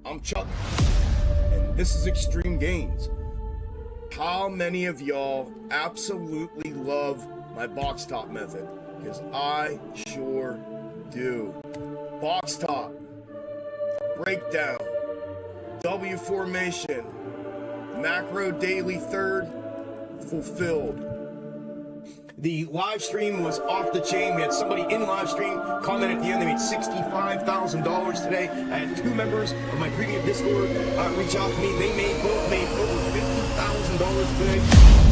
I'm Chuck, and this is Xtreme Gainz. How many of y'all absolutely love my box top method? Because I sure do. Box top, breakdown, W formation, macro daily third, fulfilled. The live stream was off the chain. We had somebody in live stream comment at the end. They made $65,000 today. I had two members of my premium Discord reach out to me. They both made over $50,000 today.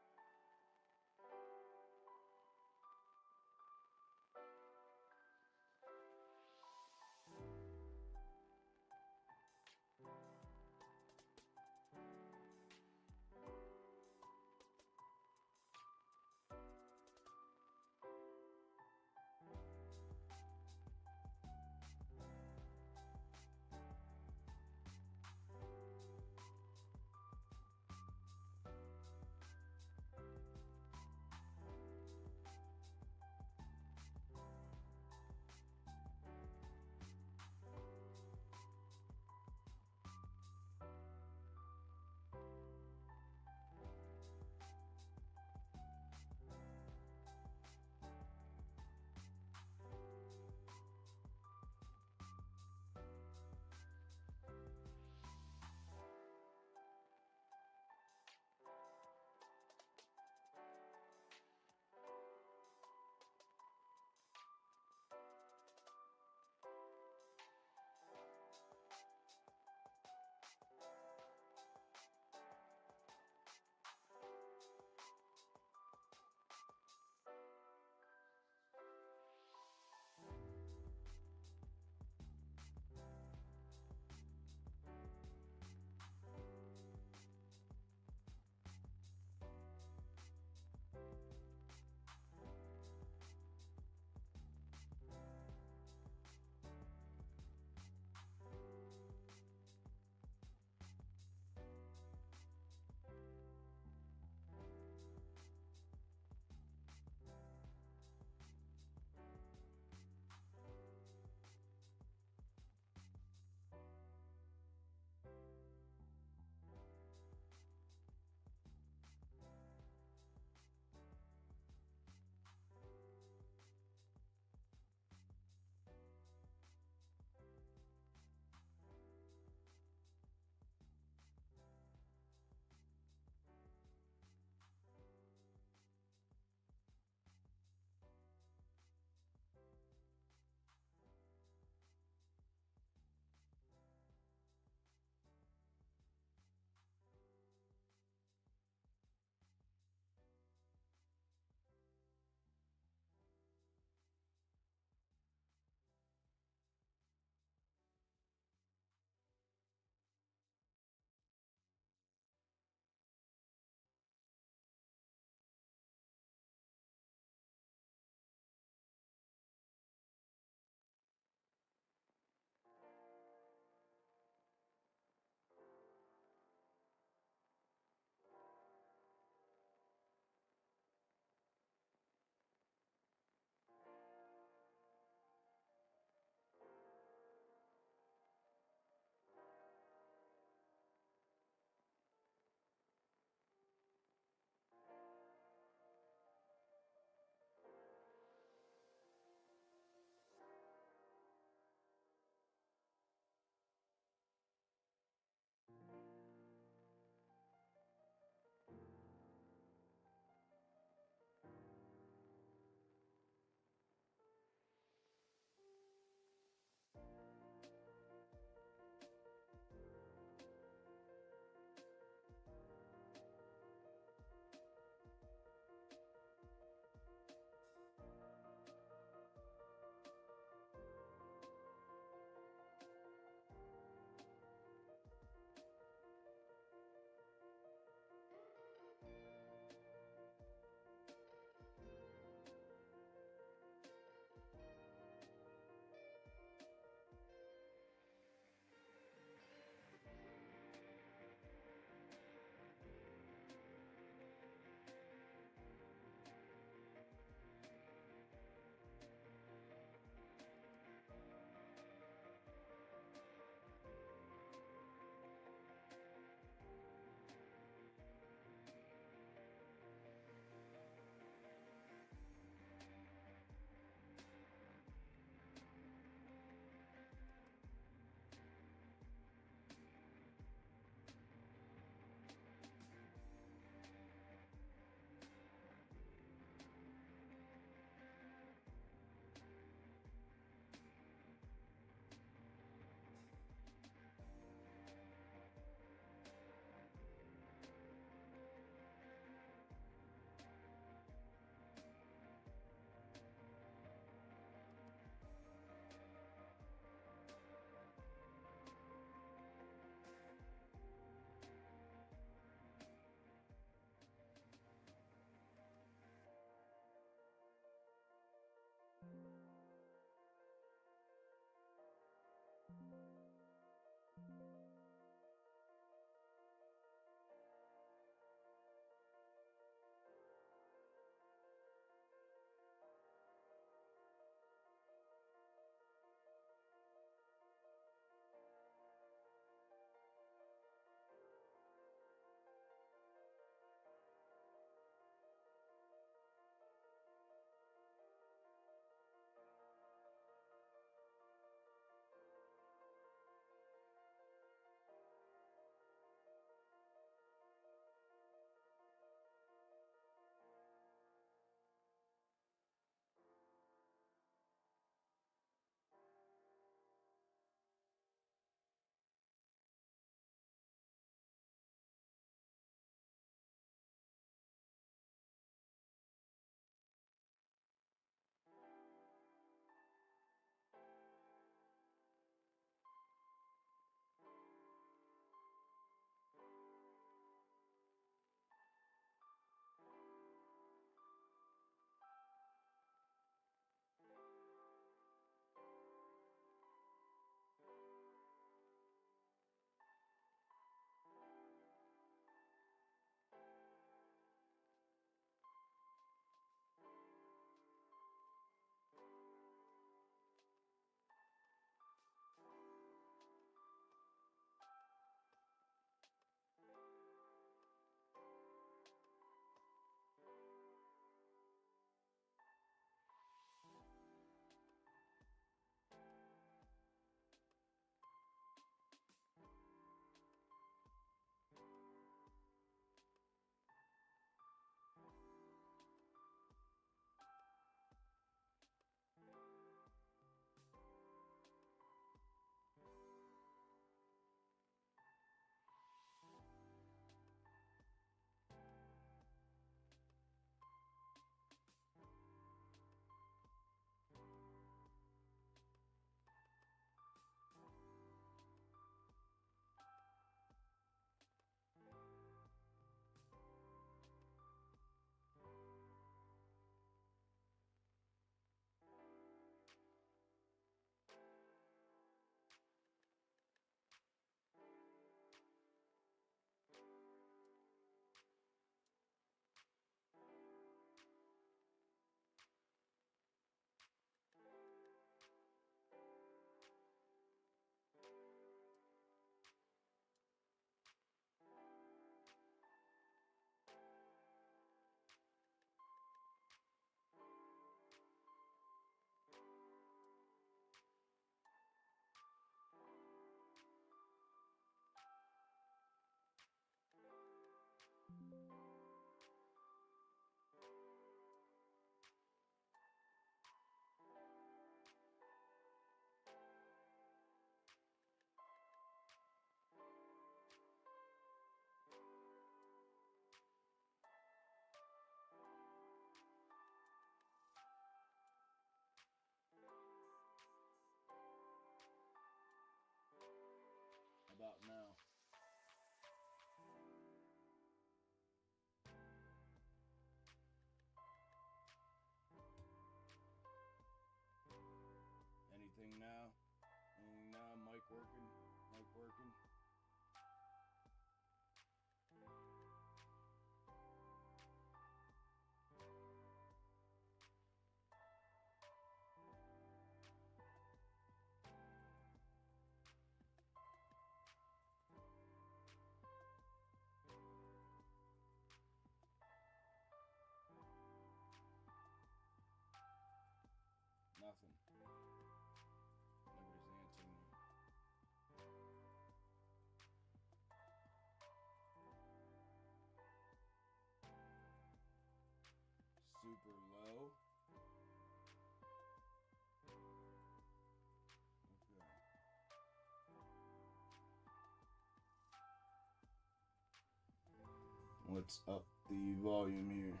Let's up the volume here.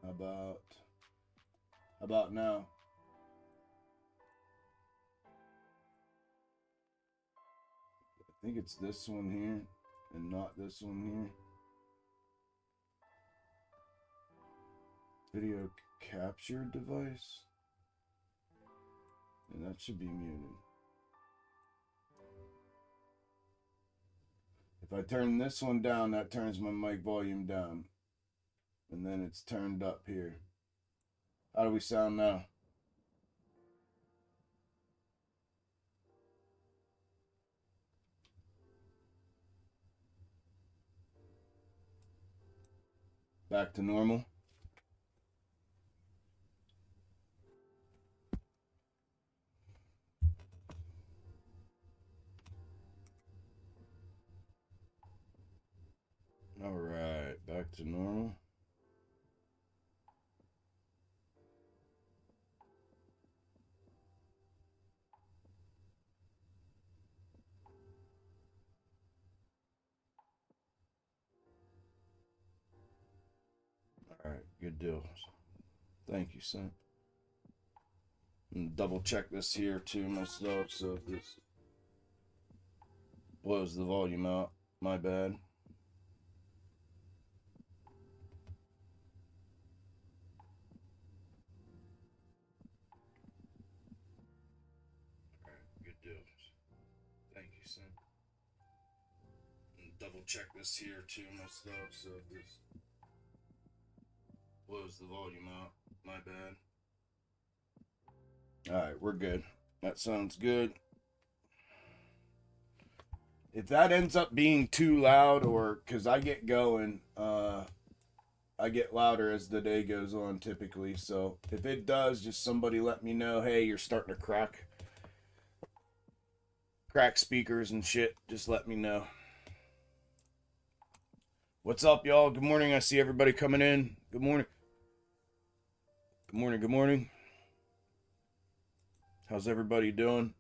How about now? I think it's this one here and not this one here. Video capture device. And that should be muted. If I turn this one down, that turns my mic volume down. And then it's turned up here. How do we sound now? Back to normal. All right, back to normal. All right, good deal. Thank you, son. And double check this here too myself, so if this blows the volume out, my bad. All right, good deal. Thank you, son. And double check this here too myself, so if this blows the volume out, my bad. All right, we're good. That sounds good. If that ends up being too loud, or because I get going, I get louder as the day goes on typically. So if it does, just somebody let me know. Hey, you're starting to crack speakers and shit. Just let me know. What's up, y'all? Good morning. I see everybody coming in. Good morning. Good morning. Good morning. How's everybody doing?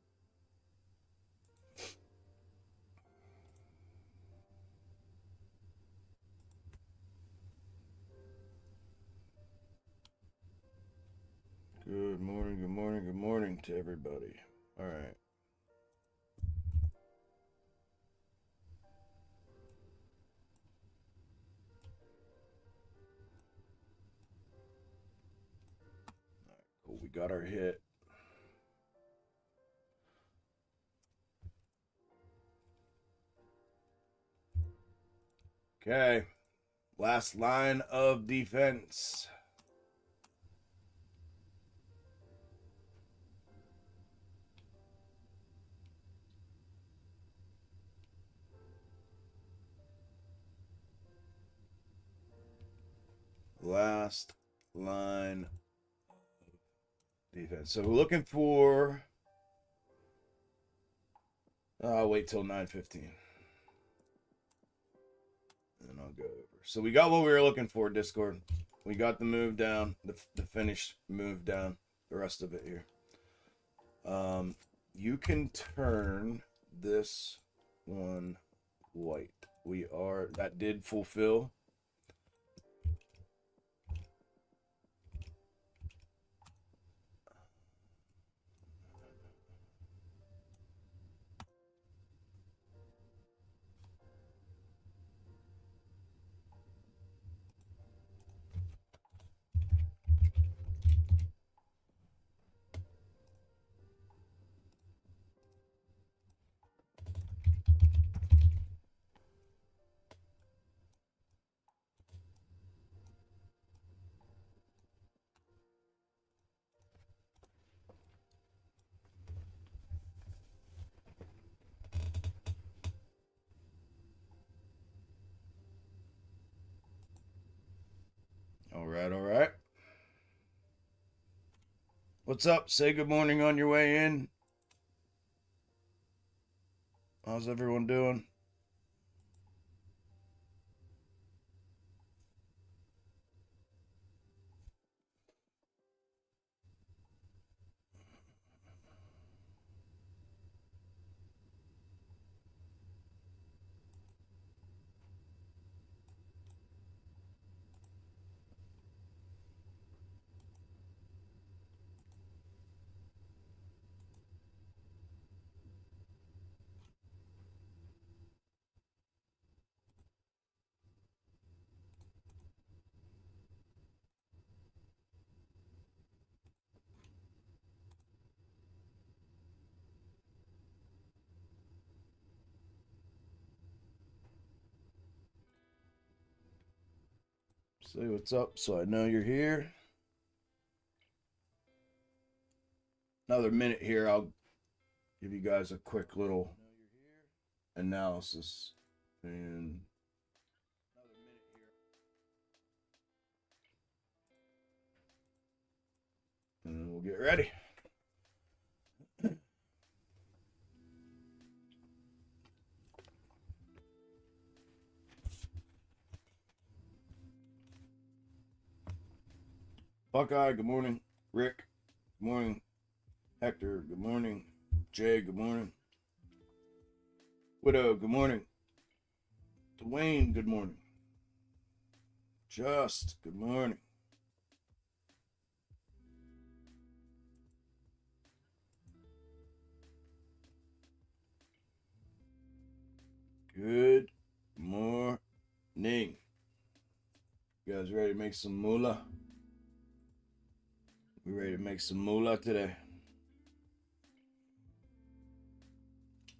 Good morning, good morning, good morning to everybody. All right. All right, cool. We got our hit. Okay. Last line of defense. Last line of defense. So we're looking for... I'll wait till 9:15. And I'll go over. So we got what we were looking for, Discord. We got the move down, the finished move down, the rest of it here. You can turn this one white. That did fulfill. All right, all right. What's up? Say good morning on your way in. How's everyone doing? Say what's up so I know you're here. Another minute here. I'll give you guys a quick little analysis. And we'll get ready. Buckeye, good morning. Rick, good morning. Hector, good morning. Jay, good morning. Widow, good morning. Dwayne, good morning. Just, good morning. Good morning. You guys ready to make some moolah? We ready to make some moolah today?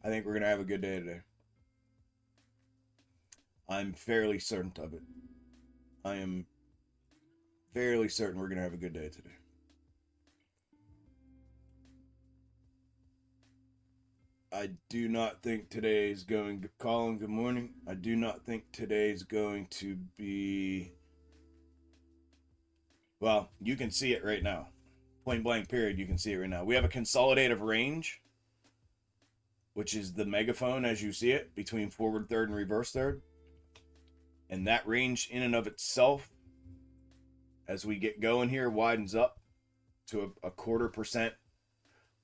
I think we're going to have a good day today. I'm fairly certain of it. I am fairly certain we're going to have a good day today. I do not think today's going to... Colin, good morning. I do not think today's going to be... Well, you can see it right now. Point blank period, you can see it right now. We have a consolidative range, which is the megaphone as you see it, between forward third and reverse third. And that range in and of itself, as we get going here, widens up to a 0.25%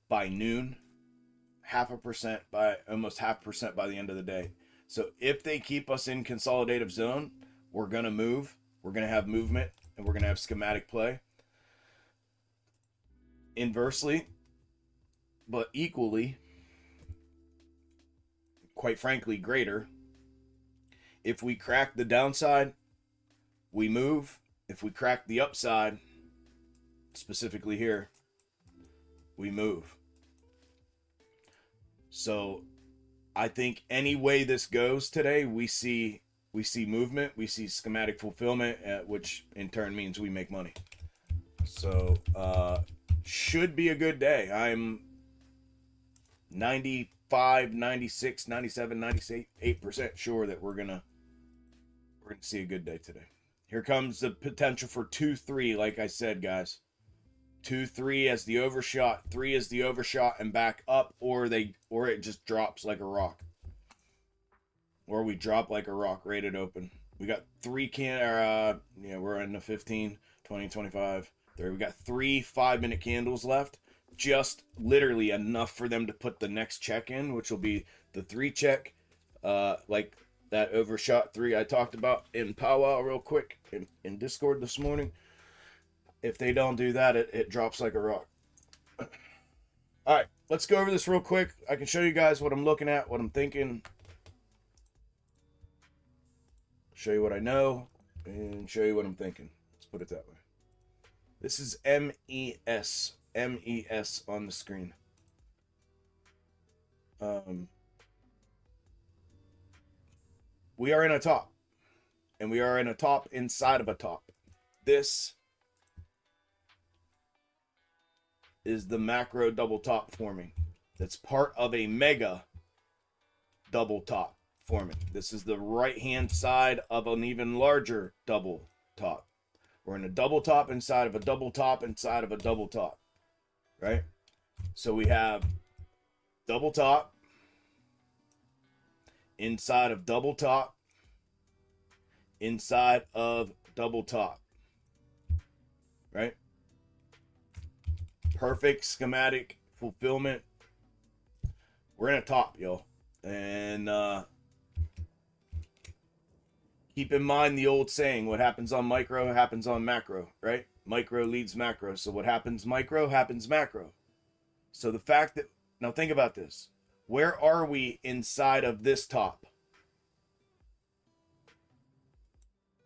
by noon, 0.5% by almost 0.5% by the end of the day. So if they keep us in consolidative zone, we're going to move. We're going to have movement, and we're going to have schematic play. Inversely, but equally, quite frankly, greater, if we crack the downside, we move. If we crack the upside, specifically here, we move. So I think any way this goes today, we see movement, we see schematic fulfillment, which in turn means we make money. So should be a good day. I'm 95, 96, 97, 98% sure that we're gonna see a good day today. Here comes the potential for 2-3, like I said, guys. 2-3 as the overshot, 3 as the overshot and back up, or it just drops like a rock. Or we drop like a rock, rated open. We got 3 we're in the 15, 20, 25, 30. We got 3 5-minute candles left. Just literally enough for them to put the next check in, which will be the 3 check, like that overshot 3 I talked about in powwow real quick in Discord this morning. If they don't do that, it drops like a rock. All right, let's go over this real quick. I can show you guys what I'm looking at, what I'm thinking. Show you what I know, and show you what I'm thinking. Let's put it that way. This is MES. MES on the screen. We are in a top. And we are in a top inside of a top. This is the macro double top forming. That's part of a mega double top forming. This is the right-hand side of an even larger double top. We're in a double top inside of a double top inside of a double top. Right? So we have double top inside of double top inside of double top. Right? Perfect schematic fulfillment. We're in a top, yo. And keep in mind the old saying, what happens on micro happens on macro, right? Micro leads macro. So what happens micro happens macro. So the fact that, now think about this. Where are we inside of this top?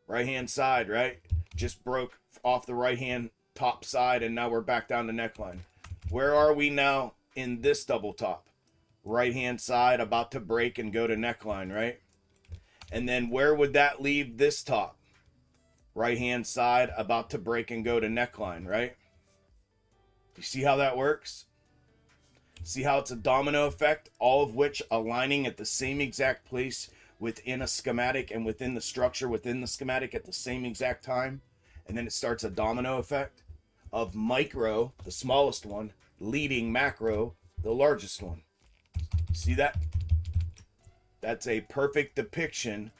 Right-hand side, right? Just broke off the right-hand top side, and now we're back down to neckline. Where are we now in this double top? Right-hand side, about to break and go to neckline, right? And then where would that leave this top? right hand side, about to break and go to neckline, right? You see how that works? See how it's a domino effect, all of which aligning at the same exact place within a schematic and within the structure within the schematic at the same exact time. And then it starts a domino effect of micro, the smallest one, leading macro, the largest one. See that? That's a perfect depiction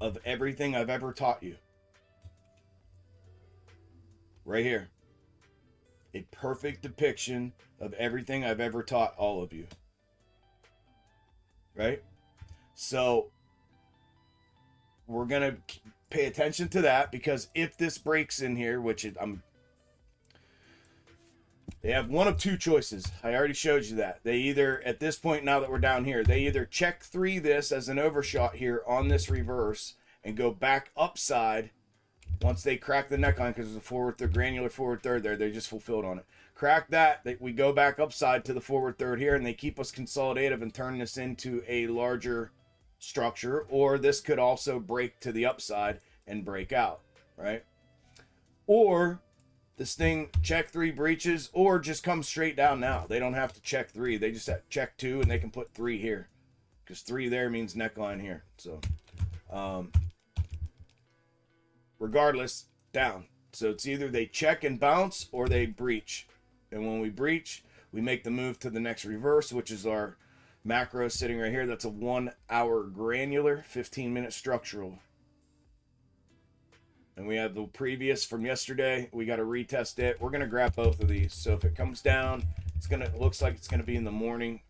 of everything I've ever taught you. Right here. A perfect depiction of everything I've ever taught all of you. Right? So we're going to pay attention to that, because if this breaks in here, which they have one of two choices. I already showed you that. They either, at this point now that we're down here, they either check 3 this as an overshot here on this reverse and go back upside once they crack the neckline, because there's a forward third, granular forward third there. They just fulfilled on it. Crack that. We go back upside to the forward third here, and they keep us consolidative and turn this into a larger structure. Or this could also break to the upside and break out, right? Or this thing check 3 breaches, or just come straight down now. They don't have to check 3. They just have check 2, and they can put 3 here, because 3 there means neckline here. So regardless, down. So it's either they check and bounce or they breach. And when we breach, we make the move to the next reverse, which is our macro sitting right here. That's a 1 hour granular, 15-minute structural. And we have the previous from yesterday. We got to retest it. We're going to grab both of these. So if it comes down, it looks like it's going to be in the morning.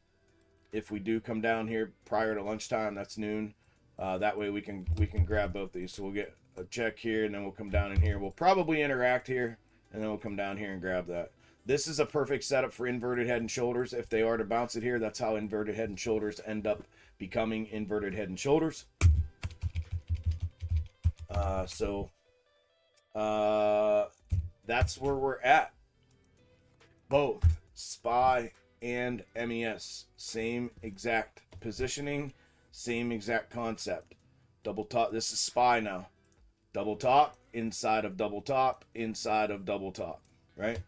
If we do come down here prior to lunchtime, that's noon. That way we can grab both these. So we'll get a check here, and then we'll come down in here. We'll probably interact here, and then we'll come down here and grab that. This is a perfect setup for inverted head and shoulders. If they are to bounce it here, that's how inverted head and shoulders end up becoming inverted head and shoulders. That's where we're at. Both SPY and MES, same exact positioning, same exact concept. Double top. This is SPY now. Double top, inside of double top, inside of double top, right?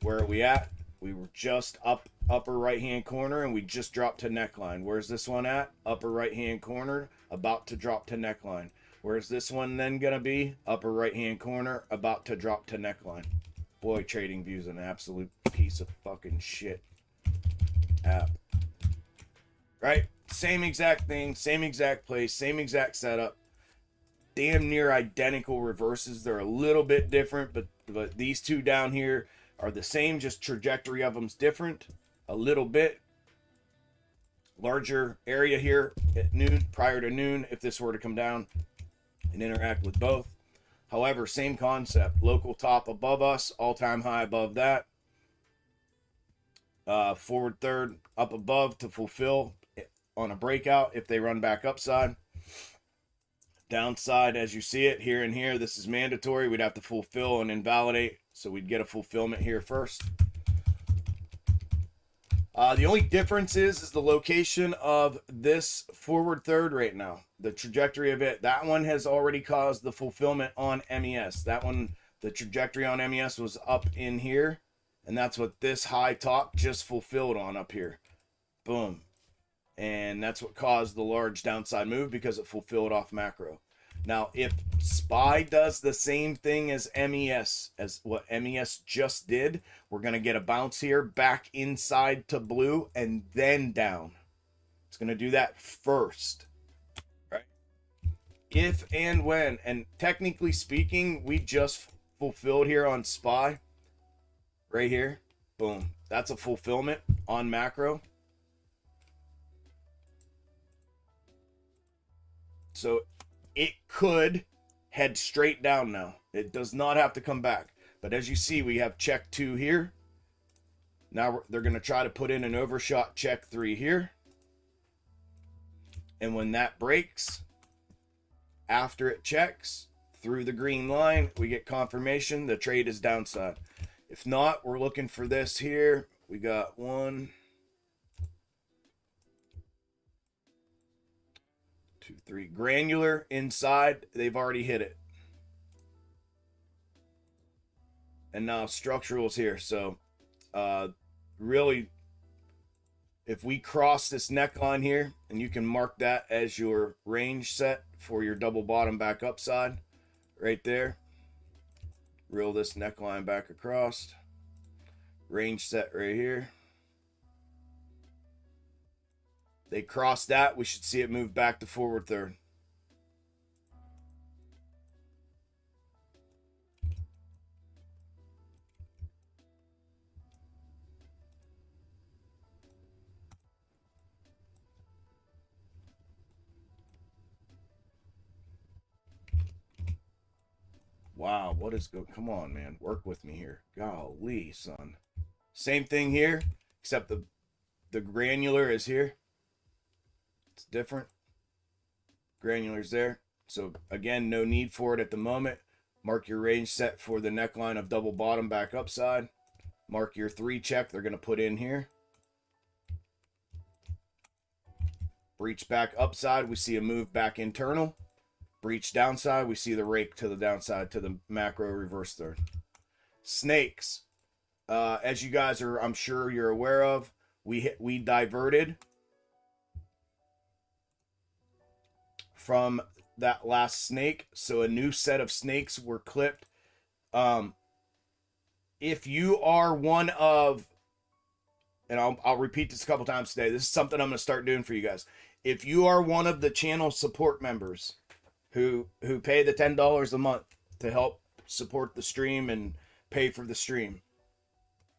Where are we at? We were just upper right hand corner, and we just dropped to neckline. Where's this one at? Upper right hand corner, about to drop to neckline. Where's this one then gonna be? Upper right hand corner, about to drop to neckline. Boy, TradingView's an absolute piece of fucking shit app. Right? Same exact thing, same exact place, same exact setup. Damn near identical reverses. They're a little bit different, but these two down here are the same, just trajectory of them's different a little bit. Larger area here at noon, prior to noon, if this were to come down and interact with both. However, same concept. Local top above us, all-time high above that. Forward third up above to fulfill on a breakout if they run back upside. Downside, as you see it here and here, this is mandatory. We'd have to fulfill and invalidate, so we'd get a fulfillment here first. The only difference is the location of this forward third right now. The trajectory of it, that one has already caused the fulfillment on MES. That one, the trajectory on MES was up in here, and that's what this high top just fulfilled on up here. Boom. And that's what caused the large downside move, because it fulfilled off macro. Now, if SPY does the same thing as MES, as what MES just did, we're going to get a bounce here back inside to blue and then down. It's going to do that first, right? If and when, and technically speaking, we just fulfilled here on SPY, right here. Boom. That's a fulfillment on macro. So it could head straight down now. It does not have to come back. But as you see, we have check 2 here. Now they're going to try to put in an overshot check 3 here. And when that breaks, after it checks through the green line, we get confirmation the trade is downside. If not, we're looking for this here. We got 1, 2, 2, 3. Granular inside, they've already hit it. And now structural's here. So really, if we cross this neckline here, and you can mark that as your range set for your double bottom back upside right there. Reel this neckline back across. Range set right here. They cross that, we should see it move back to forward third. Wow, what is good? Come on, man. Work with me here. Golly, son. Same thing here, except the granular is here. It's different. Granular's there. So again, no need for it at the moment. Mark your range set for the neckline of double bottom back upside. Mark your 3 check they're going to put in here. Breach back upside, we see a move back internal. Breach downside, we see the rake to the downside to the macro reverse third. Snakes, as you guys are, I'm sure you're aware of, we diverted from that last snake, so a new set of snakes were clipped. If you are one of, and I'll repeat this a couple times today, this is something I'm going to start doing for you guys. If you are one of the channel support members who pay the $10 a month to help support the stream and pay for the stream,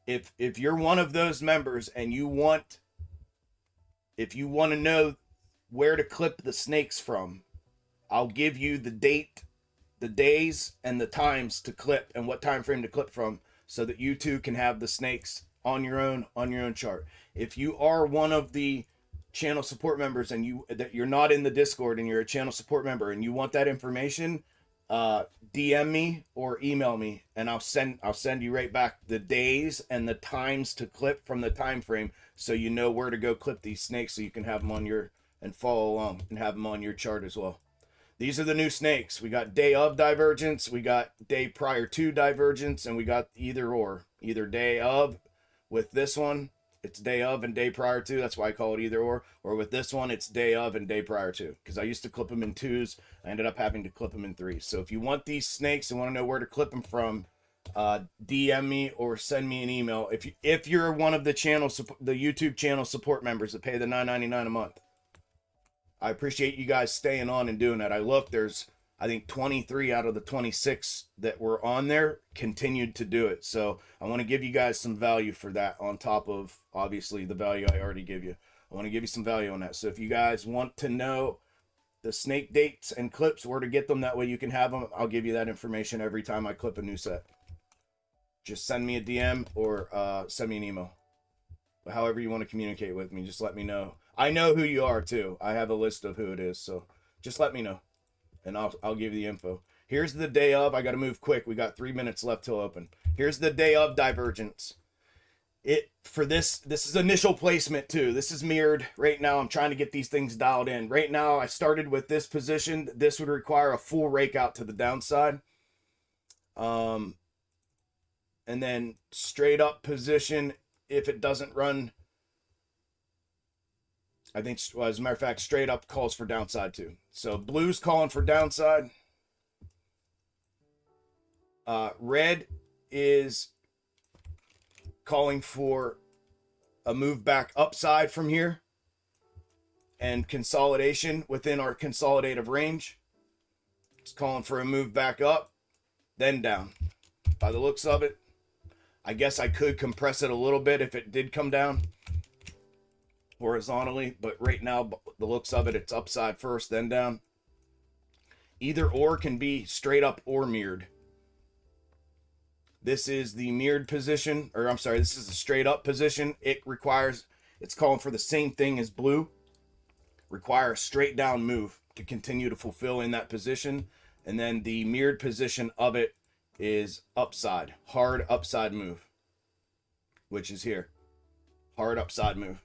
if you're one of those members and if you want to know where to clip the snakes from, I'll give you the date, the days, and the times to clip and what time frame to clip from, so that you too can have the snakes on your own chart. If you are one of the channel support members and you're not in the Discord and you're a channel support member and you want that information, DM me or email me, and I'll send you right back the days and the times to clip from the time frame, so you know where to go clip these snakes, so you can have them on your, and follow along and have them on your chart as well. These are the new snakes. We got day of divergence, we got day prior to divergence, and we got either or. Either day of with this one, it's day of and day prior to. That's why I call it either or. Or with this one, it's day of and day prior to. Because I used to clip them in 2s. I ended up having to clip them in 3s. So if you want these snakes and want to know where to clip them from, DM me or send me an email. If you're one of the YouTube channel support members that pay the $9.99 a month. I appreciate you guys staying on and doing that. I look, there's, I think 23 out of the 26 that were on there continued to do it. So I want to give you guys some value for that, on top of obviously the value I already give you. I want to give you some value on that. So if you guys want to know the snake dates and clips, where to get them, that way you can have them, I'll give you that information every time I clip a new set. Just send me a DM or send me an email. However you want to communicate with me, just let me know. I know who you are too. I have a list of who it is, so just let me know, and I'll give you the info. Here's the day of. I got to move quick. We got 3 minutes left till open. Here's the day of divergence. For this is initial placement too. This is mirrored right now. I'm trying to get these things dialed in. Right now, I started with this position. This would require a full rake out to the downside. And then straight up position, if it doesn't run, I think, well, as a matter of fact, straight up calls for downside too. So blue's calling for downside. Red is calling for a move back upside from here and consolidation within our consolidative range. It's calling for a move back up, then down. By the looks of it, I guess I could compress it a little bit if it did come down horizontally, but right now, the looks of it, it's upside first, then down. Either or can be straight up or mirrored. This is the mirrored position, or I'm sorry, this is the straight up position. It's calling for the same thing as blue. Require a straight down move to continue to fulfill in that position. And then the mirrored position of it is upside, hard upside move, which is here. Hard upside move.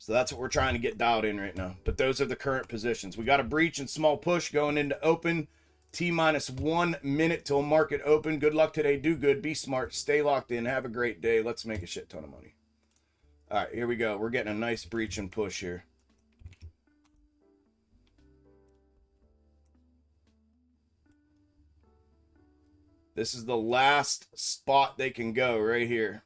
So that's what we're trying to get dialed in right now. But those are the current positions. We got a breach and small push going into open. T minus 1 minute till market open. Good luck today. Do good. Be smart. Stay locked in. Have a great day. Let's make a shit ton of money. All right, here we go. We're getting a nice breach and push here. This is the last spot they can go right here.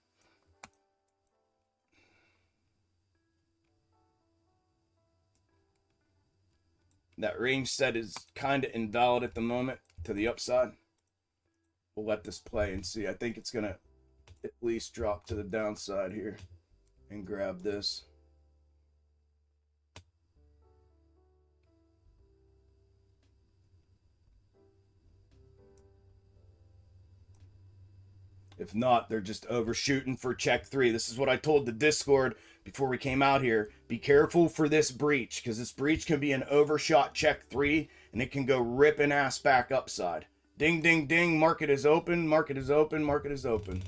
That range set is kind of invalid at the moment to the upside. We'll let this play and see. I think it's going to at least drop to the downside here and grab this. If not, they're just overshooting for check 3. This is what I told the Discord before we came out here. Be careful for this breach, because this breach can be an overshot check 3, and it can go ripping ass back upside. Ding, ding, ding. Market is open. Market is open. Market is open.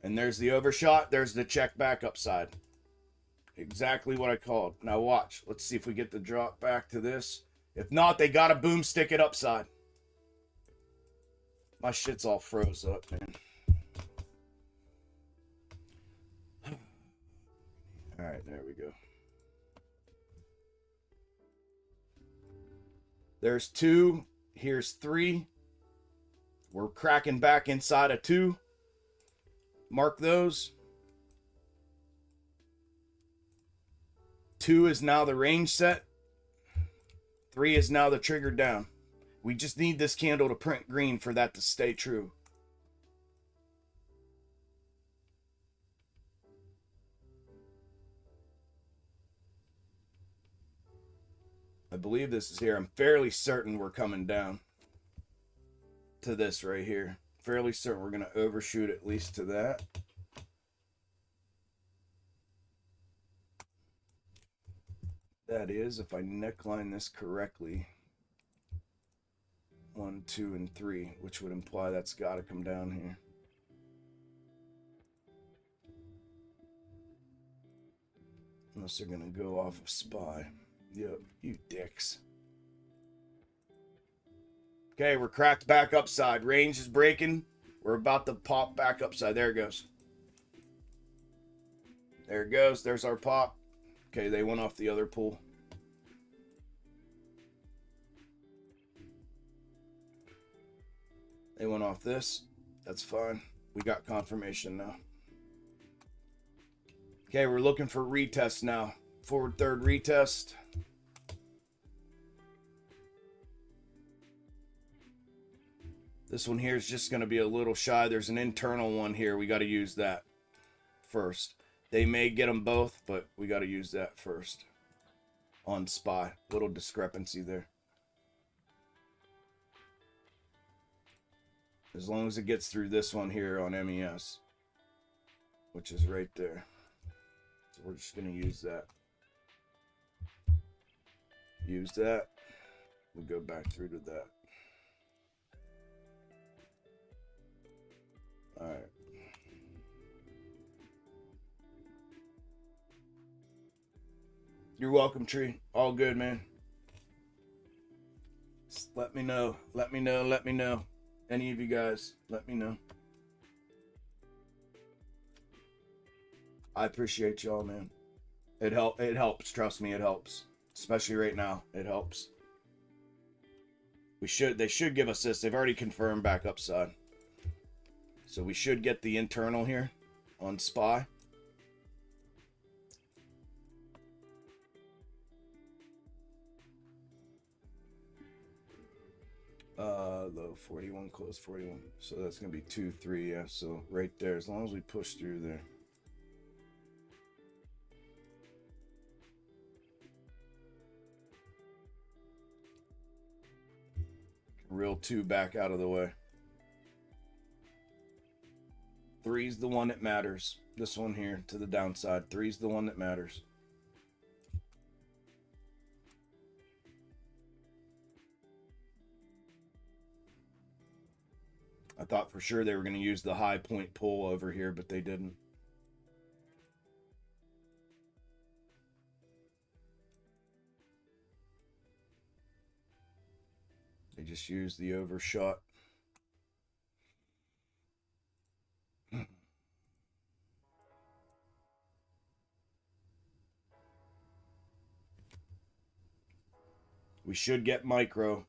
And there's the overshot. There's the check back upside. Exactly what I called. Now watch. Let's see if we get the drop back to this. If not, they got to boomstick it upside. My shit's all froze up, man. All right, there we go. There's 2. Here's 3. We're cracking back inside of 2. Mark those. 2 is now the range set. 3 is now the trigger down. We just need this candle to print green for that to stay true. I believe this is here. I'm fairly certain we're coming down to this right here. Fairly certain we're going to overshoot at least to that. That is, if I neckline this correctly, 1, 2, and 3, which would imply that's got to come down here. Unless they're going to go off of SPY. Yep, you dicks. Okay, we're cracked back upside. Range is breaking. We're about to pop back upside. There it goes. There it goes. There's our pop. Okay, they went off the other pool. They went off this. That's fine. We got confirmation now. Okay, we're looking for retest now. Forward third retest. This one here is just going to be a little shy. There's an internal one here. We got to use that first. They may get them both, but we got to use that first on SPY. Little discrepancy there. As long as it gets through this one here on MES, which is right there. So we're just going to use that. Use that. We'll go back through to that. All right. You're welcome, Tree. All good, man. Just let me know. Let me know. Let me know. Any of you guys, let me know. I appreciate y'all, man. It helps. Trust me, it helps. Especially right now, it helps. They should give us this. They've already confirmed back upside. So we should get the internal here on SPY. Low 41, close 41. So that's going to be 2, 3, yeah. So right there, as long as we push through there. Reel 2 back out of the way. 3's the one that matters. This one here to the downside. 3's the one that matters. I thought for sure they were going to use the high point pull over here, but they didn't. I just used the overshot. We should get micro.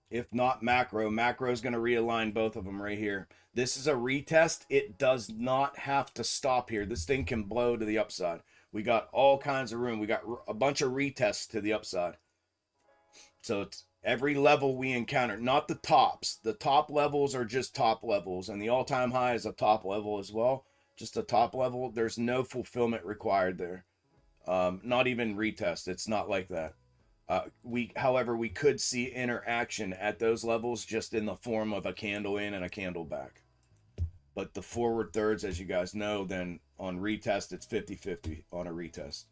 If not macro, macro is going to realign both of them right here. This is a retest. It does not have to stop here. This thing can blow to the upside. We got all kinds of room. We got a bunch of retests to the upside. So it's every level we encounter, not the tops. The top levels are just top levels, and the all-time high is a top level as well. Just a top level. There's no fulfillment required there. Not even retest. It's not like that. However, we could see interaction at those levels just in the form of a candle in and a candle back. But the forward thirds, as you guys know, then on retest, it's 50-50 on a retest.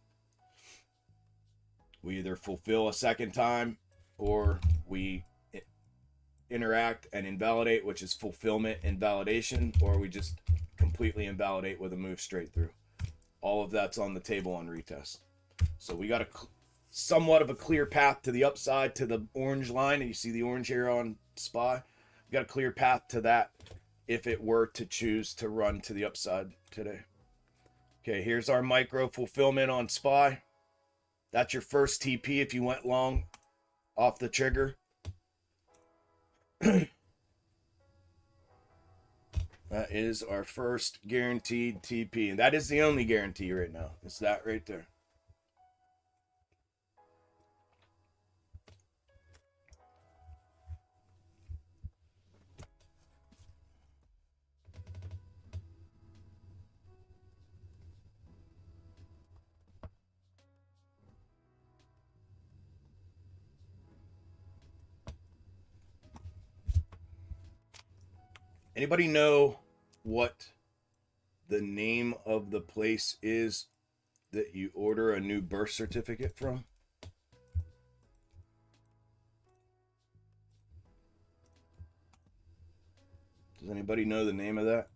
We either fulfill a second time or we interact and invalidate, which is fulfillment and validation, or we just completely invalidate with a move straight through. All of that's on the table on retest. So we got a somewhat of a clear path to the upside to the orange line. And you see the orange here on SPY. We got a clear path to that if it were to choose to run to the upside today. Okay, here's our micro fulfillment on SPY. That's your first TP if you went long off the trigger. That is our first guaranteed TP. And that is the only guarantee right now. It's that right there. Anybody know what the name of the place is that you order a new birth certificate from? Does anybody know the name of that?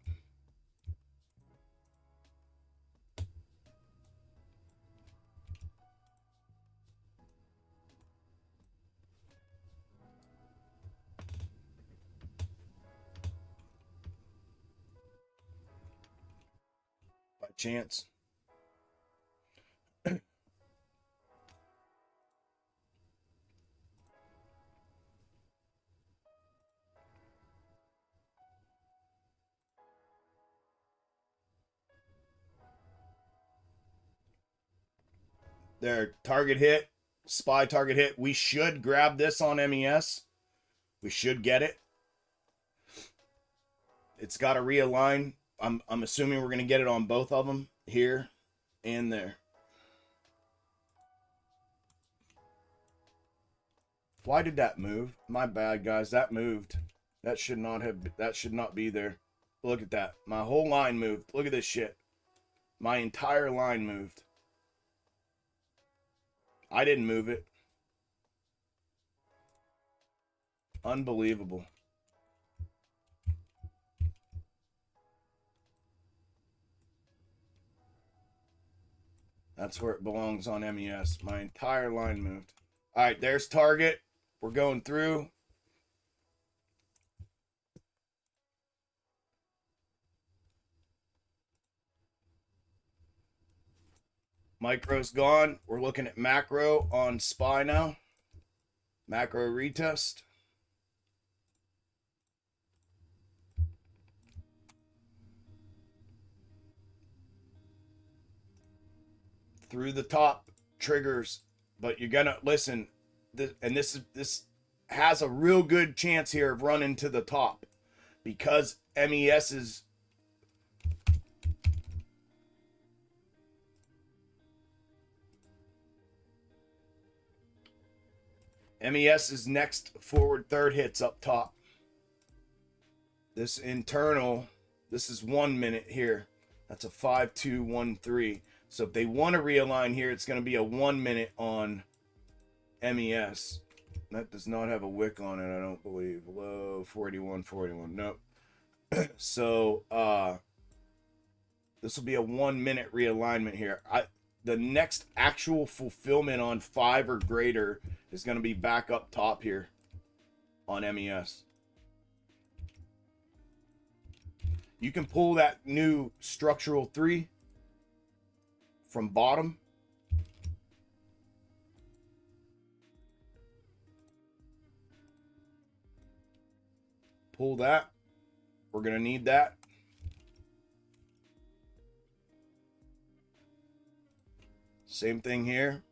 By chance? Their target hit, SPY target hit. We should grab this on MES. We should get it. It's got to realign. I'm assuming we're going to get it on both of them, here and there. Why did that move? My bad, guys. That moved. That should not be there. Look at that. My whole line moved. Look at this shit. My entire line moved. I didn't move it. Unbelievable. That's where it belongs on MES. My entire line moved. All right, there's target. We're going through. Micro's gone. We're looking at macro on SPY now. Macro retest. Through the top triggers, but you're gonna listen. This has a real good chance here of running to the top because MES is MES's next forward third hits up top. This internal, this is 1 minute here. That's a 5-2-1-3. So if they want to realign here, it's going to be a 1 minute on MES. That does not have a wick on it, I don't believe. Low 41. Nope. So this will be a 1 minute realignment here. The next actual fulfillment on 5 or greater is going to be back up top here on MES. You can pull that new structural 3 from bottom. Pull that. We're going to need that. Same thing here.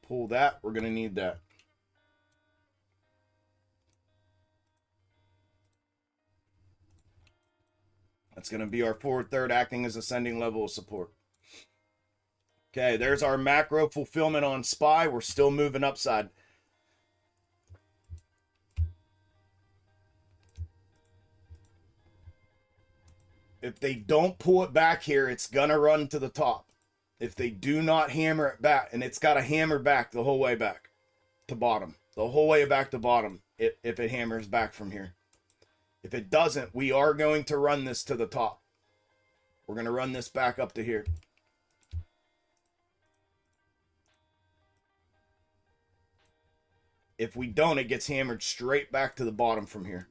Pull that. We're going to need that. That's going to be our forward third acting as ascending level of support. Okay, there's our macro fulfillment on SPY. We're still moving upside. If they don't pull it back here, it's going to run to the top. If they do not hammer it back, and it's got to hammer back the whole way back to bottom. The whole way back to bottom if it hammers back from here. If it doesn't, we are going to run this to the top. We're going to run this back up to here. If we don't, it gets hammered straight back to the bottom from here.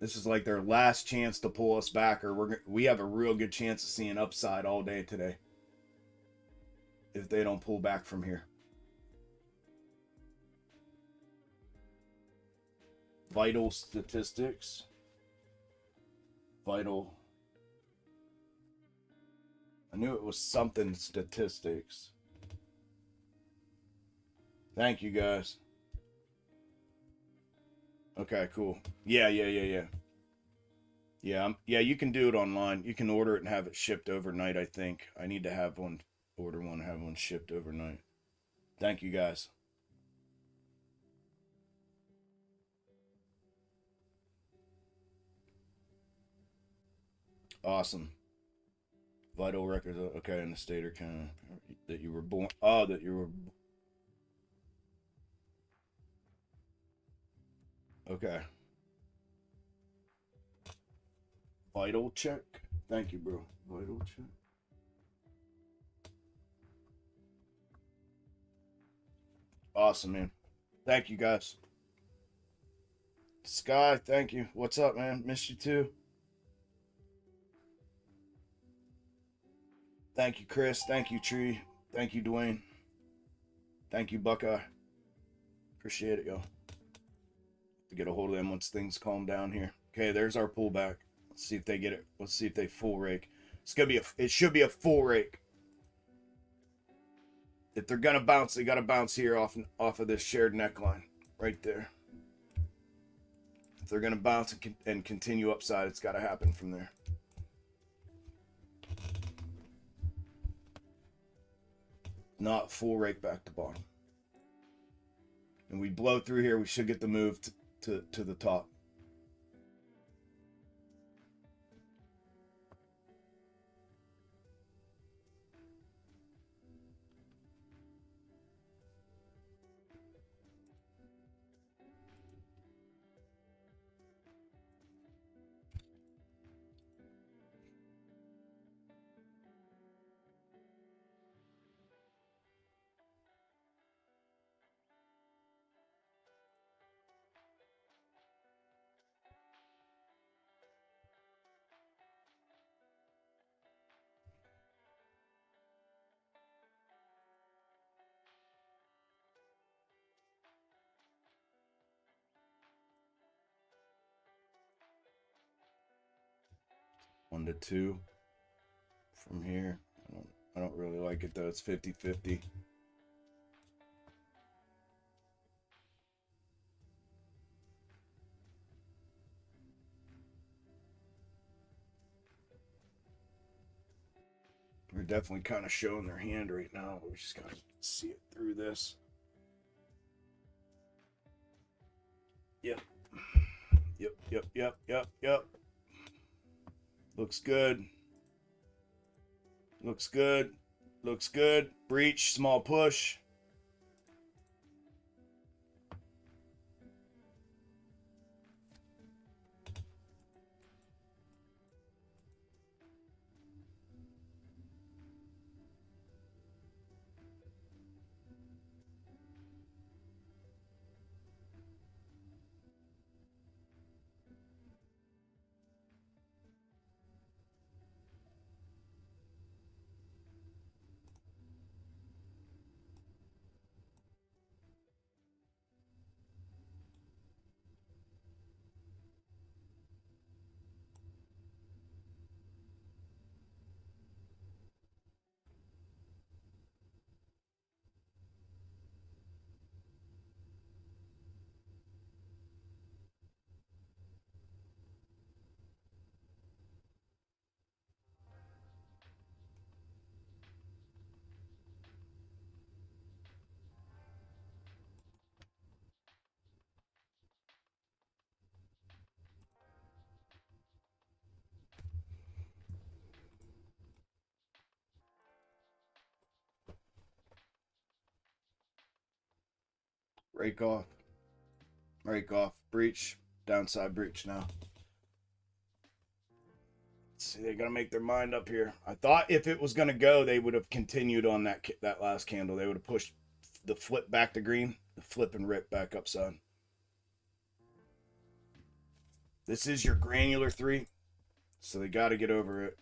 This is like their last chance to pull us back, or we have a real good chance of seeing upside all day today if they don't pull back from here. Vital statistics. Vital. I knew it was something statistics. Thank you, guys. Okay, cool. Yeah. Yeah, you can do it online. You can order it and have it shipped overnight, I think. I need to have one, order one, have one shipped overnight. Thank you, guys. Awesome. Vital records. Okay, in the state or kind of that you were born. Oh, that you were. Okay. Vital check. Thank you, bro. Vital check. Awesome, man. Thank you, guys. Sky, thank you. What's up, man? Missed you too. Thank you, Chris. Thank you, Tree. Thank you, Dwayne. Thank you, Buckeye. Appreciate it, y'all. To get a hold of them once things calm down here. Okay, there's our pullback. Let's see if they get it. Let's see if they full rake. It's gonna be it should be a full rake. If they're gonna bounce, they gotta bounce here off of this shared neckline right there. If they're gonna bounce and continue upside, it's gotta happen from there. Not full rake back to bottom. And we blow through here, we should get the move to the top. One to two from here. I don't really like it though. It's 50-50. They're definitely kind of showing their hand right now. We just gotta see it through this. Yep. Yep. Looks good. Looks good. Looks good. Breach, small push. Rake off, breach, downside breach now. Let's see, they gotta make their mind up here. I thought if it was gonna go, they would have continued on that last candle. They would have pushed the flip back to green, the flip and rip back upside. This is your granular 3, so they gotta get over it.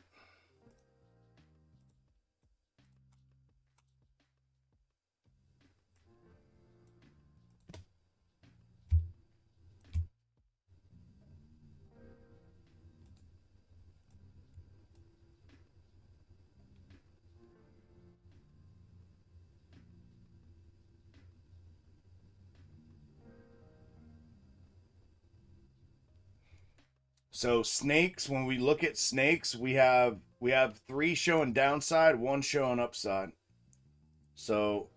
So snakes, when we look at snakes, we have 3 showing downside, 1 showing upside. So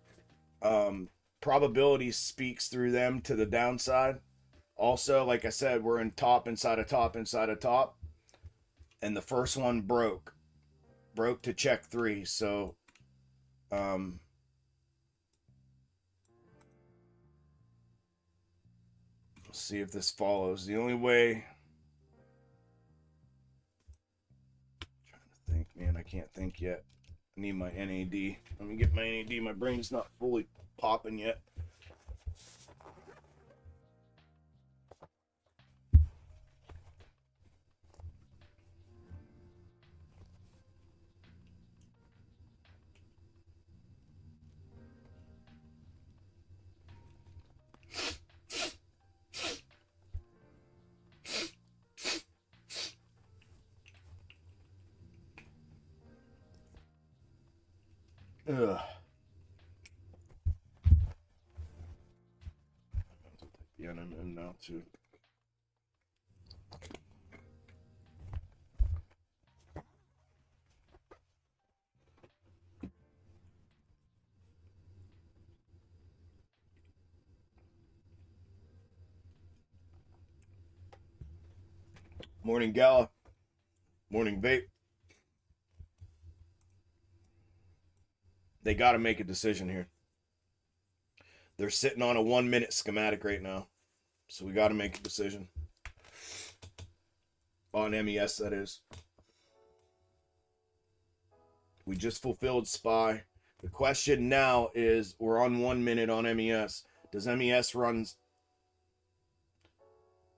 probability speaks through them to the downside. Also, like I said, we're in top inside of top inside of top. And the first one broke to check 3. So let's see if this follows. The only way, man, I can't think yet. I need my NAD. Let me get my NAD. My brain's not fully popping yet. Ugh. Yeah, and now too. Morning gala. Morning vape. They got to make a decision here. They're sitting on a 1-minute schematic right now. So we got to make a decision. On MES, that is. We just fulfilled SPY. The question now is, we're on 1 minute on MES. Does MES runs...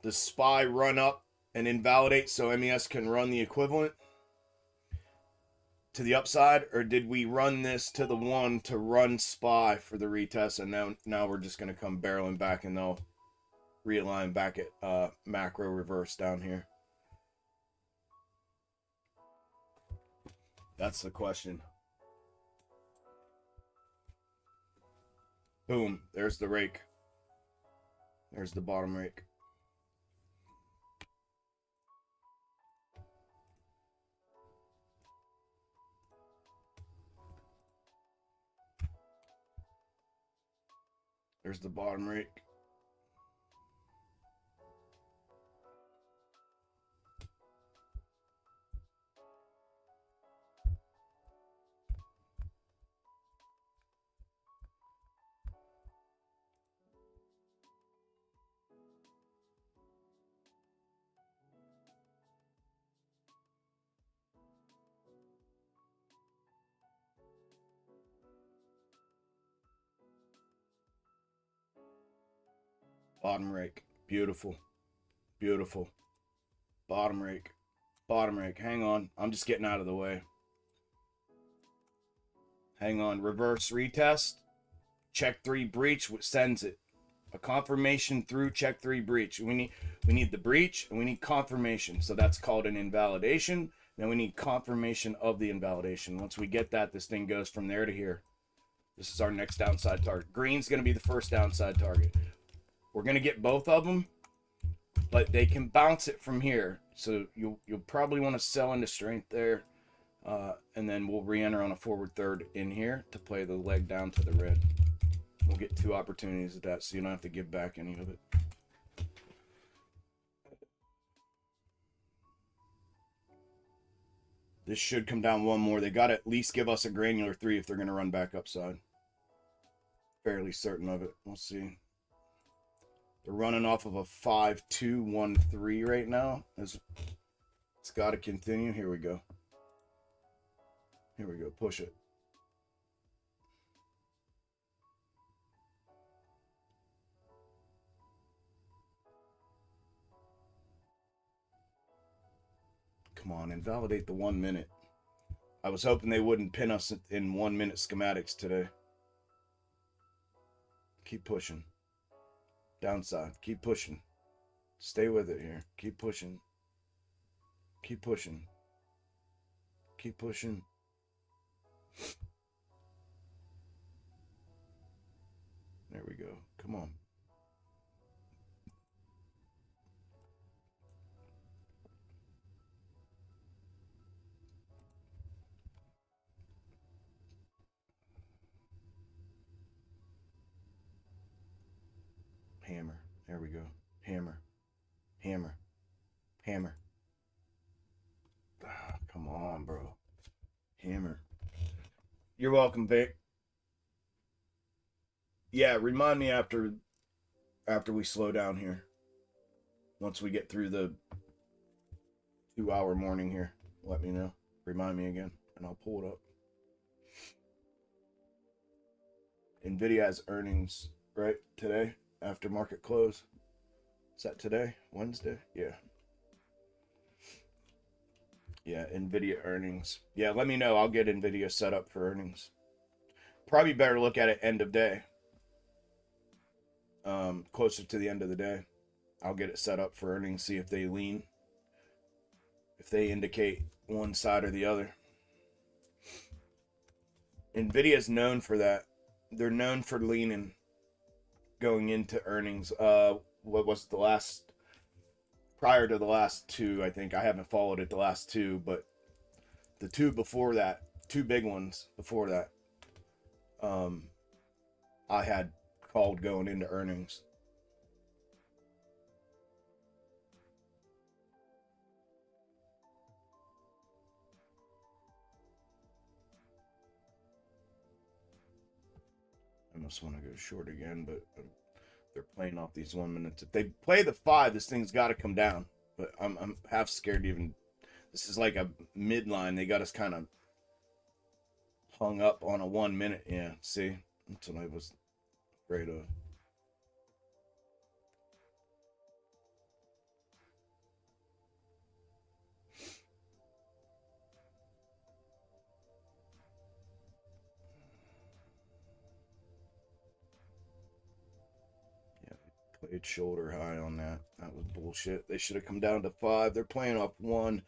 Does SPY run up and invalidate so MES can run the equivalent to the upside, or did we run this to the 1 to run SPY for the retest, and now we're just going to come barreling back and they'll realign back at macro reverse down here? That's the question. Boom, there's the rake. There's the bottom rake. There's the bottom rake. Bottom rake. Beautiful. Beautiful. Bottom rake. Bottom rake. Hang on. I'm just getting out of the way. Hang on. Reverse retest. Check 3 breach, which sends it. A confirmation through check 3 breach. We need the breach and we need confirmation. So that's called an invalidation. Then we need confirmation of the invalidation. Once we get that, this thing goes from there to here. This is our next downside target. Green's going to be the first downside target. We're going to get both of them, but they can bounce it from here. So you'll probably want to sell into strength there. And then we'll re-enter on a forward third in here to play the leg down to the red. We'll get 2 opportunities at that, so you don't have to give back any of it. This should come down one more. They got to at least give us a granular 3 if they're going to run back upside. Fairly certain of it. We'll see. They're running off of a 5-2-1-3 right now. It's got to continue. Here we go. Here we go. Push it. Come on, invalidate the 1 minute. I was hoping they wouldn't pin us in 1 minute schematics today. Keep pushing. Downside. Keep pushing. Stay with it here. Keep pushing. Keep pushing. Keep pushing. There we go. Come on. Hammer. There we go. Hammer. Hammer. Hammer. Ah, come on, bro. Hammer. You're welcome, Vic. Yeah, remind me after we slow down here. Once we get through the 2-hour morning here, let me know. Remind me again, and I'll pull it up. NVIDIA has earnings, right, today? After market close. Is that today? Wednesday? Yeah. Yeah, NVIDIA earnings. Yeah, let me know. I'll get NVIDIA set up for earnings. Probably better look at it end of day. Closer to the end of the day. I'll get it set up for earnings, see if they lean. If they indicate one side or the other. NVIDIA is known for that. They're known for leaning going into earnings. What was the last, prior to the last 2, I think. I haven't followed it the last 2, but the 2 before that, 2 big ones before that, I had called going into earnings. I almost want to go short again, but they're playing off these 1 minutes. If they play the 5, this thing's got to come down. But I'm half scared to even. This is like a midline. They got us kind of hung up on a 1 minute. Yeah, see, that's what I was afraid of. Played shoulder high on that. That was bullshit. They should have come down to 5. They're playing off 1.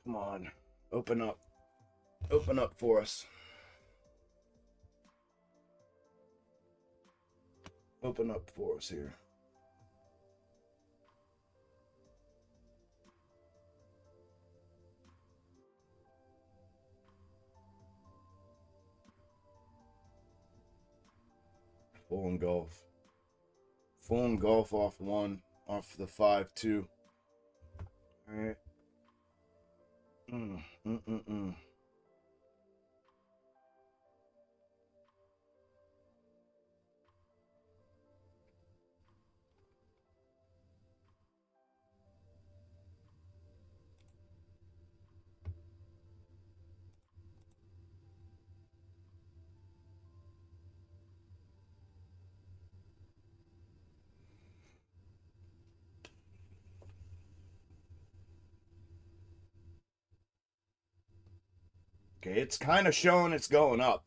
Come on. Open up. Open up for us. Open up for us here. Full engulf. Full engulf off one, off the 5-2. All right. Okay, it's kind of showing it's going up.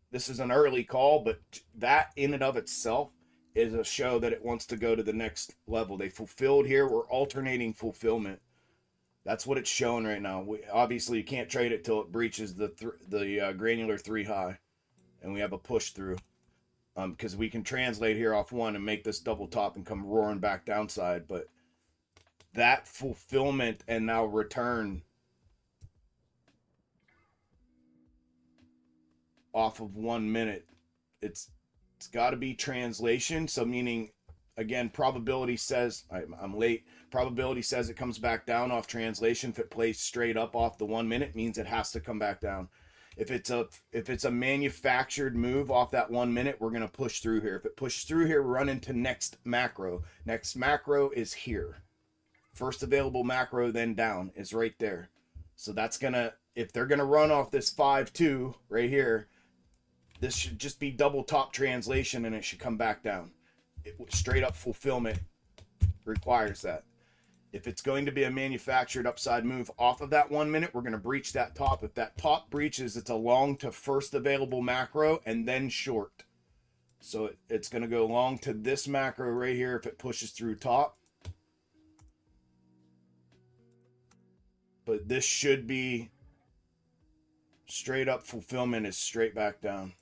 This is an early call, but that in and of itself is a show that it wants to go to the next level. They fulfilled here. We're alternating fulfillment. That's what it's showing right now. Obviously, you can't trade it till it breaches the granular 3 high, and we have a push through. Because we can translate here off one and make this double top and come roaring back downside. But that fulfillment and now return off of 1 minute, it's got to be translation. So meaning, again, probability says I'm late. Probability says it comes back down off translation. If it plays straight up off the 1 minute, means it has to come back down. If it's a manufactured move off that 1 minute, we're gonna push through here. If it pushes through here, we're running to next macro. Next macro is here. First available macro, then down is right there. So that's gonna, if they're gonna run off this 5-2 right here, this should just be double top translation and it should come back down. Straight up fulfillment requires that. If it's going to be a manufactured upside move off of that 1 minute, we're going to breach that top. If that top breaches, it's a long to first available macro and then short. So it's going to go long to this macro right here if it pushes through top. But this should be straight up fulfillment is straight back down.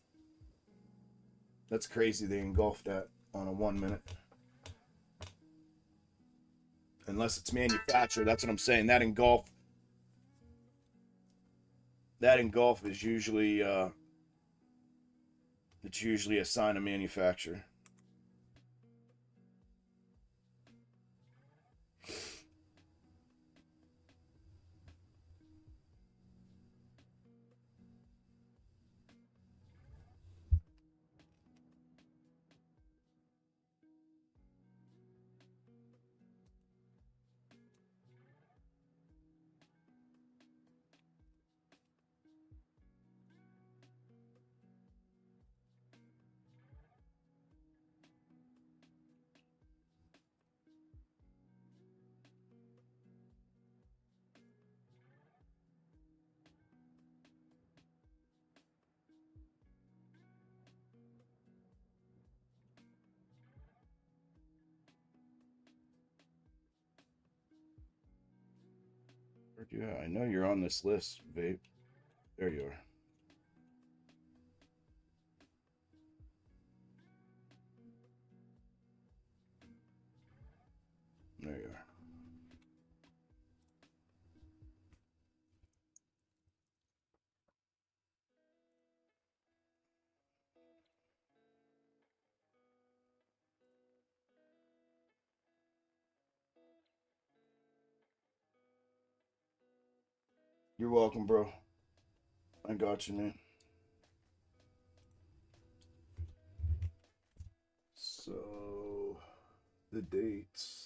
That's crazy they engulfed that on a 1 minute. Unless it's manufactured, that's what I'm saying. That engulf is usually it's usually a sign of manufacture. Yeah, I know you're on this list, Vape. There you are. There you are. You're welcome, bro. I got you, man. So, the dates.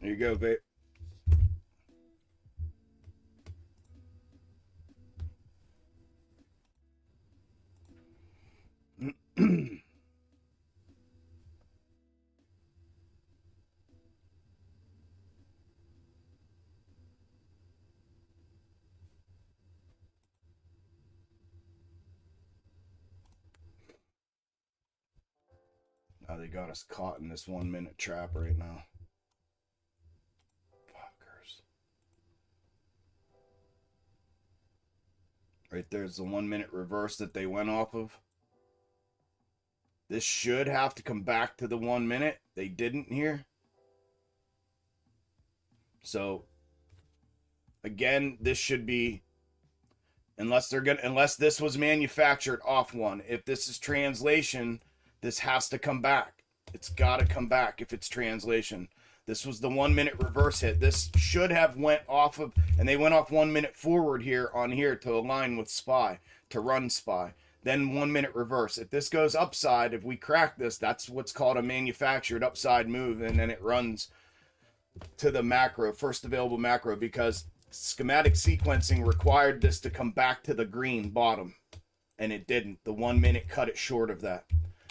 There you go, babe. Now they got us caught in this 1 minute trap right now. Fuckers. Right there's the 1 minute reverse that they went off of. This should have to come back to the 1 minute. They didn't here. So again, this should be, unless this was manufactured off one. If this is translation, this has to come back. It's got to come back if it's translation. This was the 1 minute reverse hit. This should have went off of, and they went off 1 minute forward here on here to align with SPY, to run SPY. Then 1 minute reverse. If this goes upside, if we crack this, that's what's called a manufactured upside move, and then it runs to the macro, first available macro, because schematic sequencing required this to come back to the green bottom, and it didn't. The 1 minute cut it short of that.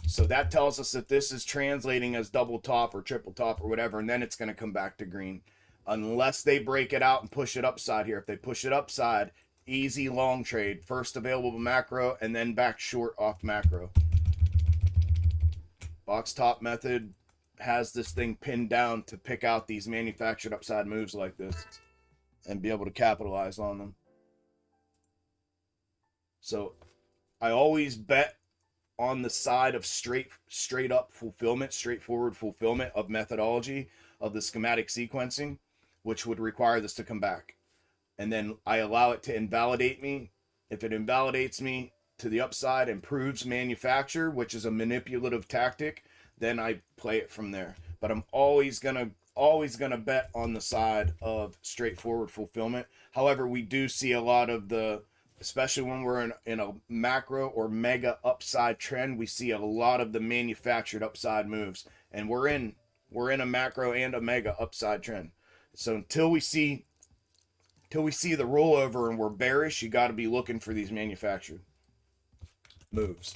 So that tells us that this is translating as double top or triple top or whatever, and then it's going to come back to green unless they break it out and push it upside here. If they push it upside, easy long trade, first available macro and then back short off macro. Box top method has this thing pinned down to pick out these manufactured upside moves like this and be able to capitalize on them. So I always bet on the side of straight up fulfillment, straightforward fulfillment of methodology of the schematic sequencing, which would require this to come back. And then I allow it to invalidate me. If it invalidates me to the upside and proves manufacture, which is a manipulative tactic, then I play it from there. But I'm always gonna bet on the side of straightforward fulfillment. However, we do see a lot of the, especially when we're in a macro or mega upside trend, we see a lot of the manufactured upside moves. And we're in a macro and a mega upside trend. So until we see the rollover and we're bearish, you got to be looking for these manufactured moves.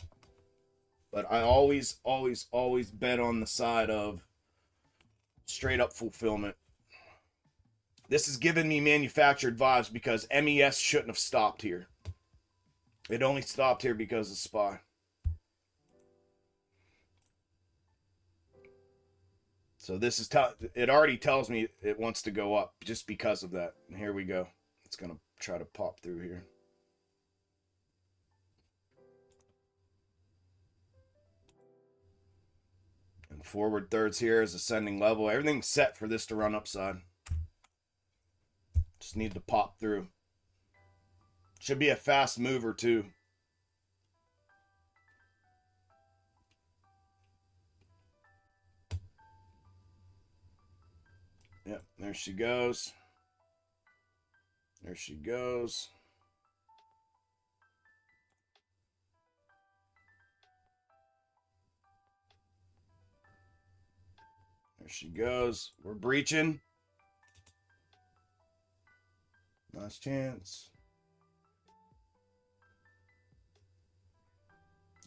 But I always bet on the side of straight up fulfillment. This is giving me manufactured vibes because MES shouldn't have stopped here. It only stopped here because of SPY. So this is, it already tells me it wants to go up just because of that. And here we go. It's going to try to pop through here. And forward thirds here is ascending level. Everything's set for this to run upside. Just need to pop through. Should be a fast mover too. Yep, there she goes. There she goes. There she goes. We're breaching. Last chance.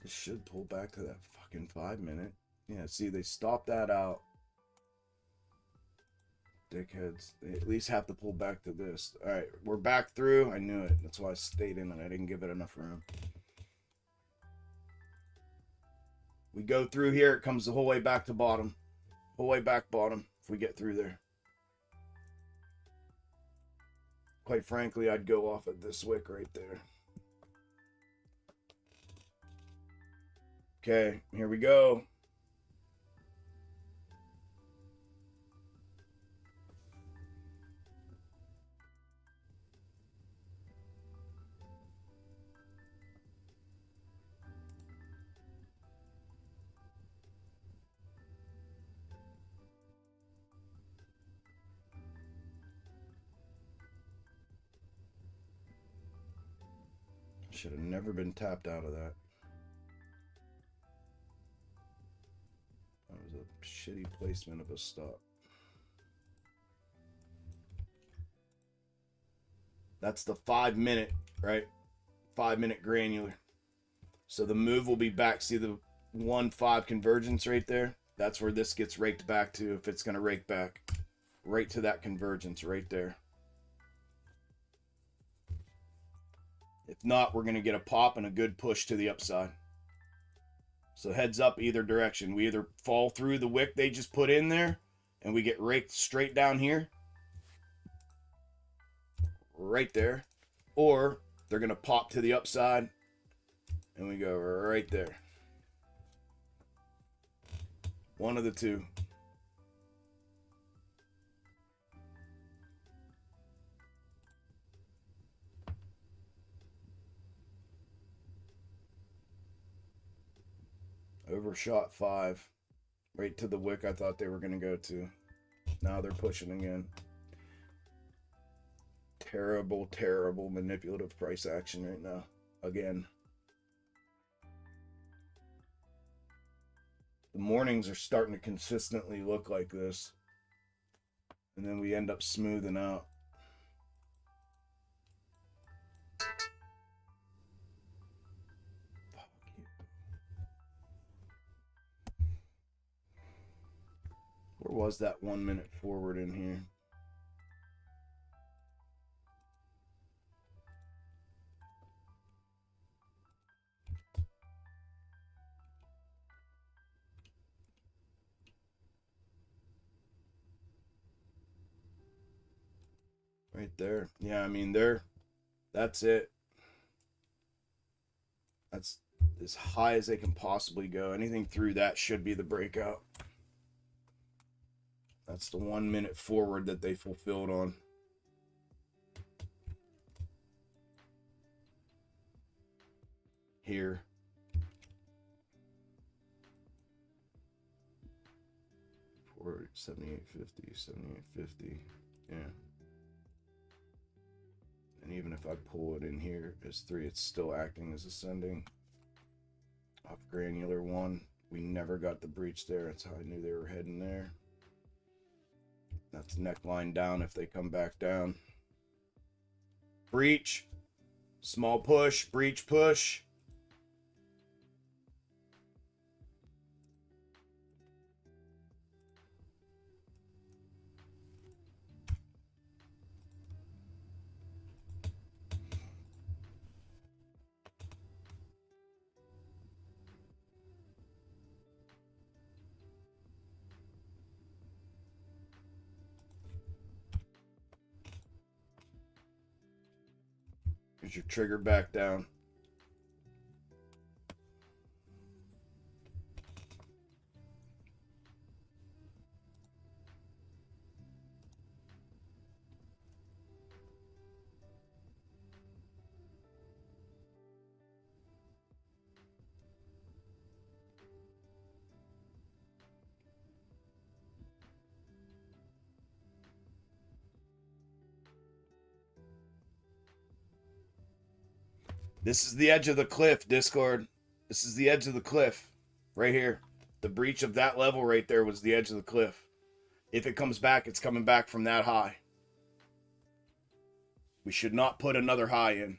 This should pull back to that fucking 5 minute. Yeah, see, they stopped that out. Dickheads. They at least have to pull back to this. Alright, we're back through. I knew it. That's why I stayed in it. I didn't give it enough room. We go through here. It comes the whole way back to bottom. Whole way back bottom if we get through there. Quite frankly, I'd go off at this wick right there. Okay, here we go. Should have never been tapped out of that. That was a shitty placement of a stop. That's the 5-minute, right? 5-minute granular. So the move will be back. See the 1-5 convergence right there? That's where this gets raked back to, if it's going to rake back. Right to that convergence right there. If not, we're going to get a pop and a good push to the upside. So heads up either direction. We either fall through the wick they just put in there and we get raked straight down here. Right there. Or they're going to pop to the upside and we go right there. One of the two. Overshot 5. Right to the wick I thought they were going to go to. Now they're pushing again. Terrible, terrible manipulative price action right now. Again. The mornings are starting to consistently look like this. And then we end up smoothing out. Where was that 1 minute forward in here? Right there. Yeah, I mean, that's it. That's as high as they can possibly go. Anything through that should be the breakout. That's the 1 minute forward that they fulfilled on. Here. Forward 78.50, 78.50. Yeah. And even if I pull it in here as 3, it's still acting as ascending. Off granular 1. We never got the breach there. That's how I knew they were heading there. That's neckline down if they come back down. Breach. Small push. Breach push. Here's your trigger back down. This is the edge of the cliff, Discord. This is the edge of the cliff. Right here. The breach of that level right there was the edge of the cliff. If it comes back, it's coming back from that high. We should not put another high in.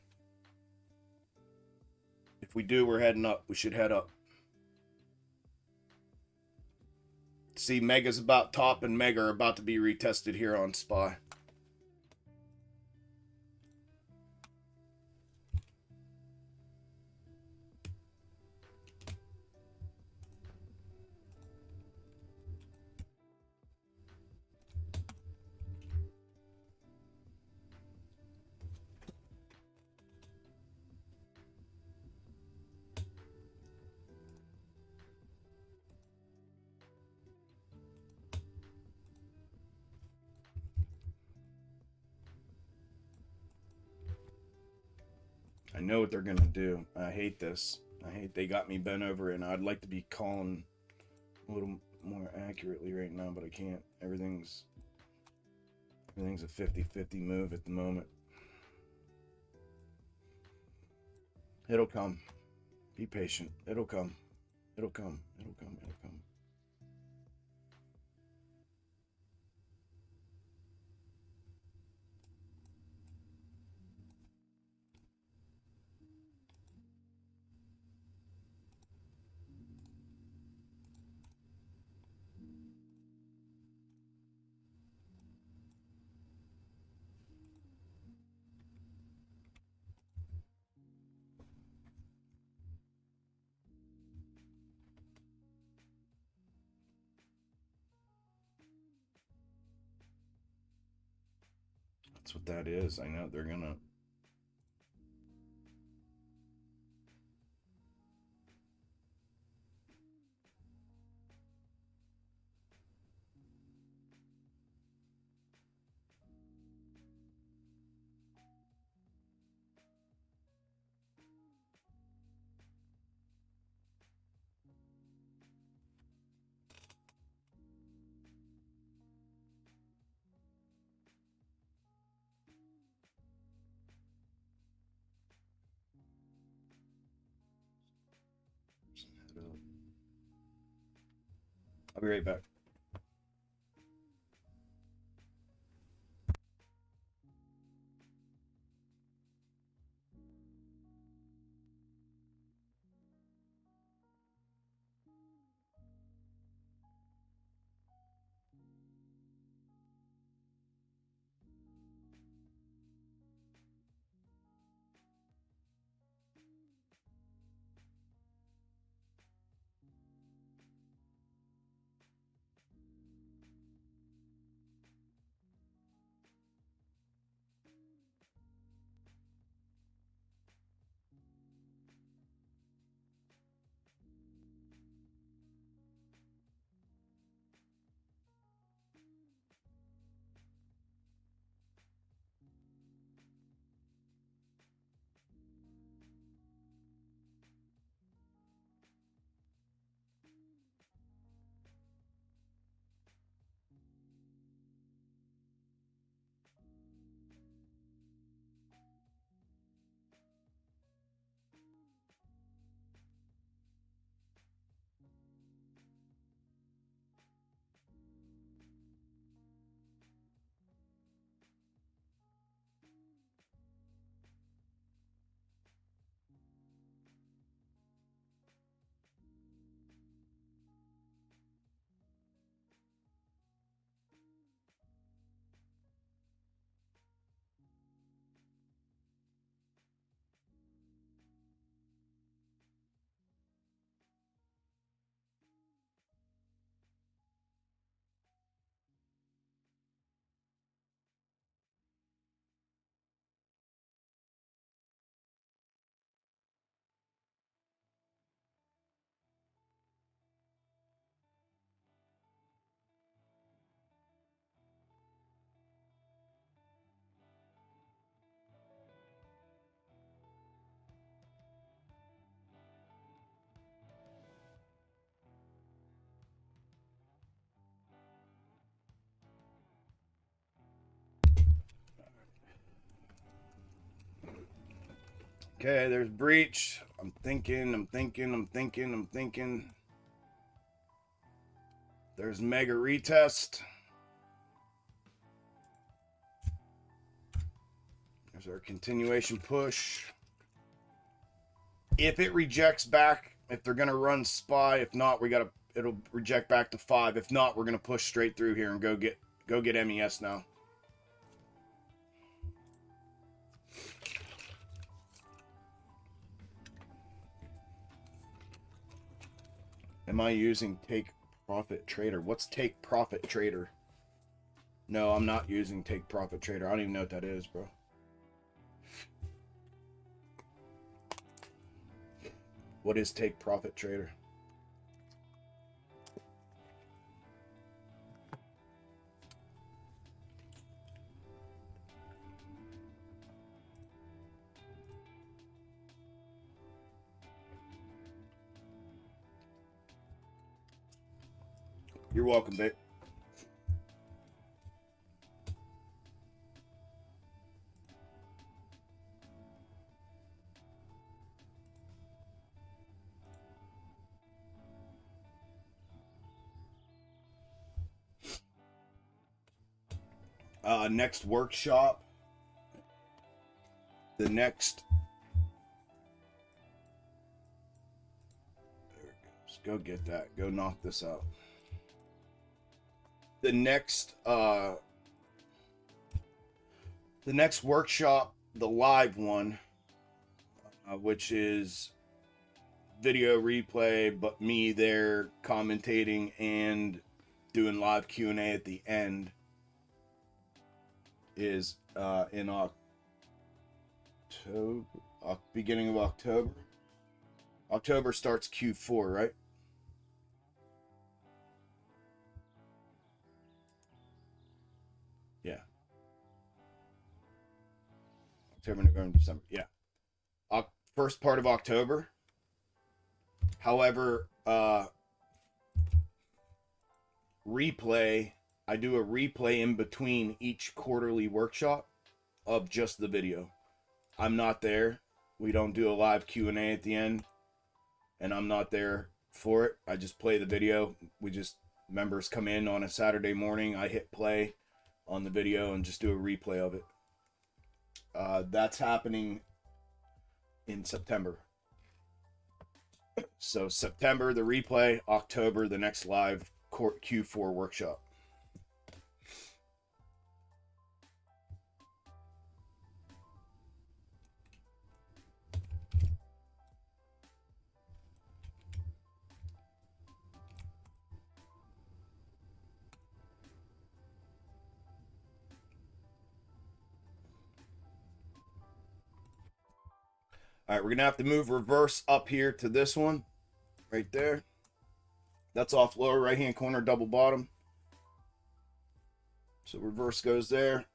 If we do, we're heading up. We should head up. See, Mega's about top and Mega are about to be retested here on SPY. I know what they're going to do. I hate this. I hate they got me bent over, and I'd like to be calling a little more accurately right now, but I can't. Everything's a 50-50 move at the moment. It'll come. Be patient. It'll come. It'll come. It'll come. It'll come. That's what that is. I know they're gonna. I'll be right back. Okay, there's breach. I'm thinking. There's mega retest. There's our continuation push. If it rejects back, if they're gonna run SPY, if not, it'll reject back to 5. If not, we're gonna push straight through here and go get MES now. Am I using Take Profit Trader? What's Take Profit Trader? No, I'm not using Take Profit Trader. I don't even know what that is, bro. What is Take Profit Trader? You're welcome, babe. Next workshop. The next. There it goes. Go get that. Go knock this out. The next workshop, the live one, which is video replay, but me there commentating and doing live Q&A at the end, is in October, beginning of October. October starts Q4, right? Yeah. October, November, December. Yeah. First part of October. However, replay, I do a replay in between each quarterly workshop of just the video. I'm not there. We don't do a live Q&A at the end, and I'm not there for it. I just play the video. Members come in on a Saturday morning. I hit play on the video and just do a replay of it. That's happening in September. So September, the replay. October, the next live Q4 workshop. All right, we're going to have to move reverse up here to this one right there. That's off lower right-hand corner, double bottom. So reverse goes there.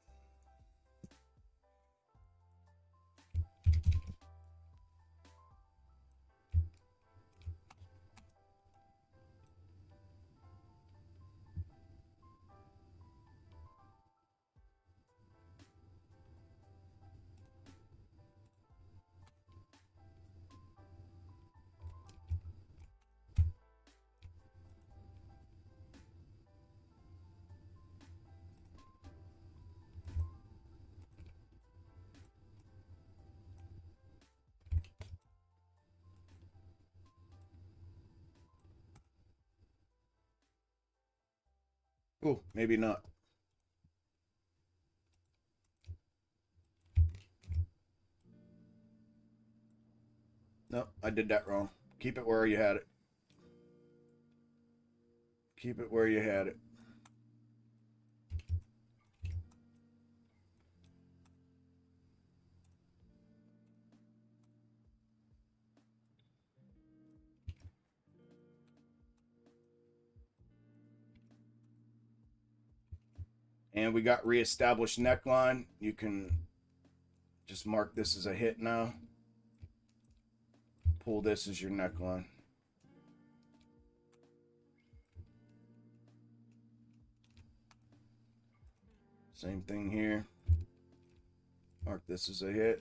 Oh, maybe not. No, I did that wrong. Keep it where you had it. Keep it where you had it. And we got reestablished neckline. You can just mark this as a hit now. Pull this as your neckline. Same thing here. Mark this as a hit.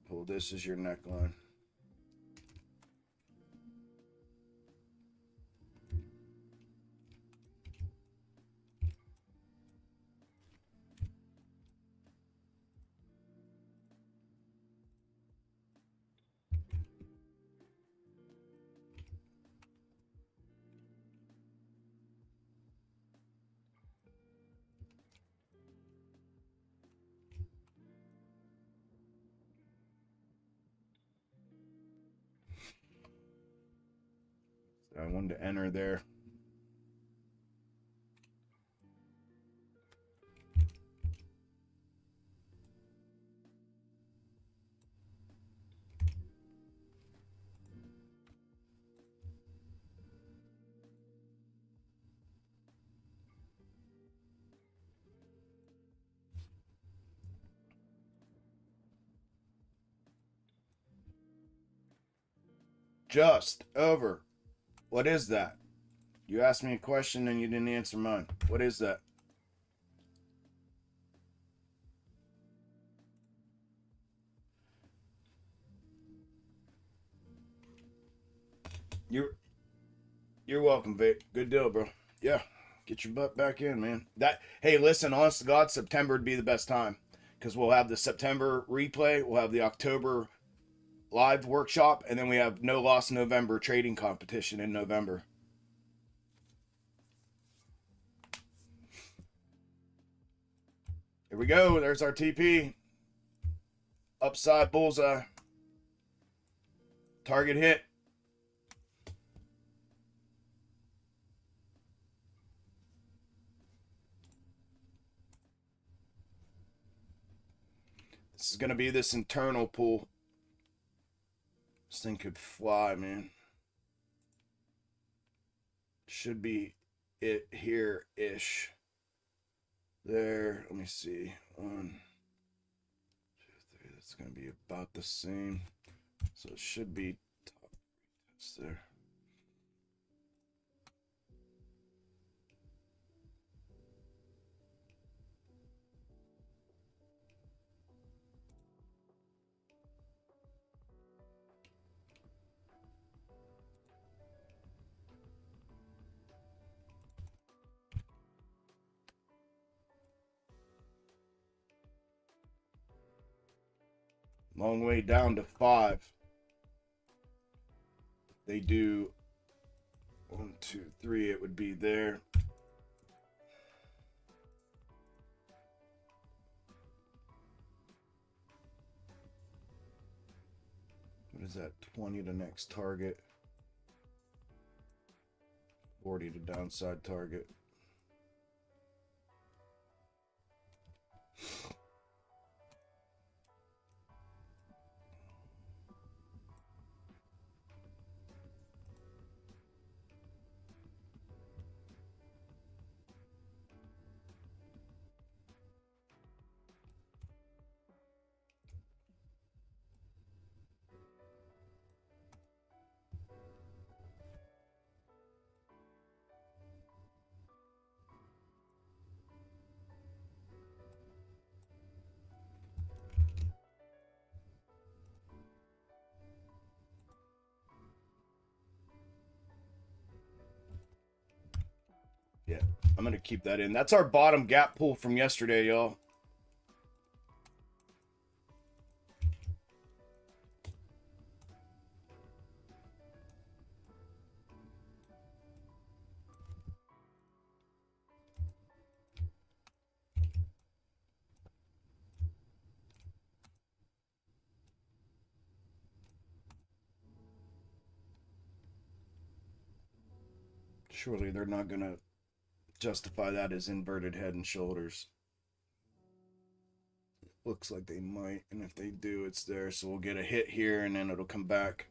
Pull this as your neckline. I wanted to enter there. Just over. What is that? You asked me a question and you didn't answer mine. What is that? You're welcome, Vic. Good deal, bro. Yeah, get your butt back in, man. Hey, listen, honest to God, September would be the best time because we'll have the September replay, we'll have the October live workshop, and then we have No Loss November trading competition in November. Here we go. There's our TP. Upside bullseye. Target hit. going to be this internal pull. This thing could fly, man. Should be it here-ish. There, let me see. 1, 2, 3. That's going to be about the same. So it should be top retest there. Long way down to 5. They do 1, 2, 3. It would be there. What is that? 20 to next target. 40 to downside target. Yeah, I'm going to keep that in. That's our bottom gap pull from yesterday, y'all. Surely they're not going to justify that as inverted head and shoulders. Looks like they might, and if they do, it's there. So we'll get a hit here, and then it'll come back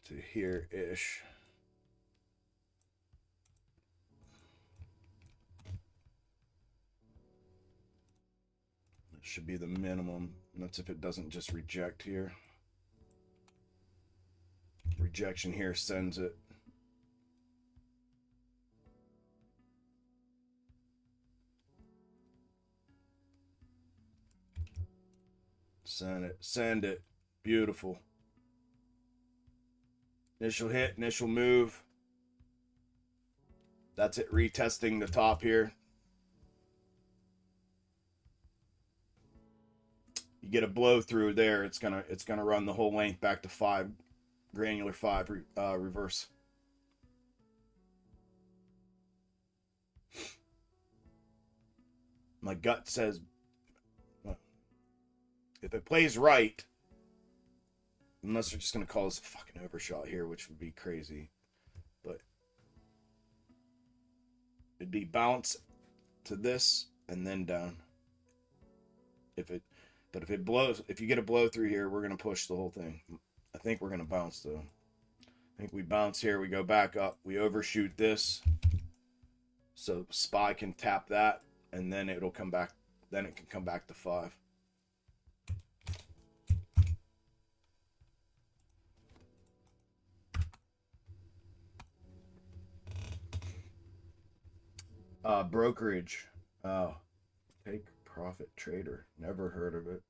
to here-ish. That should be the minimum. And that's if it doesn't just reject here. Rejection here sends it. Send it. Send it. Beautiful. Initial hit, initial move. That's it, retesting the top here. You get a blow through there, it's gonna run the whole length back to 5, granular 5 reverse. My gut says, if it plays right, unless they're just going to call us a fucking overshot here, which would be crazy, but it'd be bounce to this and then down. But if it blows, if you get a blow through here, we're going to push the whole thing. I think we're going to bounce though. I think we bounce here, we go back up, we overshoot this, so SPY can tap that, and then it'll come back. Then it can come back to 5. Brokerage. Oh, take profit trader. Never heard of it.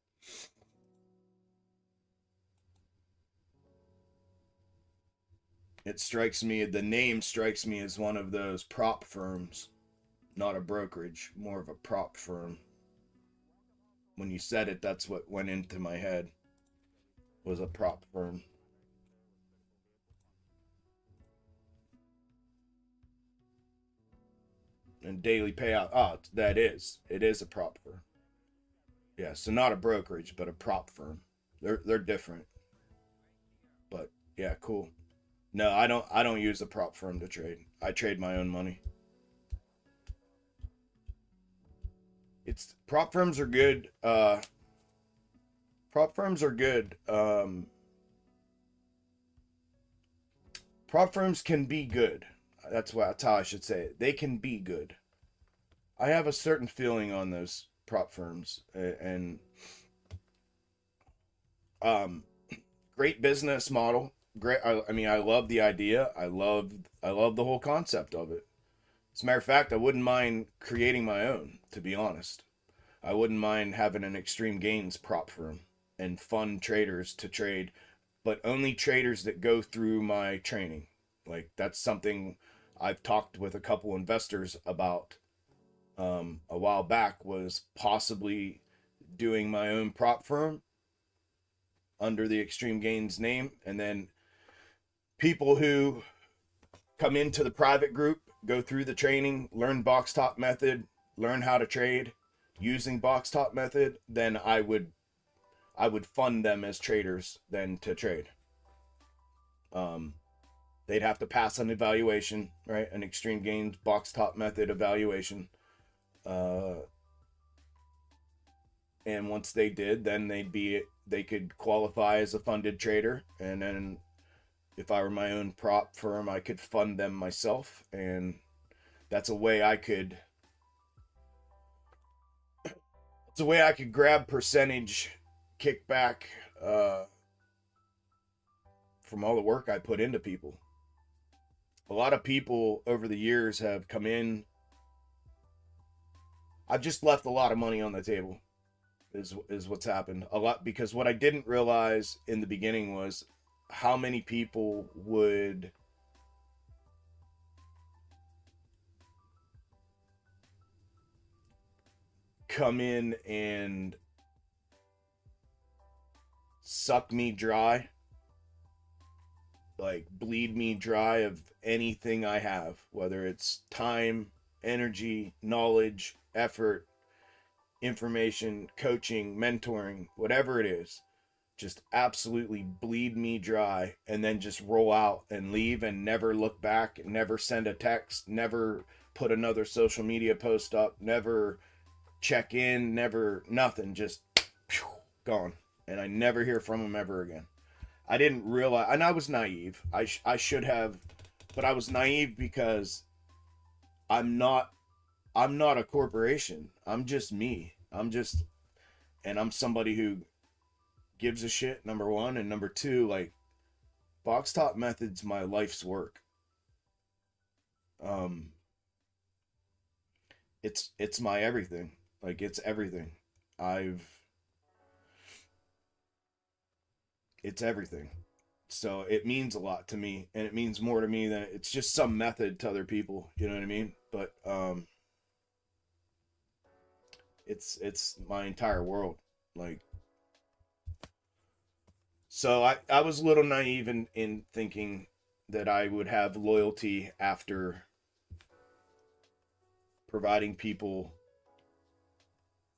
It strikes me, the name strikes me as one of those prop firms, not a brokerage, more of a prop firm. When you said it, that's what went into my head, was a prop firm. And daily payout. Oh, it is a prop firm. Yeah, so not a brokerage, but a prop firm. They're different. But yeah, cool. No, I don't use a prop firm to trade. I trade my own money. It's prop firms are good. Prop firms are good. Prop firms can be good. That's how I should say it. They can be good. I have a certain feeling on those prop firms, and um, great business model. Great. I mean, I love the idea. I love the whole concept of it. As a matter of fact, I wouldn't mind creating my own. To be honest, I wouldn't mind having an extreme gains prop firm and fund traders to trade, but only traders that go through my training. Like that's something I've talked with a couple investors about a while back, was possibly doing my own prop firm under the Extreme Gains name, and then people who come into the private group, go through the training, learn box top method, learn how to trade using box top method, then I would fund them as traders then to trade. They'd have to pass an evaluation, right? An Extreme Gains box top method evaluation. And once they did, then they could qualify as a funded trader. And then if I were my own prop firm, I could fund them myself. And that's a way I could grab percentage kickback from all the work I put into people. A lot of people over the years have come in. I've just left a lot of money on the table is what's happened. A lot, because what I didn't realize in the beginning was how many people would come in and suck me dry, like bleed me dry of anything I have, whether it's time, energy, knowledge, effort, information, coaching, mentoring, whatever it is. Just absolutely bleed me dry, and then just roll out and leave and never look back, never send a text, never put another social media post up, never check in, never nothing, just gone. And I never hear from them ever again. I didn't realize, and I was naive. I should have, but I was naive because I'm not a corporation. I'm just me. And I'm somebody who gives a shit, number one, and number two, like, box top method's my life's work. It's my everything. Like, it's everything. It's everything. So it means a lot to me, and it means more to me than it's just some method to other people, you know what I mean? But it's my entire world. Like, so I was a little naive in thinking that I would have loyalty after providing people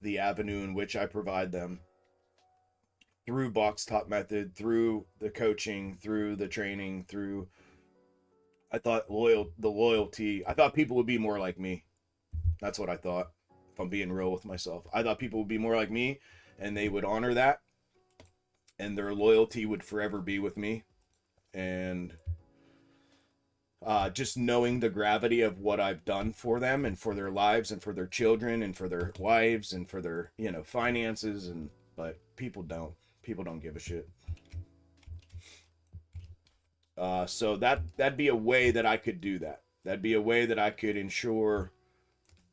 the avenue in which I provide them through box top method, through the coaching, through the training, through, I thought loyalty, I thought people would be more like me. That's what I thought, if I'm being real with myself. I thought people would be more like me, and they would honor that, and their loyalty would forever be with me. And just knowing the gravity of what I've done for them and for their lives and for their children and for their wives and for their, finances, but people don't give a shit. So that'd be a way that I could do that. That'd be a way that I could ensure,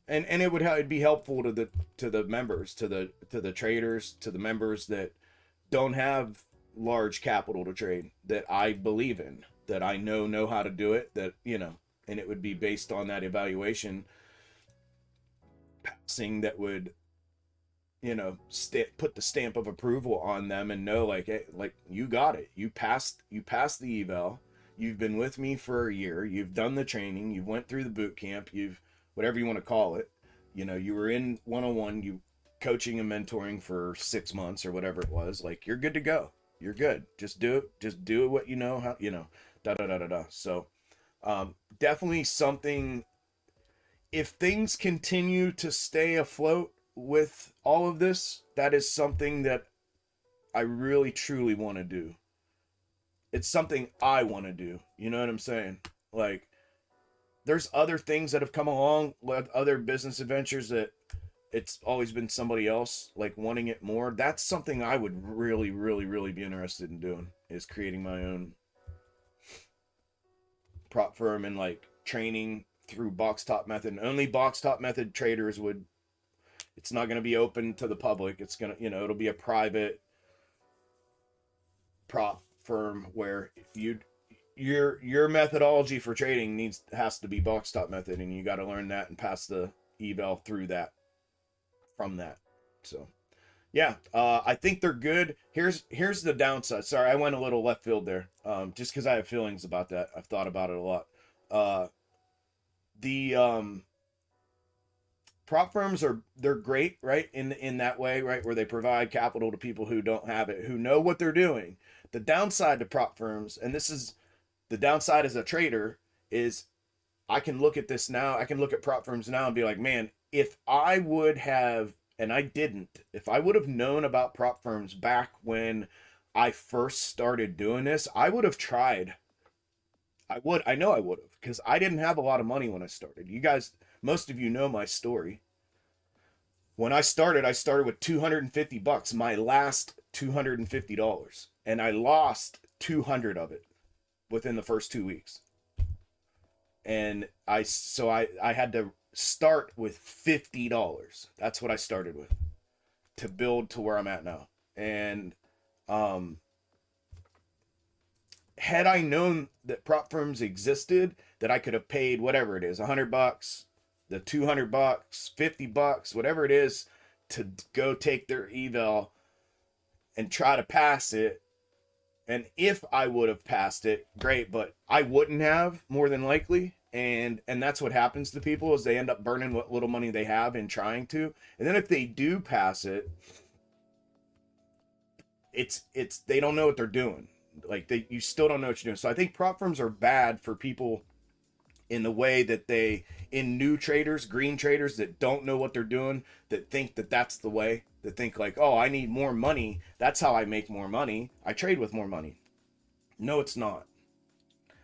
and it'd be helpful to the members, to the traders, to the members that don't have large capital to trade, that I believe in, that I know how to do it, that, and it would be based on that evaluation passing that would, put the stamp of approval on them and know, like, hey, like, you got it. You passed the eval. You've been with me for a year. You've done the training. You went through the boot camp. You've, whatever you want to call it, you were in 101, you coaching and mentoring for 6 months or whatever it was. Like, you're good to go. You're good. Just do it. Just do what you know how, da da da da da. So, definitely something. If things continue to stay afloat, with all of this, that is something that I really truly want to do. It's something I want to do. You know what I'm saying? Like, there's other things that have come along with other business adventures that it's always been somebody else like wanting it more. That's something I would really, really, really be interested in doing, is creating my own prop firm and like training through box top method. And only box top method traders would, it's not going to be open to the public. It's going to, you know, it'll be a private prop firm where your methodology for trading has to be box top method, and you got to learn that and pass the eval through that from that. So yeah, I think they're good. Here's the downside. Sorry, I went a little left field there, just because I have feelings about that. I've thought about it a lot. The prop firms they're great, right, in that way, right, where they provide capital to people who don't have it, who know what they're doing. The downside to prop firms, and this is the downside as a trader, is I can look at this now. I can look at prop firms now and be like, man, if I would have, and I didn't, if I would have known about prop firms back when I first started doing this, I would have tried. I know I would have, because I didn't have a lot of money when I started. You guys, most of you know my story. When I started with $250, my last $250, and I lost 200 of it within the first 2 weeks. And I had to start with $50. That's what I started with to build to where I'm at now. And had I known that prop firms existed, that I could have paid whatever it is, $100, the $200, $50, whatever it is, to go take their eval and try to pass it. And if I would have passed it, great, but I wouldn't have, more than likely. And that's what happens to people, is they end up burning what little money they have in trying to. And then if they do pass it, it's they don't know what they're doing. Like, you still don't know what you're doing. So I think prop firms are bad for people in the way that in new traders, green traders that don't know what they're doing, that think that that's the way, that think like, oh, I need more money. That's how I make more money. I trade with more money. No, it's not.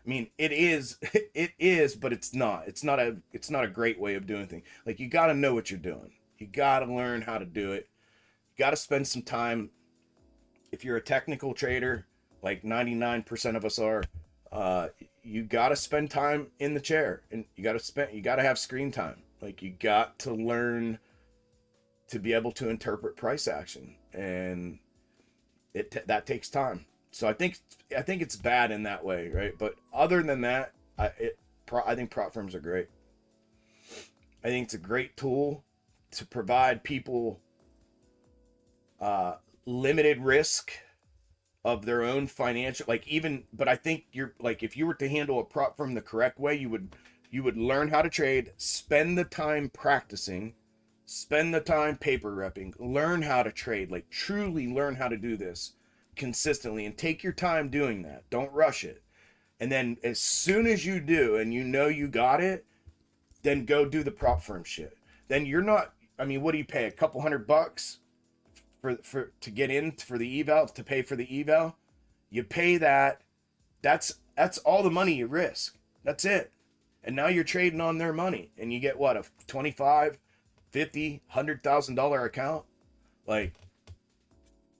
I mean, it is, but it's not. It's not a great way of doing things. Like, you got to know what you're doing. You got to learn how to do it. You got to spend some time. If you're a technical trader, like 99% of us are, you got to spend time in the chair, and you got to have screen time. Like, you got to learn to be able to interpret price action, and that takes time. So I think it's bad in that way, right? But other than that, I think prop firms are great. I think it's a great tool to provide people limited risk of their own financial, but I think if you were to handle a prop firm the correct way, you would learn how to trade, spend the time practicing, spend the time paper repping, learn how to trade, like truly learn how to do this consistently, and take your time doing that. Don't rush it. And then as soon as you do, and you know you got it, then go do the prop firm shit. Then you're not, I mean, what do you pay? A couple $100 to get in for the eval, to pay for the eval? You pay that. That's all the money you risk. That's it. And now you're trading on their money, and you get what, a $25, $50, $100,000 account? Like,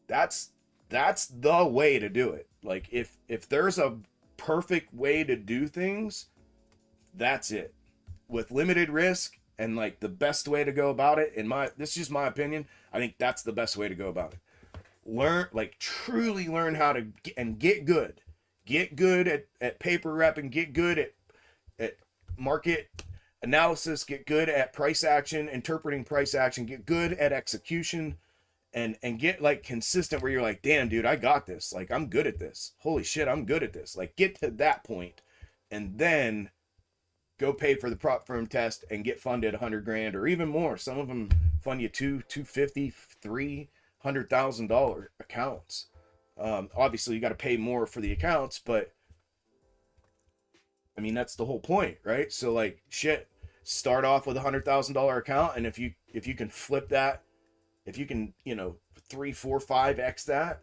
that's the way to do it. Like, if there's a perfect way to do things, that's it. With limited risk, and like the best way to go about it, this is just my opinion, I think that's the best way to go about it. Truly learn how to get good. Get good at paper repping, get good at market analysis, get good at price action, interpreting price action, get good at execution, and get like consistent where you're like, damn, dude, I got this. Like, I'm good at this. Holy shit, I'm good at this. Like, get to that point, and then go pay for the prop firm test and get funded $100,000 or even more. Some of them fund you $250,000, $300,000 accounts. Obviously you got to pay more for the accounts, but I mean, that's the whole point, right? So like, shit, start off with $100,000 account, and if you can flip that, if you can, 3, 4, 5x that,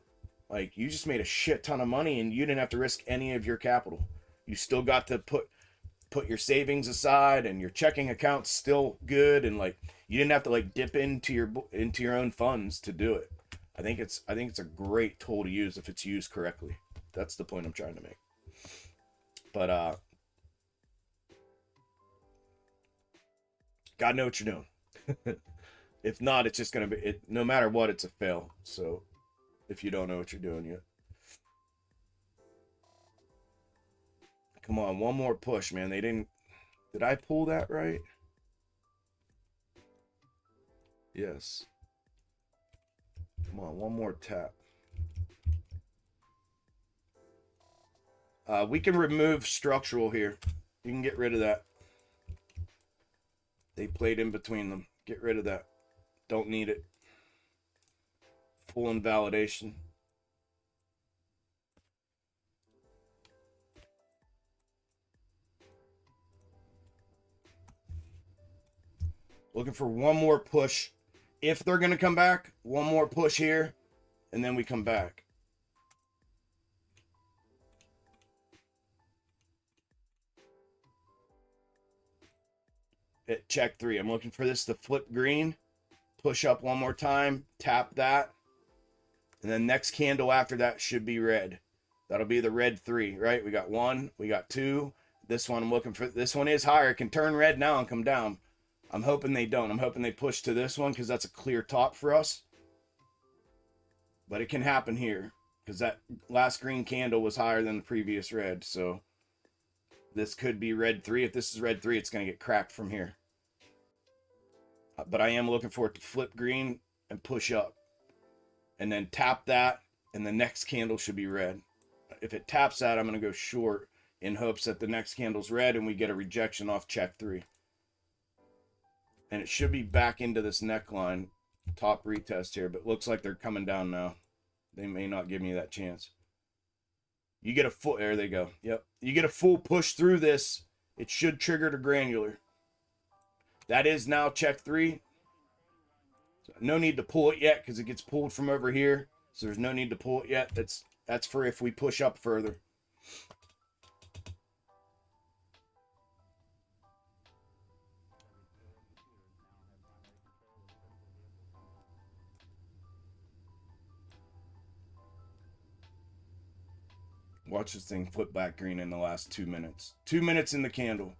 like, you just made a shit ton of money, and you didn't have to risk any of your capital. You still got to put your savings aside, and your checking account's still good, and like, you didn't have to like dip into your own funds to do it. I think it's a great tool to use if it's used correctly. That's the point I'm trying to make. But gotta know what you're doing. If not, it's just gonna be no matter what, it's a fail. So if you don't know what you're doing yet. Come on, one more push, man. They didn't... Did I pull that right? Yes. Come on, one more tap. We can remove structural here. You can get rid of that. They played in between them. Get rid of that. Don't need it. Full invalidation. Looking for one more push. If they're going to come back, one more push here, and then we come back. At check 3. I'm looking for this to flip green. Push up one more time. Tap that. And then next candle after that should be red. That'll be the red 3, right? We got 1. We got 2. This one I'm looking for. This one is higher. It can turn red now and come down. I'm hoping they don't. I'm hoping they push to this one because that's a clear top for us. But it can happen here because that last green candle was higher than the previous red. So this could be red 3. If this is red 3, it's going to get cracked from here. But I am looking for it to flip green and push up. And then tap that, and the next candle should be red. If it taps that, I'm going to go short in hopes that the next candle's red and we get a rejection off check 3. And it should be back into this neckline, top retest here, but looks like they're coming down now. They may not give me that chance. You get a full, there they go. Yep. You get a full push through this. It should trigger to granular. That is now check 3. So no need to pull it yet because it gets pulled from over here. So there's no need to pull it yet. That's for if we push up further. Watch this thing flip back green in the last 2 minutes. 2 minutes in the candle.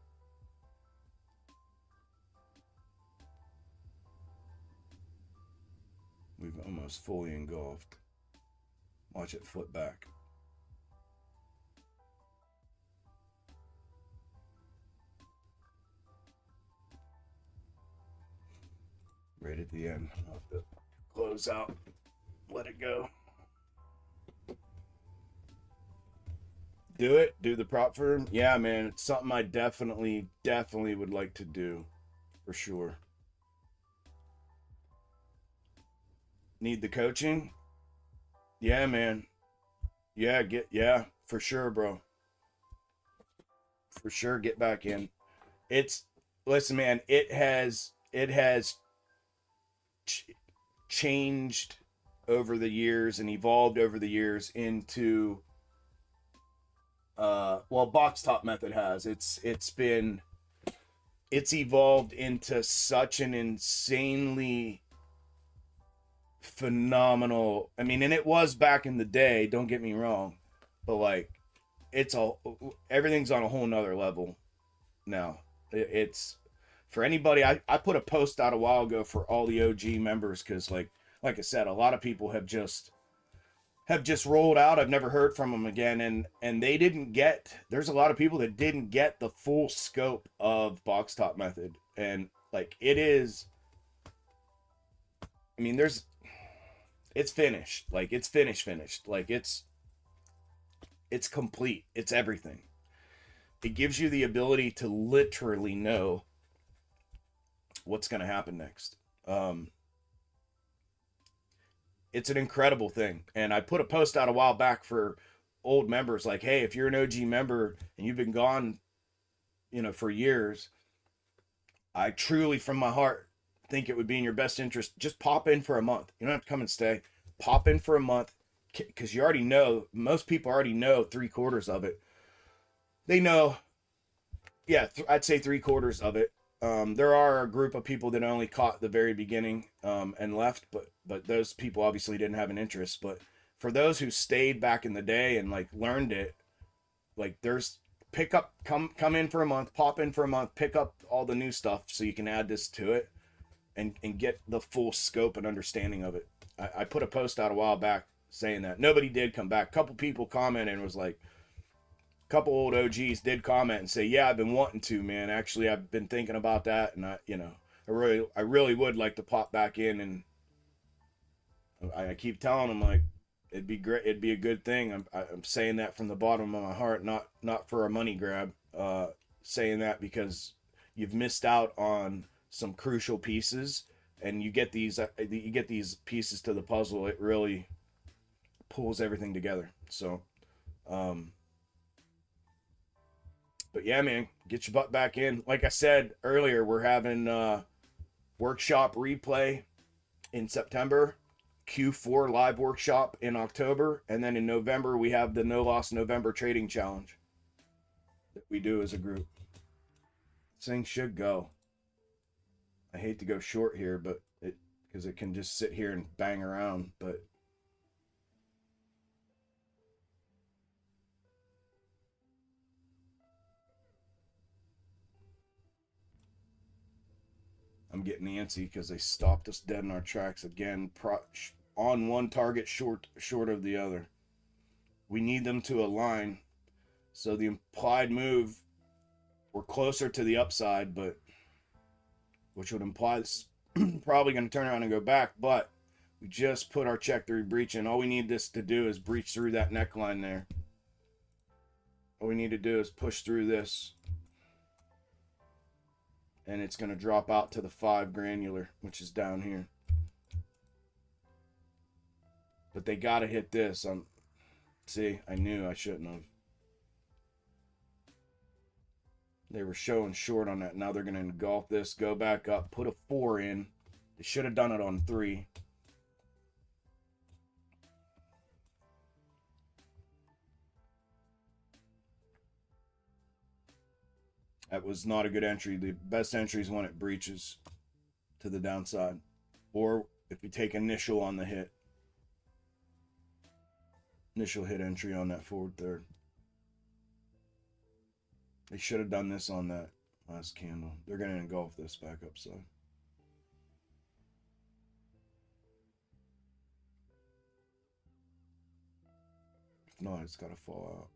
We've almost fully engulfed. Watch it flip back. Right at the end. I'll have to close out. Let it go. Do it. Do the prop firm. Yeah, man. It's something I definitely would like to do. For sure. Need the coaching? Yeah, man. Yeah, for sure, bro. For sure, get back in. Listen, man, it has changed over the years and evolved over the years into box top method has. It's evolved into such an insanely phenomenal, I mean, and it was back in the day, don't get me wrong, but like everything's on a whole nother level now. It's for anybody. I put a post out a while ago for all the OG members because like I said, a lot of people have just rolled out. I've never heard from them again, and they didn't get, there's a lot of people that didn't get the full scope of box top method. And like it is, I mean, it's finished. Like it's finished. Like it's complete. It's everything. It gives you the ability to literally know what's going to happen next. It's an incredible thing. And I put a post out a while back for old members like, hey, if you're an OG member and you've been gone, for years, I truly, from my heart, think it would be in your best interest. Just pop in for a month. You don't have to come and stay. Pop in for a month, because you already know, most people already know 3/4 of it. They know, yeah, I'd say 3/4 of it. There are a group of people that only caught the very beginning, and left, but those people obviously didn't have an interest. But for those who stayed back in the day and like learned it, like there's pick up, come in for a month, pop in for a month, pick up all the new stuff so you can add this to it, and get the full scope and understanding of it. I put a post out a while back saying that. Nobody did come back. A couple people commented and was like, a couple old OGs did comment and say, yeah, I've been wanting to, man. Actually, I've been thinking about that, and I really would like to pop back in. And I keep telling them, like, it'd be great, it'd be a good thing. I'm saying that from the bottom of my heart, not for a money grab. Saying that because you've missed out on some crucial pieces, and you get these pieces to the puzzle. It really pulls everything together. So, but yeah, man, get your butt back in. Like I said earlier, we're having workshop replay in September, Q4 live workshop in October, and then in November we have the No Loss November trading challenge that we do as a group. This thing should go. I hate to go short here, but because it can just sit here and bang around, but I'm getting antsy because they stopped us dead in our tracks again, on one target, short of the other. We need them to align, so the implied move, we're closer to the upside, but which would imply it's probably going to turn around and go back. But we just put our check through breach in. All we need this to do is breach through that neckline there. All we need to do is push through this, and it's going to drop out to the 5 granular, which is down here. But they got to hit this. See, I knew I shouldn't have. They were showing short on that. Now they're going to engulf this, go back up, put a 4 in. They should have done it on 3. That was not a good entry. The best entry is when it breaches to the downside, or if you take initial on the hit. Initial hit entry on that forward third. They should have done this on that last candle. They're going to engulf this back upside. If not, it's got to fall out.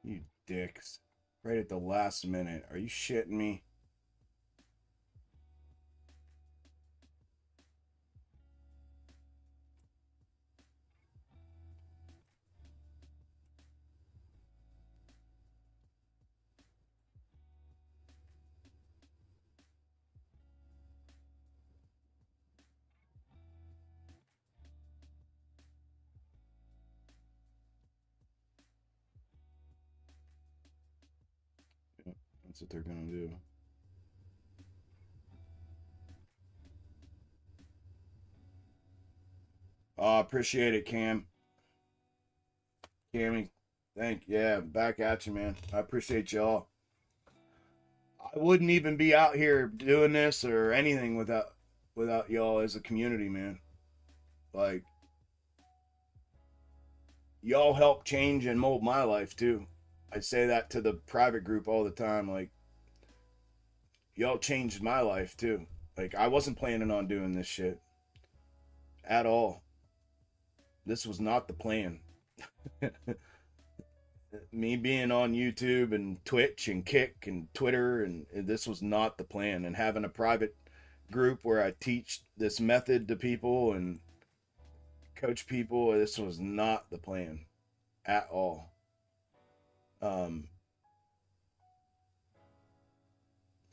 You dicks. Right at the last minute. Are you shitting me? That's what they're going to do. Oh, appreciate it, Cam. Cammy, yeah, back at you, man. I appreciate y'all. I wouldn't even be out here doing this or anything without y'all as a community, man. Like, y'all help change and mold my life too. I say that to the private group all the time. Like, y'all changed my life too. Like, I wasn't planning on doing this shit at all. This was not the plan. Me being on YouTube and Twitch and Kick and Twitter, and this was not the plan. And having a private group where I teach this method to people and coach people, this was not the plan at all. Um,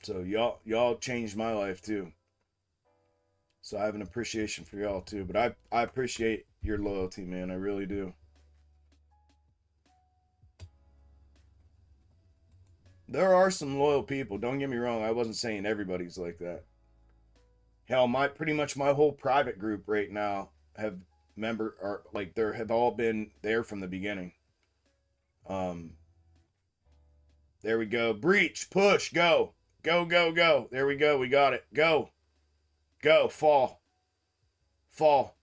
so y'all changed my life too. So I have an appreciation for y'all too. But I appreciate your loyalty, man. I really do. There are some loyal people. Don't get me wrong. I wasn't saying everybody's like that. Hell, pretty much my whole private group right now have are like there have all been there from the beginning. Um, there we go. Breach, push, go, go, go, go. There we go. We got it. Go, go, fall, fall,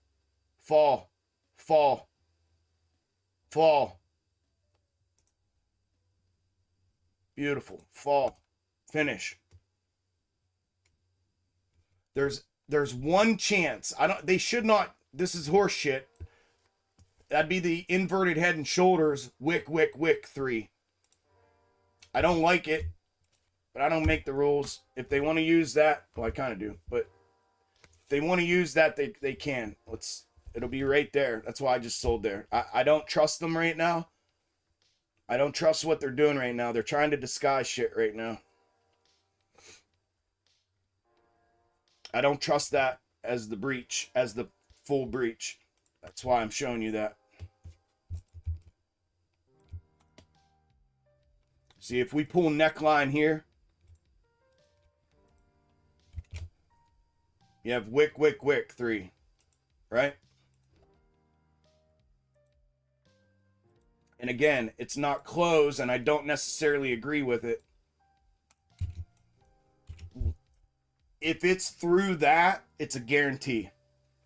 fall, fall, fall. Beautiful. Fall. Finish. There's one chance. They should not. This is horse shit. That'd be the inverted head and shoulders wick wick wick 3. I don't like it, but I don't make the rules. If they want to use that, well, I kind of do, but if they want to use that, they can. It'll be right there. That's why I just sold there. I don't trust them right now. I don't trust what they're doing right now. They're trying to disguise shit right now. I don't trust that as the breach, as the full breach. That's why I'm showing you that. See, if we pull neckline here, you have wick, wick, wick 3, right? And again, it's not close, and I don't necessarily agree with it. If it's through that, it's a guarantee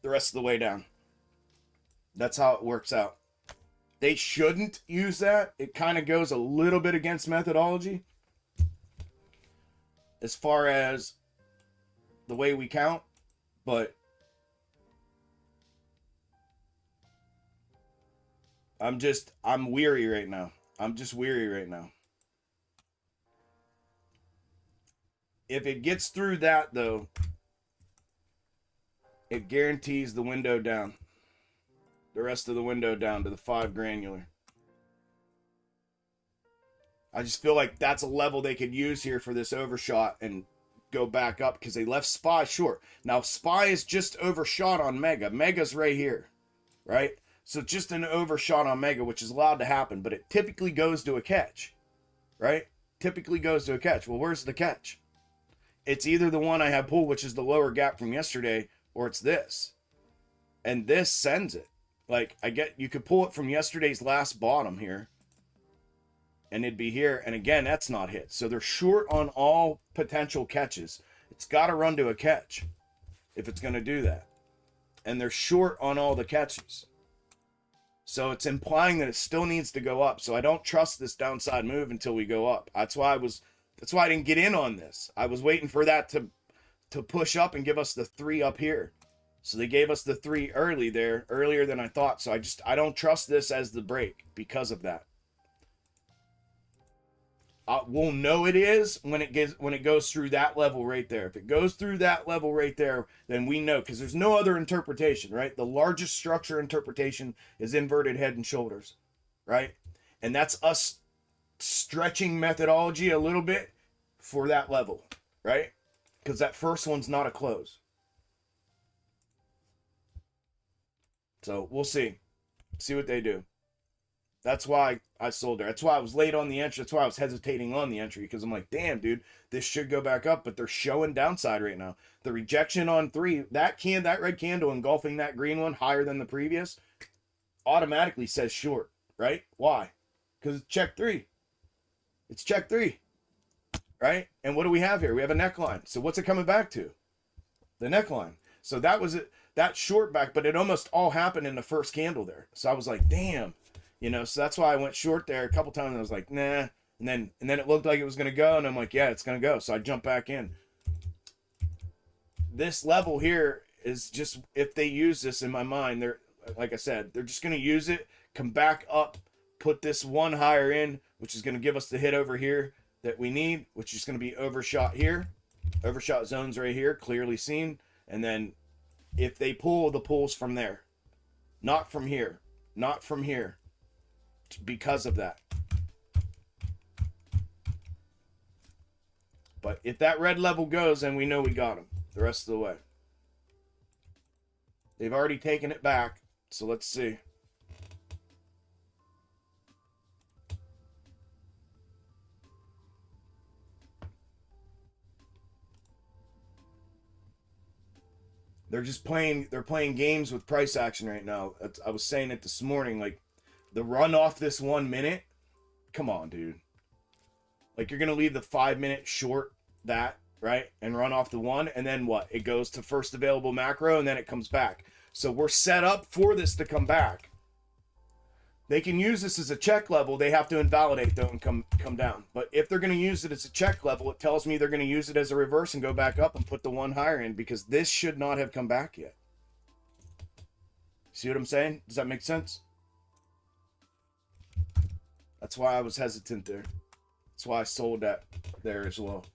the rest of the way down. That's how it works out. They shouldn't use that. It kind of goes a little bit against methodology as far as the way we count, but I'm weary right now. I'm just weary right now. If it gets through that, though, it guarantees the window down. The rest of the window down to the 5 granular. I just feel like that's a level they could use here for this overshot and go back up because they left SPY short. Now, SPY is just overshot on Mega. Mega's right here, right? So just an overshot on Mega, which is allowed to happen, but it typically goes to a catch, right? Typically goes to a catch. Well, where's the catch? It's either the one I have pulled, which is the lower gap from yesterday, or it's this. And this sends it. Like, you could pull it from yesterday's last bottom here, and it'd be here. And again, that's not hit. So they're short on all potential catches. It's got to run to a catch if it's going to do that. And they're short on all the catches. So it's implying that it still needs to go up. So I don't trust this downside move until we go up. That's why I didn't get in on this. I was waiting for that to push up and give us the 3 up here. So they gave us the 3 earlier than I thought. So I don't trust this as the break because of that. We'll know it is when it goes through that level right there. If it goes through that level right there, then we know, because there's no other interpretation, right? The largest structure interpretation is inverted head and shoulders, right? And that's us stretching methodology a little bit for that level, right? Because that first one's not a close. So we'll see what they do. That's why I sold there. That's why I was late on the entry. That's why I was hesitating on the entry, because I'm like, damn, dude, this should go back up, but they're showing downside right now. The rejection on 3, that red candle engulfing that green one higher than the previous automatically says short, right? Why? Because it's check 3. It's check 3, right? And what do we have here? We have a neckline. So what's it coming back to? The neckline. So that was it. That short back, but it almost all happened in the first candle there. So I was like, damn. So that's why I went short there a couple times. And I was like, nah. And then it looked like it was going to go. And I'm like, yeah, it's going to go. So I jumped back in. This level here is just, if they use this in my mind, they're, like I said, they're just going to use it, come back up, put this one higher in, which is going to give us the hit over here that we need, which is going to be overshot here. Overshot zones right here, clearly seen. And then if they pull, the pulls from there. Not from here. Not from here. Because of that. But if that red level goes, then we know we got them the rest of the way. They've already taken it back, so let's see. They're playing games with price action right now. I was saying it this morning, like the run off this 1 minute. Come on, dude. Like you're gonna leave the 5 minute short that, right? And run off the one, and then what? It goes to first available macro, and then it comes back. So we're set up for this to come back. They can use this as a check level. They have to invalidate though and come down. But if they're going to use it as a check level, it tells me they're going to use it as a reverse and go back up and put the one higher in, because this should not have come back yet. See what I'm saying? Does that make sense? That's why I was hesitant there. That's why I sold that there as well.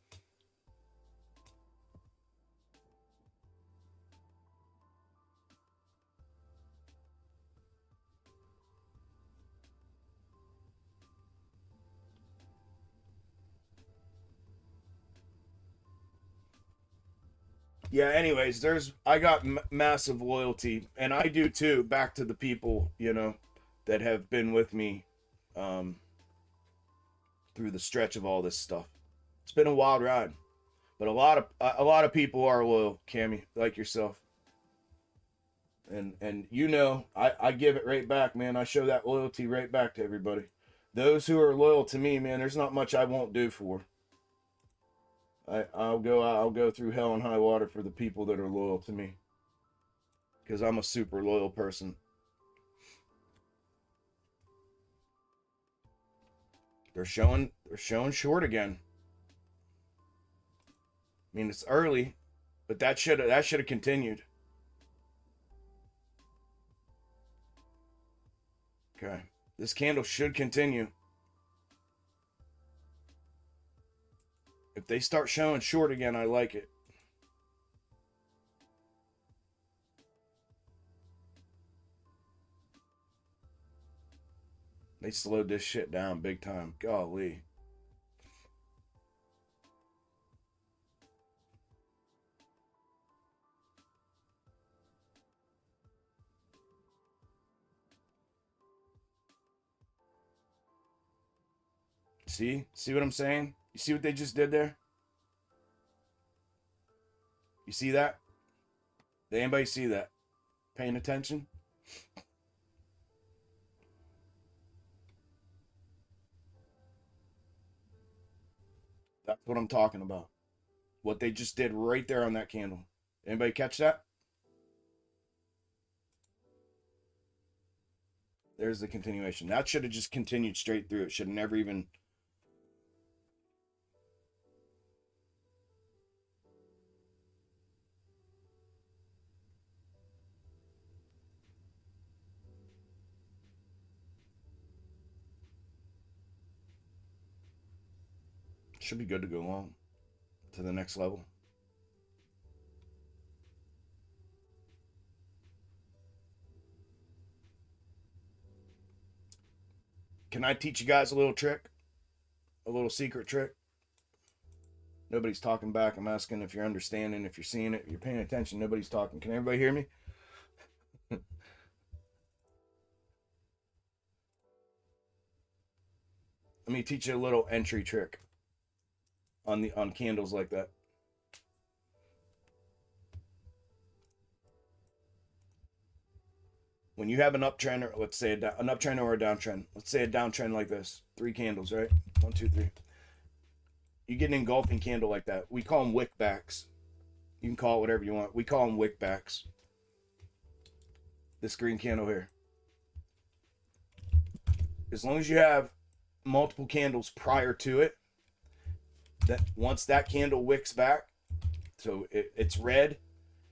Yeah, anyways, I got massive loyalty, and I do too, back to the people, you know, that have been with me through the stretch of all this stuff. It's been a wild ride, but a lot of people are loyal, Cammy, like yourself. And you know, I give it right back, man. I show that loyalty right back to everybody. Those who are loyal to me, man, there's not much I won't do for. I'll go through hell and high water for the people that are loyal to me, because I'm a super loyal person. They're showing short again. I mean, it's early, but that should have continued. Okay, this candle should continue. If they start showing short again, I like it. They slowed this shit down big time. Golly. See what I'm saying? You see what they just did there? You see that? Did anybody see that? Paying attention? That's what I'm talking about. What they just did right there on that candle. Anybody catch that? There's the continuation. That should have just continued straight through. It should have never even... Should be good to go on to the next level. Can I teach you guys a little trick? A little secret trick? Nobody's talking back. I'm asking if you're understanding, if you're seeing it, if you're paying attention. Nobody's talking. Can everybody hear me? Let me teach you a little entry trick on candles like that. When you have an uptrend, or let's say an uptrend or a downtrend, let's say a downtrend like this, 3 candles, right? 1, 2, 3. You get an engulfing candle like that. We call them wick backs. You can call it whatever you want. We call them wick backs. This green candle here. As long as you have multiple candles prior to it, that once that candle wicks back, so it's red,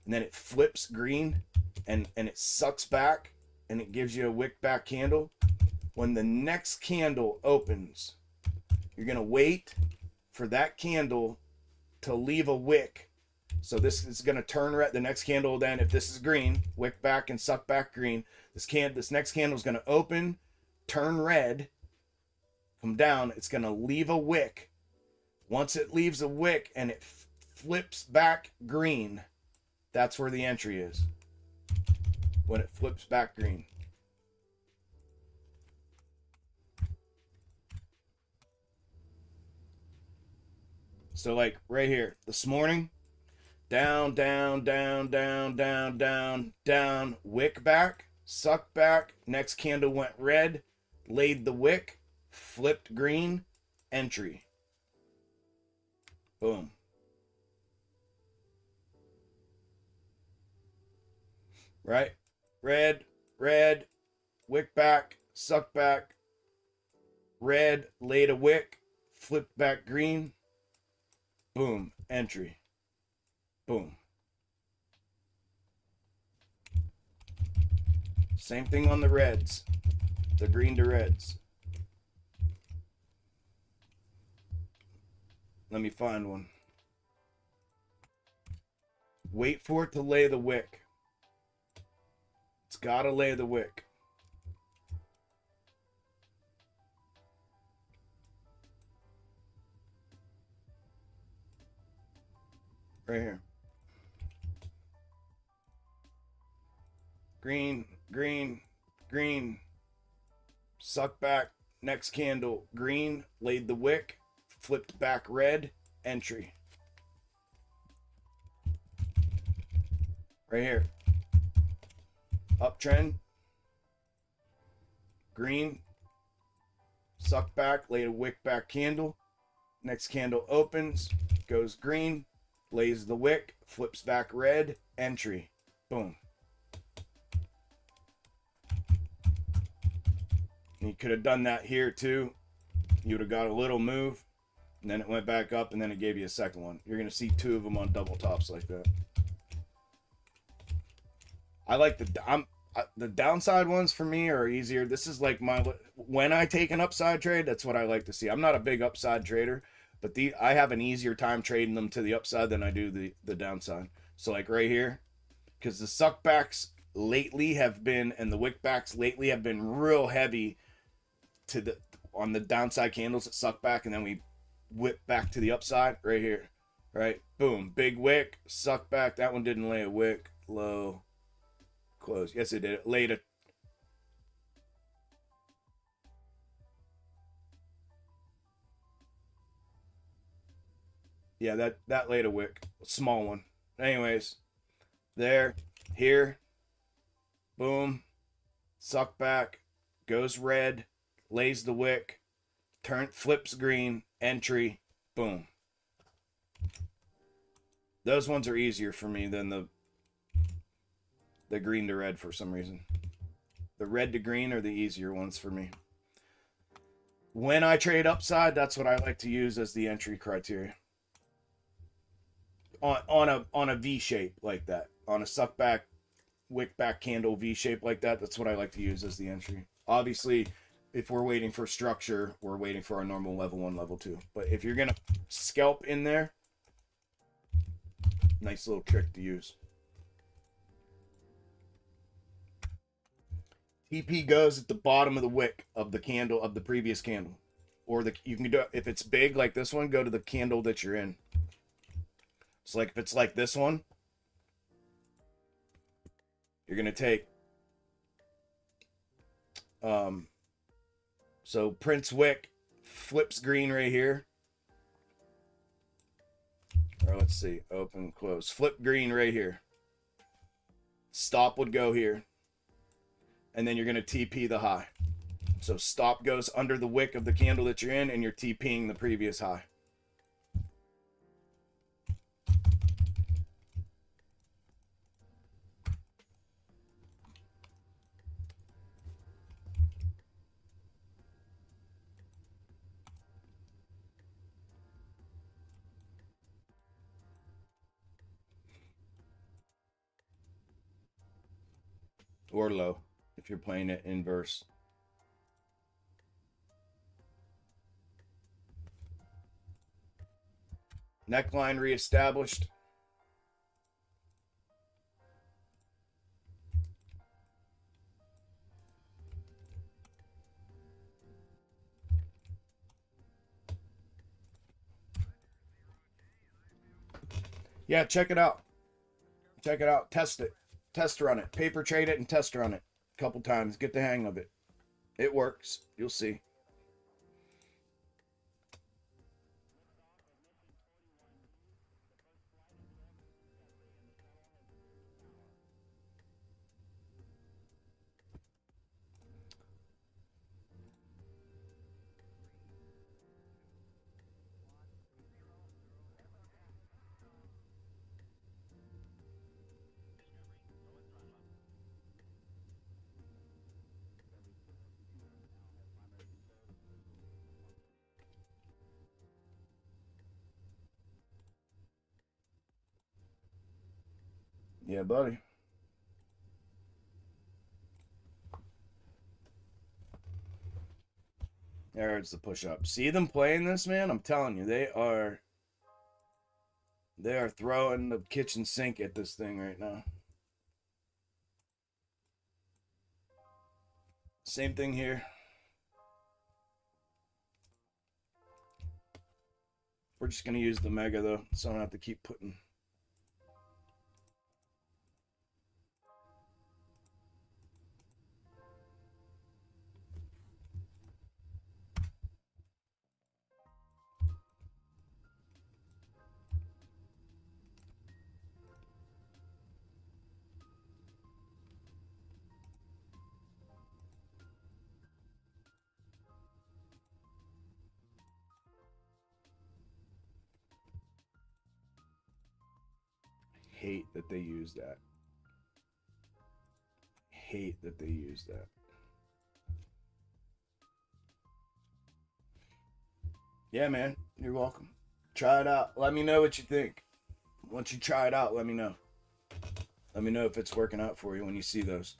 and then it flips green, and it sucks back, and it gives you a wick back candle. When the next candle opens, you're gonna wait for that candle to leave a wick. So this is gonna turn red. The next candle, then, if this is green, wick back and suck back green. This next candle is gonna open, turn red, come down. It's gonna leave a wick. Once it leaves a wick and it flips back green, that's where the entry is. When it flips back green. So like right here, this morning, down, down, down, down, down, down, down, wick back, suck back, next candle went red, laid the wick, flipped green, entry. Boom. Right? Red, red, wick back, suck back, red, laid a wick, flipped back green, boom, entry. Boom. Same thing on the reds, the green to reds. Let me find one. Wait for it to lay the wick. It's gotta lay the wick. Right here. Green, green, green. Suck back, next candle, green, laid the wick, flipped back red, entry. Right here. Uptrend. Green. Suck back, laid a wick back candle. Next candle opens, goes green, lays the wick, flips back red, entry. Boom. And you could have done that here too. You would have got a little move, and then it went back up, and then it gave you a second one. You're going to see two of them on double tops like that. I like the downside ones for me are easier. This is like when I take an upside trade, that's what I like to see. I'm not a big upside trader, but I have an easier time trading them to the upside than I do the downside. So like right here, because the suckbacks lately have been, and the wickbacks lately have been real heavy on the downside candles that suck back, and then we whip back to the upside right here. Right? Boom. Big wick, suck back. That one didn't lay a wick. Low. Close. Yes, it did. It laid a... Yeah, that laid a wick. A small one. Anyways. There. Here. Boom. Suck back. Goes red. Lays the wick. Flips green. Entry. Boom. Those ones are easier for me than the green to red for some reason. The red to green are the easier ones for me. When I trade upside, that's what I like to use as the entry criteria. On a V shape like that. On a suck back, wick back candle V shape like that, that's what I like to use as the entry. Obviously, if we're waiting for structure, we're waiting for our normal level 1, level 2. But if you're going to scalp in there, nice little trick to use. TP goes at the bottom of the wick of the candle, of the previous candle. Or you can do it, if it's big like this one, go to the candle that you're in. So like if it's like this one, you're going to take so Prince wick flips green right here. Or let's see, open, close. Flip green right here. Stop would go here. And then you're going to TP the high. So stop goes under the wick of the candle that you're in, and you're TPing the previous high. Or low, if you're playing it inverse. Neckline reestablished. Yeah, check it out. Check it out. Test it. Test run it. Paper trade it and test run it a couple times. Get the hang of it. It works. You'll see. Yeah, buddy. There's the push up. See them playing this, man? I'm telling you, they are throwing the kitchen sink at this thing right now. Same thing here. We're just gonna use the mega though, so I don't have to keep putting. Hate that they use that. Hate that they use that. Yeah, man. You're welcome. Try it out. Let me know what you think. Once you try it out, let me know. Let me know if it's working out for you when you see those.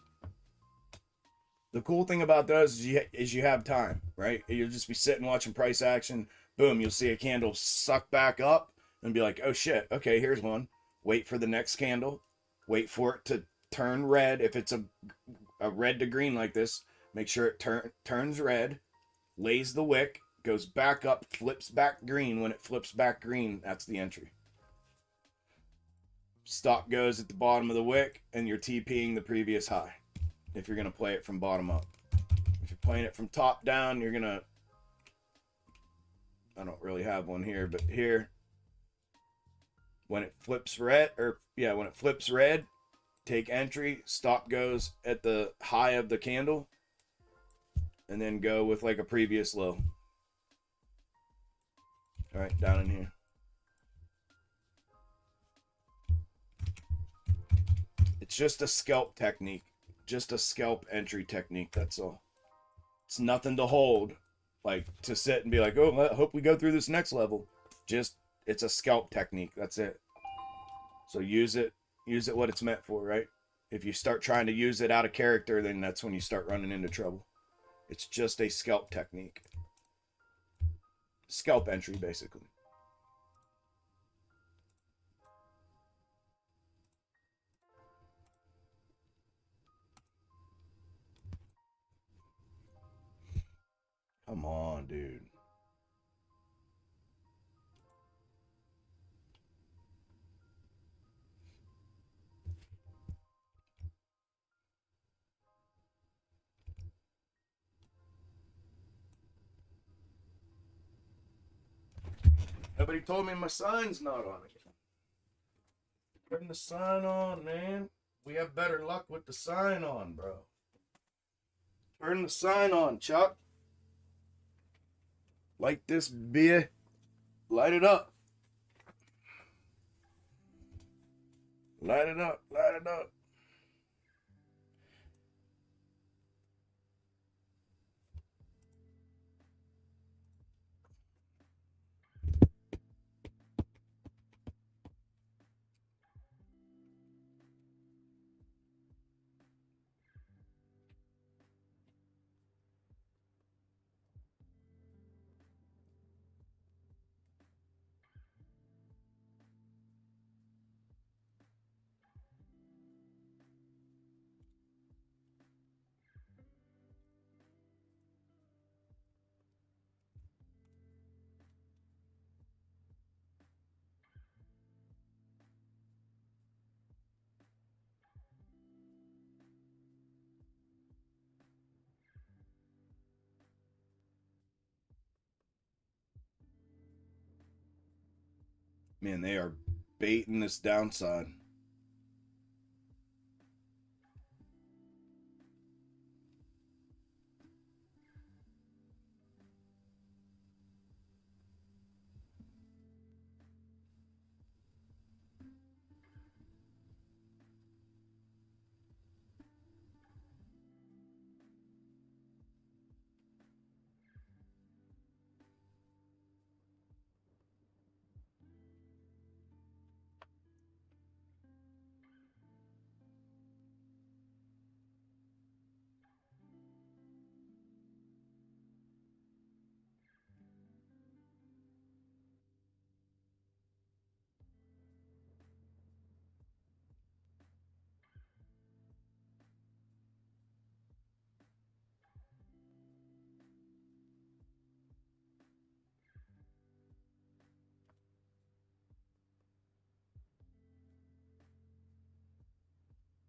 The cool thing about those is you have time, right? You'll just be sitting watching price action. Boom, you'll see a candle suck back up and be like, oh shit, okay, here's one. Wait for the next candle. Wait for it to turn red. If it's a red to green like this, make sure it turns red, lays the wick, goes back up, flips back green. When it flips back green, that's the entry. Stop goes at the bottom of the wick, and you're TPing the previous high if you're going to play it from bottom up. If you're playing it from top down, you're going to... I don't really have one here, but here, when it flips red, when it flips red, take entry, stop goes at the high of the candle, and then go with like a previous low. All right, down in here. It's just a scalp technique. Just a scalp entry technique, that's all. It's nothing to hold, like to sit and be like, oh, I hope we go through this next level. Just, it's a scalp technique, that's it. So use it what it's meant for, right? If you start trying to use it out of character, then that's when you start running into trouble. It's just a scalp technique. Scalp entry, basically. Come on, dude. Nobody told me my sign's not on it. Turn the sign on, man. We have better luck with the sign on, bro. Turn the sign on, Chuck. Light this beer. Light it up. Light it up. Light it up. Man, they are baiting this downside.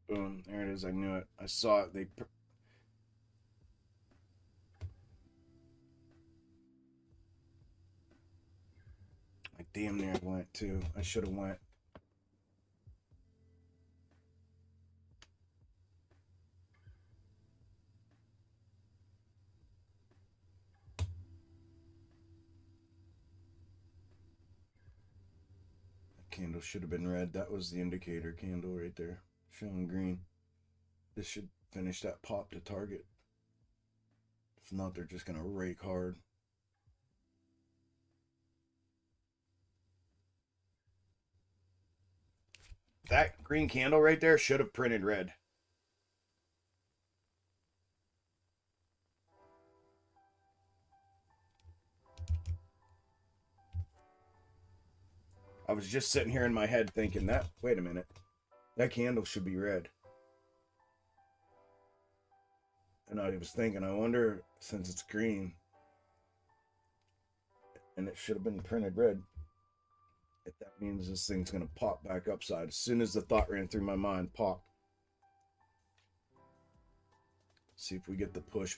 Boom, there it is. I knew it. I saw it. I damn near went too. I should have went. That candle should have been red. That was the indicator candle right there, showing green. This should finish that pop to target. If not, they're just gonna rake hard. That green candle right there should have printed red. I was just sitting here in my head thinking that, wait a minute, that candle should be red. And I was thinking, I wonder, since it's green, and it should have been printed red, if that means this thing's going to pop back upside. As soon as the thought ran through my mind, pop. See if we get the push.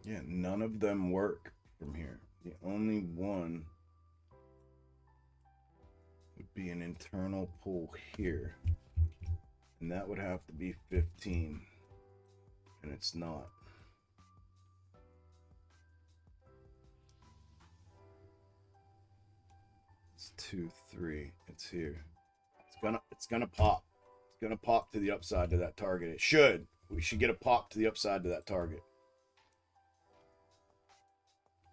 Yeah, none of them work from here. The only one would be an internal pull here. And that would have to be 15. And it's not. It's 2, 3. It's here. It's gonna pop. It's gonna pop to the upside to that target. It should. We should get a pop to the upside to that target.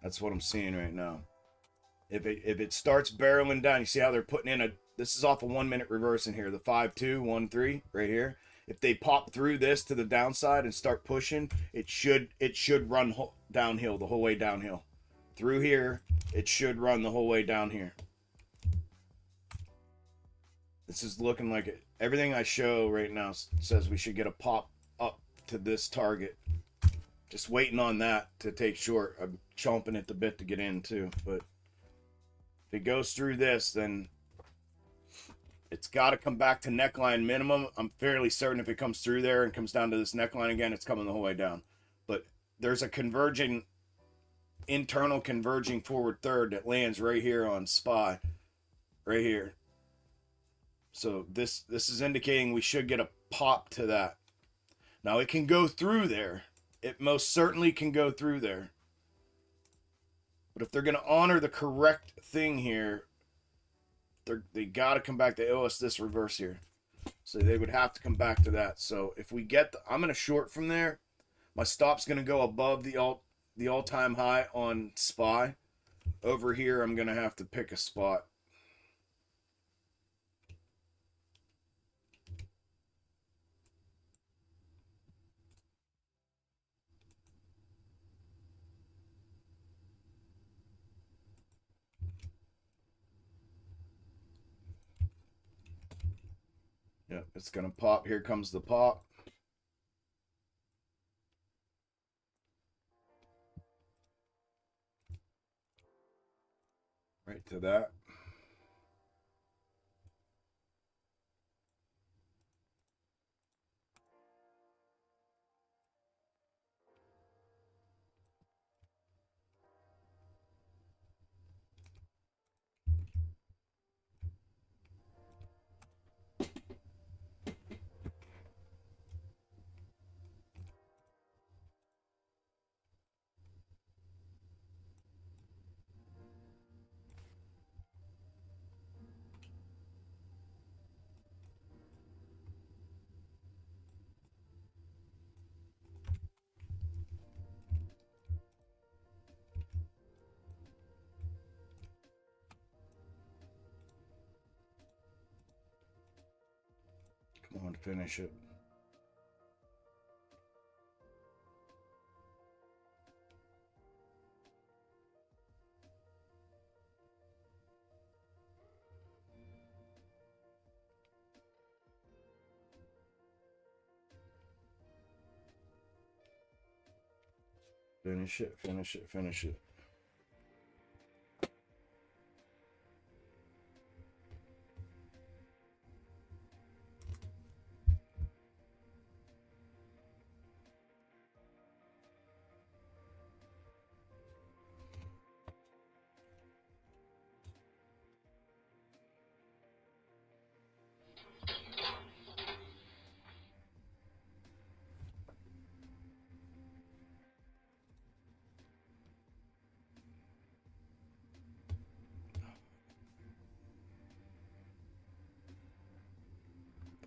That's what I'm seeing right now. If it starts barreling down, you see how they're putting in a, this is off a 1 minute reverse in here, the 5, 2, 1, 3 right here. If they pop through this to the downside and start pushing, it should run downhill, the whole way downhill. Through here, it should run the whole way down here. This is looking like it. Everything I show right now says we should get a pop up to this target. Just waiting on that to take short. I'm chomping at the bit to get in too. But if it goes through this, then it's got to come back to neckline minimum. I'm fairly certain if it comes through there and comes down to this neckline again, it's coming the whole way down. But there's a converging, internal converging forward third that lands right here on SPY. Right here. So this is indicating we should get a pop to that. Now it can go through there. It most certainly can go through there. But if they're going to honor the correct thing here, they got to come back. They owe us this reverse here. So they would have to come back to that. So if we get I'm going to short from there. My stop's going to go above the all-time high on SPY. Over here, I'm going to have to pick a spot. Yep, it's going to pop. Here comes the pop. Right to that. Come on, finish it. Finish it, finish it, finish it.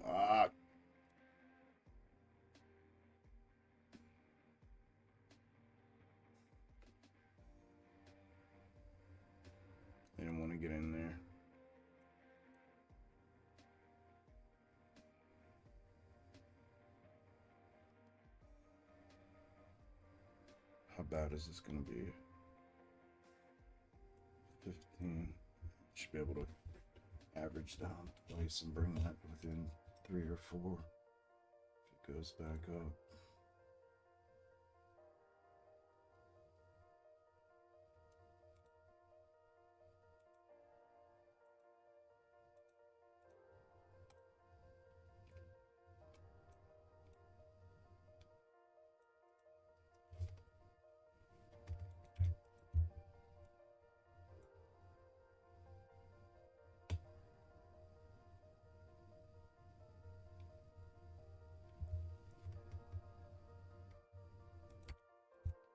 Ah, I didn't want to get in there. How bad is this going to be? 15. Should be able to average down twice and bring that within 3 or 4 if it goes back up.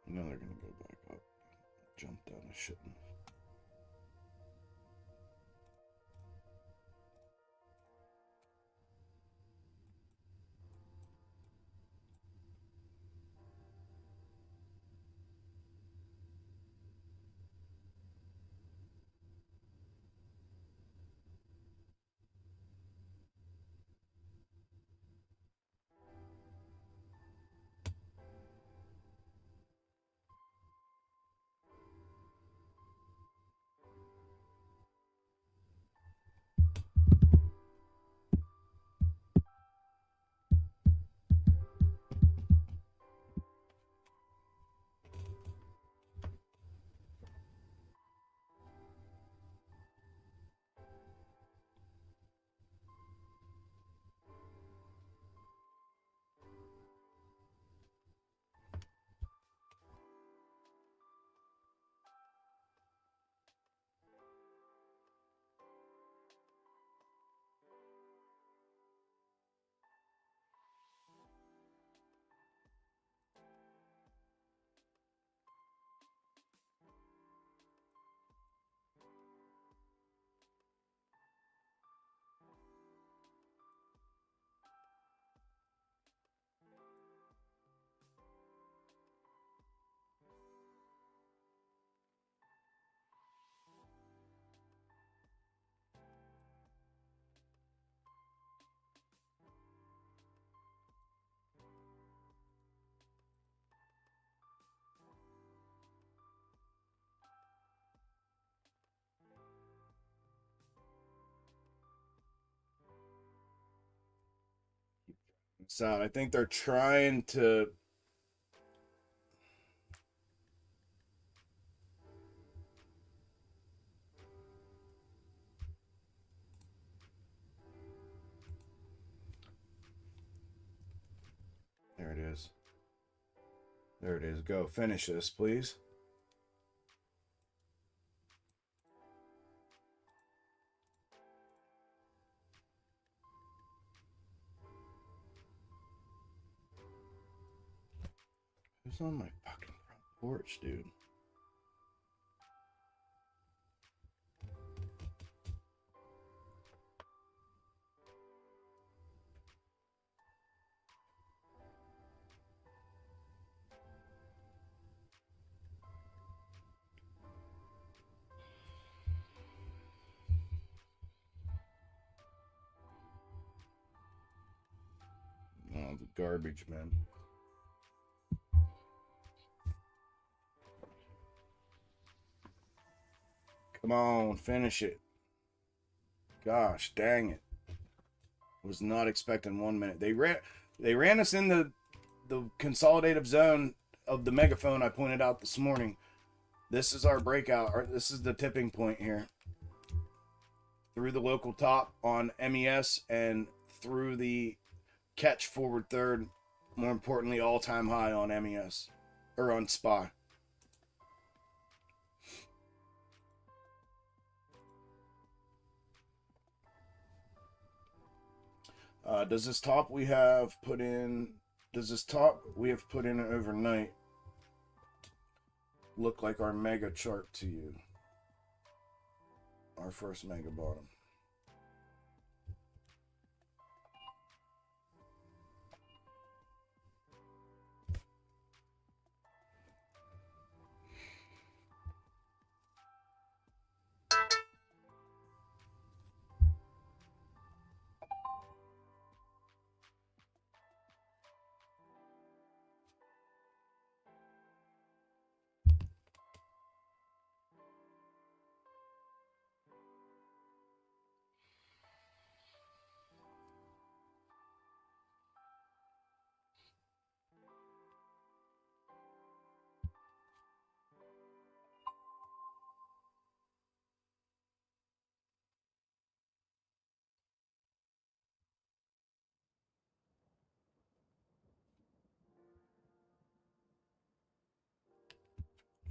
You know they're gonna go back up. Jumped out, I shouldn't have. Sound. I think they're trying to. There it is. Go finish this, please. Who's on my fucking front porch, dude? Oh, the garbage man. Come on, finish it. Gosh, dang it. Was not expecting 1 minute. They ran us in the consolidative zone of the megaphone I pointed out this morning. This is our breakout. This is the tipping point here. Through the local top on MES and through the catch forward third. More importantly, all-time high on MES or on SPY. Does this top we have put in overnight look like our mega chart to you? Our first mega bottom.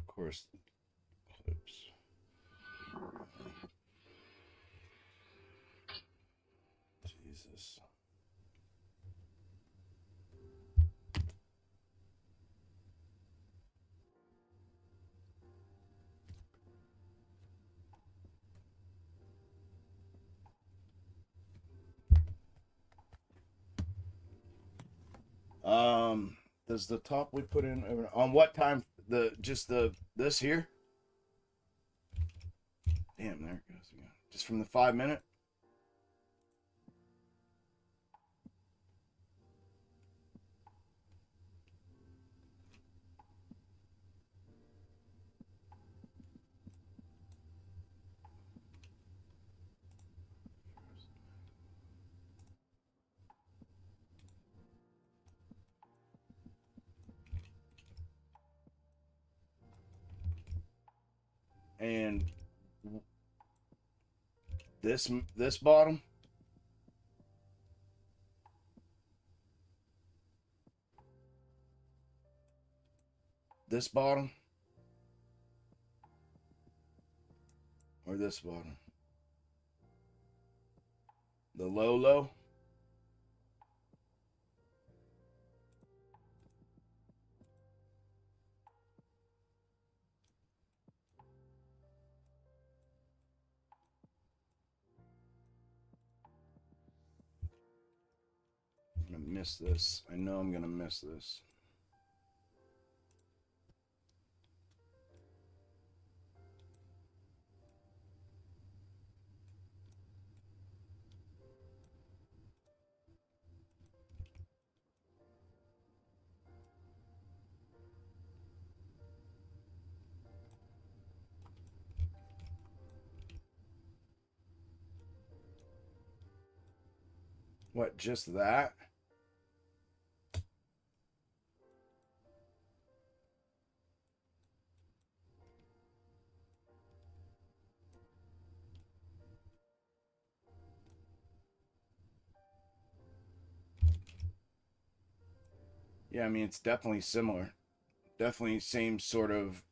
Of course, clips. Jesus. Does the top we put in on what time? This here? Damn, there it goes again. Just from the 5 minute. And this bottom. This bottom. Or this bottom. The low. I'm gonna miss this. I know I'm gonna miss this. What, just that? Yeah, I mean, it's definitely similar. Definitely same sort of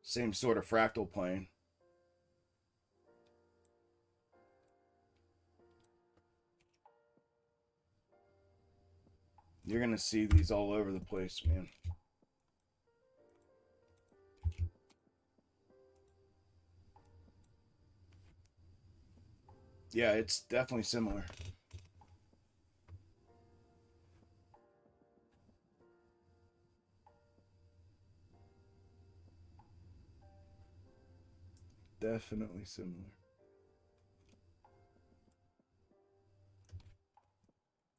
fractal plane. You're gonna see these all over the place, man. Yeah, it's definitely similar. Definitely similar.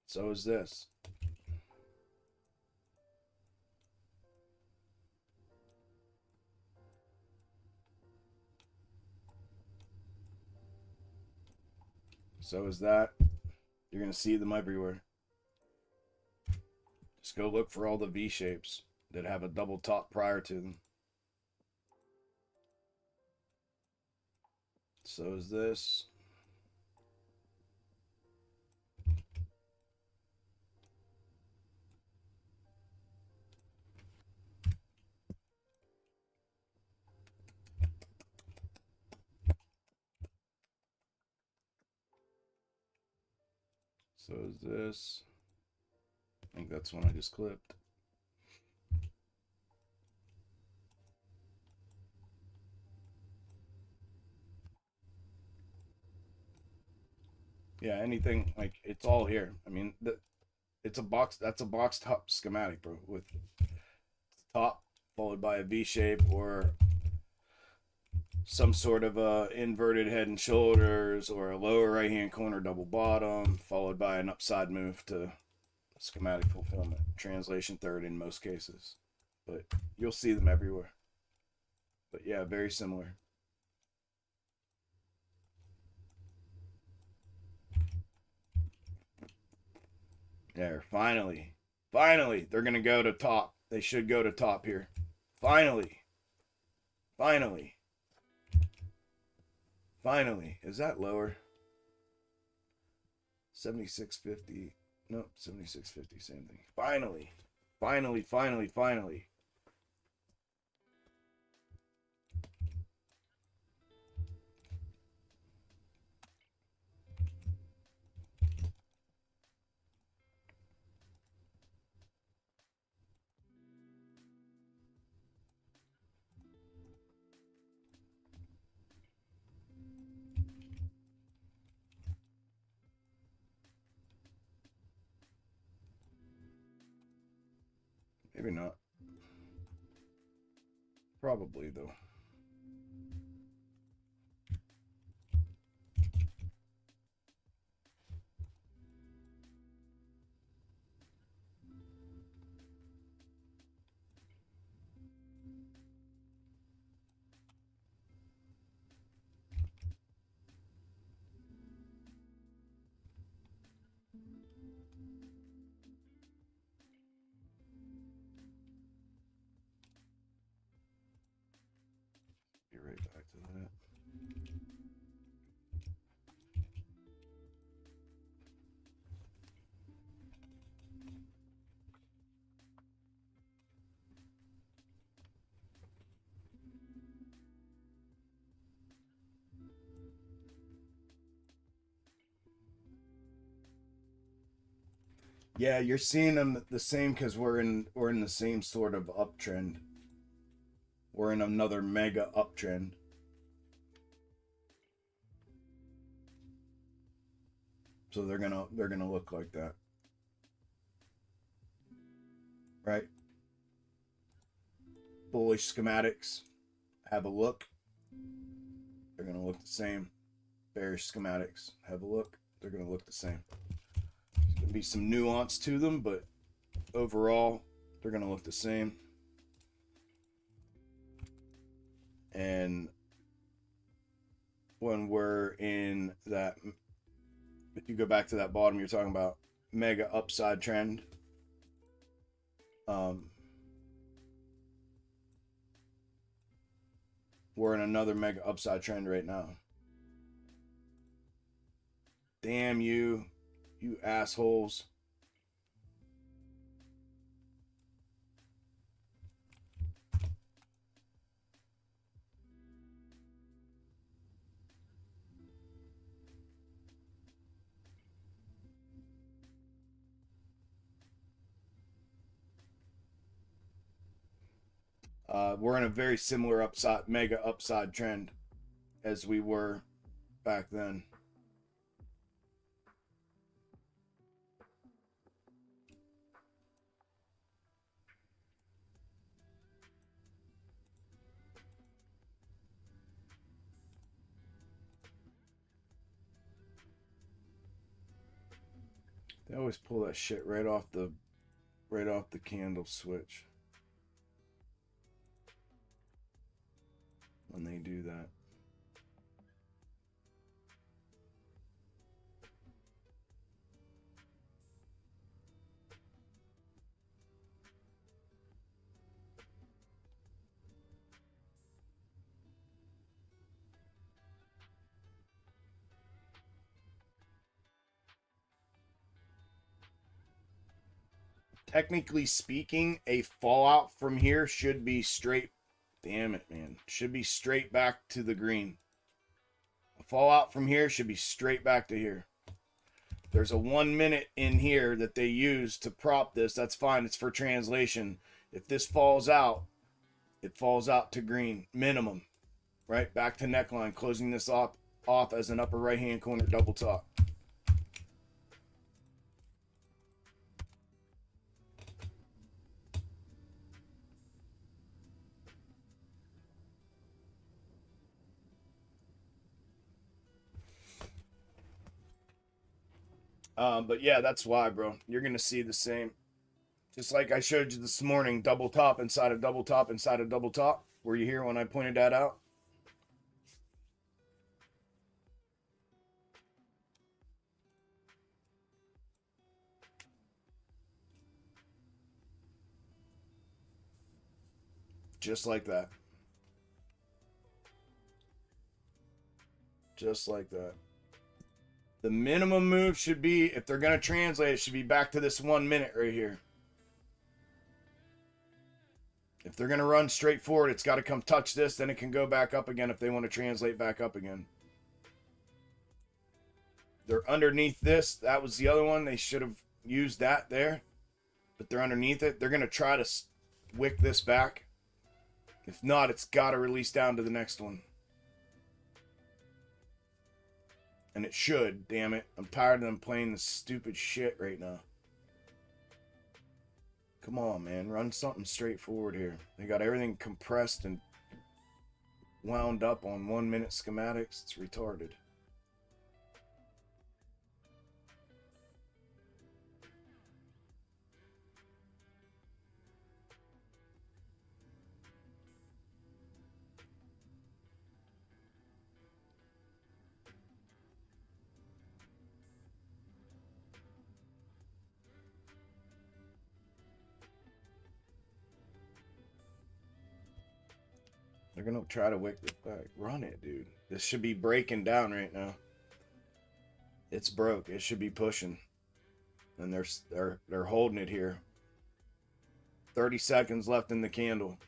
So is this. So is that. You're going to see them everywhere. Just go look for all the V shapes that have a double top prior to them. So is this. So is this. I think that's one I just clipped. Yeah, anything, like, it's all here. I mean, it's a box. That's a box top schematic, bro, with top followed by a V shape or some sort of a inverted head and shoulders or a lower right hand corner double bottom followed by an upside move to schematic fulfillment. Translation third in most cases, but you'll see them everywhere. But yeah, very similar. There, finally, they're gonna go to top. They should go to top here. Finally. Is that lower? 7650. Nope, 7650, same thing. Finally. Maybe not. Probably, though. Be right back to that. Yeah, you're seeing them the same because we're in the same sort of uptrend. We're in another mega uptrend. So they're gonna look like that. Right? Bullish schematics. Have a look. They're gonna look the same. Bearish schematics. Have a look. They're gonna look the same. There's gonna be some nuance to them, but overall, they're gonna look the same. And when we're in that, if you go back to that bottom, you're talking about mega upside trend. We're in another mega upside trend right now. Damn you, you assholes. We're in a very similar mega upside trend as we were back then. They always pull that shit right off the candle switch when they do that. Technically speaking, a fallout from here should be straight. Damn it, man. Should be straight back to the green. A fallout from here should be straight back to here. There's a 1 minute in here that they use to prop this. That's fine. It's for translation. If this falls out, it falls out to green. Minimum. Right? Back to neckline. Closing this off as an upper right-hand corner double top. But yeah, that's why, bro. You're going to see the same. Just like I showed you this morning, double top inside of double top inside of double top. Were you here when I pointed that out? Just like that. Just like that. The minimum move should be, if they're going to translate, it should be back to this 1 minute right here. If they're going to run straight forward, it's got to come touch this, then it can go back up again if they want to translate back up again. They're underneath this. That was the other one. They should have used that there. But they're underneath it. They're going to try to wick this back. If not, it's got to release down to the next one. And it should, damn it. I'm tired of them playing this stupid shit right now. Come on, man. Run something straightforward here. They got everything compressed and wound up on 1 minute schematics. It's retarded. They're going to try to wick this back. Run it, dude. This should be breaking down right now. It's broke. It should be pushing. And they're holding it here. 30 seconds left in the candle.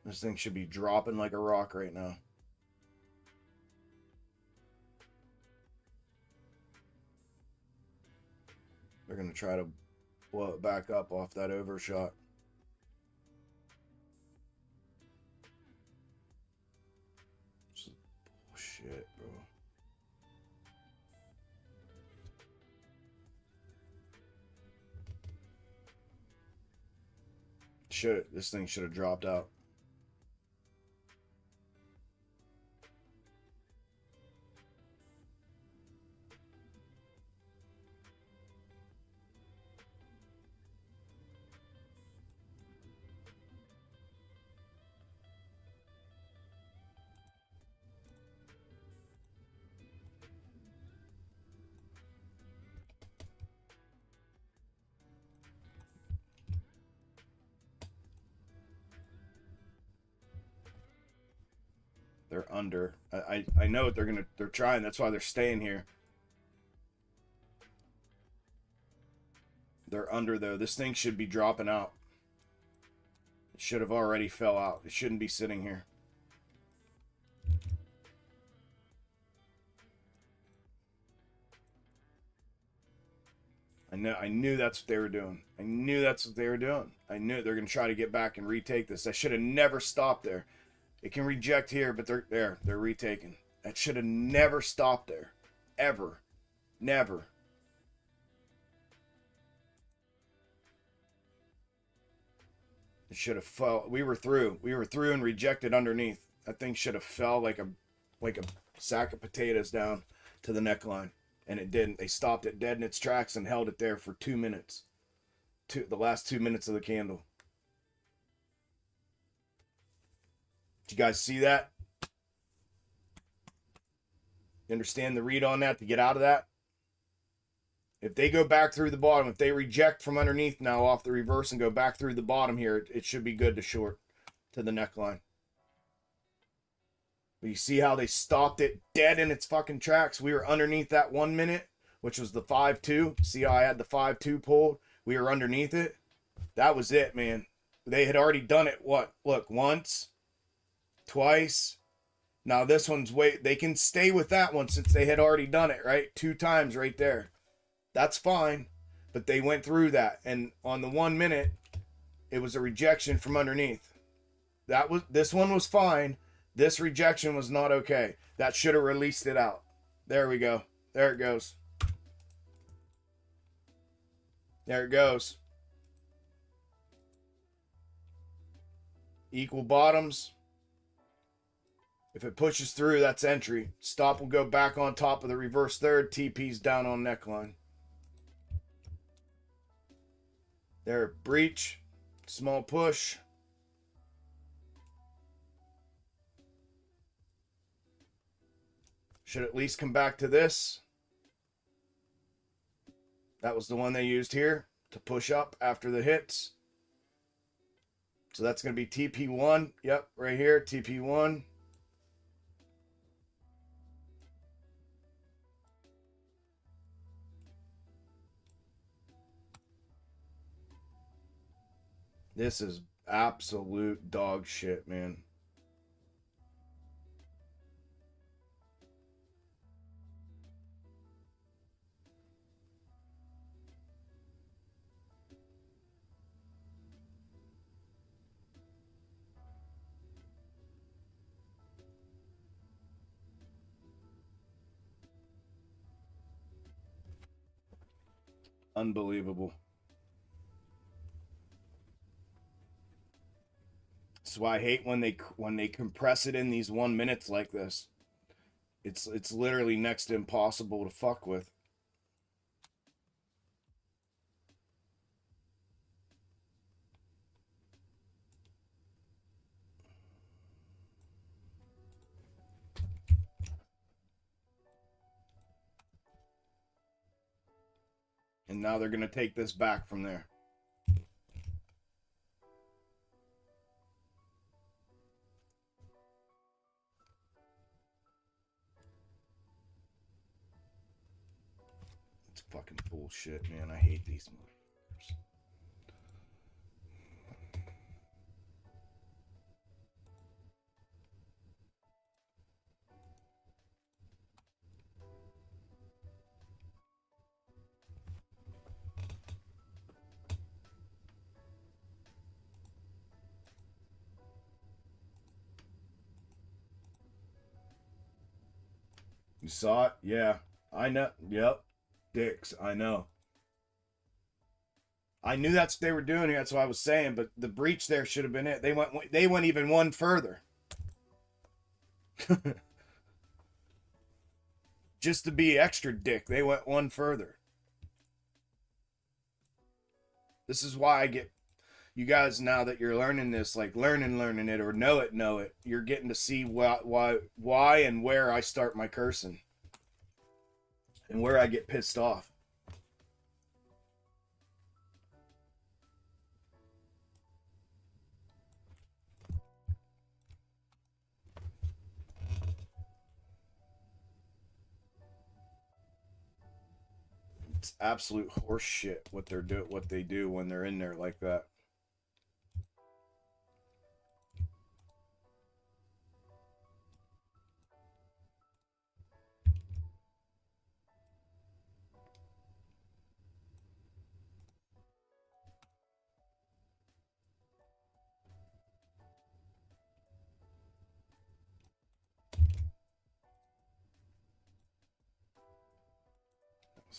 This thing should be dropping like a rock right now. They're going to try to blow it back up off that overshot. Bullshit, bro. This thing should have dropped out. They're under. I know what they're trying. That's why they're staying here. They're under though. This thing should be dropping out. It should have already fell out. It shouldn't be sitting here. I I knew that's what they were doing. I knew that's what they were doing. I knew they're going to try to get back and retake this. I should have never stopped there. It can reject here, but they're retaking. That should have never stopped there. Ever. Never. It should have fell. We were through. We were through and rejected underneath. That thing should have fell like a sack of potatoes down to the neckline. And it didn't. They stopped it dead in its tracks and held it there for 2 minutes. The last 2 minutes of the candle. Did you guys see that? You understand the read on that to get out of that? If they go back through the bottom, if they reject from underneath now off the reverse and go back through the bottom here, it should be good to short to the neckline. But you see how they stopped it dead in its fucking tracks? We were underneath that 1 minute, which was the 5-2. See how I had the 5-2 pulled? We were underneath it. That was it, man. They had already done it, what? Look, once, twice. Now this one's they can stay with that one since they had already done it, right? 2 times right there. That's fine. But they went through that. And on the 1 minute, it was a rejection from underneath. This one was fine. This rejection was not okay. That should have released it out. There we go. There it goes. There it goes. Equal bottoms. If it pushes through, that's entry. Stop will go back on top of the reverse third. TP's down on neckline. There, breach. Small push. Should at least come back to this. That was the one they used here to push up after the hits. So that's going to be TP1. Yep, right here, TP1. This is absolute dog shit, man. Unbelievable. That's why I hate when they compress it in these 1 minutes like this. It's literally next to impossible to fuck with. And now they're going to take this back from there. It's fucking bullshit, man. I hate these motherfuckers. You saw it? Yeah. I know. Yep. Dicks. I know. I knew that's what they were doing. That's what I was saying. But the breach there should have been it. They went even one further. Just to be extra dick, they went one further. This is why I get you guys, now that you're learning this, like learning it, or know it, you're getting to see why and where I start my cursing and where I get pissed off. It's absolute horse shit what they do when they're in there like that.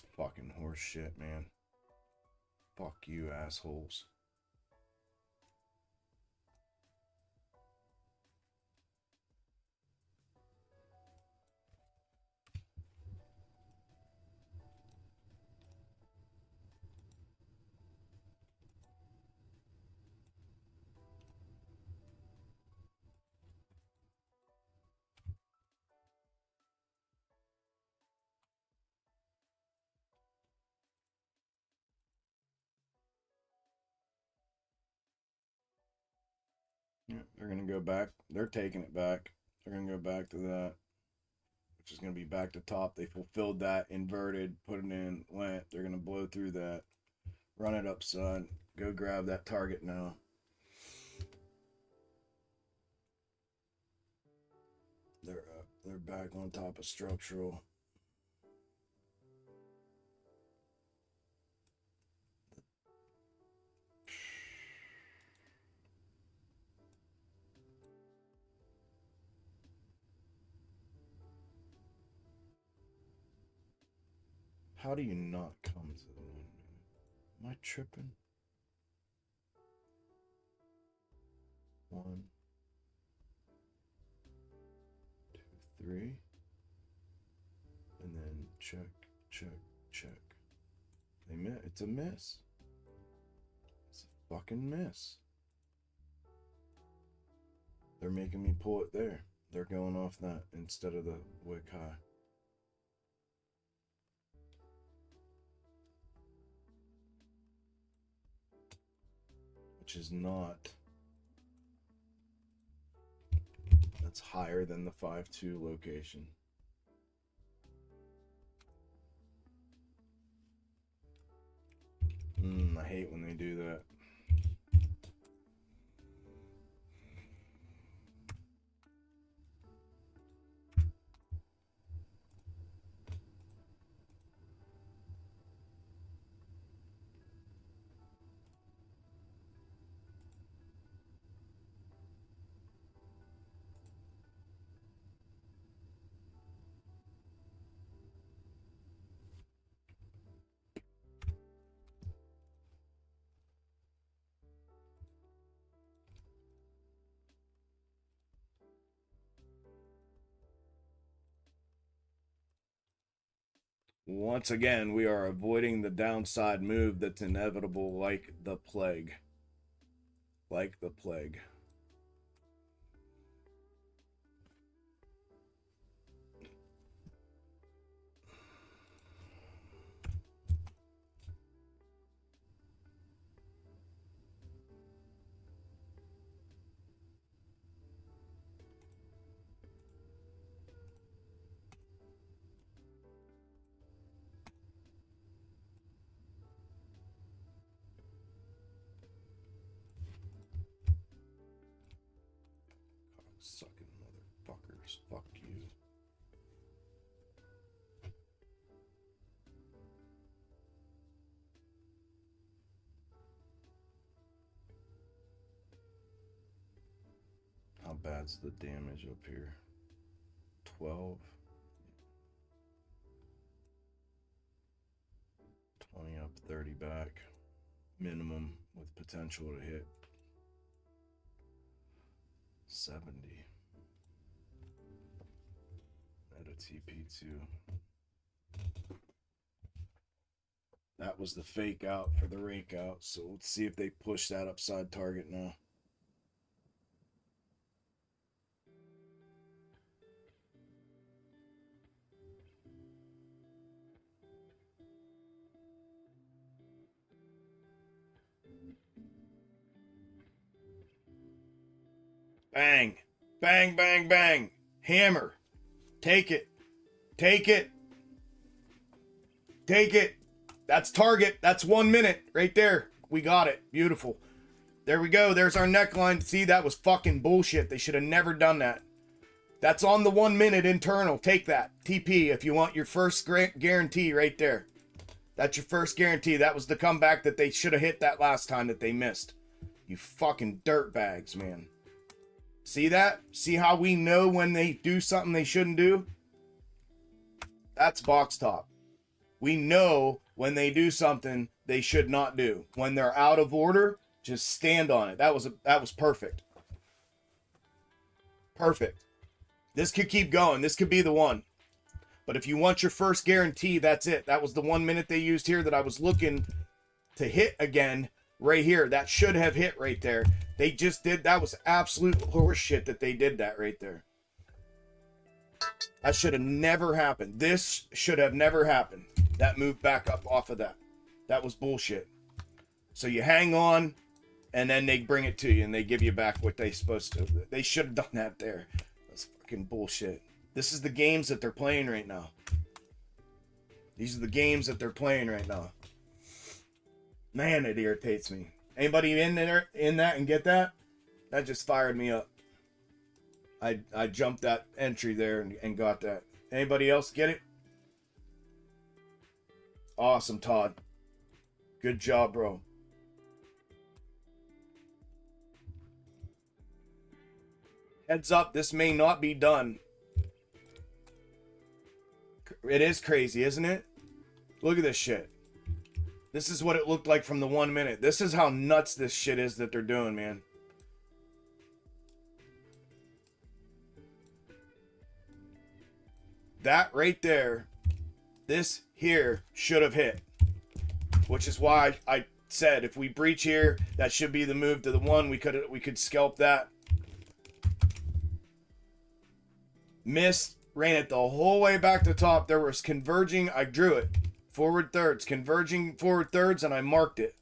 It's fucking horse shit, man. Fuck you, assholes. Yeah, they're going to go back. They're taking it back. They're going to go back to that, which is going to be back to top. They fulfilled that, inverted, put it in, went. They're going to blow through that. Run it up, son. Go grab that target now. They're up. They're back on top of structural. How do you not come to the 1 minute? Am I tripping? 1, 2, 3. And then check, check, check. They miss. It's a miss. It's a fucking miss. They're making me pull it there. They're going off that instead of the wick high. Which is not. That's higher than the 5-2 location. I hate when they do that. Once again, we are avoiding the downside move that's inevitable like the plague. Like the plague. Sucking motherfuckers. Fuck you. How bad's the damage up here? 12. 20 up, 30 back. Minimum with potential to hit 70. At a TP2. That was the fake out for the rake out. So let's see if they push that upside target now. Bang. Bang, bang, bang. Hammer. Take it. Take it. Take it. That's target. That's 1 minute right there. We got it. Beautiful. There we go. There's our neckline. See, that was fucking bullshit. They should have never done that. That's on the 1 minute internal. Take that. TP if you want your first guarantee right there. That's your first guarantee. That was the comeback that they should have hit that last time that they missed. You fucking dirtbags, man. See that? See how we know when they do something they shouldn't do? That's box top. We know when they do something they should not do. When they're out of order, just stand on it. That was perfect. Perfect. This could keep going. This could be the one. But if you want your first guarantee, that's it. That was the 1 minute they used here that I was looking to hit again right here. That should have hit right there. They just did. That was absolute horseshit that they did that right there. That should have never happened. This should have never happened. That moved back up off of that. That was bullshit. So you hang on, and then they bring it to you, and they give you back what they're supposed to. They should have done that there. That's fucking bullshit. This is the games that they're playing right now. These are the games that they're playing right now. Man, it irritates me. Anybody in there in that and get that? That just fired me up. I jumped that entry there and got that. Anybody else get it? Awesome, Todd. Good job, bro. Heads up, this may not be done. It is crazy, isn't it? Look at this shit. This is what it looked like from the 1 minute. This is how nuts this shit is that they're doing, man. That right there, this here should have hit. Which is why I said if we breach here, that should be the move to the one. We could scalp that. Missed, ran it the whole way back to top. There was converging. I drew it. Forward thirds, converging forward thirds, and I marked it.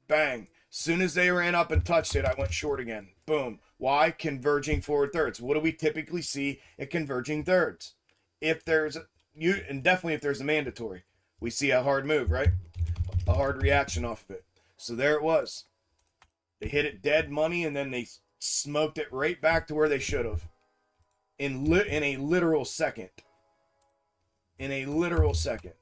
Bang. Soon as they ran up and touched it, I went short again. Boom. Why? Converging forward thirds. What do we typically see at converging thirds? If there's and definitely if there's a mandatory, we see a hard move, right? A hard reaction off of it. So there it was. They hit it dead money, and then they smoked it right back to where they should have. In a literal second. In a literal second.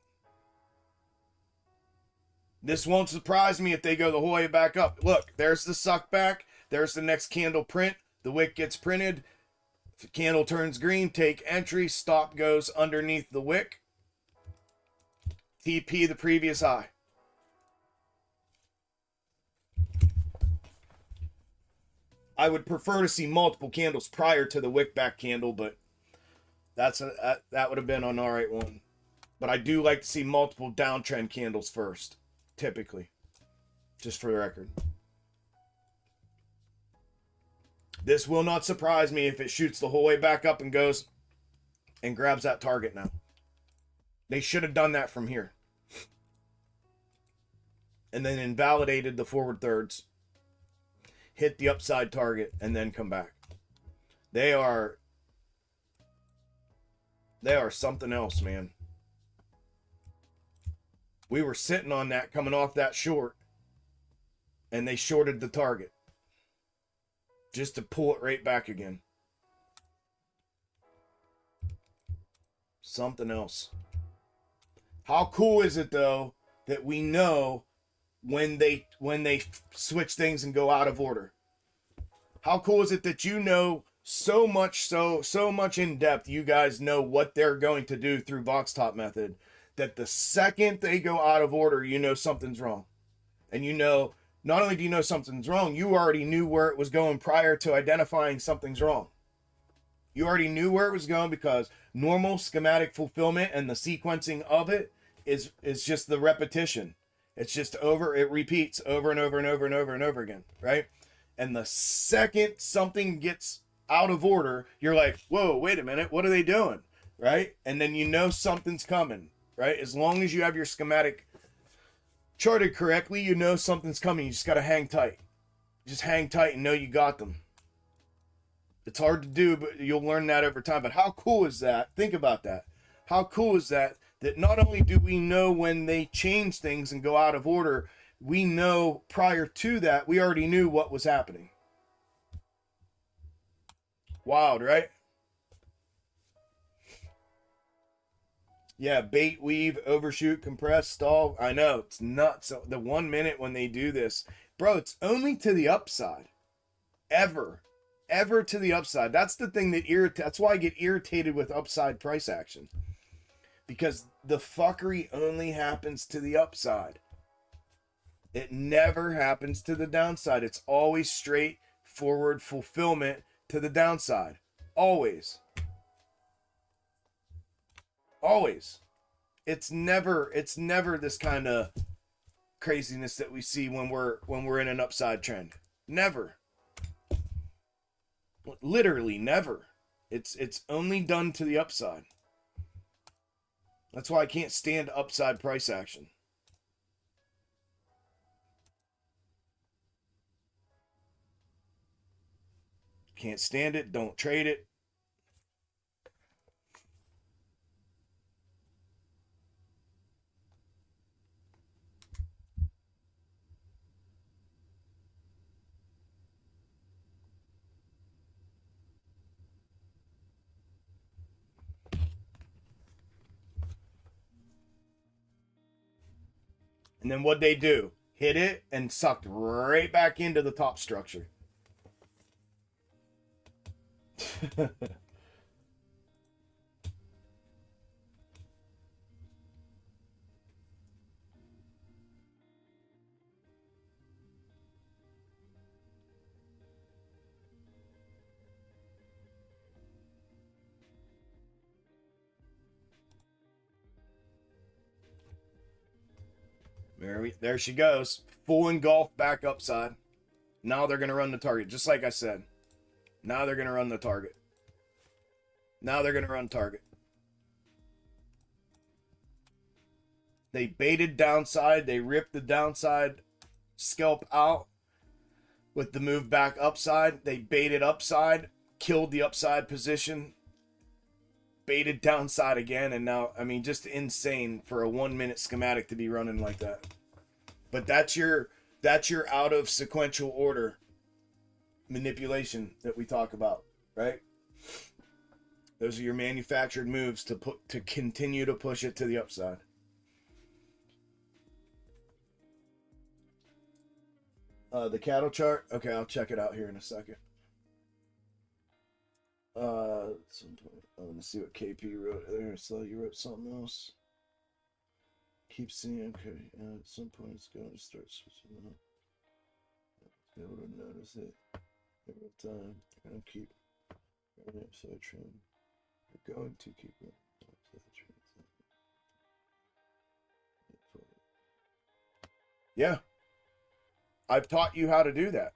This won't surprise me if they go the whole way back up. Look, there's the suck back. There's the next candle print. The wick gets printed. If the candle turns green, take entry. Stop goes underneath the wick. TP the previous high. I would prefer to see multiple candles prior to the wick back candle, but that would have been an alright one. But I do like to see multiple downtrend candles first, typically. Just for the record. This will not surprise me if it shoots the whole way back up and goes and grabs that target now. They should have done that from here. And then invalidated the forward thirds. Hit the upside target and then come back. They are something else, man. We were sitting on that coming off that short, and they shorted the target just to pull it right back again. Something else. How cool is it though that we know when they switch things and go out of order? How cool is it that you know so much in depth, you guys know what they're going to do through box top method, that the second they go out of order, you know something's wrong. And you know, not only do you know something's wrong, you already knew where it was going prior to identifying something's wrong. You already knew where it was going because normal schematic fulfillment and the sequencing of it is just the repetition. It's just it repeats over and over and over and over and over again, right? And the second something gets out of order, you're like, whoa, wait a minute, what are they doing, right? And then you know something's coming, right? As long as you have your schematic charted correctly, you know something's coming. You just got to hang tight. Just hang tight and know you got them. It's hard to do, but you'll learn that over time. But how cool is that? Think about that. How cool is that? That not only do we know when they change things and go out of order, we know prior to that, we already knew what was happening. Wild, right? Yeah, bait, weave, overshoot, compress, stall. I know, it's nuts. So the 1 minute when they do this, bro, it's only to the upside. Ever to the upside. That's the thing that that's why I get irritated with upside price action. because the fuckery only happens to the upside. It never happens to the downside. It's always straightforward fulfillment to the downside. Always. Always. It's never this kind of craziness that we see when we're in an upside trend. Never. Literally never. It's only done to the upside. That's why I can't stand upside price action. Can't stand it. Don't trade it. And then what'd they do? Hit it and sucked right back into the top structure. There she goes. Full engulf back upside. Now they're going to run the target. Just like I said. Now they're going to run the target. Now they're going to run target. They baited downside. They ripped the downside scalp out with the move back upside. They baited upside. Killed the upside position. Baited downside again, and now, I mean, just insane for a 1 minute schematic to be running like that. But that's your out of sequential order manipulation that we talk about, right? Those are your manufactured moves to continue to push it to the upside. The cattle chart. Okay, I'll check it out here in a second. Let me see what KP wrote there. So you wrote something else. Keep seeing. Okay, at some point it's going to start switching up. Be able to notice it every time. They're going to keep running upside trend. They're going to keep running upside trend. Yeah, I've taught you how to do that.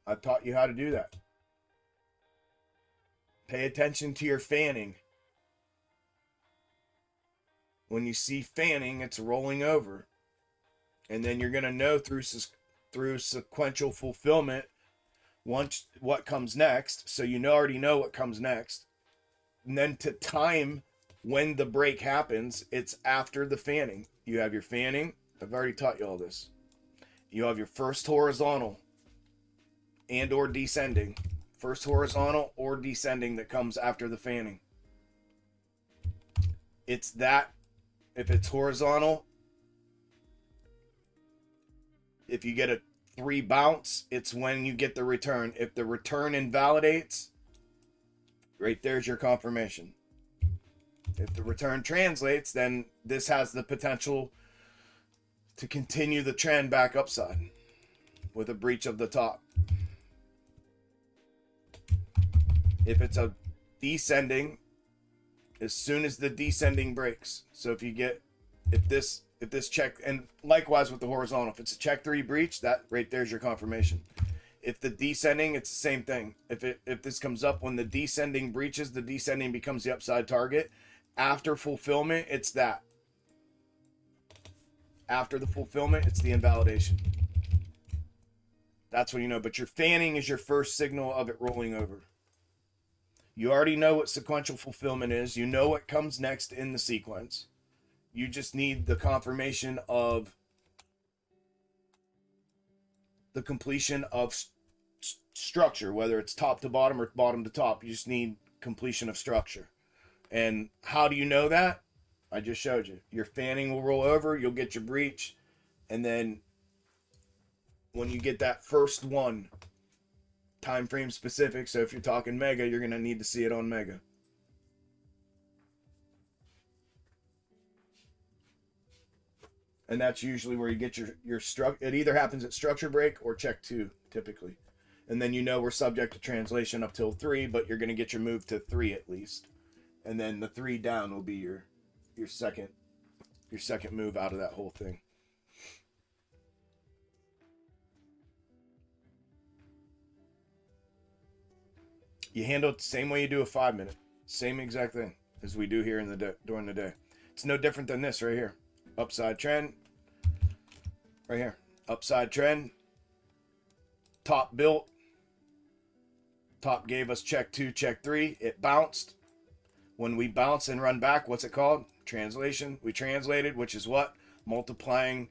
I've taught you how to do that. Pay attention to your fanning. When you see fanning, it's rolling over. And then you're going to know through sequential fulfillment what comes next. So you already know what comes next. And then to time when the break happens, it's after the fanning. You have your fanning. I've already taught you all this. You have your first horizontal and or descending. First horizontal or descending that comes after the fanning. It's that. If it's horizontal, if you get a 3 bounce, it's when you get the return. If the return invalidates, right there's your confirmation. If the return translates, then this has the potential to continue the trend back upside with a breach of the top. If it's a descending, as soon as the descending breaks. So if this check, and likewise with the horizontal, if it's a check 3 breach, that right there's your confirmation. If the descending, it's the same thing. If this comes up when the descending breaches, the descending becomes the upside target. After fulfillment, it's that. After the fulfillment, it's the invalidation. That's when you know. But your fanning is your first signal of it rolling over. You already know what sequential fulfillment is. You know what comes next in the sequence. You just need the confirmation of the completion of structure, whether it's top to bottom or bottom to top. You just need completion of structure. And how do you know that? I just showed you. Your fanning will roll over. You'll get your breach. And then when you get that first one, time frame specific. So if you're talking mega, you're going to need to see it on mega. And that's usually where you get your struct. It either happens at structure break or check 2 typically. And then you know we're subject to translation up till 3, but you're going to get your move to 3 at least. And then the 3 down will be your second move out of that whole thing. You handle it the same way you do a 5-minute. Same exact thing as we do here during the day. It's no different than this right here. Upside trend. Right here. Upside trend. Top built. Top gave us check 2, check 3. It bounced. When we bounce and run back, what's it called? Translation. We translated, which is what? Multiplying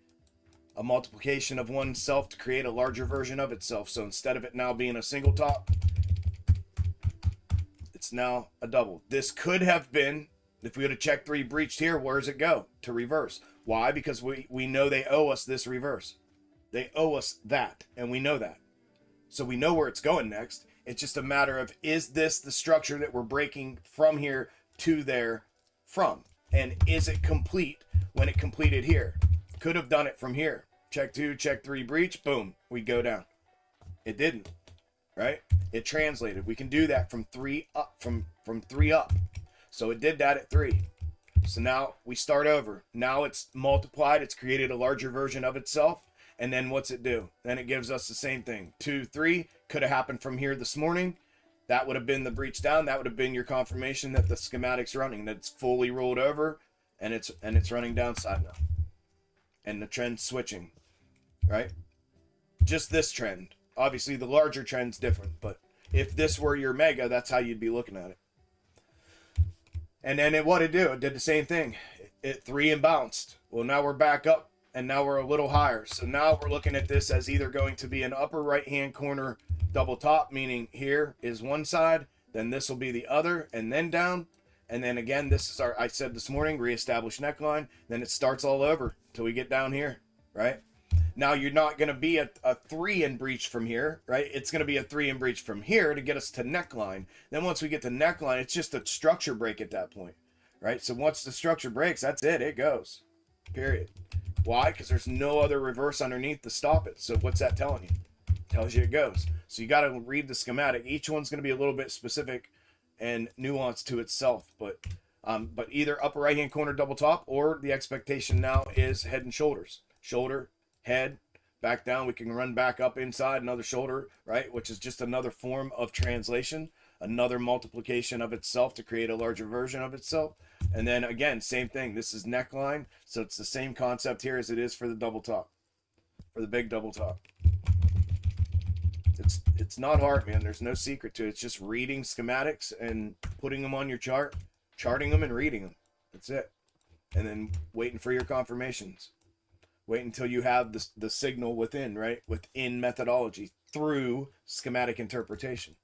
a multiplication of oneself to create a larger version of itself. So instead of it now being a single top, it's now a double. This could have been, if we would have check 3 breached here, where does it go? To reverse. Why? Because we know they owe us this reverse. They owe us that, and we know that. So we know where it's going next. It's just a matter of, is this the structure that we're breaking from here to there from? And is it complete when it completed here? Could have done it from here. Check 2, check 3 breach, boom, we go down. It didn't, right? It translated. We can do that from 3 up, from 3 up. So it did that at 3. So now we start over. Now it's multiplied. It's created a larger version of itself. And then what's it do? Then it gives us the same thing. 2, 3 could have happened from here this morning. That would have been the breach down. That would have been your confirmation that the schematic's running, that it's fully rolled over and it's running downside now. And the trend's switching, right? Just this trend. Obviously the larger trend's different, but if this were your mega, that's how you'd be looking at it. And then what did it do? It did the same thing. It 3 and bounced. Well, now we're back up and now we're a little higher. So now we're looking at this as either going to be an upper right-hand corner double top, meaning here is one side, then this will be the other, and then down. And then again, this is I said this morning, reestablish neckline. Then it starts all over till we get down here, right? Now you're not going to be a 3 and breach from here, right? It's going to be a 3 and breach from here to get us to neckline. Then once we get to neckline, it's just a structure break at that point, right? So once the structure breaks, that's it. It goes, period. Why? Because there's no other reverse underneath to stop it. So what's that telling you? It tells you it goes. So you got to read the schematic. Each one's going to be a little bit specific and nuanced to itself, but either upper right hand corner double top, or the expectation now is head and shoulders. Shoulder, head, back down. We can run back up inside, another shoulder, right? Which is just another form of translation, another multiplication of itself to create a larger version of itself. And then again, same thing. This is neckline. So it's the same concept here as it is for the double top, for the big double top. It's not hard, man. There's no secret to it. It's just reading schematics and putting them on your chart, charting them and reading them. That's it. And then waiting for your confirmations. Wait until you have the signal within, right? Within methodology through schematic interpretation.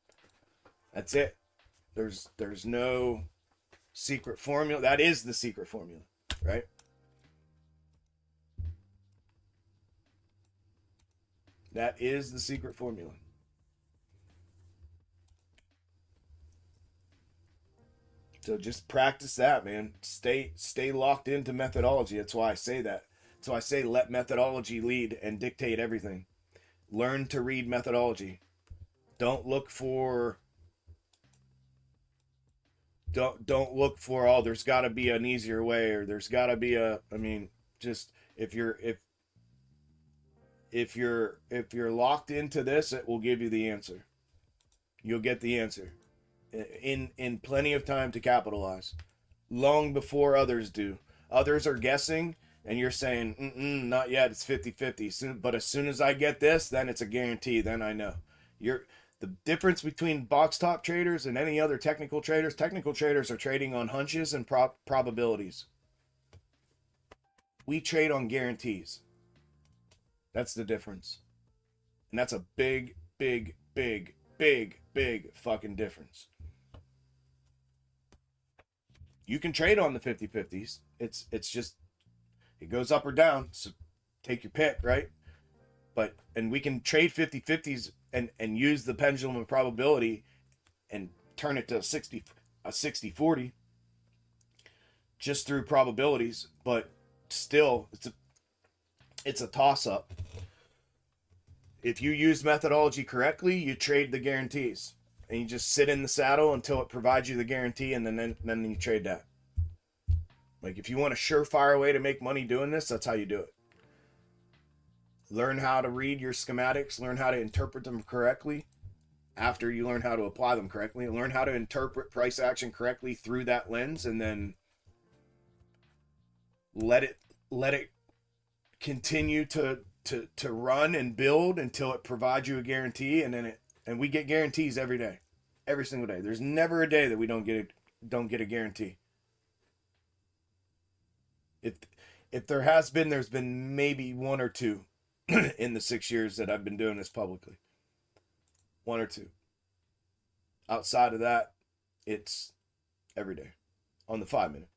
That's it. There's no secret formula. That is the secret formula, right? That is the secret formula. So just practice that, man. Stay locked into methodology. That's why I say that. So I say let methodology lead and dictate everything. Learn to read methodology. Don't look for oh, there's got to be an easier way, or there's got to be just if you're locked into this, it will give you the answer. You'll get the answer in plenty of time to capitalize, long before others do. Others are guessing, and you're saying, not yet, it's 50-50. But as soon as I get this, then it's a guarantee. Then I know. The difference between box top traders and any other technical traders are trading on hunches and probabilities. We trade on guarantees. That's the difference. And that's a big, big, big, big, big fucking difference. You can trade on the 50-50s. It's just, it goes up or down. So take your pick, right? And we can trade 50-50s and use the pendulum of probability and turn it to a 60-40 just through probabilities. But still, It's a toss-up. If you use methodology correctly, you trade the guarantees. And you just sit in the saddle until it provides you the guarantee, and then you trade that. Like, if you want a surefire way to make money doing this, that's how you do it. Learn how to read your schematics, learn how to interpret them correctly. After you learn how to apply them correctly, learn how to interpret price action correctly through that lens, and then let it continue to run and build until it provides you a guarantee, and we get guarantees every day, every single day. There's never a day that we don't get a guarantee. If there has been, there's been maybe one or two in the 6 years that I've been doing this publicly. One or two. Outside of that, it's every day on the 5 minute.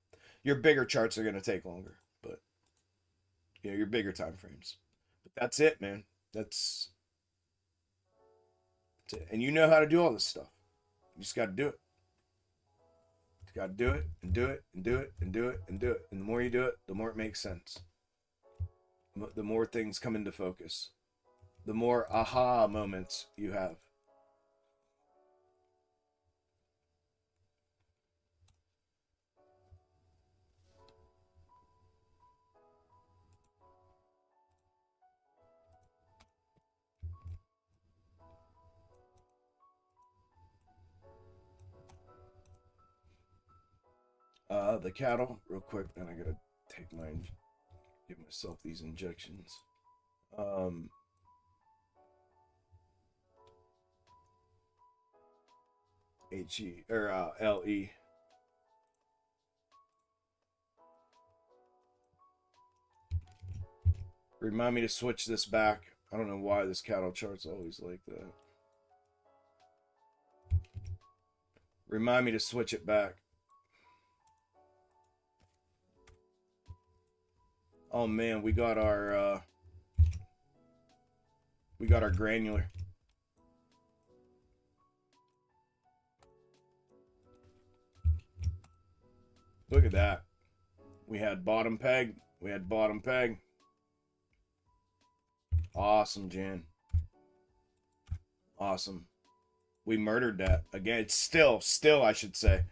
Your bigger charts are going to take longer, but your bigger time frames. But that's it, man. That's it. And you know how to do all this stuff. You just got to do it. You got to do it and do it and do it and do it and do it. And the more you do it, the more it makes sense. The more things come into focus. The more aha moments you have. The cattle, real quick, then I gotta give myself these injections. LE. Remind me to switch this back. I don't know why this cattle chart's always like that. Remind me to switch it back. Oh man, we got our granular. Look at that. We had bottom peg. We had bottom peg. Awesome, Jan. Awesome. We murdered that. Again, it's still, I should say.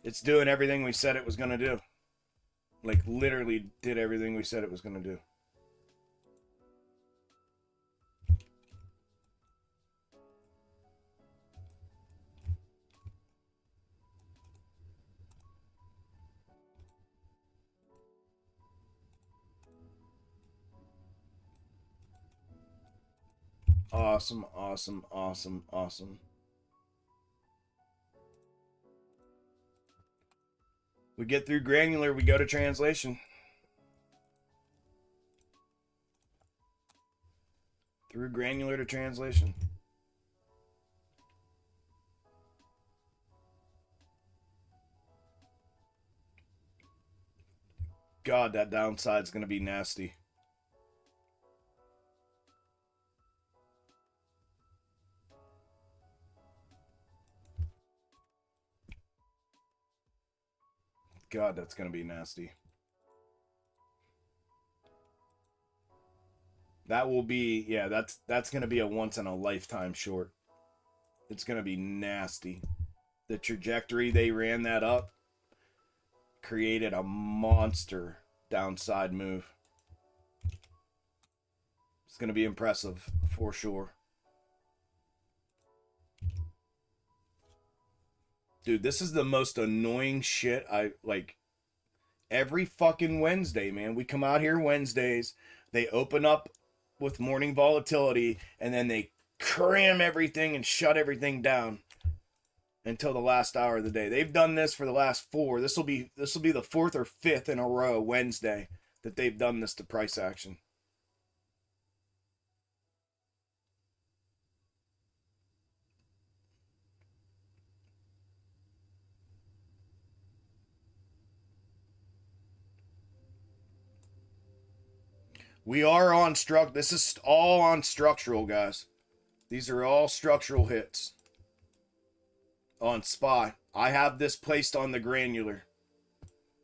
It's doing everything we said it was going to do. Like, literally did everything we said it was going to do. Awesome, awesome, awesome, awesome. We get through granular, we go to translation. Through granular to translation. God, that downside's going to be nasty. God, that's going to be nasty. That will be, yeah, that's going to be a once in a lifetime short. It's going to be nasty. The trajectory they ran that up created a monster downside move. It's going to be impressive for sure. Dude, this is the most annoying shit I like. Every fucking Wednesday, man. We come out here Wednesdays. They open up with morning volatility, and then they cram everything and shut everything down until the last hour of the day. They've done this for the last 4. This will be the 4th or 5th in a row Wednesday that they've done this to price action. We are on this is all on structural, guys. These are all structural hits on SPY. I have this placed on the granular,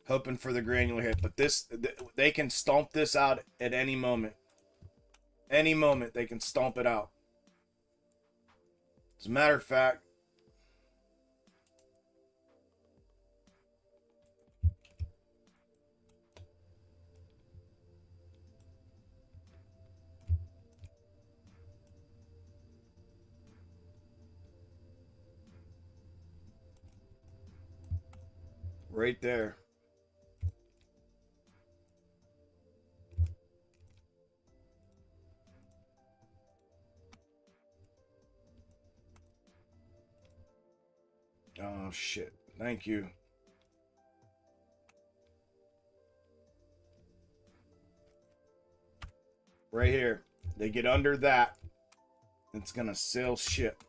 hoping for the granular hit, but they can stomp this out at any moment. Any moment they can stomp it out. As a matter of fact, right there. Oh, shit. Thank you. Right here. They get under that. It's going to sail ship.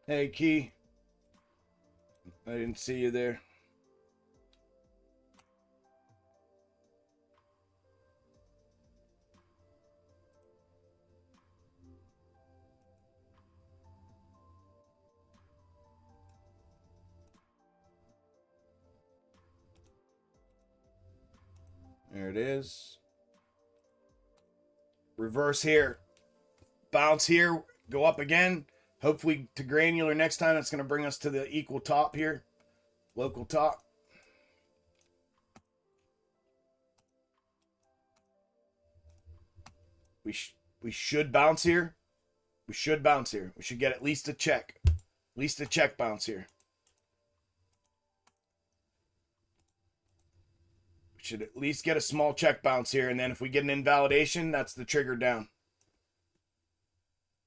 Hey, Key. I didn't see you there. There it is. Reverse here. Bounce here. Go up again. Hopefully to granular next time. That's going to bring us to the equal top here. Local top. We should bounce here. We should bounce here. We should get at least a check. At least a check bounce here. Should at least get a small check bounce here, and then if we get an invalidation, that's the trigger down.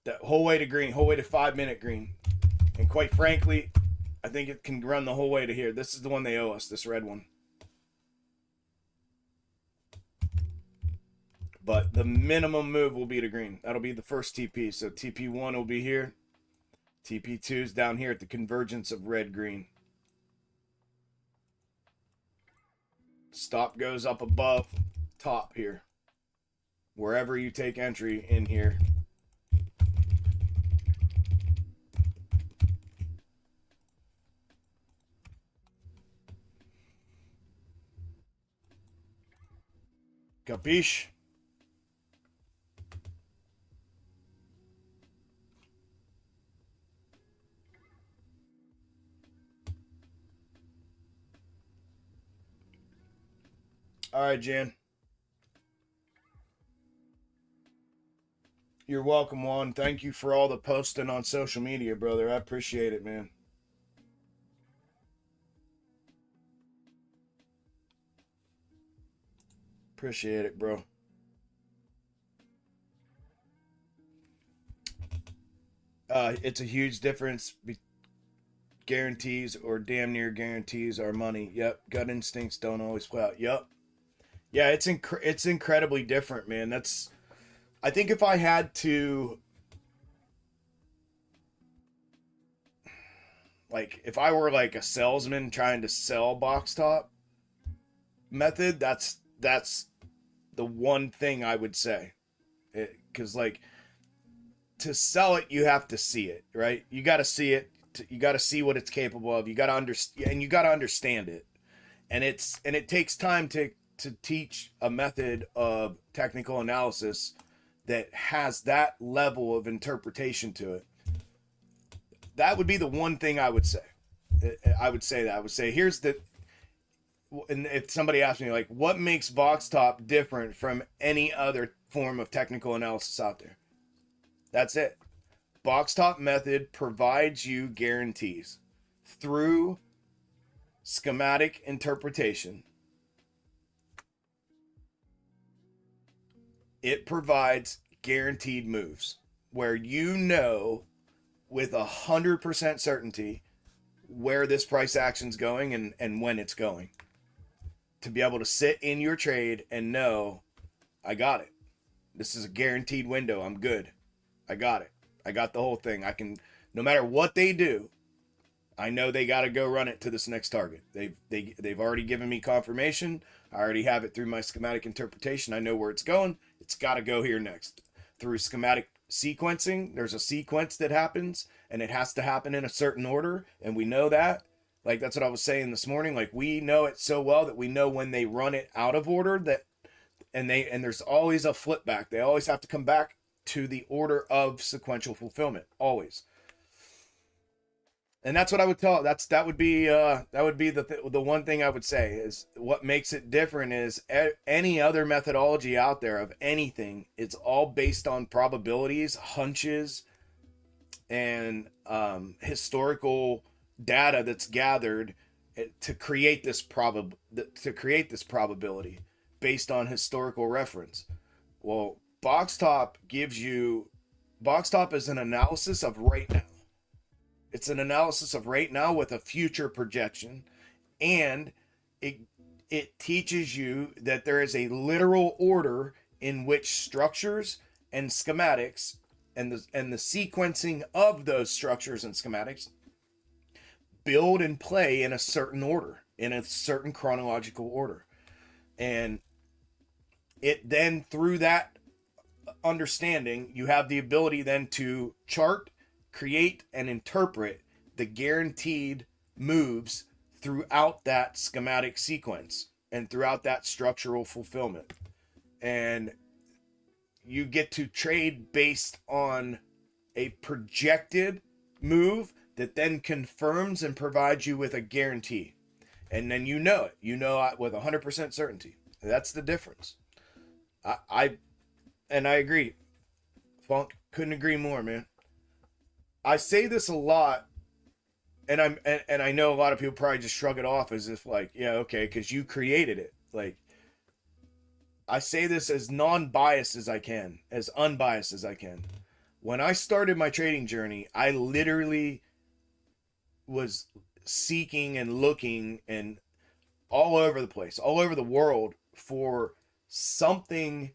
That whole way to green, whole way to 5-minute green. And quite frankly, I think it can run the whole way to here. This is the one they owe us, this red one. But the minimum move will be to green. That'll be the first TP. So TP1 will be here. TP2 is down here at the convergence of red-green. Stop goes up above top here. Wherever you take entry in here. Capiche? All right, Jan. You're welcome, Juan. Thank you for all the posting on social media, brother. I appreciate it, man. Appreciate it, bro. It's a huge difference. Guarantees or damn near guarantees our money. Yep. Gut instincts don't always play out. Yep. Yeah, it's incredibly different, man. That's, I think if I had to, like, if I were like a salesman trying to sell box top method, that's the one thing I would say. Because like, to sell it, you have to see it, right? You got to see it. You got to see what it's capable of. You got to understand, and you got to understand it. And it takes time to teach a method of technical analysis that has that level of interpretation to it. That would be the one thing I would say. I would say here's the, and if somebody asked me like, what makes box top different from any other form of technical analysis out there? That's it. Box top method provides you guarantees through schematic interpretation it provides guaranteed moves where you know with 100% certainty where this price action's going and when it's going. To be able to sit in your trade and know, I got it. This is a guaranteed window. I'm good. I got it. I got the whole thing. I can, no matter what they do, I know they got to go run it to this next target. They've already given me confirmation. I already have it through my schematic interpretation. I know where it's going. It's got to go here next. Through schematic sequencing, there's a sequence that happens, and it has to happen in a certain order, and we know that. Like, that's what I was saying this morning. Like, we know it so well that we know when they run it out of order, that and there's always a flip back. They always have to come back to the order of sequential fulfillment, always. And that's what I would tell. That would be the one thing I would say is what makes it different is any other methodology out there of anything. It's all based on probabilities, hunches, and historical data that's gathered to create this probability based on historical reference. Well, box top is an analysis of right now. It's an analysis of right now with a future projection, and it teaches you that there is a literal order in which structures and schematics and the sequencing of those structures and schematics build and play in a certain order, in a certain chronological order. And it then, through that understanding, you have the ability then to chart, create, and interpret the guaranteed moves throughout that schematic sequence and throughout that structural fulfillment. And you get to trade based on a projected move that then confirms and provides you with a guarantee. And then you know it. You know it with 100% certainty. That's the difference. I agree. Funk, couldn't agree more, man. I say this a lot, and I know a lot of people probably just shrug it off as if like, yeah, okay, because you created it. Like, I say this as non-biased as I can, as unbiased as I can. When I started my trading journey, I literally was seeking and looking and all over the place, all over the world for something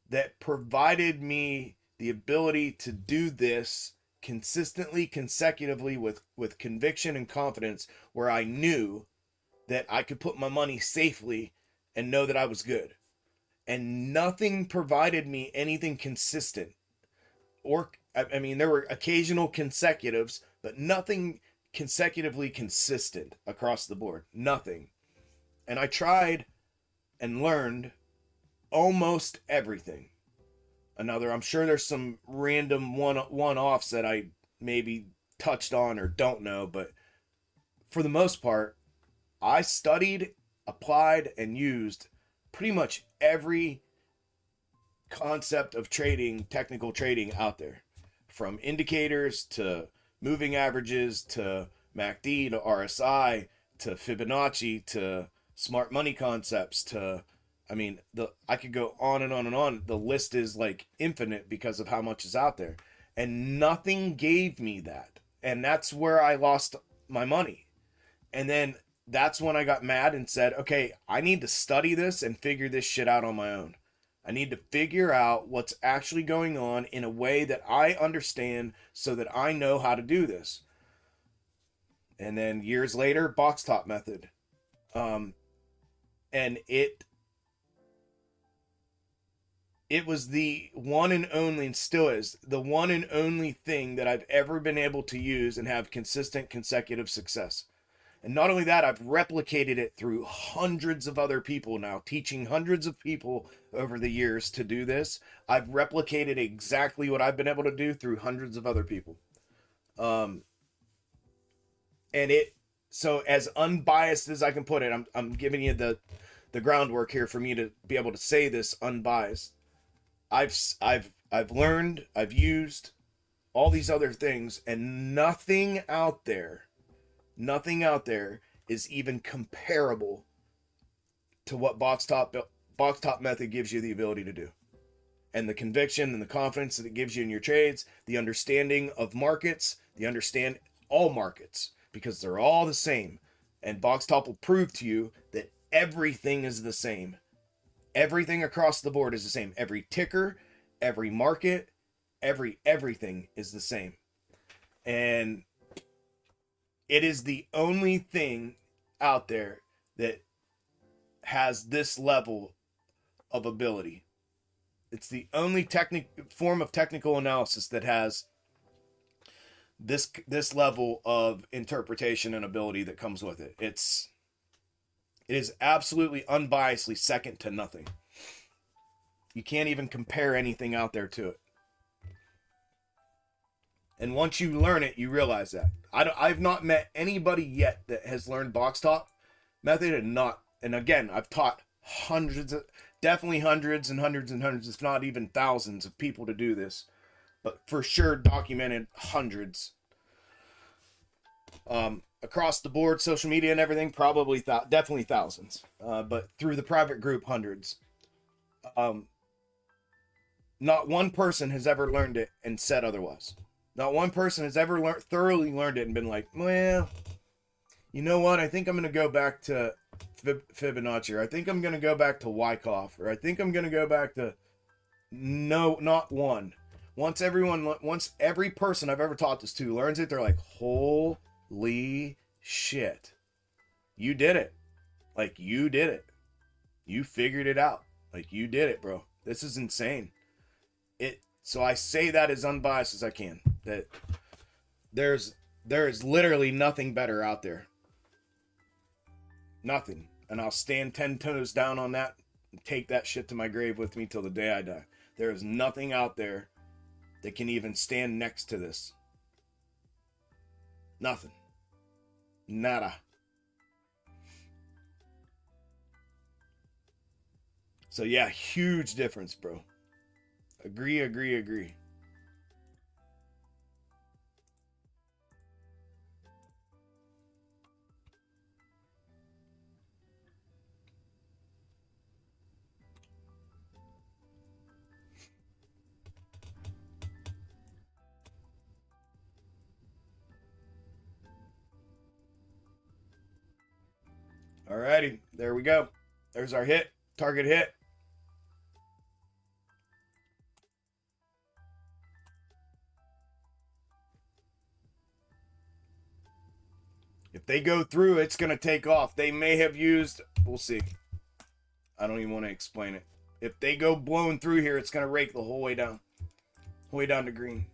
that provided me the ability to do this consistently, consecutively, with conviction and confidence, where I knew that I could put my money safely and know that I was good. And nothing provided me anything consistent. Or, I mean, there were occasional consecutives, but nothing consecutively consistent across the board. Nothing. And I tried and learned almost everything. I'm sure there's some random one-offs that I maybe touched on or don't know, but for the most part, I studied, applied, and used pretty much every concept of trading, technical trading out there, from indicators to moving averages to MACD to RSI to Fibonacci to smart money concepts to, I mean, I could go on and on and on. The list is like infinite because of how much is out there. And nothing gave me that. And that's where I lost my money. And then that's when I got mad and said, okay, I need to study this and figure this shit out on my own. I need to figure out what's actually going on in a way that I understand so that I know how to do this. And then years later, box top method. And it was the one and only, and still is, the one and only thing that I've ever been able to use and have consistent consecutive success. And not only that, I've replicated it through hundreds of other people now, teaching hundreds of people over the years to do this. I've replicated exactly what I've been able to do through hundreds of other people. So as unbiased as I can put it, I'm giving you the groundwork here for me to be able to say this unbiased. I've learned, I've used all these other things, and nothing out there is even comparable to what box top method gives you the ability to do. and the conviction and the confidence that it gives you in your trades, the understanding of markets, the understand all markets, because they're all the same. And Box Top will prove to you that everything is the same. Everything across the board is the same. Every ticker, every market, everything is the same. And it is the only thing out there that has this level of ability. It's the only form of technical analysis that has this level of interpretation and ability that comes with it. It is absolutely unbiasedly second to nothing. You can't even compare anything out there to it. And once you learn it, you realize that. I've not met anybody yet that has learned Box Top method and again, I've taught definitely hundreds and hundreds and hundreds, if not even thousands of people to do this, but for sure documented hundreds. Across the board, social media and everything, probably definitely thousands, but through the private group, hundreds. Not one person has ever learned it and said otherwise. Not one person has ever thoroughly learned it and been like, well, you know what? I think I'm going to go back to Fibonacci, or I think I'm going to go back to Wyckoff, or I think I'm going to go back to... No, not one. Once every person I've ever taught this to learns it, they're like, holy shit. You did it. Like, you did it. You figured it out. Like, you did it, bro. This is insane. So I say that as unbiased as I can. That there is literally nothing better out there. Nothing. And I'll stand 10 toes down on that and take that shit to my grave with me till the day I die. There is nothing out there that can even stand next to this. Nothing. Nada. So yeah, huge difference, bro. Agree. Alrighty, there we go. There's our hit, target hit. If they go through, it's going to take off. They may have used, we'll see. I don't even want to explain it. If they go blowing through here, it's going to rake the whole way down. Way down to green.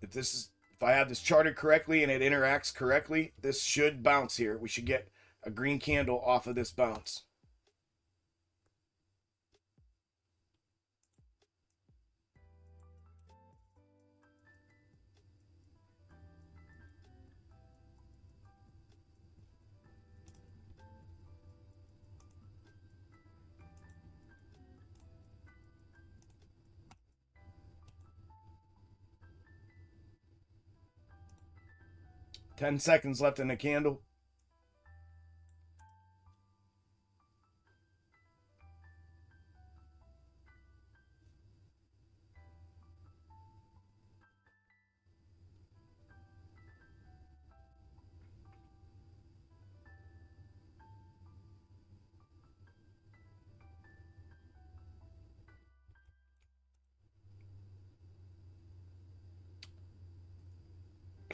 If I have this charted correctly and it interacts correctly, this should bounce here. We should get a green candle off of this bounce. Ten seconds left in the candle.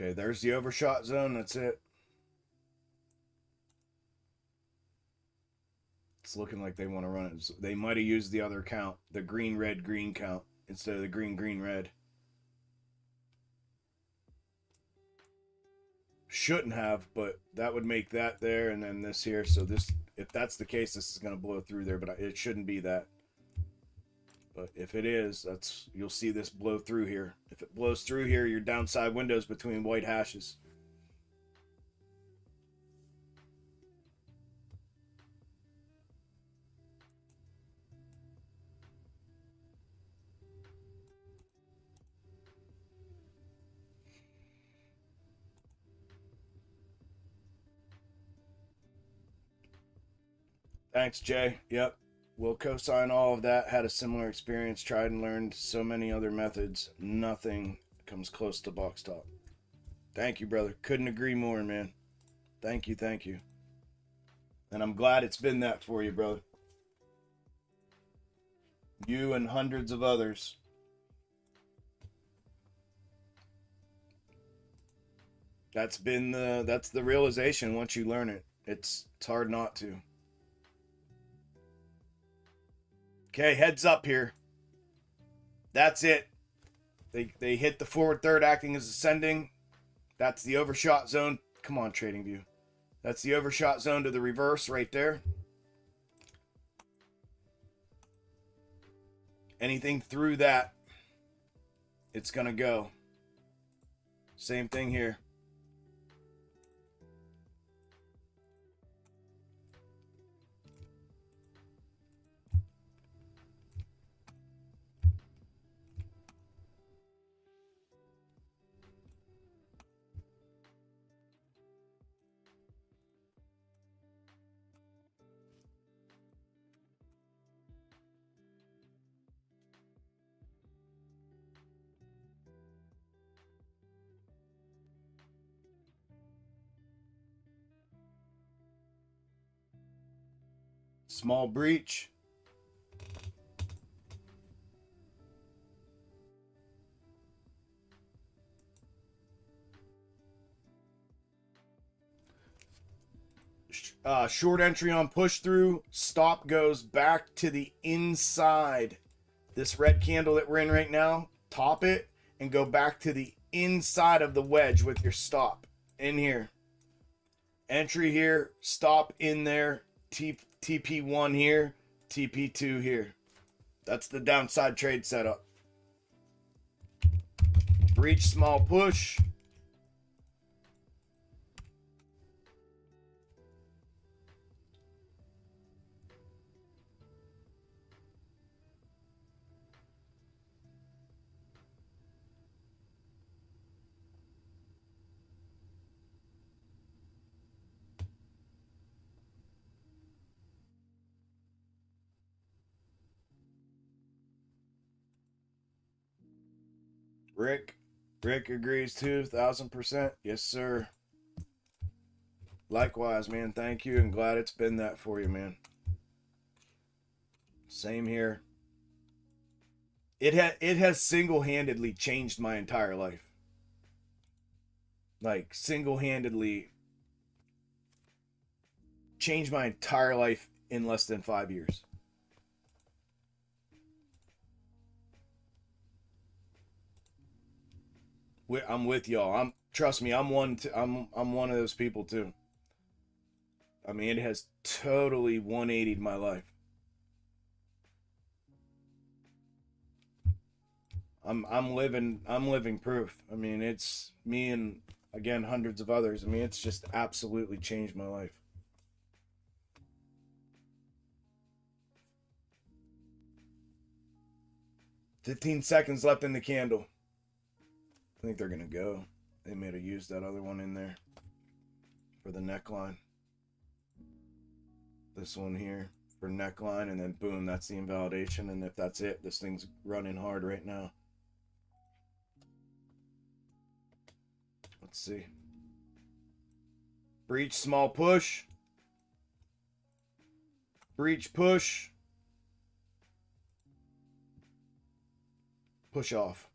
Okay, there's the overshot zone. That's it. It's looking like they want to run it. They might have used the other count, the green, red, green count, instead of the green, green, red. Shouldn't have, but that would make that there and then this here. So this, if that's the case, this is going to blow through there, but it shouldn't be that. But if it is, you'll see this blow through here. If it blows through here, your downside windows between white hashes. Thanks, Jay. Yep. We'll co-sign all of that. Had a similar experience. Tried and learned so many other methods. Nothing comes close to box top. Thank you, brother. Couldn't agree more, man. Thank you, thank you. And I'm glad it's been that for you, brother. You and hundreds of others. That's the realization once you learn it. It's hard not to. Okay, heads up here. That's it. They hit the forward third acting as ascending. That's the overshot zone. Come on, TradingView. That's the overshot zone to the reverse right there. Anything through that, it's going to go. Same thing here. Small breach. Short entry on push through. Stop goes back to the inside. This red candle that we're in right now, top it and go back to the inside of the wedge with your stop in here. Entry here, stop in there, TP1 here, TP2 here. That's the downside trade setup. Breach, small push. Rick agrees too, 1000%. Yes, sir. Likewise, man. Thank you, and glad it's been that for you, man. Same here. It has single-handedly changed my entire life. Like, single-handedly changed my entire life in less than 5 years. I'm with y'all. Trust me, I'm one of those people too. I mean, it has totally 180'd my life. I'm living proof. I mean, it's me and again hundreds of others. I mean, it's just absolutely changed my life. $15 seconds left in the candle. I think they're gonna go. They may have used that other one in there for the neckline. This one here for neckline, and then boom, that's the invalidation. And if that's it, this thing's running hard right now. Let's see. Breach, small push. Breach, push. Push off.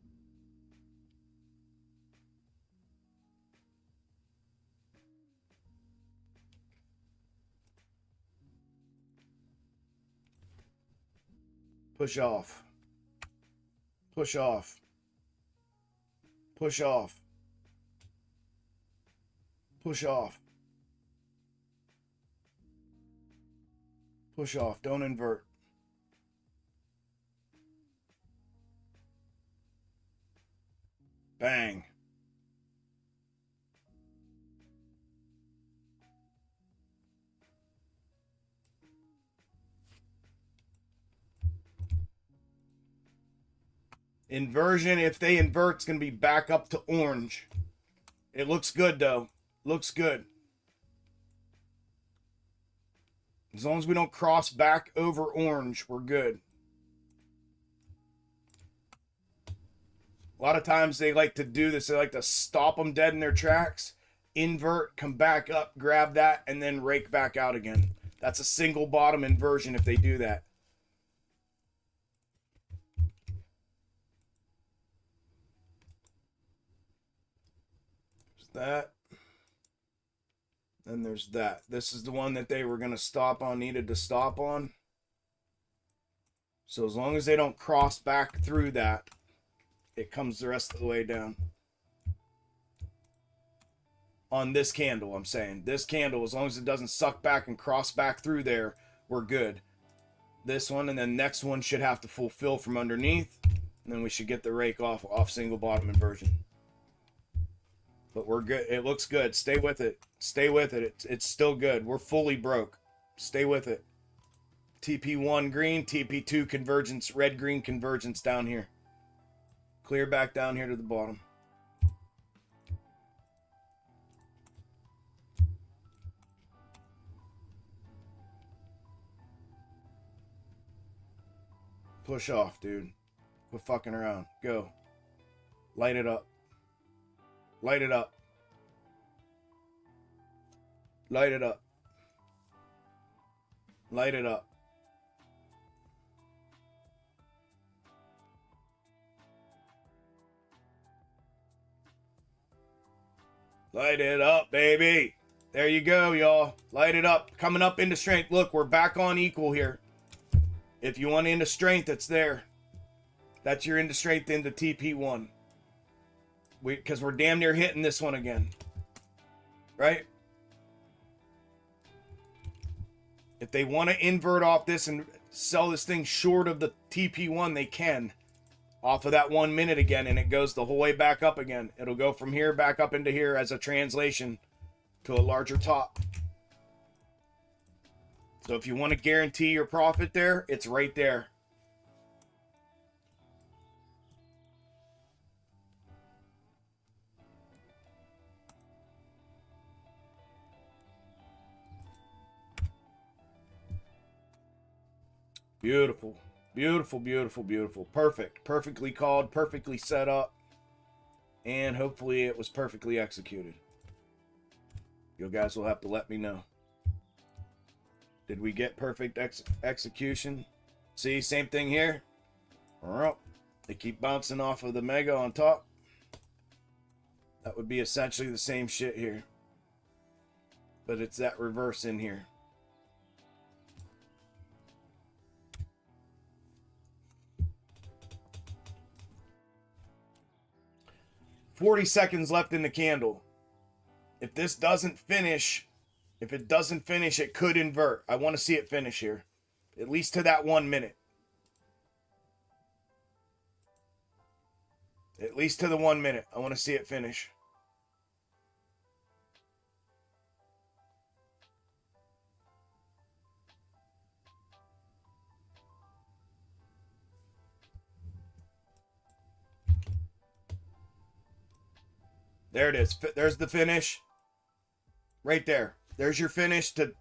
Push off. Push off. Push off. Push off. Push off. Don't invert. Bang. Inversion, if they invert, it's going to be back up to orange. It looks good, though. Looks good. As long as we don't cross back over orange, we're good. A lot of times they like to do this. They like to stop them dead in their tracks, invert, come back up, grab that, and then rake back out again. That's a single bottom inversion if they do that. There's that. Then there's that. This is the one that they were going to stop on, needed to stop on. So as long as they don't cross back through that, it comes the rest of the way down. On this candle, I'm saying. This candle, as long as it doesn't suck back and cross back through there, we're good. This one, and then next one should have to fulfill from underneath. And then we should get the rake off single bottom inversion. But we're good. It looks good. Stay with it. Stay with it. It's still good. We're fully broke. Stay with it. TP1 green, TP2 convergence, red-green convergence down here. Clear back down here to the bottom. Push off, dude. Quit fucking around. Go. Light it up. Light it up. Light it up. Light it up. Light it up, baby. There you go, y'all. Light it up. Coming up into strength. Look, we're back on equal here. If you want into strength, it's there. That's your into strength into TP1. Because we're damn near hitting this one again. Right? If they want to invert off this and sell this thing short of the TP1, they can. Off of that 1 minute again, and it goes the whole way back up again. It'll go from here back up into here as a translation to a larger top. So if you want to guarantee your profit there, it's right there. Beautiful. Beautiful, beautiful, beautiful. Perfect. Perfectly called, perfectly set up. And hopefully it was perfectly executed. You guys will have to let me know. Did we get perfect execution? See, same thing here. They keep bouncing off of the mega on top. That would be essentially the same shit here. But it's that reverse in here. $40 seconds left in the candle. If this doesn't finish, it could invert. I want to see it finish here. At least to that 1 minute. At least to the 1 minute. I want to see it finish. There it is. There's the finish. Right there. There's your finish to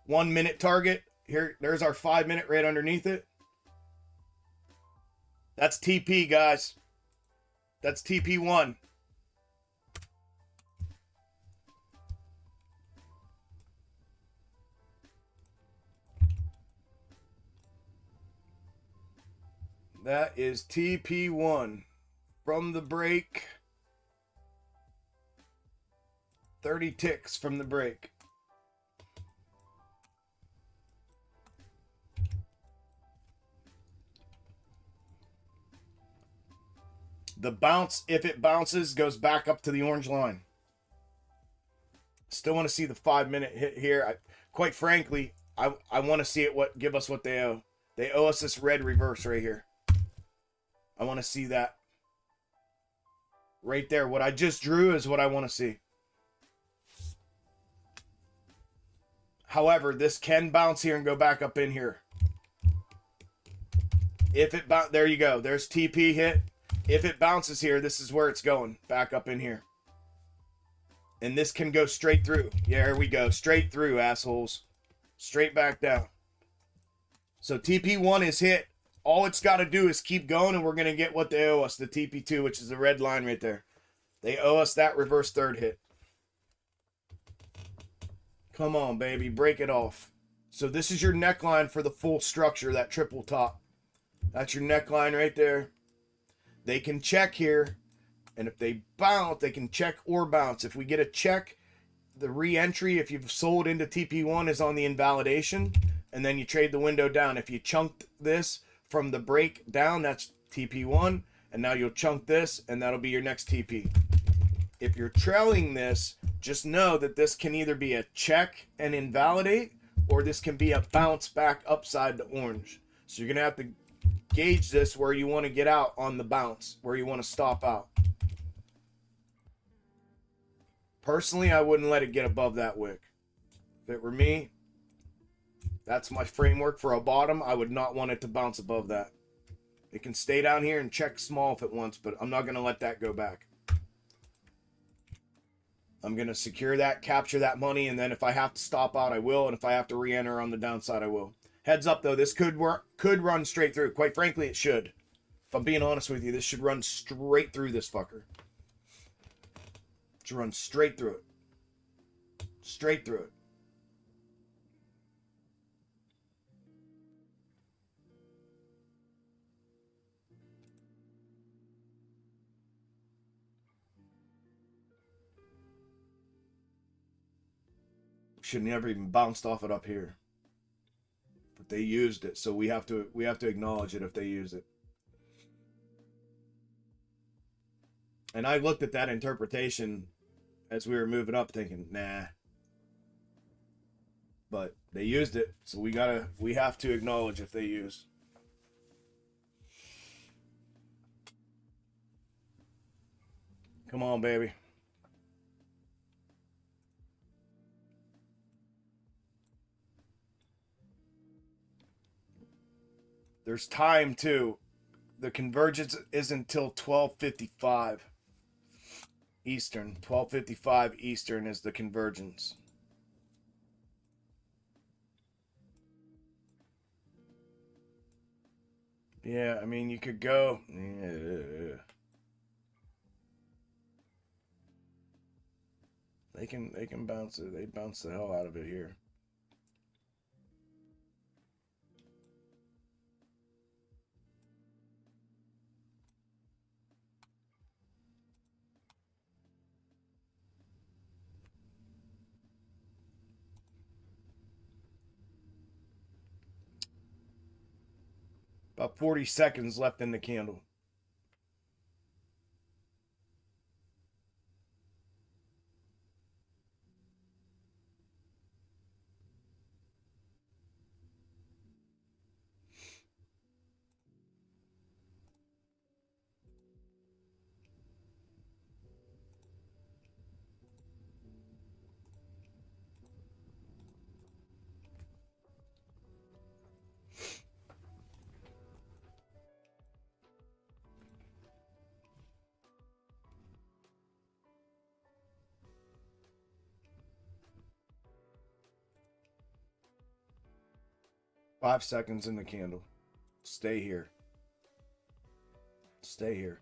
1 minute target. Here, there's our 5 minute right underneath it. That's TP, guys. That's TP1. That is TP1 from the break. 30 ticks from the break. The bounce, if it bounces, goes back up to the orange line. Still want to see the 5 minute hit here. Quite frankly, I want to see it give us what they owe. They owe us this red reverse right here. I want to see that. Right there. What I just drew is what I want to see. However, this can bounce here and go back up in here. If it there you go. There's TP hit. If it bounces here, this is where it's going. Back up in here. And this can go straight through. Yeah, here we go. Straight through, assholes. straight back down. So TP1 is hit. All it's got to do is keep going, and we're going to get what they owe us, the TP2, which is the red line right there. They owe us that reverse third hit. Come on, baby. Break it off. So this is your neckline for the full structure, that triple top. That's your neckline right there. They can check here, and if they bounce, they can check or bounce. If we get a check, the re-entry, if you've sold into TP1, is on the invalidation, and then you trade the window down. If you chunked this from the break down, that's TP1, and now you'll chunk this, and that'll be your next TP. If you're trailing this, just know that this can either be a check and invalidate, or this can be a bounce back upside to orange. So you're going to have to gauge this where you want to get out on the bounce, where you want to stop out. Personally, I wouldn't let it get above that wick. If it were me, that's my framework for a bottom. I would not want it to bounce above that. It can stay down here and check small if it wants, but I'm not going to let that go back. I'm going to secure that, capture that money, and then if I have to stop out, I will, and if I have to re-enter on the downside, I will. Heads up, though, this could run straight through. Quite frankly, it should. If I'm being honest with you, this should run straight through this fucker. It should run straight through it. Straight through it. Should never even bounced off it up here. But they used it, so we have to acknowledge it if they use it. And I looked at that interpretation as we were moving up thinking, nah. But they used it, so we have to acknowledge if they use. Come on, baby. There's time too. The convergence is until 12:55 Eastern. 12:55 Eastern is the convergence. Yeah, I mean, you could go. Yeah. They can bounce it. They bounce the hell out of it here. About 40 seconds left in the candle. Five seconds in the candle. Stay here. Stay here.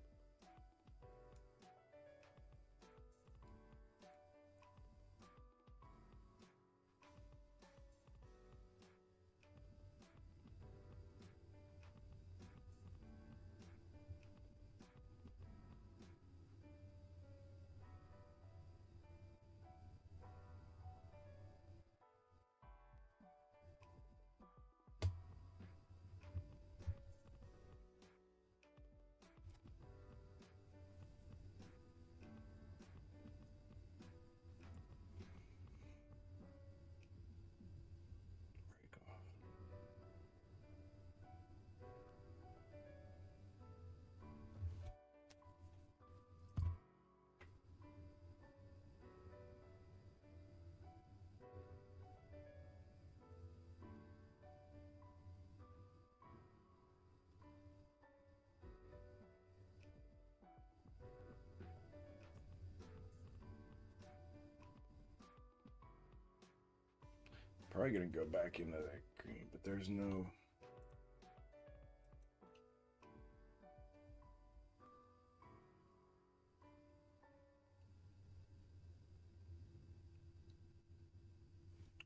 Probably gonna go back into that green, but there's no.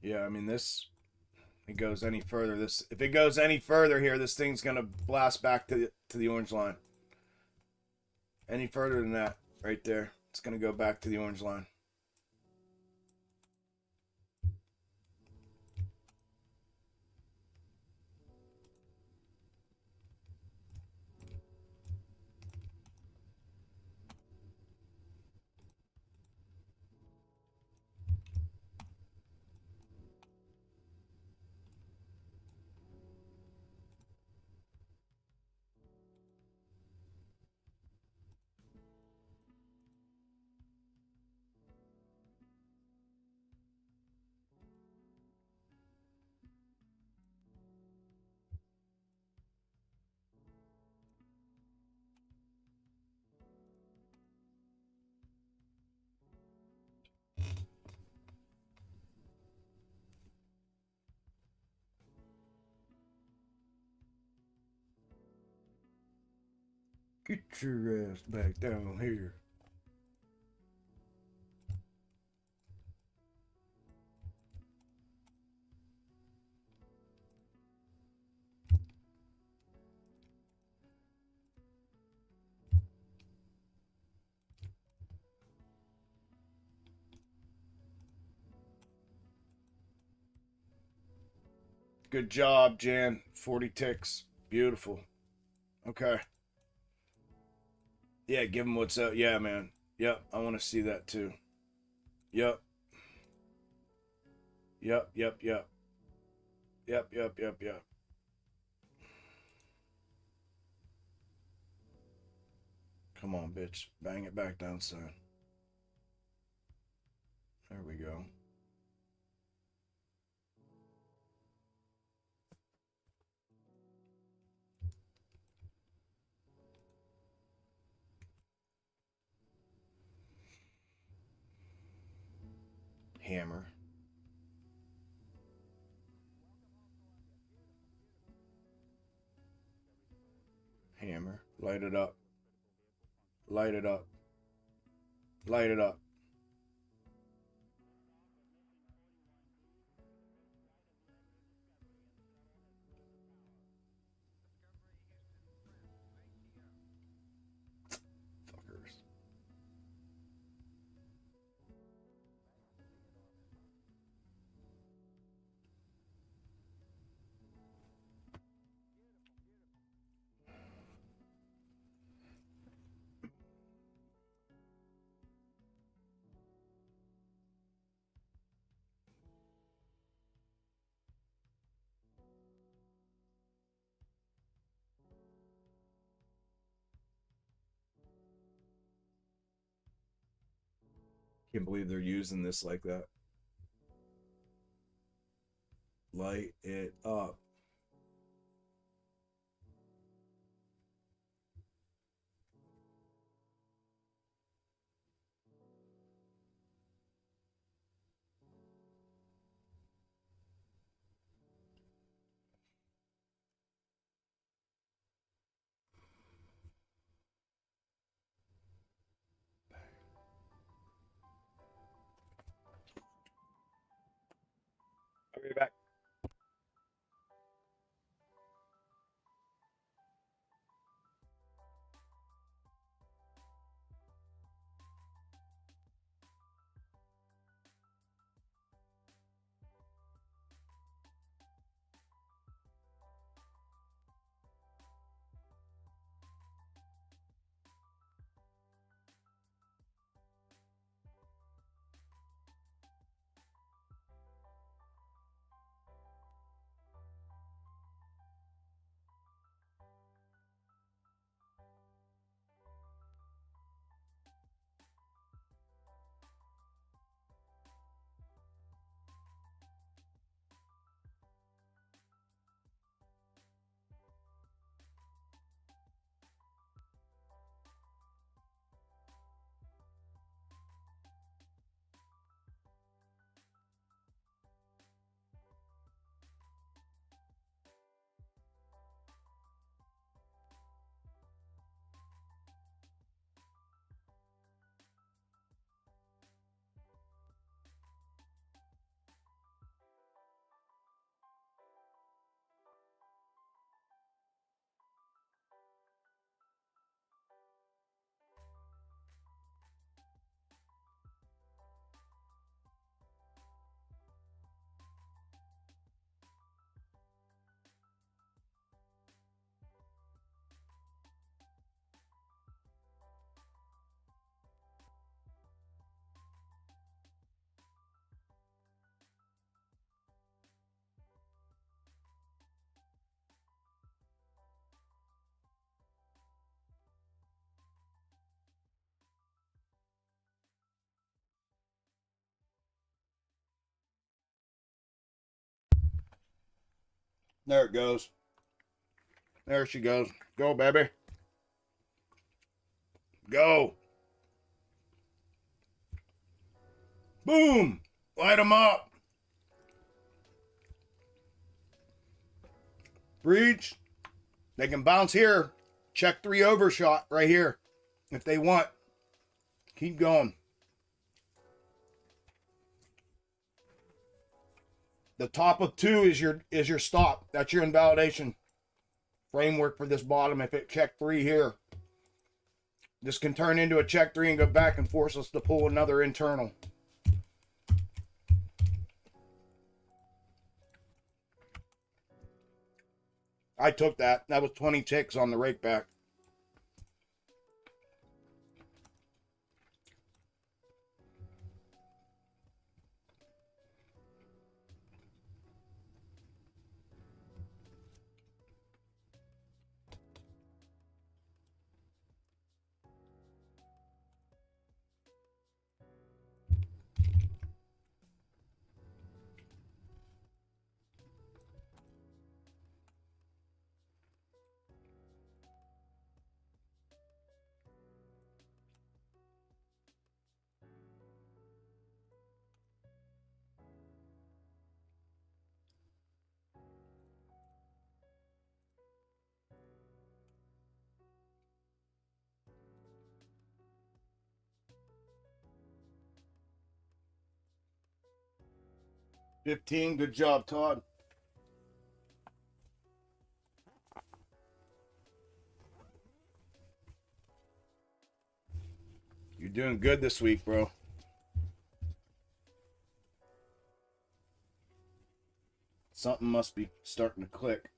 Yeah, I mean this. It goes any further. If it goes any further here, this thing's gonna blast back to the orange line. Any further than that, right there, it's gonna go back to the orange line. Get your ass back down here. Good job, Jan. 40 ticks. Beautiful. Okay. Yeah, give him what's up. Yeah, man. Yep, I want to see that too. Yep. Yep, yep, yep. Yep, yep, yep, yep. Come on, bitch. Bang it back down, son. There we go. Hammer. Hammer. Light it up. Light it up. Light it up. Fuckers. Can't believe they're using this like that. Light it up. I'll be back. There it goes. There she goes. Go, baby. Go. Boom. Light them up. Breach. They can bounce here. Check 3 overshot right here if they want. Keep going. The top of 2 is your stop. That's your invalidation framework for this bottom. If it check 3 here, this can turn into a check 3 and go back and force us to pull another internal. I took that. That was 20 ticks on the rake back. $15. Good job, Todd. You're doing good this week, bro. Something must be starting to click.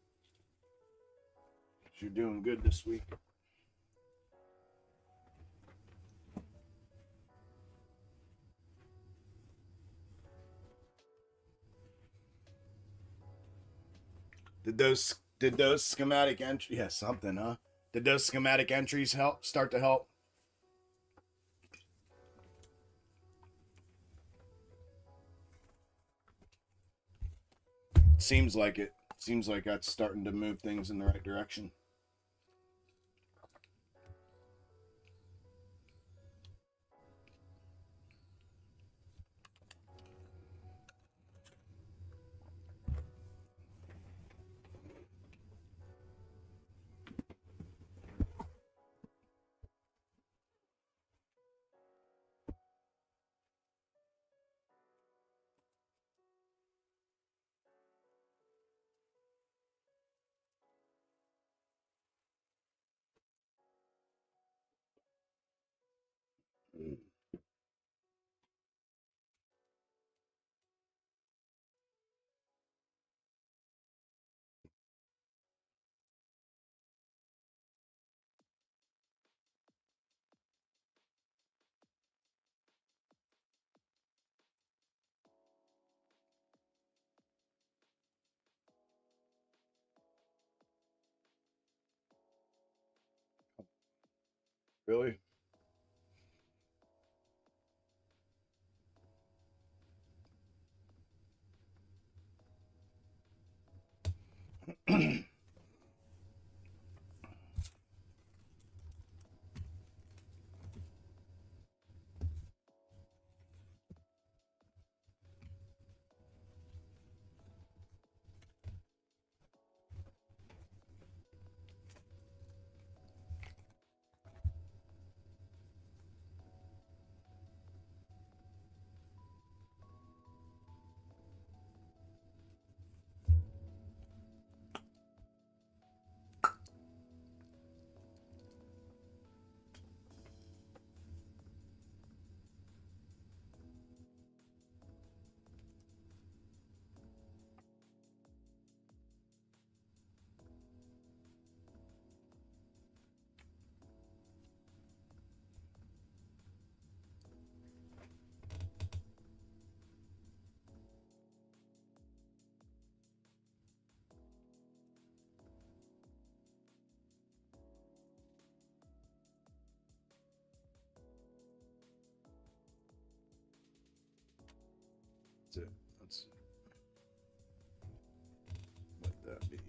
You're doing good this week. Did those schematic entries, yeah, something, huh? Did those schematic entries start to help? Seems like it. Seems like that's starting to move things in the right direction. Really? That's it. Let's let that be.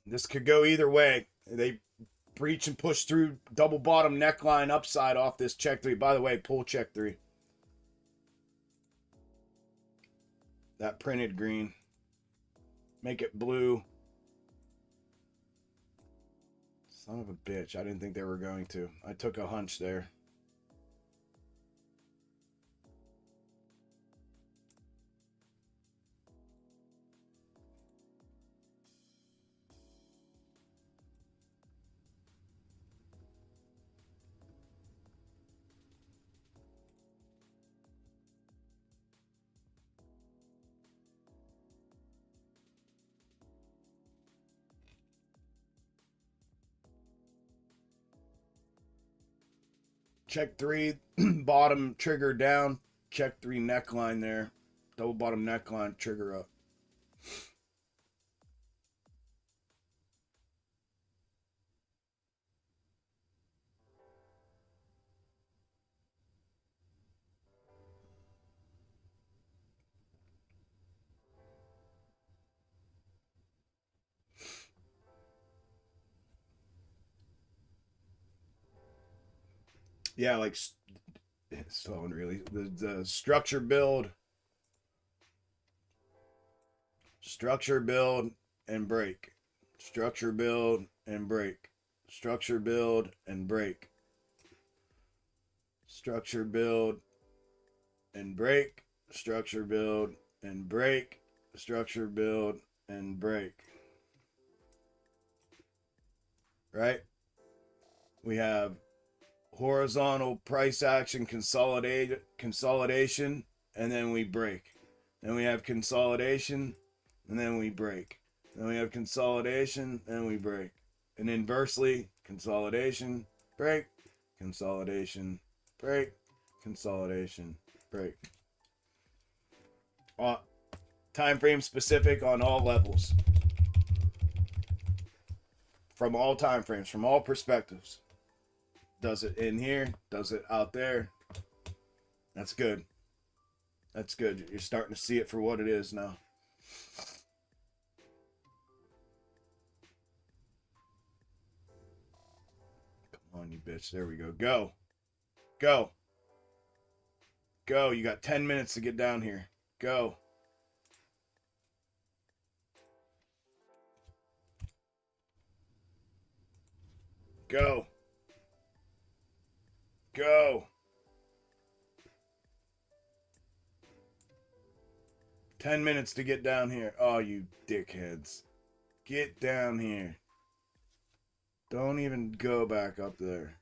This could go either way. They breach and push through double bottom neckline upside off this check 3. By the way, pull check 3. That printed green. Make it blue. Son of a bitch. I didn't think they were going to. I took a hunch there. Check 3, bottom trigger down. Check 3 neckline there. Double bottom neckline, trigger up. Yeah, like slowing really. The structure build, and break. Structure build and break. Structure build and break. Structure build and break. Structure build and break. Structure build and break. Right? We have horizontal price action consolidation, and then we break. Then we have consolidation, and then we break. Then we have consolidation, and we break. And inversely, consolidation, break, consolidation, break, consolidation, break. Time frame specific on all levels. From all time frames, from all perspectives. Does it in here? Does it out there? That's good. That's good. You're starting to see it for what it is now. Come on, you bitch. There we go. Go. Go. Go. You got 10 minutes to get down here. Go. Go. Go. 10 minutes to get down here. Oh, you dickheads. Get down here. Don't even go back up there.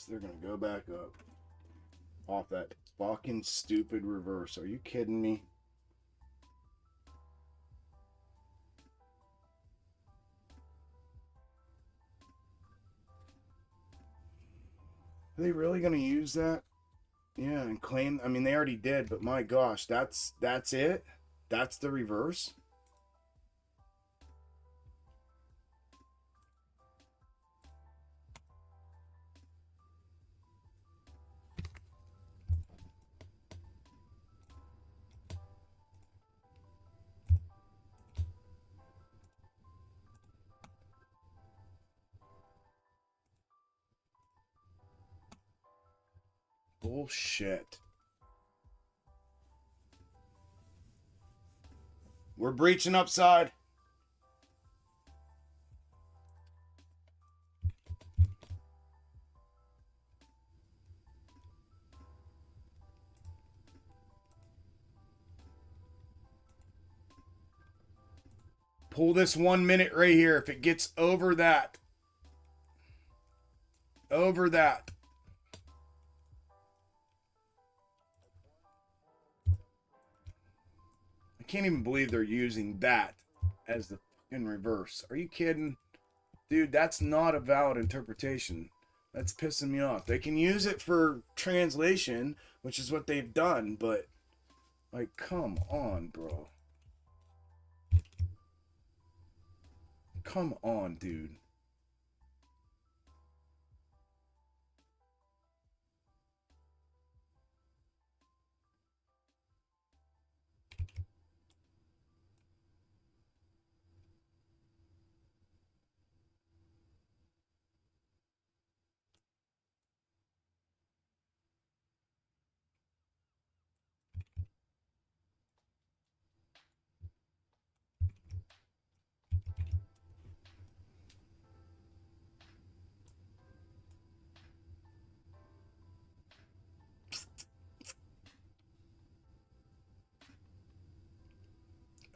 They're going to go back up off that fucking stupid reverse. Are you kidding me? Are they really going to use that? Yeah, and claim, I mean, they already did, but my gosh, that's it? That's the reverse? Bullshit. We're breaching upside. Pull this 1 minute right here. If it gets over that. Over that. I can't even believe they're using that as the fucking reverse. Are you kidding? Dude, that's not a valid interpretation. That's pissing me off. They can use it for translation, which is what they've done, but like, come on, bro. Come on, dude.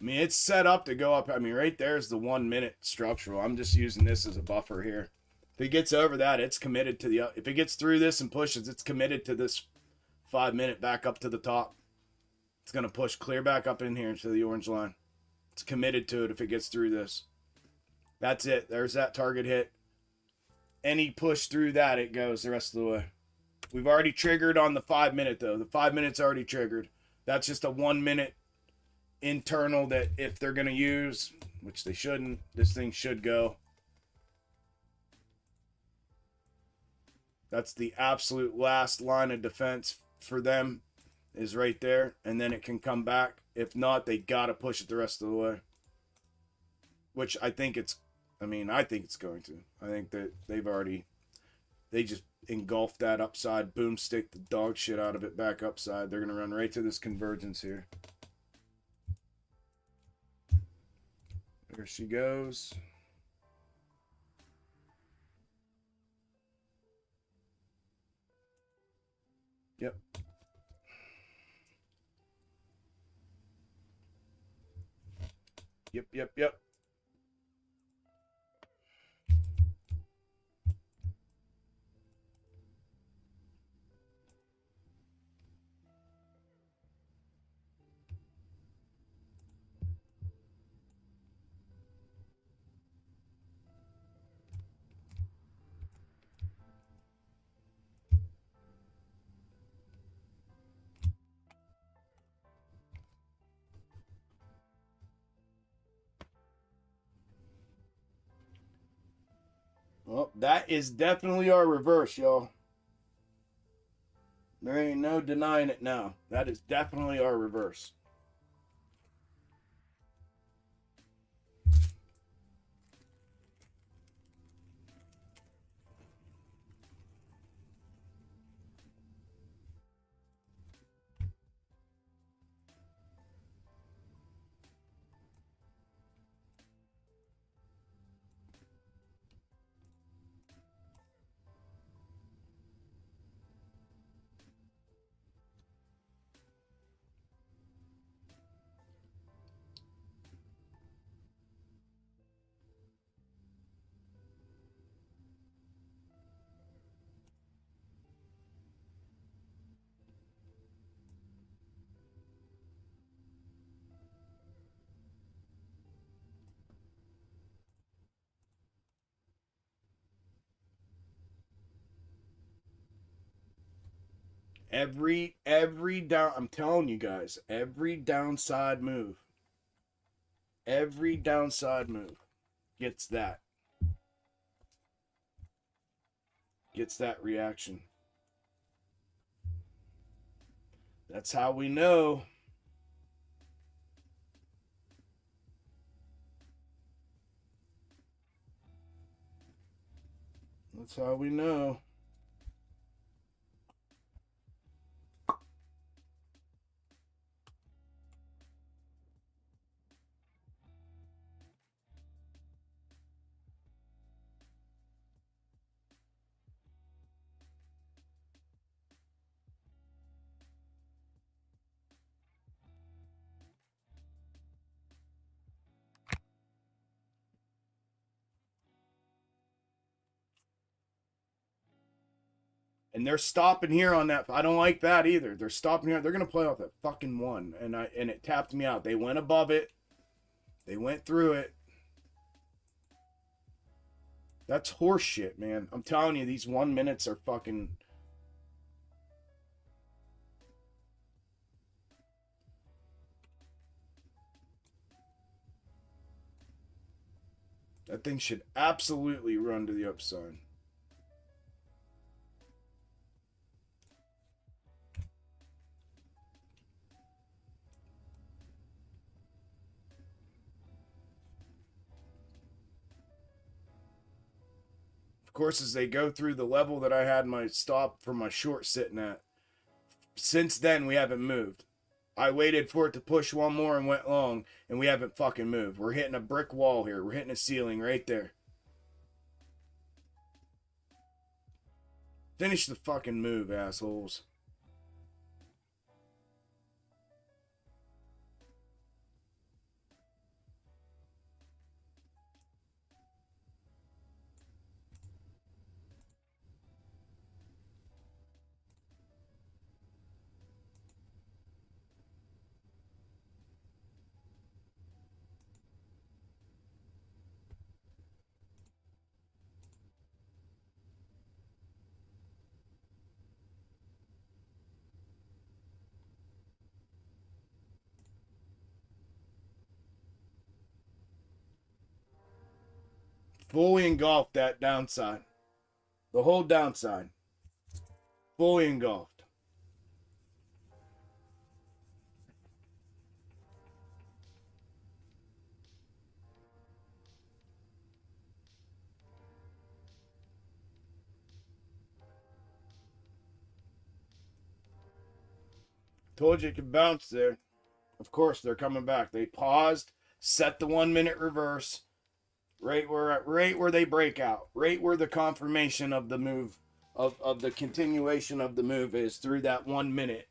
I mean, it's set up to go up. I mean, right there's the 1 minute structural. I'm just using this as a buffer here. If it gets over that, it's committed to the... If it gets through this and pushes, it's committed to this 5 minute back up to the top. It's going to push clear back up in here into the orange line. It's committed to it if it gets through this. That's it. There's that target hit. Any push through that, it goes the rest of the way. We've already triggered on the 5 minute, though. The 5 minutes already triggered. That's just a 1 minute internal that if they're going to use, which they shouldn't, this thing should go. That's the absolute last line of defense for them is right there. And then it can come back. If not, they got to push it the rest of the way. Which I think it's, I mean, I think it's going to. I think that they just engulfed that upside, boomstick the dog shit out of it back upside. They're going to run right to this convergence here. There she goes. Yep. Yep. Well, that is definitely our reverse, y'all. There ain't no denying it now. That is definitely our reverse. Every down, I'm telling you guys, every downside move gets that reaction. That's how we know. That's how we know. And they're stopping here on that. I don't like that either. They're stopping here. They're gonna play off that fucking one, and it tapped me out. They went above it. They went through it. That's horseshit, man. I'm telling you, these 1 minutes are fucking. That thing should absolutely run to the upside. Of course, as they go through the level that I had my stop for my short sitting at, since then we haven't moved. I waited for it to push one more and went long, and we haven't fucking moved. We're hitting a brick wall here. We're hitting a ceiling right there. Finish the fucking move, assholes. Fully engulfed that downside. The whole downside. Fully engulfed. Told you it could bounce there. Of course, they're coming back. They paused, set the 1 minute reverse, right where they break out, right where the confirmation of the move, of the continuation of the move is through that 1 minute.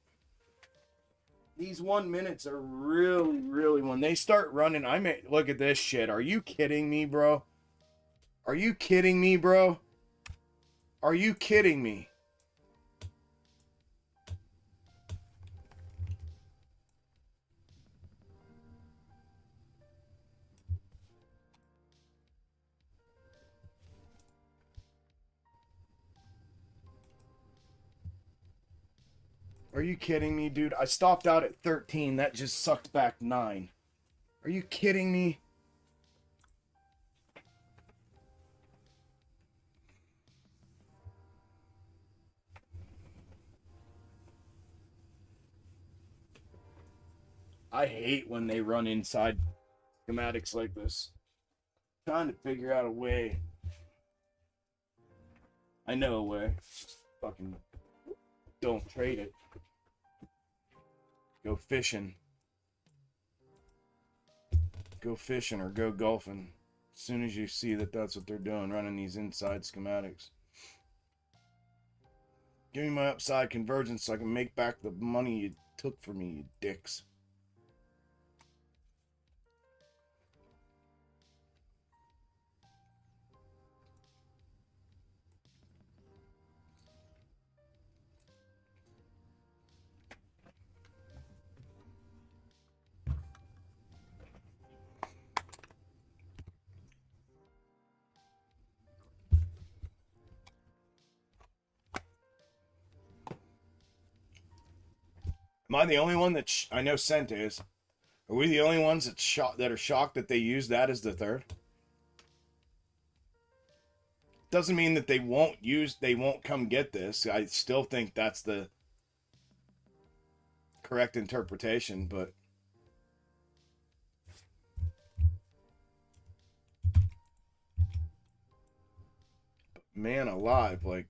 These 1 minutes are really, really, when they start running, I may look at this shit. Are you kidding me, bro? Are you kidding me, bro? Are you kidding me? Are you kidding me, dude? I stopped out at 13. That just sucked back 9. Are you kidding me? I hate when they run inside schematics like this. I'm trying to figure out a way. I know a way. Fucking don't trade it. Go fishing. Go fishing or go golfing. As soon as you see that that's what they're doing, running these inside schematics. Give me my upside convergence so I can make back the money you took from me, you dicks. Am I the only one that I know Scent is? Are we the only ones that are shocked that they use that as the third? Doesn't mean that they won't come get this. I still think that's the correct interpretation, but man alive, like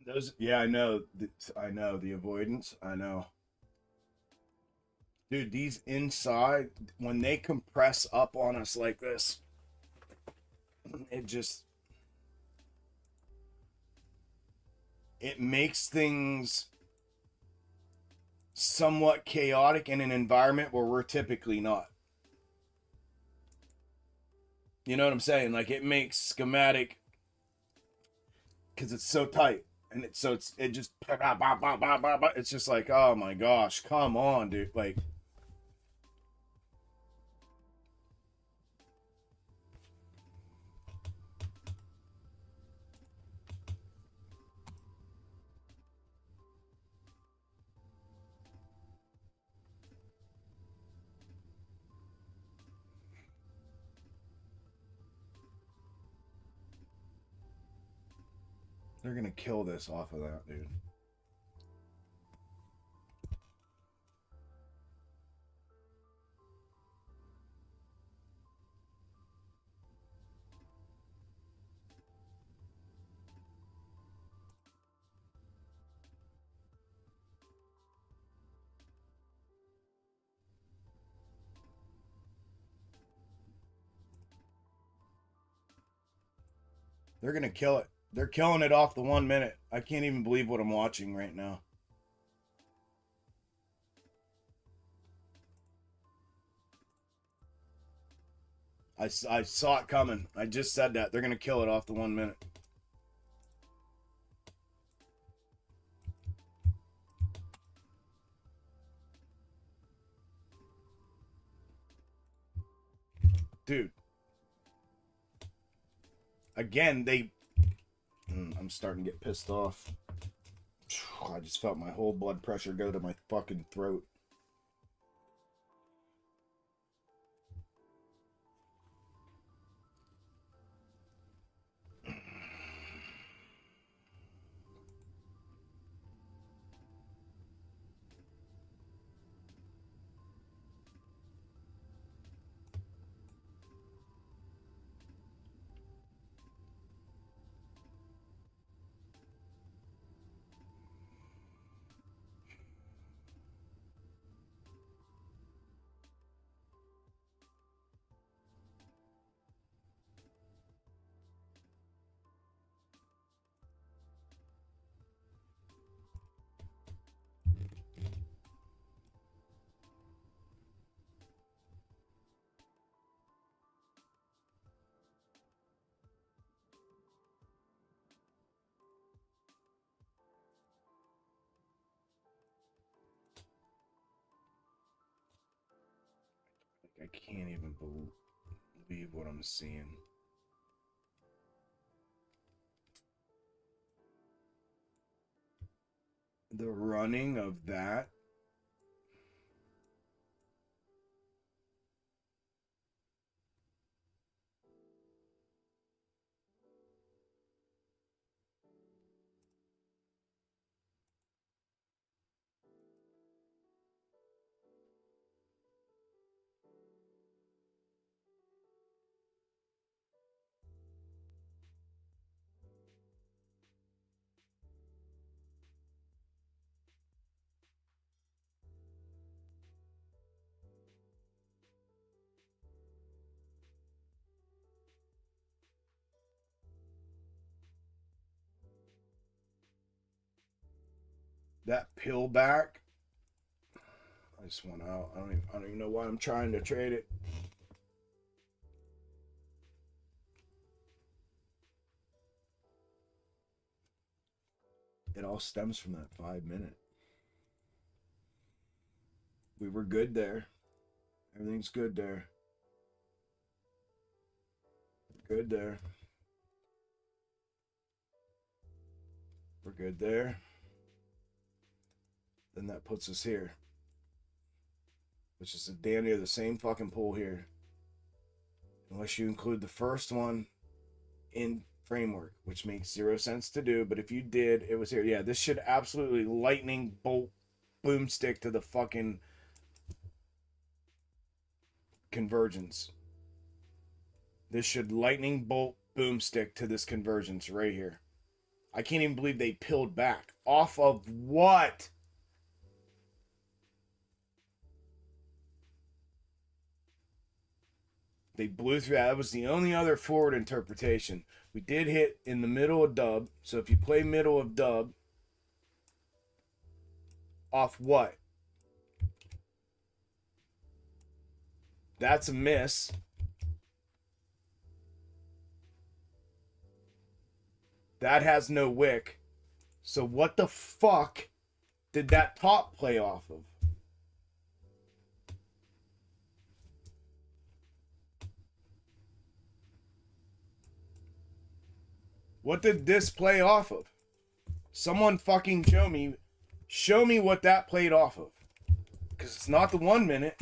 those. Yeah, I know. I know the avoidance. I know, dude. These inside when they compress up on us like this, it just it makes things somewhat chaotic in an environment where we're typically not. You know what I'm saying? Like it makes schematic because it's so tight and it just it's just like, oh my gosh, come on, dude. Like they're gonna kill this off of that, dude. They're gonna kill it. They're killing it off the 1 minute. I can't even believe what I'm watching right now. I saw it coming. I just said that. They're gonna kill it off the 1 minute. Dude. Again, I'm starting to get pissed off. I just felt my whole blood pressure go to my fucking throat. I can't even believe what I'm seeing. The running of that. that pill back. I just went out. I don't even know why I'm trying to trade it. It all stems from that 5 minute. We were good there. Everything's good there. Good there. We're good there. Then that puts us here, which is damn near the same fucking pool here. Unless you include the first one in framework, which makes 0 sense to do. But if you did, it was here. Yeah, this should absolutely lightning bolt boomstick to the fucking convergence. This should lightning bolt boomstick to this convergence right here. I can't even believe they peeled back. Off of what? They blew through that. That was the only other forward interpretation. We did hit in the middle of dub. So if you play middle of dub, off what? That's a miss. That has no wick. So what the fuck did that top play off of? What did this play off of? Someone fucking show me what that played off of. Because it's not the 1 minute.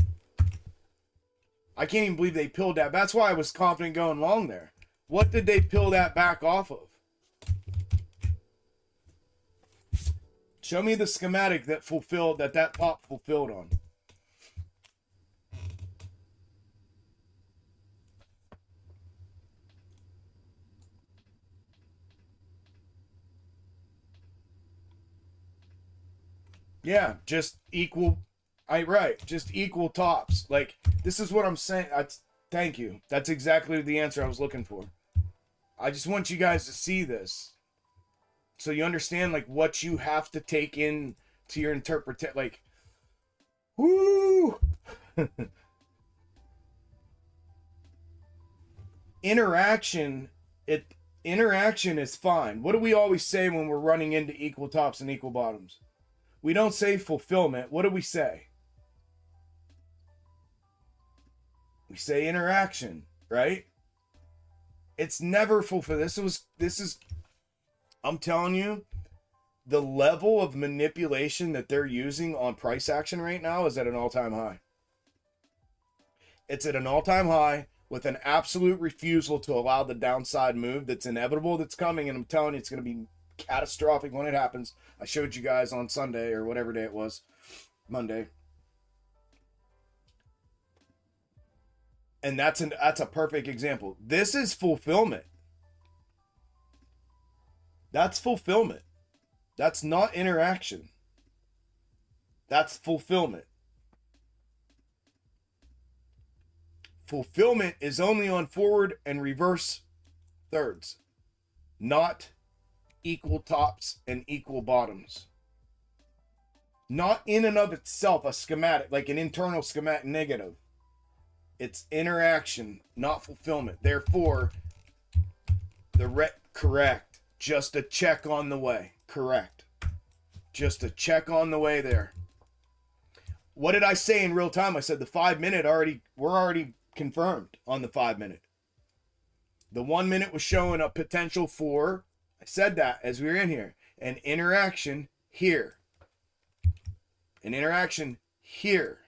I can't even believe they peeled that. That's why I was confident going long there. What did they peel that back off of? Show me the schematic that that top fulfilled on. Yeah, just equal. Just equal tops. Like, this is what I'm saying. Thank you. That's exactly the answer I was looking for. I just want you guys to see this, so you understand like what you have to take in to your interpretation. Like, whoo. Interaction is fine. What do we always say when we're running into equal tops and equal bottoms? We don't say fulfillment. What do we say? We say interaction, right? It's never fulfill. This is, I'm telling you, the level of manipulation that they're using on price action right now is at an all-time high. It's at an all-time high with an absolute refusal to allow the downside move that's inevitable, that's coming, and I'm telling you, it's going to be catastrophic when it happens. I showed you guys on Sunday or whatever day it was, Monday. And that's a perfect example. This is fulfillment. That's fulfillment. That's not interaction. That's fulfillment. Fulfillment is only on forward and reverse thirds, not equal tops and equal bottoms. Not in and of itself a schematic, like an internal schematic negative. It's interaction, not fulfillment. Therefore, correct. Just a check on the way. Correct. Just a check on the way there. What did I say in real time? I said the 5 minute we're already confirmed on the 5 minute. The 1 minute was showing a potential for, I said that as we were in here, an interaction here. An interaction here.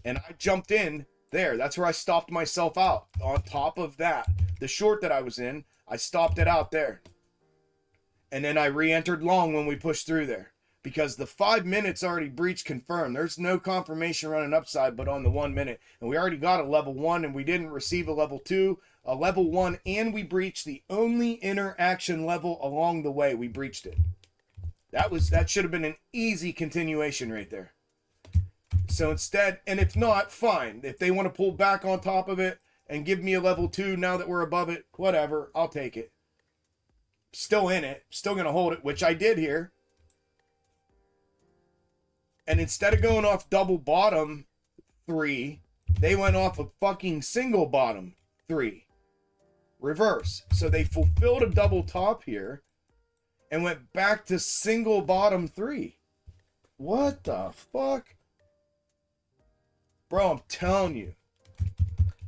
And I jumped in there. That's where I stopped myself out. On top of that, the short that I was in, I stopped it out there. And then I re-entered long when we pushed through there. Because the 5 minutes already breached confirmed. There's no confirmation running upside but on the 1 minute. And we already got a level 1 and we didn't receive a level 2, a level 1, and we breached the only interaction level along the way. We breached it. That should have been an easy continuation right there. So instead, and if not, fine. If they want to pull back on top of it and give me a level 2 now that we're above it, whatever, I'll take it. Still in it, still going to hold it, which I did here. And instead of going off double bottom 3, they went off a fucking single bottom 3. Reverse. So they fulfilled a double top here and went back to single bottom 3. What the fuck? Bro, I'm telling you.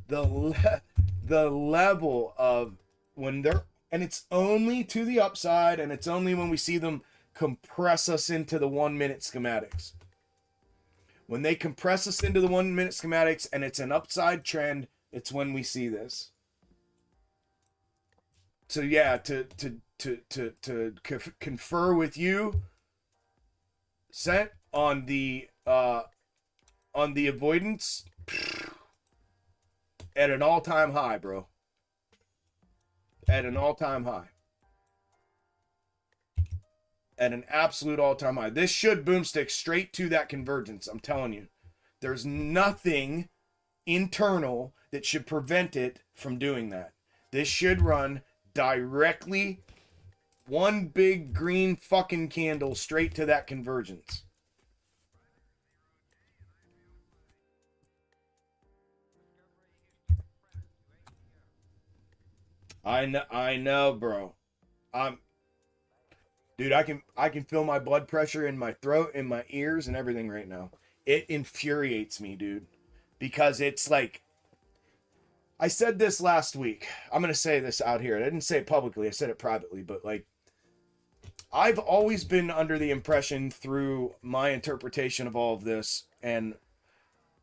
The level of when they're, and it's only to the upside, and it's only when we see them compress us into the 1 minute schematics. When they compress us into the 1 minute schematics and it's an upside trend, it's when we see this. So yeah, to confer with you, Sent, on the avoidance at an all-time high, bro. At an all-time high. At an absolute all-time high. This should boomstick straight to that convergence. I'm telling you. There's nothing internal that should prevent it from doing that. This should run directly, one big green fucking candle straight to that convergence. I know, bro. Dude, I can feel my blood pressure in my throat, in my ears, and everything right now. It infuriates me, dude, because it's like, I said this last week. I'm gonna say this out here. I didn't say it publicly. I said it privately, but like, I've always been under the impression through my interpretation of all of this and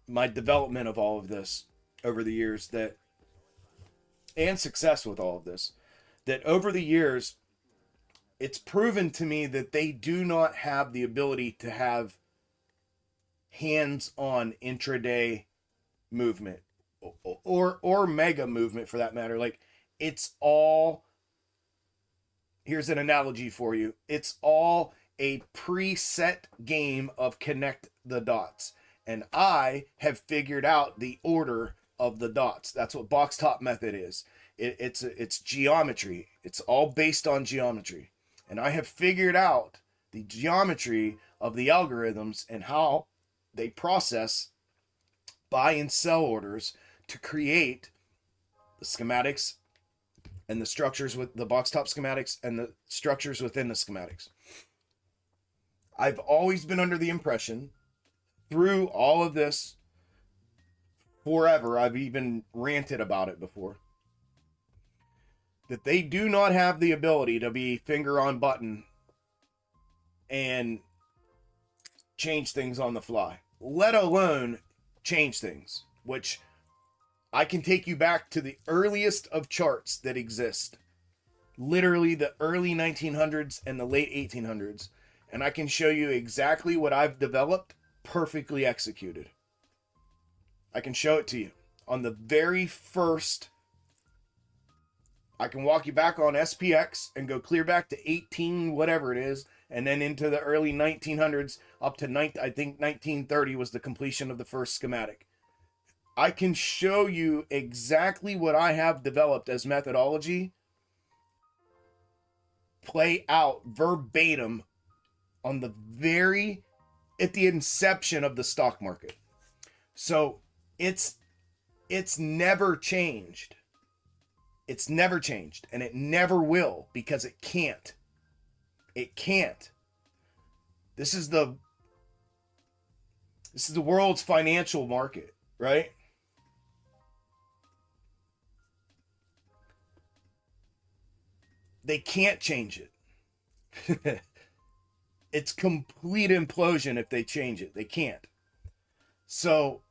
my development of all of this over the years that, and success with all of this, that over the years, it's proven to me that they do not have the ability to have hands-on intraday movement or mega movement for that matter. Like, it's all, here's an analogy for you. It's all a preset game of connect the dots. And I have figured out the order of the dots. That's what box top method is. It's geometry. It's all based on geometry. And I have figured out the geometry of the algorithms and how they process buy and sell orders to create the schematics and the structures with the box top schematics and the structures within the schematics. I've always been under the impression through all of this forever, I've even ranted about it before, that they do not have the ability to be finger on button and change things on the fly, let alone change things, which I can take you back to the earliest of charts that exist, literally the early 1900s and the late 1800s, and I can show you exactly what I've developed perfectly executed. I can show it to you on the very first. I can walk you back on SPX and go clear back to 18 whatever it is, and then into the early 1900s up to I think 1930 was the completion of the first schematic. I can show you exactly what I have developed as methodology play out verbatim on the at the inception of the stock market. So it's never changed. It's never changed, and it never will, because it can't. It can't. This is the world's financial market, right? They can't change it. It's complete implosion if they change it. They can't. So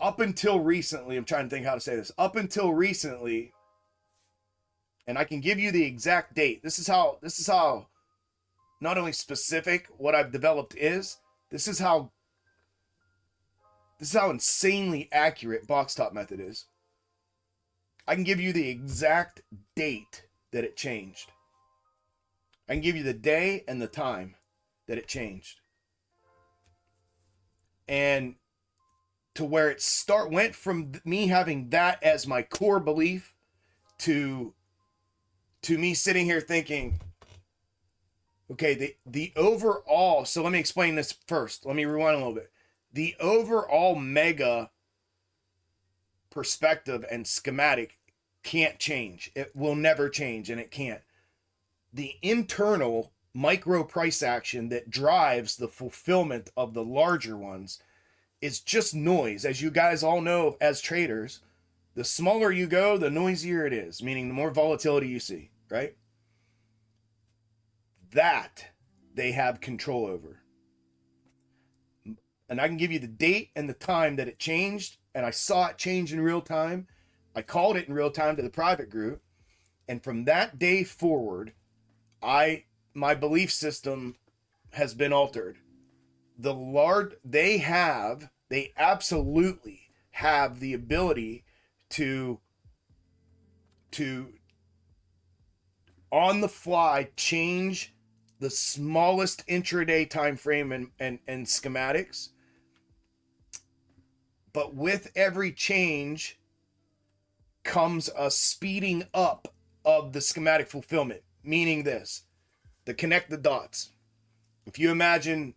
up until recently, I'm trying to think how to say this. Up until recently, and I can give you the exact date. This is how not only specific what I've developed is, this is how insanely accurate box top method is. I can give you the exact date that it changed. I can give you the day and the time that it changed. And to where it went from me having that as my core belief to to me sitting here thinking, okay, the overall, so let me explain this first. Let me rewind a little bit. The overall mega perspective and schematic can't change. It will never change, and it can't. The internal micro price action that drives the fulfillment of the larger ones is just noise. As you guys all know, as traders, the smaller you go, the noisier it is, meaning the more volatility you see, right? That they have control over. And I can give you the date and the time that it changed, and I saw it change in real time. I called it in real time to the private group, and from that day forward, my belief system has been altered. They absolutely have the ability to on the fly change the smallest intraday time frame and schematics. But with every change comes a speeding up of the schematic fulfillment, meaning this, the connect the dots. If you imagine,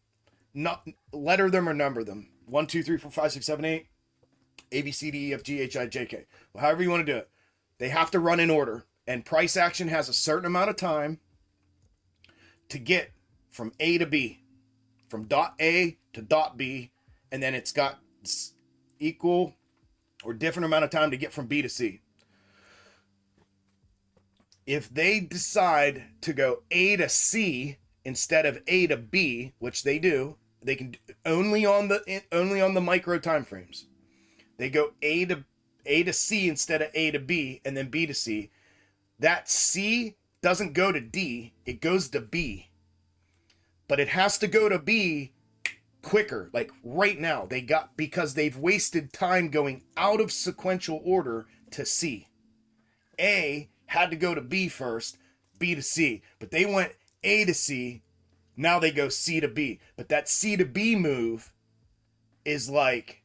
not letter them or number them, 1, 2, 3, 4, 5, 6, 7, 8, A, B, C, D, E, F, G, H, I, J, K. Well, however you want to do it. They have to run in order, and price action has a certain amount of time to get from A to B, from dot A to dot B, and then it's got equal or different amount of time to get from B to C. If they decide to go A to C instead of A to B, which they do, they can only on the micro time frames. They go A to C instead of A to B, and then B to C. That C doesn't go to D, it goes to B. But it has to go to B quicker, like right now. Because they've wasted time going out of sequential order to C. A had to go to B first, B to C. But they went A to C, now they go C to B. But that C to B move is like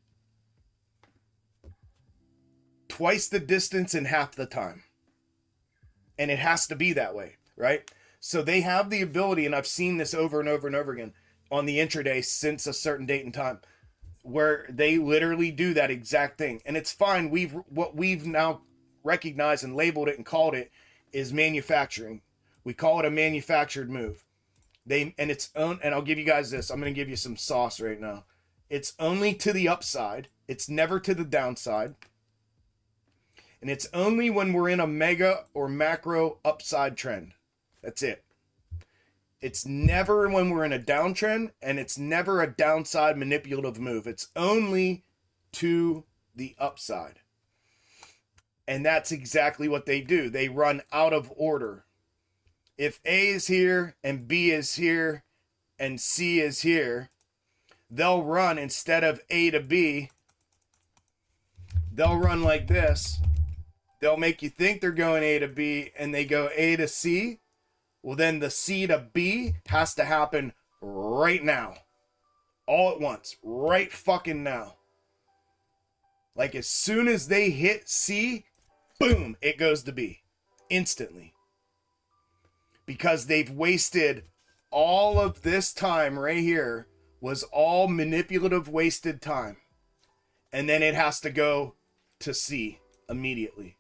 twice the distance in half the time. And it has to be that way, right? So they have the ability, and I've seen this over and over and over again on the intraday since a certain date and time, where they literally do that exact thing. And it's fine. What we've now recognized and labeled it and called it is manufacturing. We call it a manufactured move. And I'll give you guys this. I'm going to give you some sauce right now. It's only to the upside. It's never to the downside. And it's only when we're in a mega or macro upside trend. That's it. It's never when we're in a downtrend, and it's never a downside manipulative move. It's only to the upside. And that's exactly what they do. They run out of order. If A is here and B is here and C is here, they'll run, instead of A to B, they'll run like this. They'll make you think they're going A to B, and they go A to C. Well, then the C to B has to happen right now. All at once. Right fucking now. Like as soon as they hit C, boom, it goes to B. Instantly. Because they've wasted all of this time right here, was all manipulative wasted time. And then it has to go to C immediately.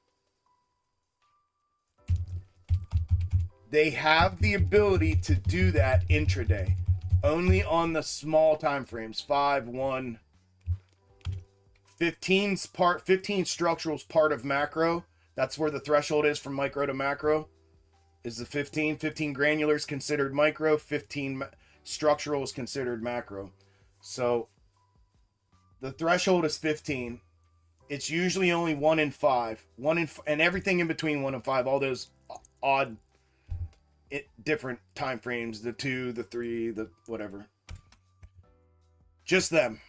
They have the ability to do that intraday, only on the small time frames, 5, 1, 15 structural's part of macro. That's where the threshold is from micro to macro, is the 15. 15 granular is considered micro, 15 structural is considered macro. So the threshold is 15. It's usually only 1 in 5. And everything in between 1 and 5, all those odd different time frames, the 2, the 3, the whatever. Just them.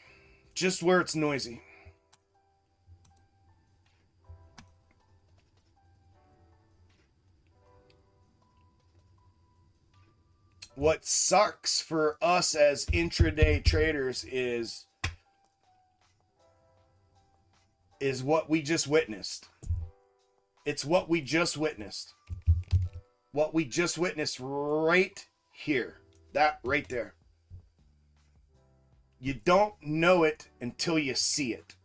Just where it's noisy. What sucks for us as intraday traders is what we just witnessed. It's what we just witnessed. What we just witnessed right here. That right there. You don't know it until you see it.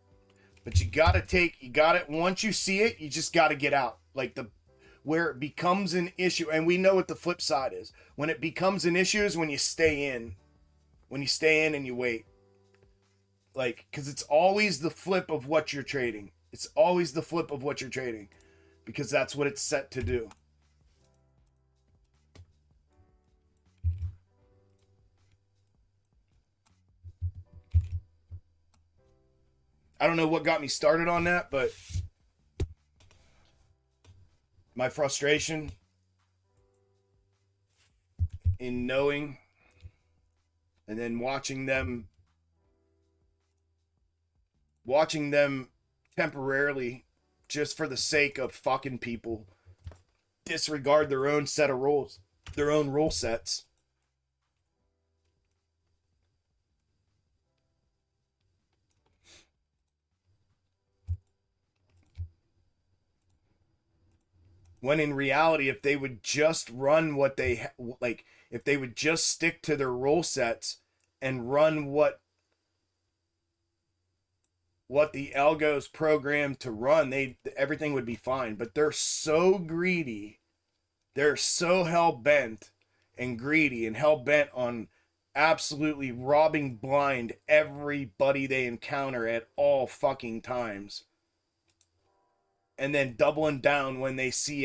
But you got it. Once you see it, you just got to get out. Like where it becomes an issue. And we know what the flip side is. When it becomes an issue is when you stay in. When you stay in and you wait. Like, because it's always the flip of what you're trading. It's always the flip of what you're trading. Because that's what it's set to do. I don't know what got me started on that, but my frustration in knowing and then watching them temporarily, just for the sake of fucking people, disregard their own set of rules, their own rule sets. When in reality, if they would just run what they like, if they would just stick to their rule sets and run what the algo's programmed to run, everything would be fine. But they're so greedy, they're so hell-bent and greedy and hell-bent on absolutely robbing blind everybody they encounter at all fucking times, and then doubling down when they see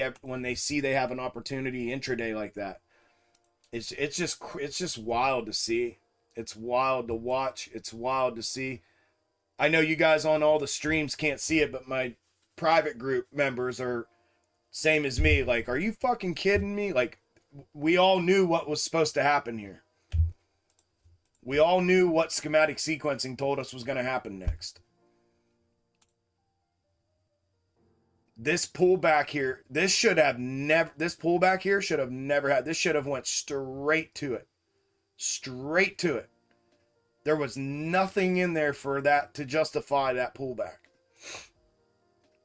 they have an opportunity intraday like that. It's just wild to see. It's wild to watch. It's wild to see. I know you guys on all the streams can't see it, but my private group members are same as me. Like, are you fucking kidding me? Like, we all knew what was supposed to happen here. We all knew what schematic sequencing told us was going to happen next. This pullback here, this pullback here should have never had. This should have went straight to it. Straight to it. There was nothing in there for that to justify that pullback.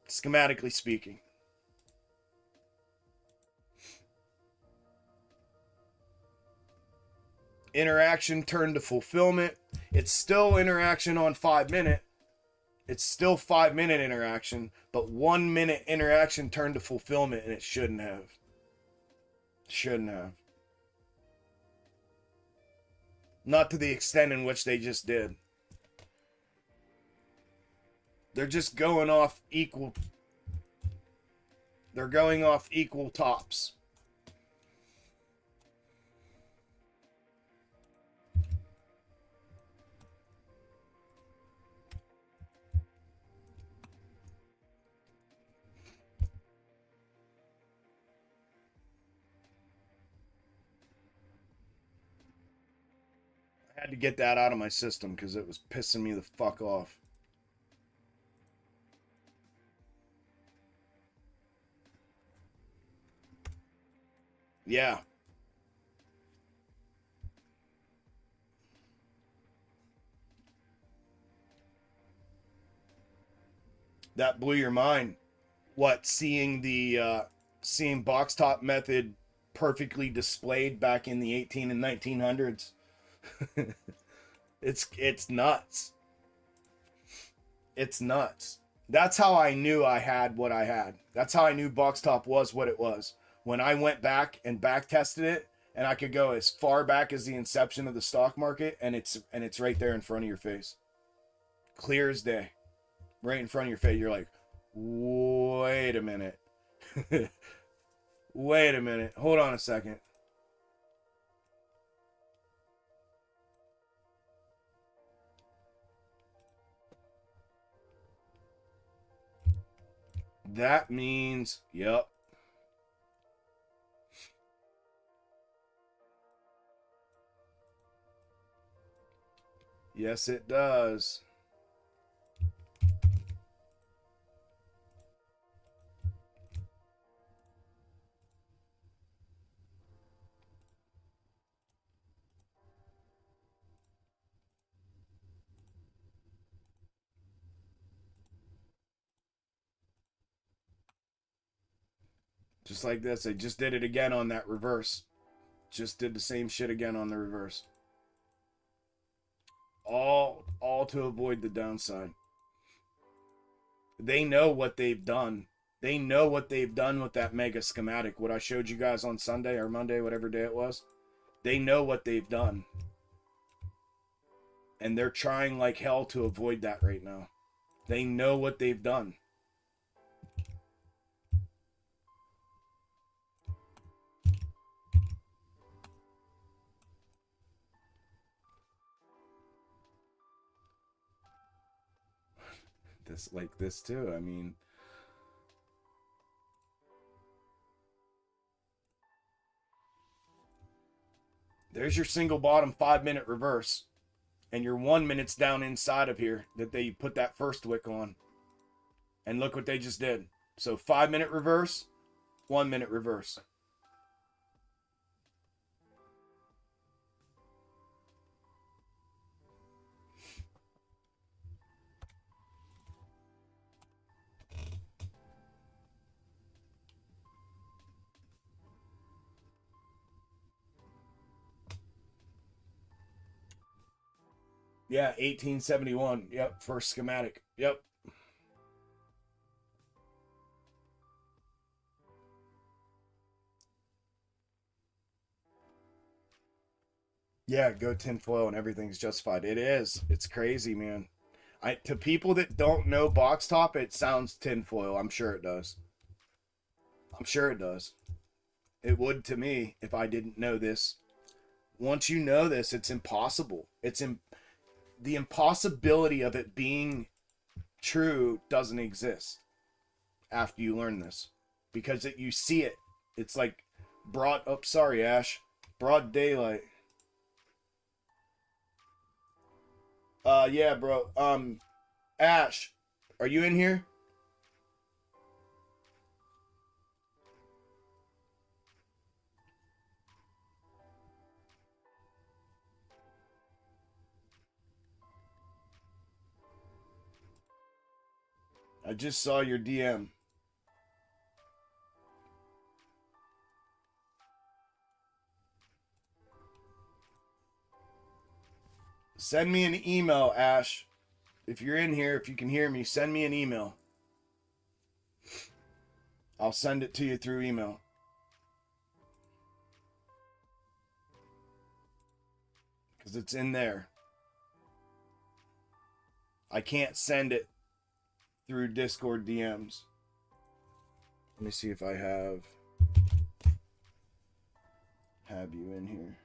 Schematically speaking. Interaction turned to fulfillment. It's still interaction on 5 minute. It's still 5 minute interaction, but 1 minute interaction turned to fulfillment, and it shouldn't have. Shouldn't have. Not to the extent in which they just did. They're just going off equal. They're going off equal tops. I had to get that out of my system because it was pissing me the fuck off. Yeah. That blew your mind. What, seeing box top method perfectly displayed back in the 18 and 1900s? It's nuts. It's nuts. That's how I knew I had what I had. That's how I knew box top was what it was. When I went back and back tested it, and I could go as far back as the inception of the stock market, and it's right there in front of your face. Clear as day. Right in front of your face. You're like, wait a minute. Wait a minute. Hold on a second. That means, yep. Yes, it does. Just like this. I just did it again on that reverse. Just did the same shit again on the reverse. All to avoid the downside. They know what they've done. They know what they've done with that mega schematic. What I showed you guys on Sunday or Monday, whatever day it was. They know what they've done. And they're trying like hell to avoid that right now. They know what they've done. This like this too. I mean, there's your single bottom 5-minute reverse. And you're 1 minute's down inside of here that they put that first wick on. And look what they just did. So 5-minute reverse, 1 minute reverse. Yeah, 1871. Yep, first schematic. Yep. Yeah, go tinfoil and everything's justified. It is. It's crazy, man. To people that don't know box top, it sounds tinfoil. I'm sure it does. I'm sure it does. It would to me if I didn't know this. Once you know this, it's impossible. The impossibility of it being true doesn't exist after you learn this, because you see it. It's like broad. Oh, sorry, Ash. Broad daylight. Yeah, bro. Ash, are you in here? I just saw your DM. Send me an email, Ash. If you're in here, if you can hear me, send me an email. I'll send it to you through email. Because it's in there. I can't send it through Discord DMs. Let me see if I have you in here.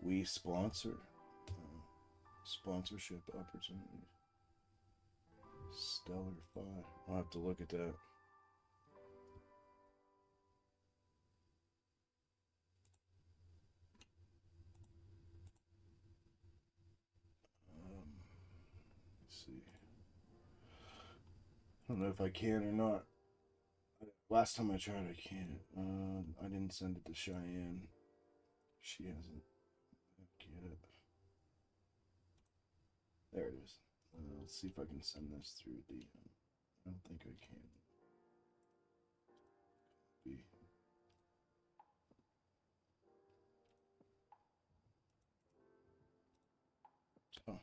We sponsor sponsorship opportunities. Stellar 5. I'll have to look at that. Let's see. I don't know if I can or not. Last time I tried, I can't. I didn't send it to Cheyenne. She hasn't. Get it. There it is. Let's see if I can send this through DM. I don't think I can. Be. Oh.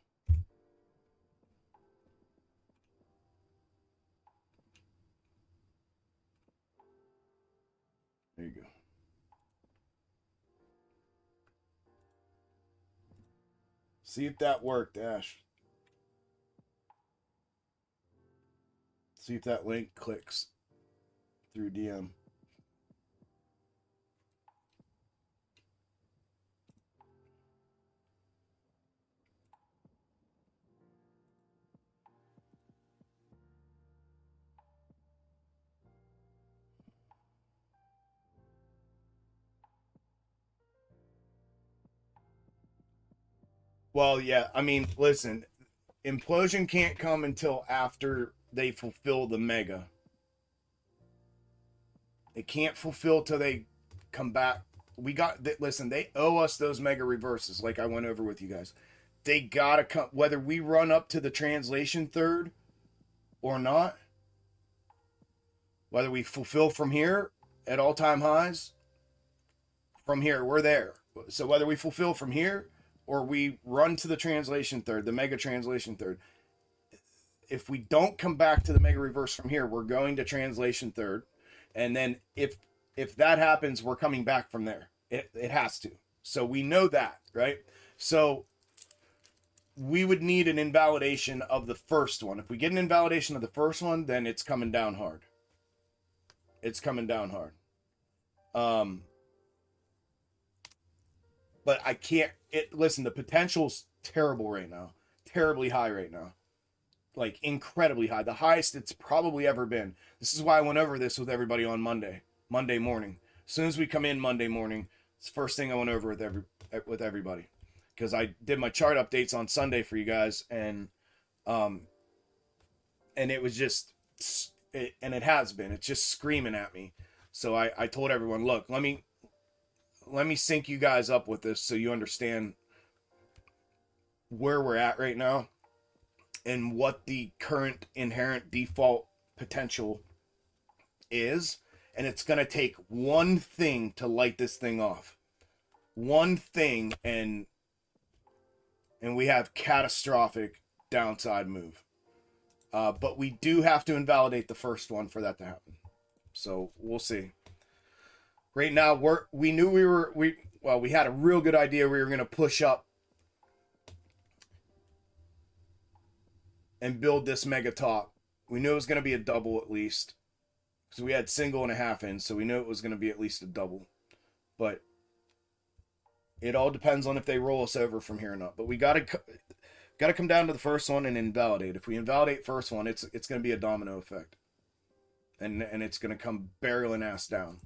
There you go. See if that worked, Ash. See if that link clicks through DM. Well, yeah, I mean, listen, implosion can't come until after they fulfill the mega. They can't fulfill till they come back. Listen, they owe us those mega reverses, like I went over with you guys. They gotta come, whether we run up to the translation third or not, whether we fulfill from here at all-time highs, from here, we're there. So whether we fulfill from here or we run to the translation third, the mega translation third, if we don't come back to the mega reverse from here, we're going to translation third. And then if that happens, we're coming back from there. It has to. So we know that, right? So we would need an invalidation of the first one. If we get an invalidation of the first one, then it's coming down hard. It's coming down hard. But I can't, listen, the potential's terrible right now. Terribly high right now. Like, incredibly high. The highest it's probably ever been. This is why I went over this with everybody on Monday morning. As soon as we come in Monday morning, it's the first thing I went over with everybody. Because I did my chart updates on Sunday for you guys, and it was just, and it has been, it's just screaming at me. So I told everyone, look, let me sync you guys up with this so you understand where we're at right now and what the current inherent default potential is. And it's going to take one thing to light this thing off. One thing, and we have catastrophic downside move. But we do have to invalidate the first one for that to happen. So we'll see. Right now, we had a real good idea we were going to push up and build this mega top. We knew it was going to be a double at least, because we had single and a half in, so we knew it was going to be at least a double. But it all depends on if they roll us over from here or not. But we got to come down to the first one and invalidate. If we invalidate first one, it's going to be a domino effect, and it's going to come barreling ass down.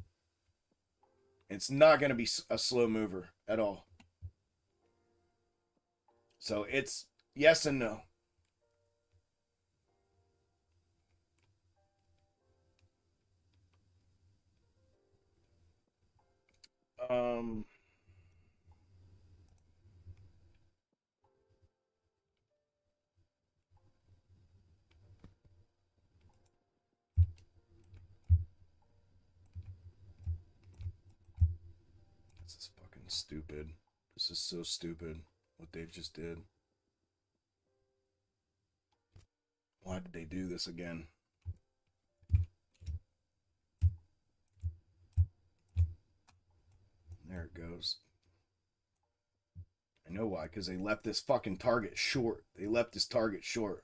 It's not going to be a slow mover at all. So it's yes and no. This is fucking stupid. This is so stupid what they've just did. Why did they do this again? There it goes. I know why, because they left this fucking target short. They left this target short.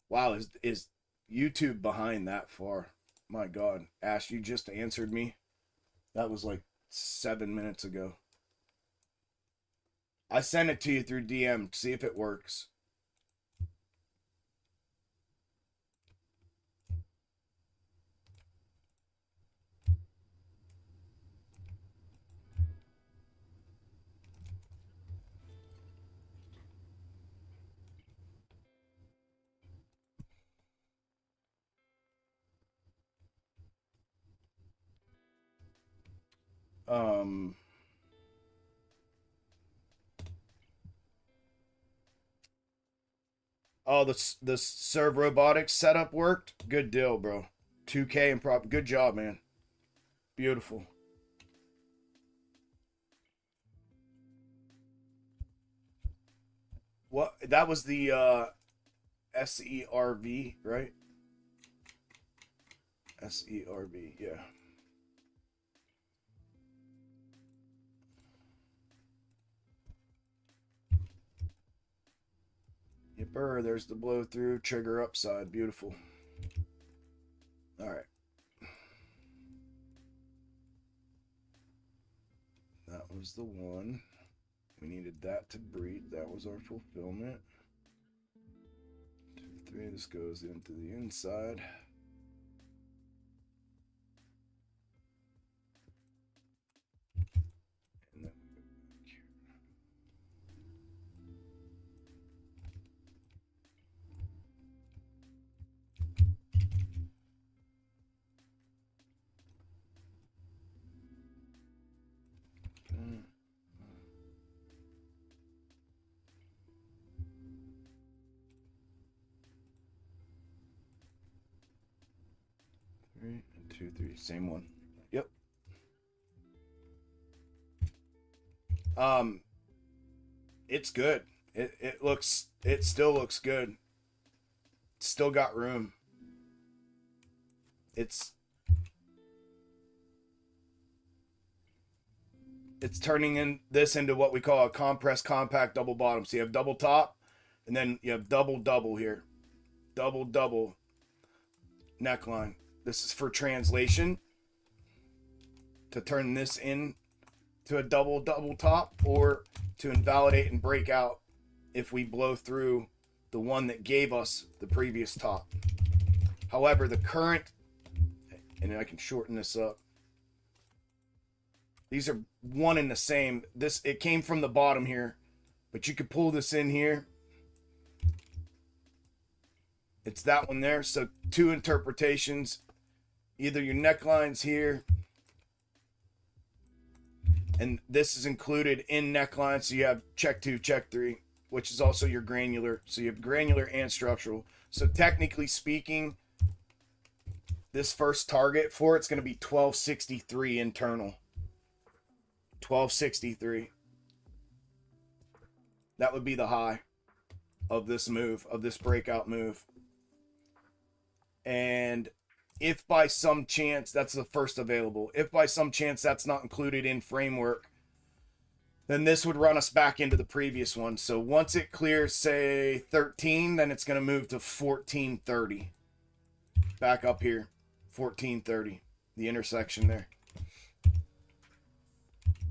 Wow, is YouTube behind that far? My God. Ash, you just answered me. That was like 7 minutes ago. I sent it to you through DM. See if it works. Oh, the Serve Robotics setup worked. Good deal, bro. 2K and prop. Good job, man. Beautiful. What? That was the SERV, right? SERV, yeah. burr. There's the blow through, trigger upside. Beautiful. All right. That was the one. We needed that to breed. That was our fulfillment. 2, 3. This goes into the inside. And then we go back here. 3 and 2, 3. Same one. Yep. It's good. It still looks good. Still got room. It's turning this into what we call a compressed compact double bottom. So you have double top, and then you have double here. Double neckline. This is for translation, to turn this in to a double top, or to invalidate and break out if we blow through the one that gave us the previous top. However, the current, and I can shorten this up, these are one and the same. It came from the bottom here, but you could pull this in here. It's that one there. So 2 interpretations. Either your neckline's here, and this is included in neckline, so you have check 2, check 3, which is also your granular. So you have granular and structural. So technically speaking, this first target for it's going to be 1263 internal. 1263. That would be the high of this move, of this breakout move. And if by some chance, that's the first available, if by some chance that's not included in framework, then this would run us back into the previous one. So once it clears, say 13, then it's going to move to 1430. Back up here, 1430, the intersection there.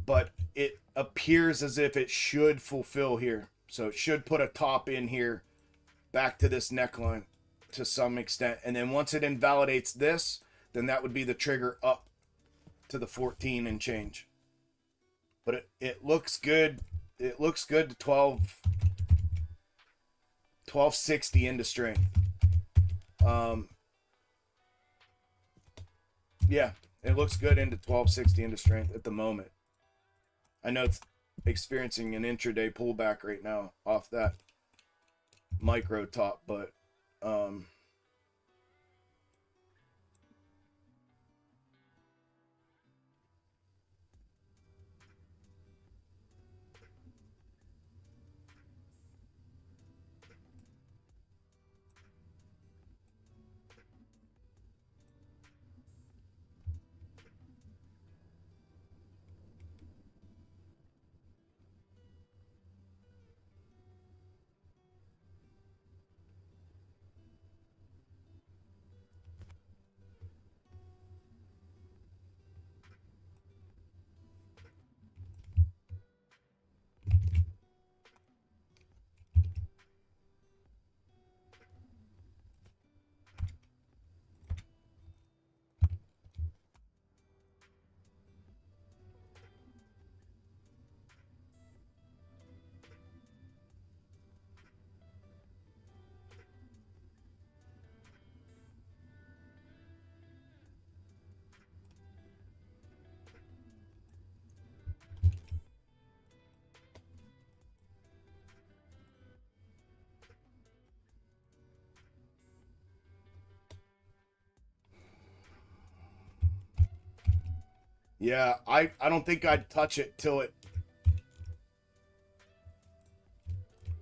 But it appears as if it should fulfill here. So it should put a top in here back to this neckline to some extent. And then once it invalidates this, then that would be the trigger up to the 14 and change. But it looks good. It looks good to 1260 into strength. Yeah, it looks good into 1260 into strength at the moment. I know it's experiencing an intraday pullback right now off that micro top, but yeah, I don't think I'd touch it till it.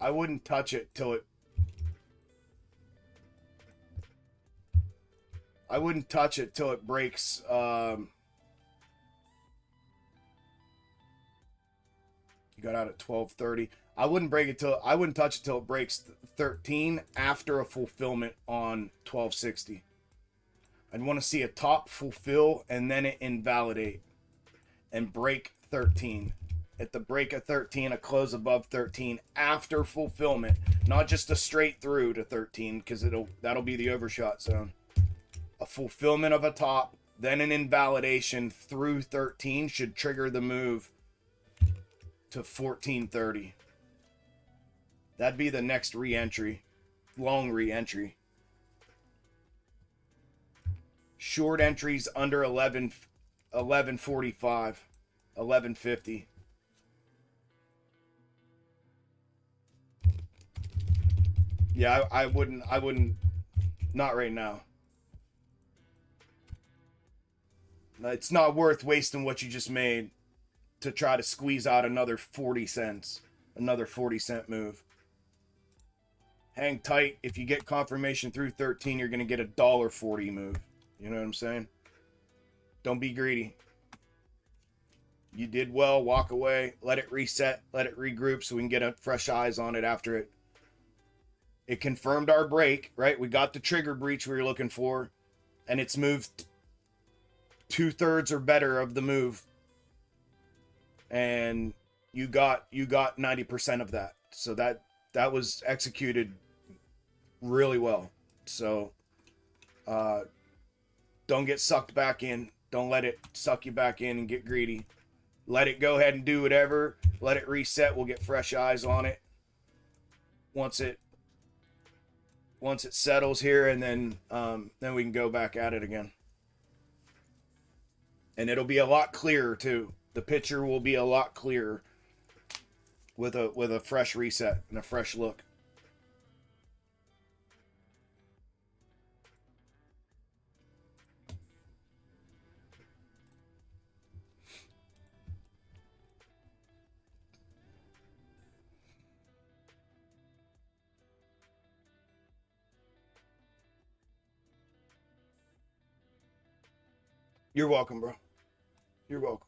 I wouldn't touch it till it. I wouldn't touch it till it breaks. You got out at 12:30. I wouldn't touch it till it breaks 13 after a fulfillment on 1260. I'd want to see a top fulfill and then it invalidate and break 13. At the break of 13, a close above 13 after fulfillment, not just a straight through to 13, because that'll be the overshot zone. A fulfillment of a top, then an invalidation through 13 should trigger the move to 1430. That'd be the next re-entry, long re-entry. Short entries under 1145, 1150. Yeah, I wouldn't, not right now. It's not worth wasting what you just made to try to squeeze out another 40 cents, another 40-cent move. Hang tight. If you get confirmation through 13, you're going to get a $1.40 move. You know what I'm saying? Don't be greedy. You did well, walk away, let it reset, let it regroup so we can get fresh eyes on it after it. It confirmed our break, right? We got the trigger breach we were looking for, and it's moved 2/3 or better of the move. And you got 90% of that. So that was executed really well. So don't get sucked back in. Don't let it suck you back in and get greedy. Let it go ahead and do whatever. Let it reset. We'll get fresh eyes on it once it settles here, and then we can go back at it again. And it'll be a lot clearer too. The picture will be a lot clearer with a fresh reset and a fresh look. You're welcome, bro. You're welcome.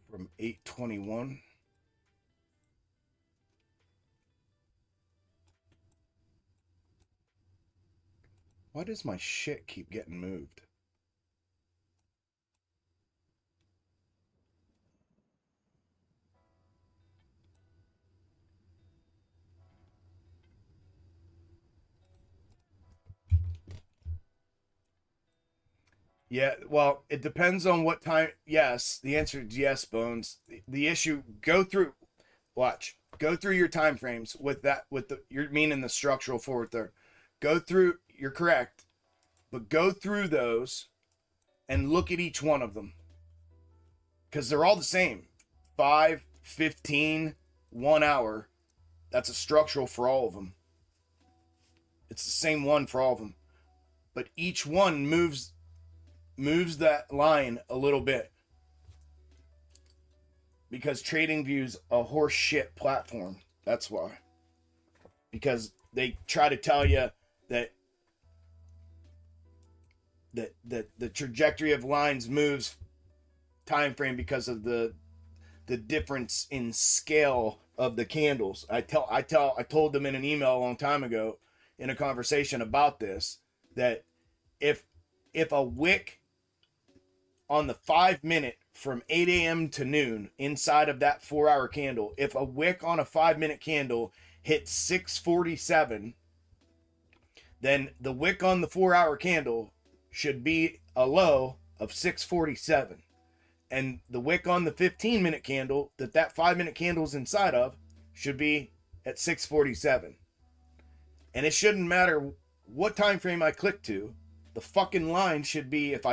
From 821. Why does my shit keep getting moved? Yeah, well, it depends on what time. Yes, the answer is yes, Bones. The issue, go through your time frames with you're meaning the structural forward third. Go through, you're correct, but go through those and look at each one of them. Because they're all the same. 5, 15, 1 hour. That's a structural for all of them. It's the same one for all of them. But each one moves that line a little bit, because TradingView's a horse shit platform. That's why. Because they try to tell you that the trajectory of lines moves time frame because of the difference in scale of the candles. I told them in an email a long time ago in a conversation about this, that if a wick on the 5-minute from 8 a.m. to noon inside of that 4-hour candle, if a wick on a 5-minute candle hits 647, then the wick on the 4-hour candle should be a low of 647. And the wick on the 15-minute candle that 5-minute candle is inside of should be at 647. And it shouldn't matter what time frame I click to. The fucking line should be, if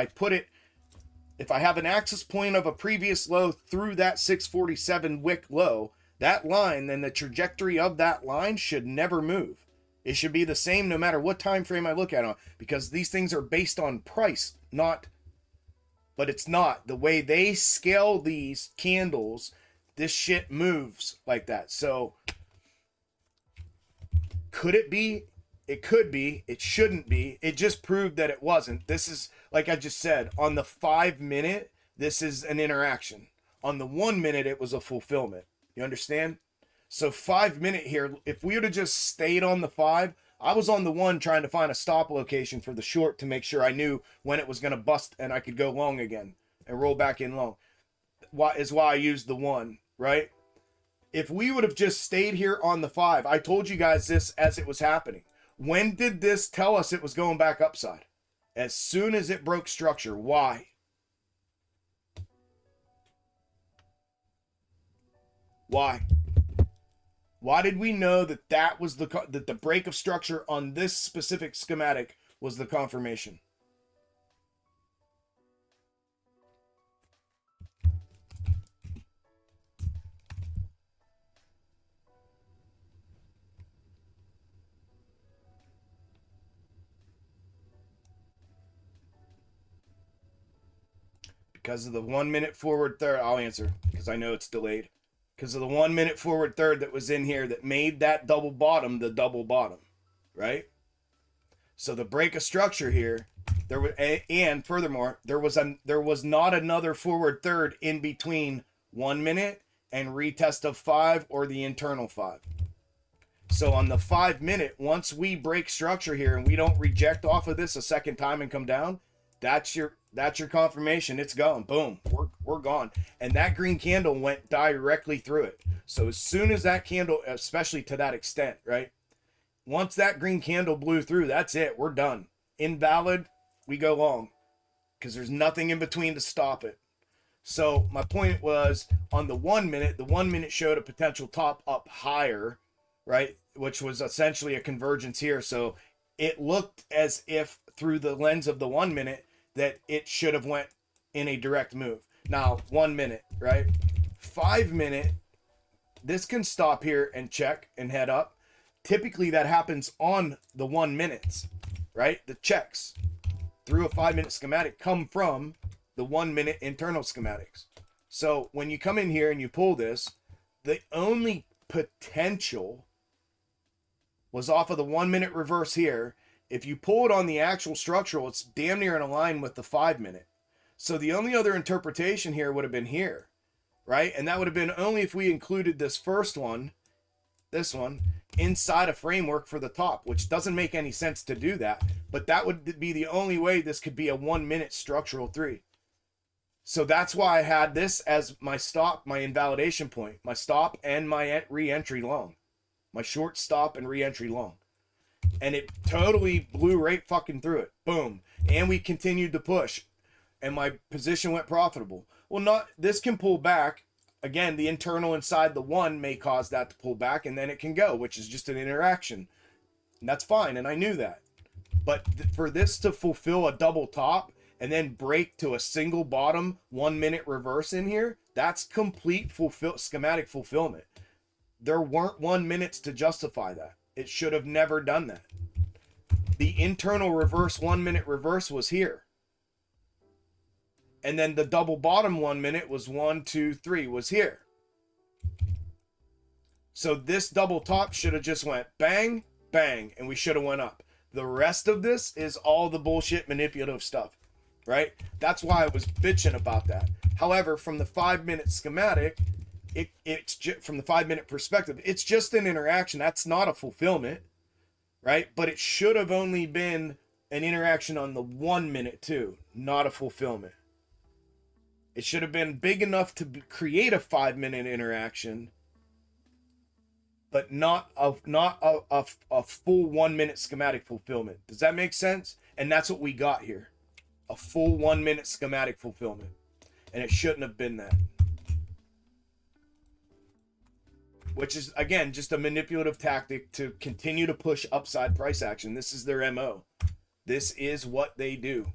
I have an axis point of a previous low through that 647 wick low, that line, then the trajectory of that line should never move. It should be the same no matter what time frame I look at on, because these things are based on price, but it's not. The way they scale these candles, this shit moves like that. So Could it be? It could be. It shouldn't be. It just proved that it wasn't. This is, like I just said, on the 5 minute, this is an interaction. On the 1 minute, it was a fulfillment. You understand? So 5 minute here, if we would have just stayed on the 5, I was on the 1 trying to find a stop location for the short to make sure I knew when it was going to bust and I could go long again and roll back in long. Why I used the 1, right? If we would have just stayed here on the 5, I told you guys this as it was happening. When did this tell us it was going back upside? As soon as it broke structure. Why? Why? Why did we know that that was that the break of structure on this specific schematic was the confirmation? Because of the 1 minute forward third. I'll answer because I know it's delayed. Because of the 1 minute forward third that was in here that made that double bottom the double bottom, right? So the break of structure here, there was, and furthermore, there was not another forward third in between 1 minute and retest of 5 or the internal 5. So on the 5 minute, once we break structure here and we don't reject off of this a second time and come down, that's your confirmation. It's gone. Boom. We're gone. And that green candle went directly through it. So as soon as that candle, especially to that extent, right? Once that green candle blew through, that's it. We're done. Invalid. We go long because there's nothing in between to stop it. So my point was on the 1 minute, the 1 minute showed a potential top up higher, right? Which was essentially a convergence here. So it looked as if through the lens of the 1 minute that it should have went in a direct move. Now, 1 minute, right? 5 minute, this can stop here and check and head up. Typically that happens on the 1 minutes, right? The checks through a 5 minute schematic come from the 1 minute internal schematics. So when you come in here and you pull this, the only potential was off of the 1 minute reverse here. If you pull it on the actual structural, it's damn near in a line with the 5 minute. So the only other interpretation here would have been here, right? And that would have been only if we included this first one, this one, inside a framework for the top, which doesn't make any sense to do that. But that would be the only way this could be a 1 minute structural 3. So that's why I had this as my stop, my invalidation point, my stop and my re-entry long, my short stop and re-entry long. And it totally blew right fucking through it. Boom. And we continued to push. And my position went profitable. Well, this can pull back. Again, the internal inside the 1 may cause that to pull back. And then it can go, which is just an interaction. And that's fine. And I knew that. But for this to fulfill a double top and then break to a single bottom 1 minute reverse in here, that's complete schematic fulfillment. There weren't 1 minutes to justify that. It should have never done that. The internal reverse 1 minute reverse was here. And then the double bottom 1 minute was 1, 2, 3 was here. So this double top should have just went bang, bang, and we should have went up. The rest of this is all the bullshit manipulative stuff, right? That's why I was bitching about that. However, from the 5 minute schematic, it's just, from the 5 minute perspective, it's just an interaction. That's not a fulfillment, right? But it should have only been an interaction on the 1 minute too, not a fulfillment. It should have been big enough to create a 5 minute interaction, but not a full 1 minute schematic fulfillment. Does that make sense? And that's what we got here. A full 1 minute schematic fulfillment. And it shouldn't have been that. Which is, again, just a manipulative tactic to continue to push upside price action. This is their MO. This is what they do.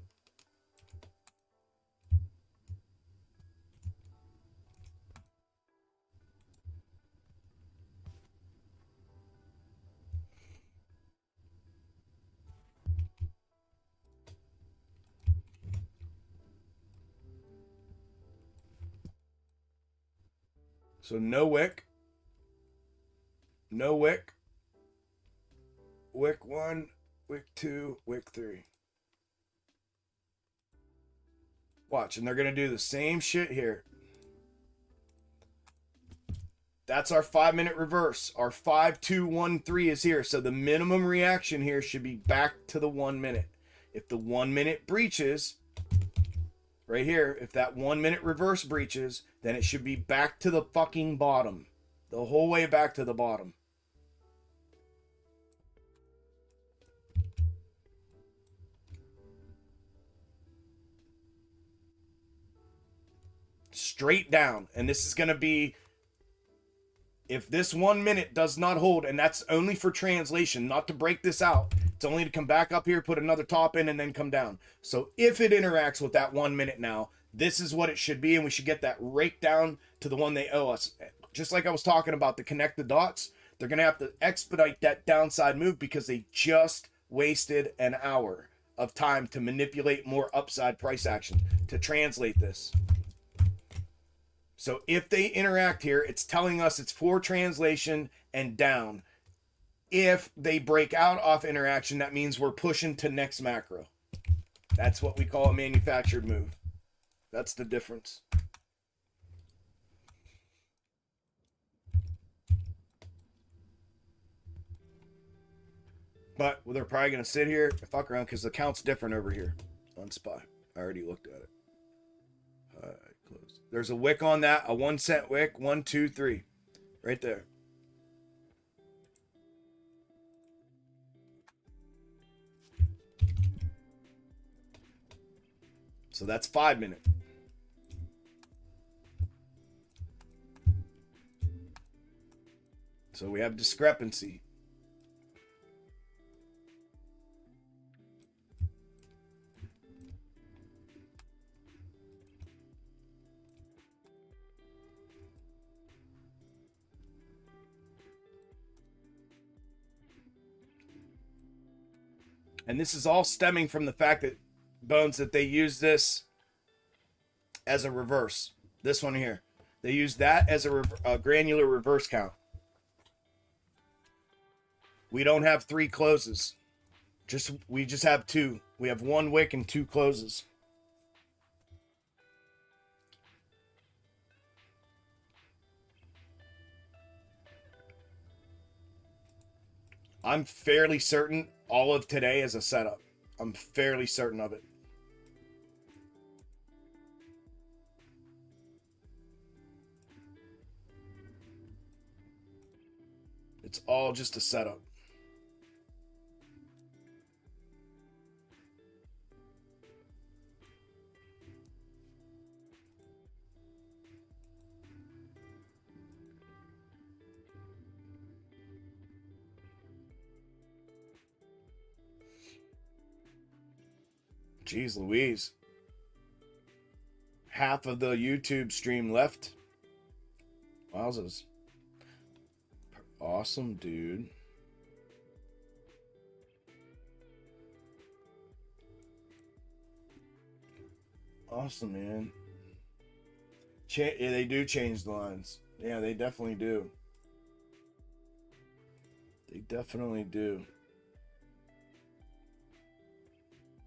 So no wick. No wick. wick 1, wick 2, wick 3. Watch, and they're going to do the same shit here. That's our 5-minute reverse. Our 5, 2, 1, 3 is here. So the minimum reaction here should be back to the 1 minute. If the 1 minute breaches, right here, if that 1 minute reverse breaches, then it should be back to the fucking bottom. The whole way back to the bottom. Straight down. And this is going to be, if this 1 minute does not hold, and that's only for translation, not to break this out. It's only to come back up here, put another top in, and then come down. So if it interacts with that 1 minute now, this is what it should be, and we should get that rake down to the one they owe us. Just like I was talking about, to connect the dots, they're going to have to expedite that downside move because they just wasted an hour of time to manipulate more upside price action to translate this. So if they interact here, it's telling us it's for translation and down. If they break out off interaction, that means we're pushing to next macro. That's what we call a manufactured move. That's the difference. But they're probably going to sit here and fuck around because the count's different over here on SPY. I already looked at it. Close. There's a wick on that, a 1 cent wick. 1, 2, 3. Right there. So that's 5 minute. So we have discrepancy. And this is all stemming from the fact that, Bones, that they use this as a reverse. This one here. They use that as a granular reverse count. We don't have 3 closes. We just have 2. We have 1 wick and 2 closes. I'm fairly certain all of today is a setup. I'm fairly certain of it. It's all just a setup. Jeez Louise. Half of the YouTube stream left. Wowzers. Awesome, dude. Awesome, man. Yeah, they do change the lines. Yeah, they definitely do. They definitely do.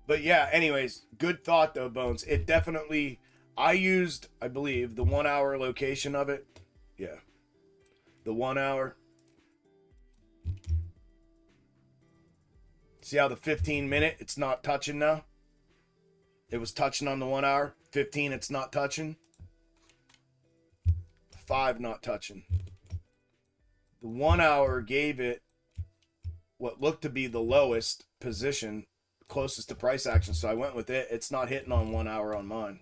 But yeah, anyways, good thought though, Bones. It definitely, I used, I believe, the 1 hour location of it. Yeah. The 1 hour. See how the 15 minute, it's not touching now? It was touching on the 1 hour. 15, it's not touching. 5, not touching. The 1 hour gave it what looked to be the lowest position, closest to price action, so I went with it. It's not hitting on 1 hour on mine.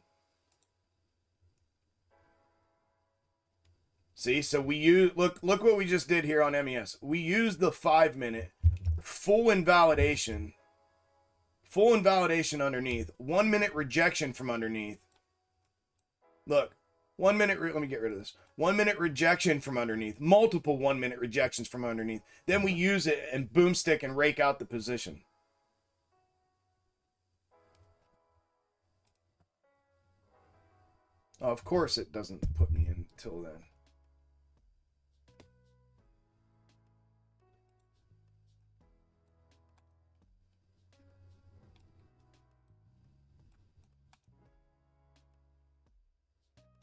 See, so we use, look what we just did here on MES. We used the 5 minute full invalidation underneath, 1 minute rejection from underneath. Look, 1 minute, let me get rid of this. 1 minute rejection from underneath, multiple 1 minute rejections from underneath. Then we use it and boomstick and rake out the position. Oh, of course it doesn't put me in till then.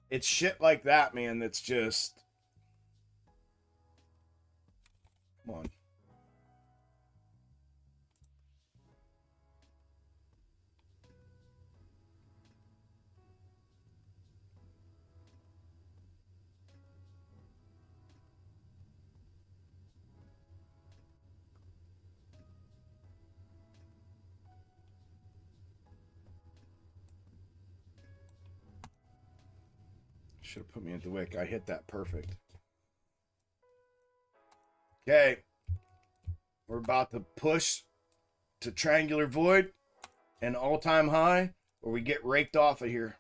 It's shit like that, man, that's just, come on. Should have put me into wick. I hit that perfect. Okay. We're about to push to triangular void and all-time high, or we get raked off of here.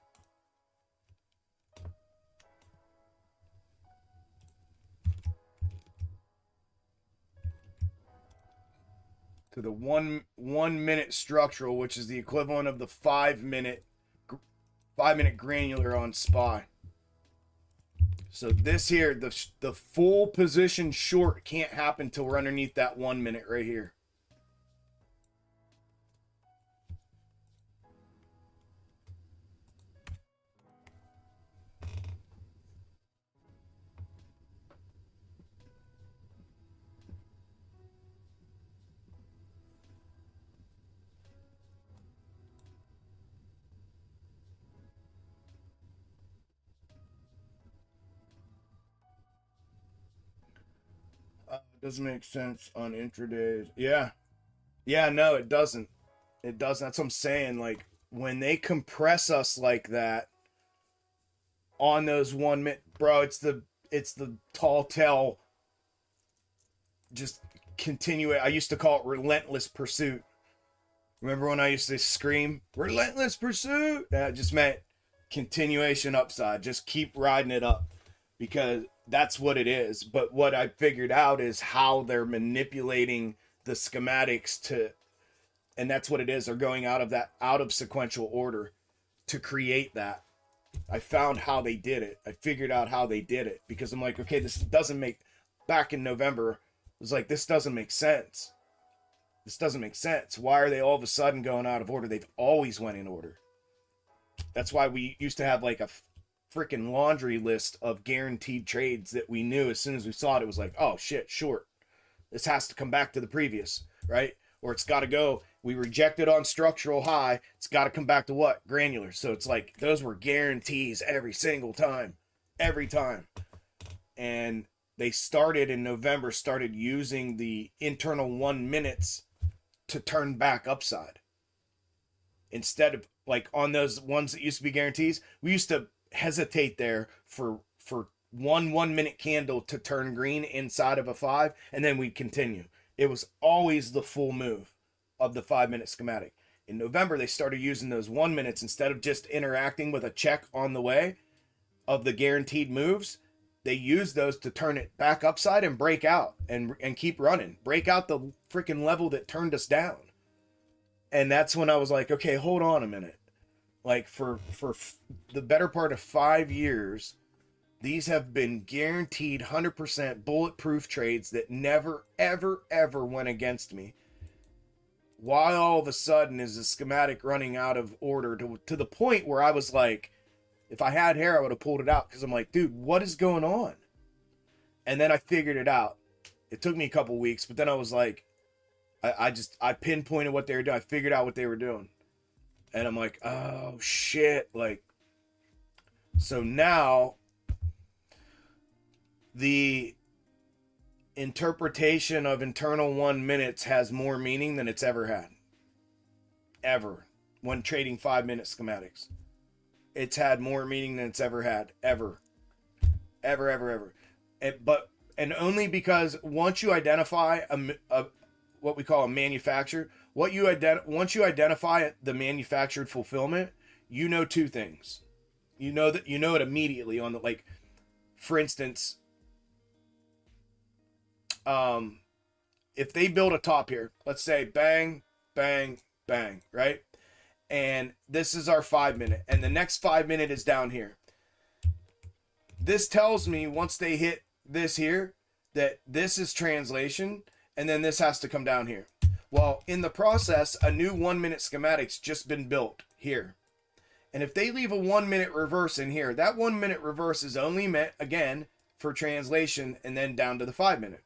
To the one minute structural, which is the equivalent of the 5-minute granular on SPY. So this here, the full position short can't happen till we're underneath that 1 minute right here. Doesn't make sense on intradays. Yeah. Yeah, no, it doesn't. It doesn't. That's what I'm saying. Like, when they compress us like that on those 1 minute, bro, it's the tall tale. Just continue it. I used to call it relentless pursuit. Remember when I used to scream, relentless pursuit? That just meant continuation upside. Just keep riding it up, because that's what it is. But what I figured out is how they're manipulating the schematics to, and that's what it is. They're going out of sequential order to create that. I found how they did it. I figured out how they did it, because I'm like, okay, this doesn't make, back in November, it was like, this doesn't make sense. This doesn't make sense. Why are they all of a sudden going out of order? They've always went in order. That's why we used to have like a freaking laundry list of guaranteed trades that we knew as soon as we saw it. It was like, oh shit, short. This has to come back to the previous, right? Or it's got to go. We rejected on structural high. It's got to come back to what? Granular. So it's like those were guarantees every single time. Every time. And they started in November, started using the internal 1 minutes to turn back upside. Instead of like on those ones that used to be guarantees, we used to hesitate there for 1 minute candle to turn green inside of a 5, and then we continue. It was always the full move of the 5 minute schematic. In November, they started using those 1 minutes instead of just interacting with a check on the way of the guaranteed moves. They used those to turn it back upside and break out and keep running. Break out the freaking level that turned us down. And that's when I was like, okay, hold on a minute. Like for the better part of 5 years, these have been guaranteed 100% bulletproof trades that never, ever, ever went against me. Why all of a sudden is the schematic running out of order to the point where I was like, if I had hair, I would have pulled it out, because I'm like, dude, what is going on? And then I figured it out. It took me a couple weeks, but then I was like, I pinpointed what they were doing. I figured out what they were doing. And I'm like, oh shit. Like, so now the interpretation of internal 1 minutes has more meaning than it's ever had. Ever. When trading 5 minute schematics. It's had more meaning than it's ever had. Ever. Ever, ever, ever. And only because once you identify what we call a manufacturer, once you identify the manufactured fulfillment, you know two things. You know it immediately on the, like, for instance, if they build a top here, let's say bang, bang, bang, right? And this is our 5 minute, and the next 5 minute is down here. This tells me once they hit this here, that this is translation, and then this has to come down here. Well, in the process, a new 1 minute schematic's just been built here. And if they leave a 1 minute reverse in here, that 1 minute reverse is only meant, again, for translation and then down to the 5 minute.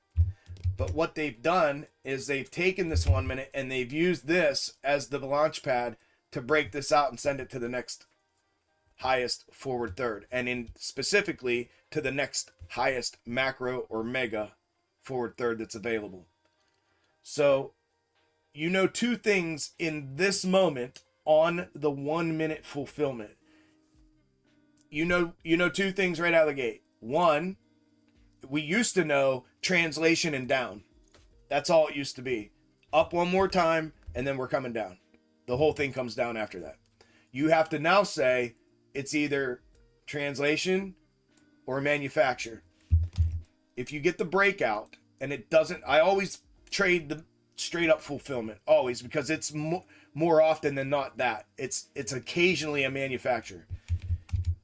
But what they've done is they've taken this 1 minute and they've used this as the launch pad to break this out and send it to the next highest forward third, and in specifically to the next highest macro or mega forward third that's available. So you know two things in this moment on the 1 minute fulfillment. You know two things right out of the gate. One, we used to know translation and down. That's all it used to be. Up one more time and then we're coming down. The whole thing comes down after that. You have to now say it's either translation or manufacture. If you get the breakout and it doesn't, I always trade the straight up fulfillment, always, because it's more often than not that. It's occasionally a manufacturer.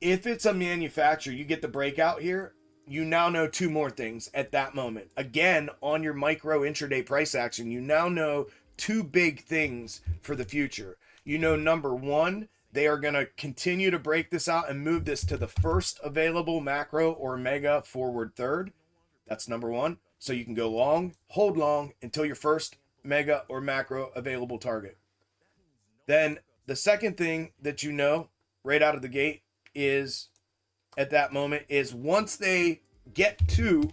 If it's a manufacturer, you get the breakout here, you now know two more things at that moment. Again, on your micro intraday price action, you now know two big things for the future. You know, number one, they are going to continue to break this out and move this to the first available macro or mega forward third. That's number one. So you can go long, hold long until your first mega or macro available target. Then the second thing that you know right out of the gate is at that moment is once they get to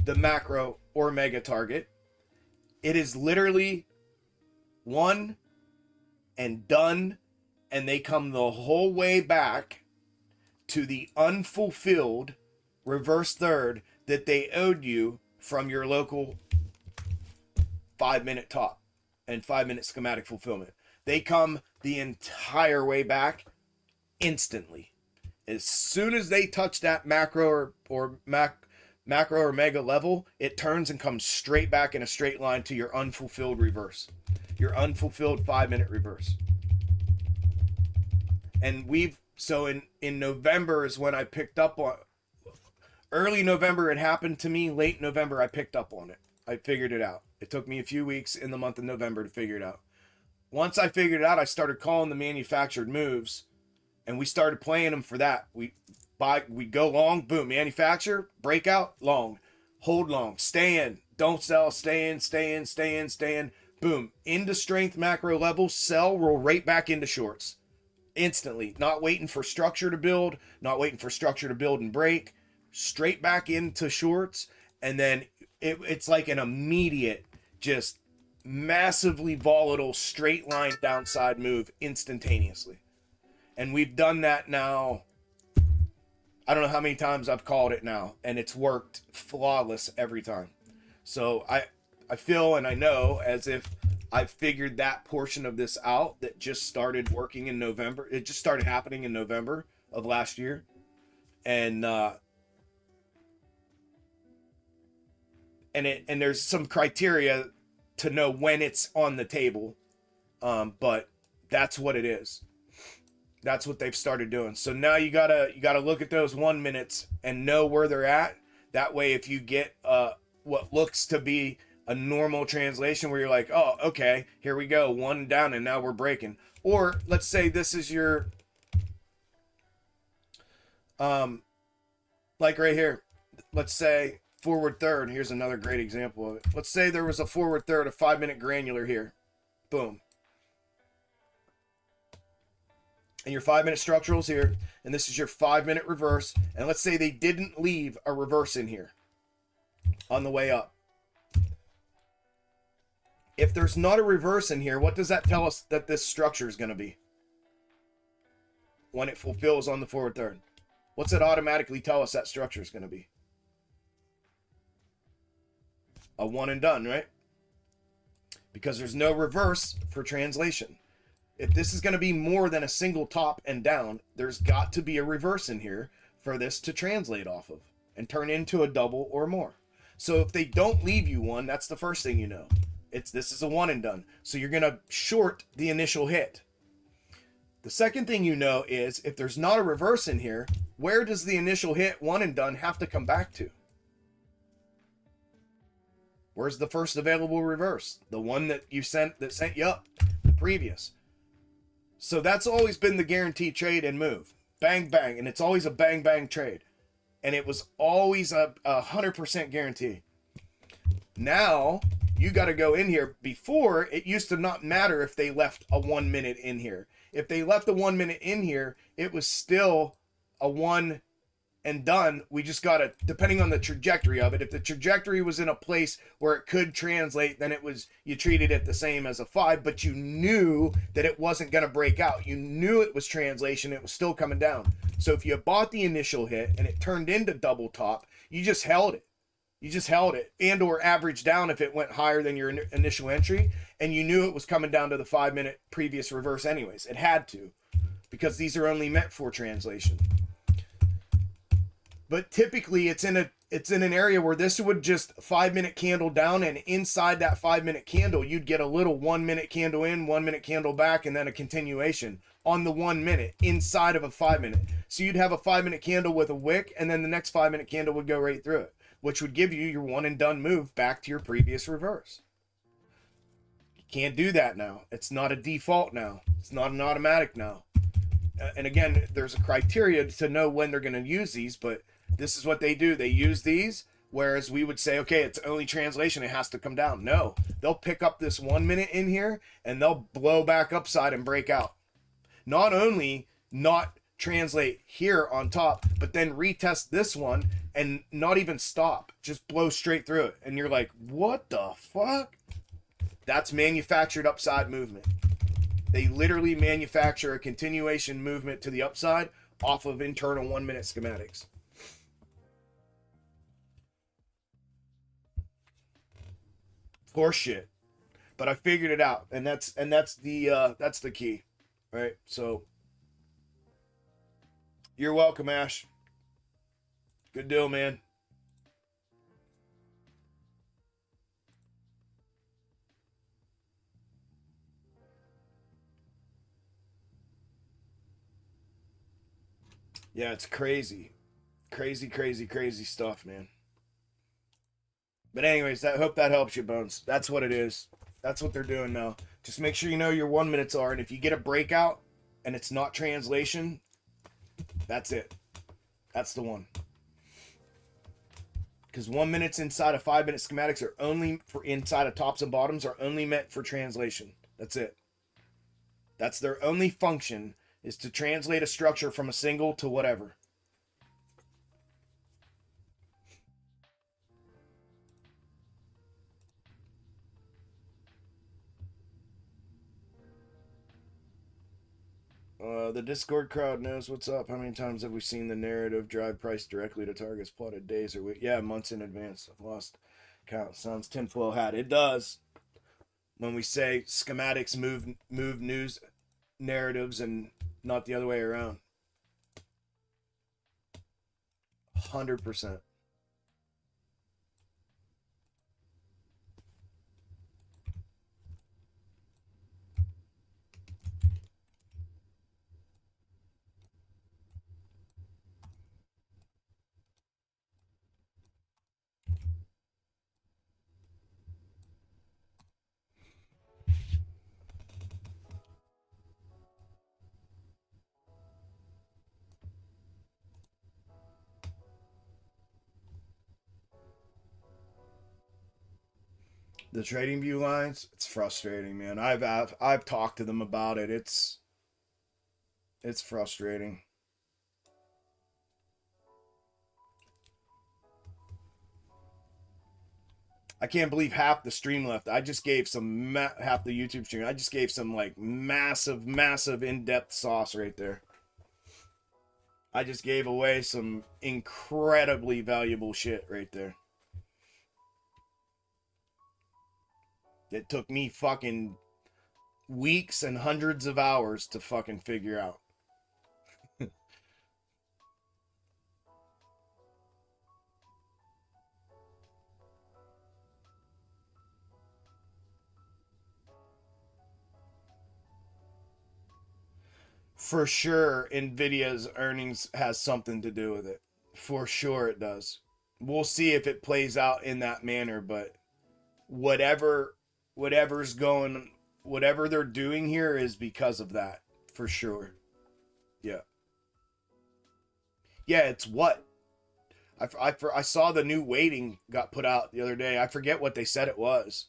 the macro or mega target, it is literally one and done, and they come the whole way back to the unfulfilled reverse third that they owed you from your local 5 minute top and 5 minute schematic fulfillment. They come the entire way back instantly. As soon as they touch that macro or mega level, it turns and comes straight back in a straight line to your unfulfilled reverse, your unfulfilled 5 minute reverse. And so in November is when I picked up on, early November it happened to me, late November I picked up on it. I figured it out. It took me a few weeks in the month of November to figure it out. Once I figured it out, I started calling the manufactured moves, and we started playing them for that. We go long, boom, manufacture, breakout, long, hold long, stay in, don't sell, stay in, boom, into strength macro level, sell, roll right back into shorts. Instantly, not waiting for structure to build, and break, straight back into shorts, and then it's like an immediate, just massively volatile straight line downside move instantaneously. And we've done that now, I don't know how many times I've called it now, and it's worked flawless every time. So I feel and I know as if I've figured that portion of this out that just started working in November. It just started happening in November of last year. And there's some criteria to know when it's on the table. But that's what it is. That's what they've started doing. So now you gotta look at those 1 minutes and know where they're at. That way, if you get what looks to be a normal translation where you're like, oh, okay, here we go, one down and now we're breaking. Or let's say this is your, like right here, let's say forward third. Here's another great example of it. Let's say there was a forward third, a 5 minute granular here. Boom. And your 5 minute structurals here, and this is your 5 minute reverse. And let's say they didn't leave a reverse in here on the way up. If there's not a reverse in here, what does that tell us that this structure is going to be when it fulfills on the forward third? What's it automatically tell us that structure is going to be? A one and done, right? Because there's no reverse for translation. If this is going to be more than a single top and down, there's got to be a reverse in here for this to translate off of and turn into a double or more. So if they don't leave you one, that's the first thing you know. This is a one and done. So you're going to short the initial hit. The second thing you know is if there's not a reverse in here, where does the initial hit one and done have to come back to? Where's the first available reverse? The one that you sent you up, the previous. So that's always been the guaranteed trade and move. Bang, bang. And it's always a bang, bang trade. And it was always a 100% guarantee. Now, you got to go in here. Before, it used to not matter if they left a 1 minute in here. If they left a 1 minute in here, it was still a one and done. We just got to, depending on the trajectory of it, if the trajectory was in a place where it could translate, then it was, you treated it the same as a 5, but you knew that it wasn't going to break out. You knew it was translation. It was still coming down. So if you bought the initial hit and it turned into double top, you just held it. You just held it, and or averaged down if it went higher than your initial entry, and you knew it was coming down to the 5 minute previous reverse anyways. It had to, because these are only meant for translation. But typically it's in an area where this would just 5 minute candle down, and inside that 5 minute candle, you'd get a little 1 minute candle in, 1 minute candle back, and then a continuation on the 1 minute inside of a 5 minute. So you'd have a 5 minute candle with a wick, and then the next 5 minute candle would go right through it, which would give you your one and done move back to your previous reverse. You can't do that now. It's not a default now. It's not an automatic now. And again, there's a criteria to know when they're going to use these, but this is what they do. They use these, whereas we would say, okay, it's only translation, it has to come down. No, they'll pick up this 1 minute in here and they'll blow back upside and break out. Not only not translate here on top, but then retest this one and not even stop, just blow straight through it. And you're like, what the fuck? That's manufactured upside movement. They literally manufacture a continuation movement to the upside off of internal 1 minute schematics. Horse shit. But I figured it out, and that's the key, right? So you're welcome, Ash. Good deal, man. Yeah, it's crazy. Crazy stuff, man. But anyways, I hope that helps you, Bones. That's what it is. That's what they're doing now. Just make sure you know your 1 minutes are, and if you get a breakout and it's not translation, that's it. That's the one. Because 1 minutes inside of 5 minute schematics are only for inside of tops and bottoms, are only meant for translation. That's it. That's their only function, is to translate a structure from a single to whatever. The Discord crowd knows what's up. How many times have we seen the narrative drive price directly to targets plotted days or weeks? Yeah, months in advance. I've lost count. Sounds tinfoil hat. It does. When we say schematics move news narratives and not the other way around. 100%. The trading view lines, it's frustrating, man. I've talked to them about it. It's frustrating. I can't believe half the stream left. I just gave some half the YouTube stream. I just gave some like massive in-depth sauce right there. I just gave away some incredibly valuable shit right there. It took me fucking weeks and hundreds of hours to fucking figure out. For sure, Nvidia's earnings has something to do with it. For sure it does. We'll see if it plays out in that manner, but whatever they're doing here is because of that. for sure. Yeah. Yeah, it's what? I saw the new weighting got put out the other day. I forget what they said it was.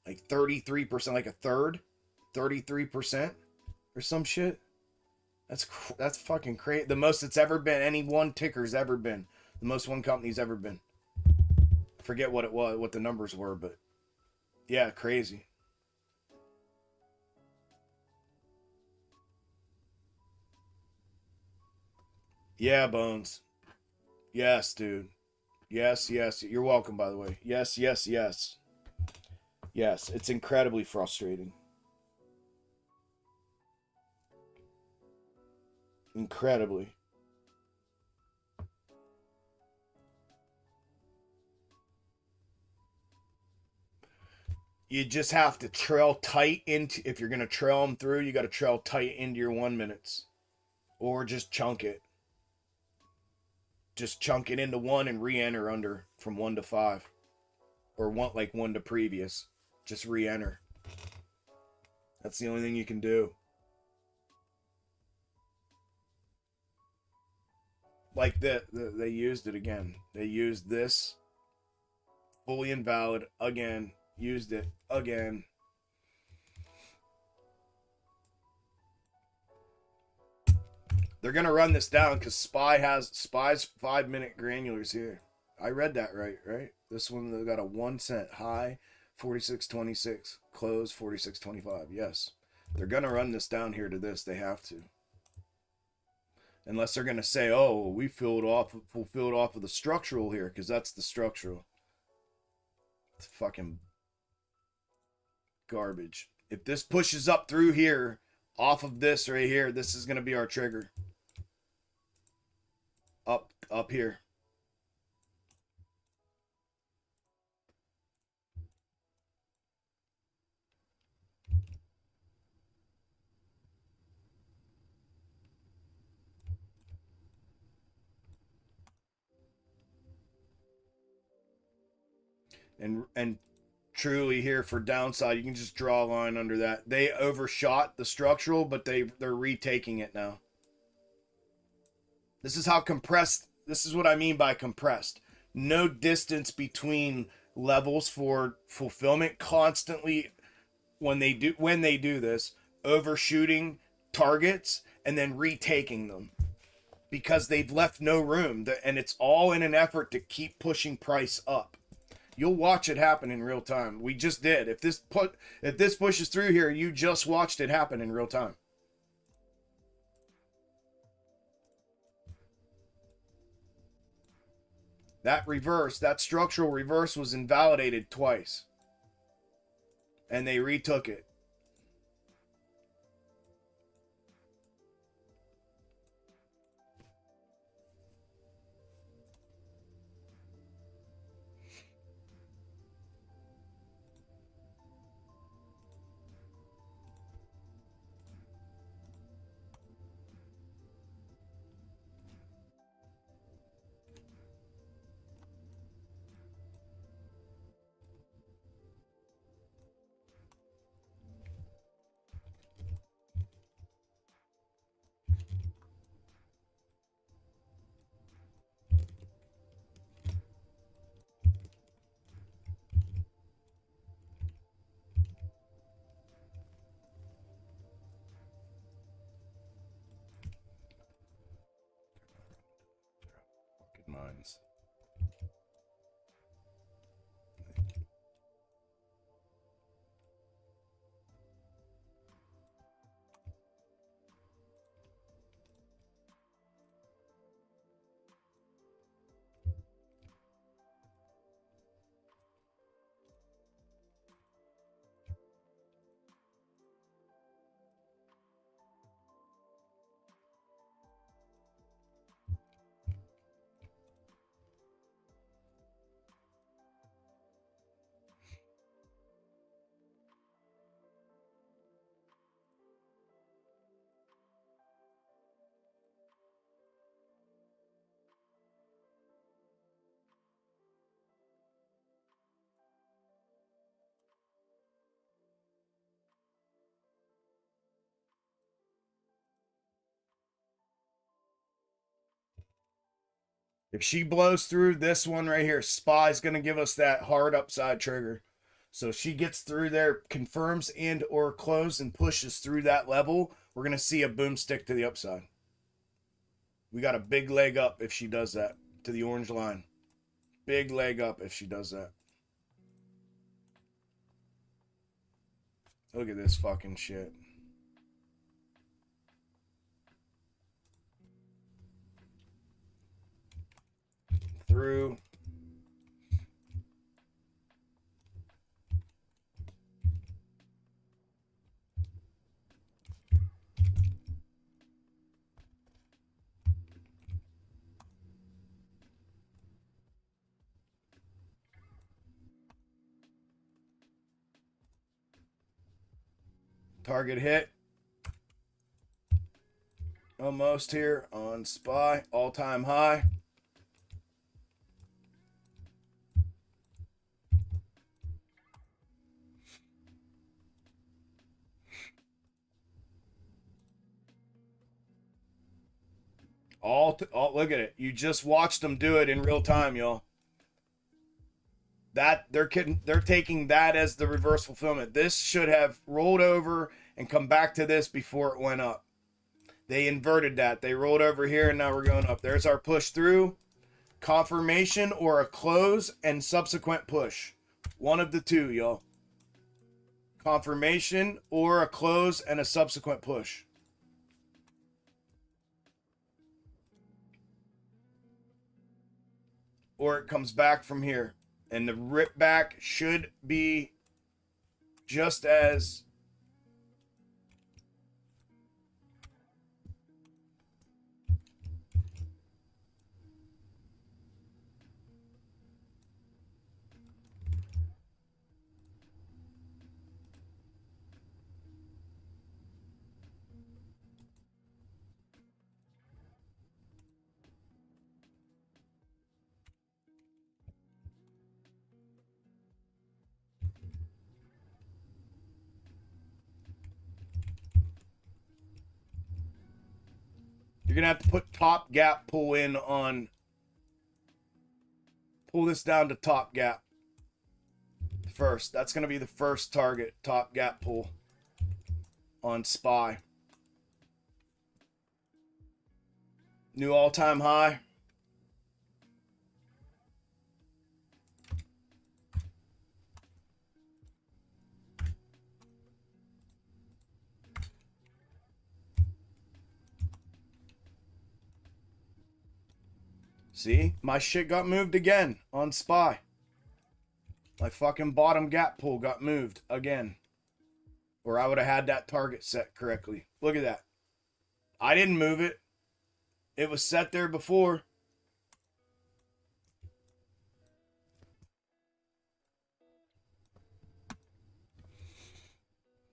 Like 33%, like a third, 33% or some shit. That's fucking crazy. The most it's ever been. Any one ticker's ever been. The most one company's ever been. I forget what it was, what the numbers were, but yeah, crazy. Yeah, Bones. Yes, dude. Yes, yes. You're welcome, by the way. Yes, yes, yes. Yes, it's incredibly frustrating. Incredibly. You just have to trail tight into, if you're going to trail them through, you got to trail tight into your 1 minutes. Or just chunk it. Just chunk it into one and re-enter under from 1 to 5. Or like 1 to previous. Just re-enter. That's the only thing you can do. Like they used it again. They used this. Fully invalid again. Used it again. They're gonna run this down because Spy's 5-minute granulars here. I read that right? This one they got a 1 cent high, 46.26, close 46.25. Yes, they're gonna run this down here to this. They have to, unless they're gonna say, "Oh, we fulfilled off of the structural here," because that's the structural. It's fucking garbage. If this pushes up through here, off of this right here, this is gonna be our trigger. Up here. And truly here for downside, you can just draw a line under that. They overshot the structural, but they're retaking it now. This is how compressed. This is what I mean by compressed. No distance between levels for fulfillment. Constantly when they do this, overshooting targets and then retaking them because they've left no room. And it's all in an effort to keep pushing price up. You'll watch it happen in real time. We just did. If this pushes through here, you just watched it happen in real time. That structural reverse was invalidated twice. And they retook it. Minds. If she blows through this one right here, SPY's going to give us that hard upside trigger. So if she gets through there, confirms and or close and pushes through that level, we're going to see a boomstick to the upside. We got a big leg up if she does that to the orange line. Big leg up if she does that. Look at this fucking shit. Through. Target hit. Almost here on SPY. All-time high. Look at it. You just watched them do it in real time, y'all. That they're taking that as the reverse fulfillment. This should have rolled over and come back to this before it went up. They inverted that. They rolled over here and now we're going up. There's our push through, confirmation or a close and subsequent push. One of the two, y'all. Confirmation or a close and a subsequent push. Or it comes back from here. And the rip back should be just as you're gonna have to put top gap pull in on, pull this down to top gap first. That's gonna be the first target, top gap pull on SPY. New all-time high. See, my shit got moved again on SPY. My fucking bottom gap pull got moved again. Or I would have had that target set correctly. Look at that. I didn't move it. It was set there before.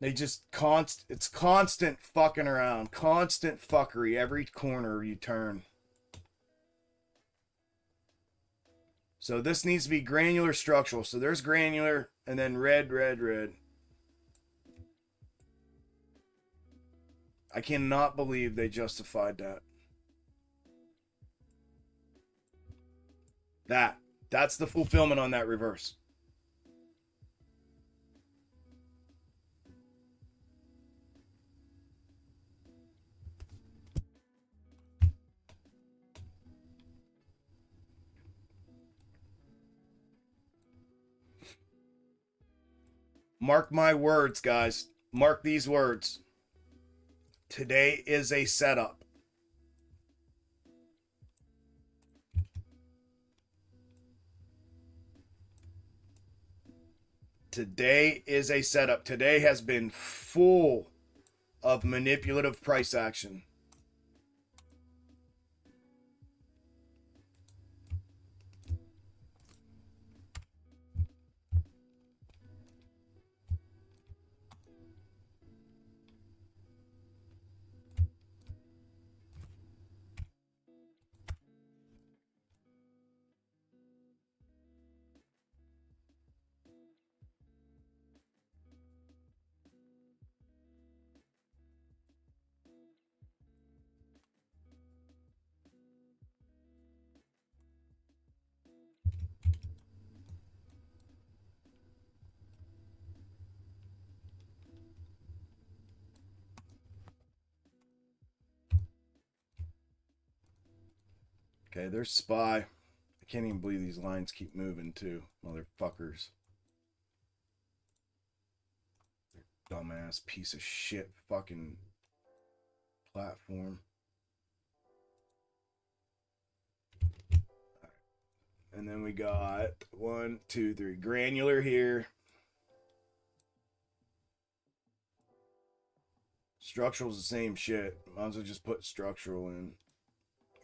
They just it's constant fucking around. Constant fuckery every corner you turn. So this needs to be granular structural. So there's granular and then red, red, red. I cannot believe they justified that. That's the fulfillment on that reverse. Mark my words, guys. Mark these words. Today is a setup. Today is a setup. Today has been full of manipulative price action. Okay, there's SPY. I can't even believe these lines keep moving too, motherfuckers. Dumbass piece of shit fucking platform. And then we got 1, 2, 3 granular here. Structural's the same shit. Might as well just put structural in.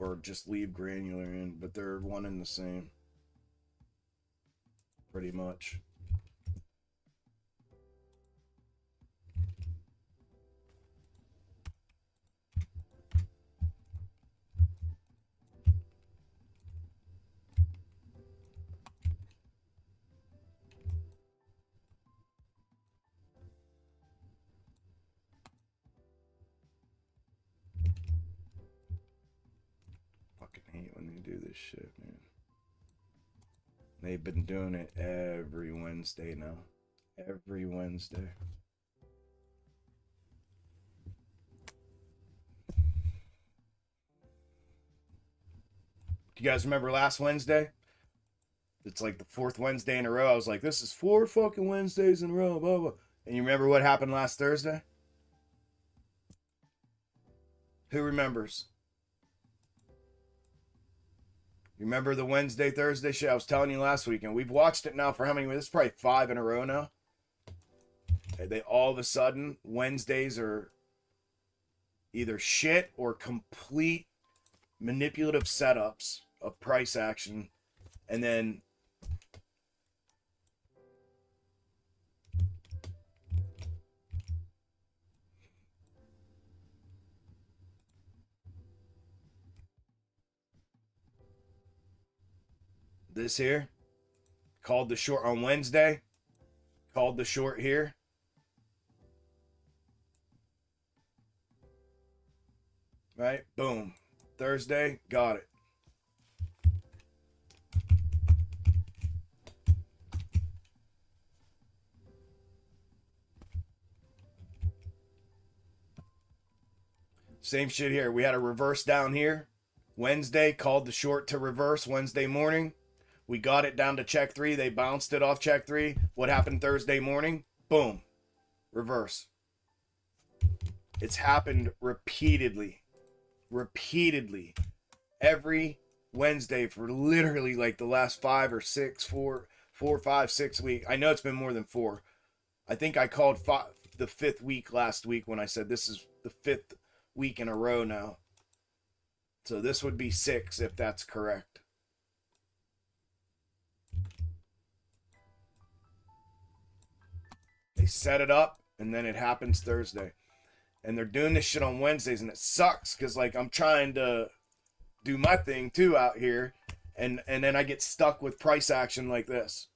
Or just leave granular in. But they're one and the same. Pretty much. Fucking hate when they do this shit, man. They've been doing it every Wednesday now. Every Wednesday. Do you guys remember last Wednesday? It's like the 4th Wednesday in a row. I was like, this is 4 fucking Wednesdays in a row, blah, blah. And you remember what happened last Thursday? Who remembers? You remember the Wednesday, Thursday shit I was telling you last week? And we've watched it now for how many weeks? This is probably 5 in a row now. They all of a sudden, Wednesdays are either shit or complete manipulative setups of price action. And then this here, called the short on Wednesday, called the short here. Right? Boom. Thursday, got it. Same shit here. We had a reverse down here. Wednesday, called the short to reverse Wednesday morning. We got it down to check 3. They bounced it off check 3. What happened Thursday morning? Boom. Reverse. It's happened repeatedly. Repeatedly. Every Wednesday for literally like the last 5 or 6, 4, 5, 6 weeks. I know it's been more than 4. I think I called the 5th week last week when I said this is the 5th week in a row now. So this would be 6 if that's correct. They set it up and then it happens Thursday. And they're doing this shit on Wednesdays and it sucks because like I'm trying to do my thing too out here and then I get stuck with price action like this.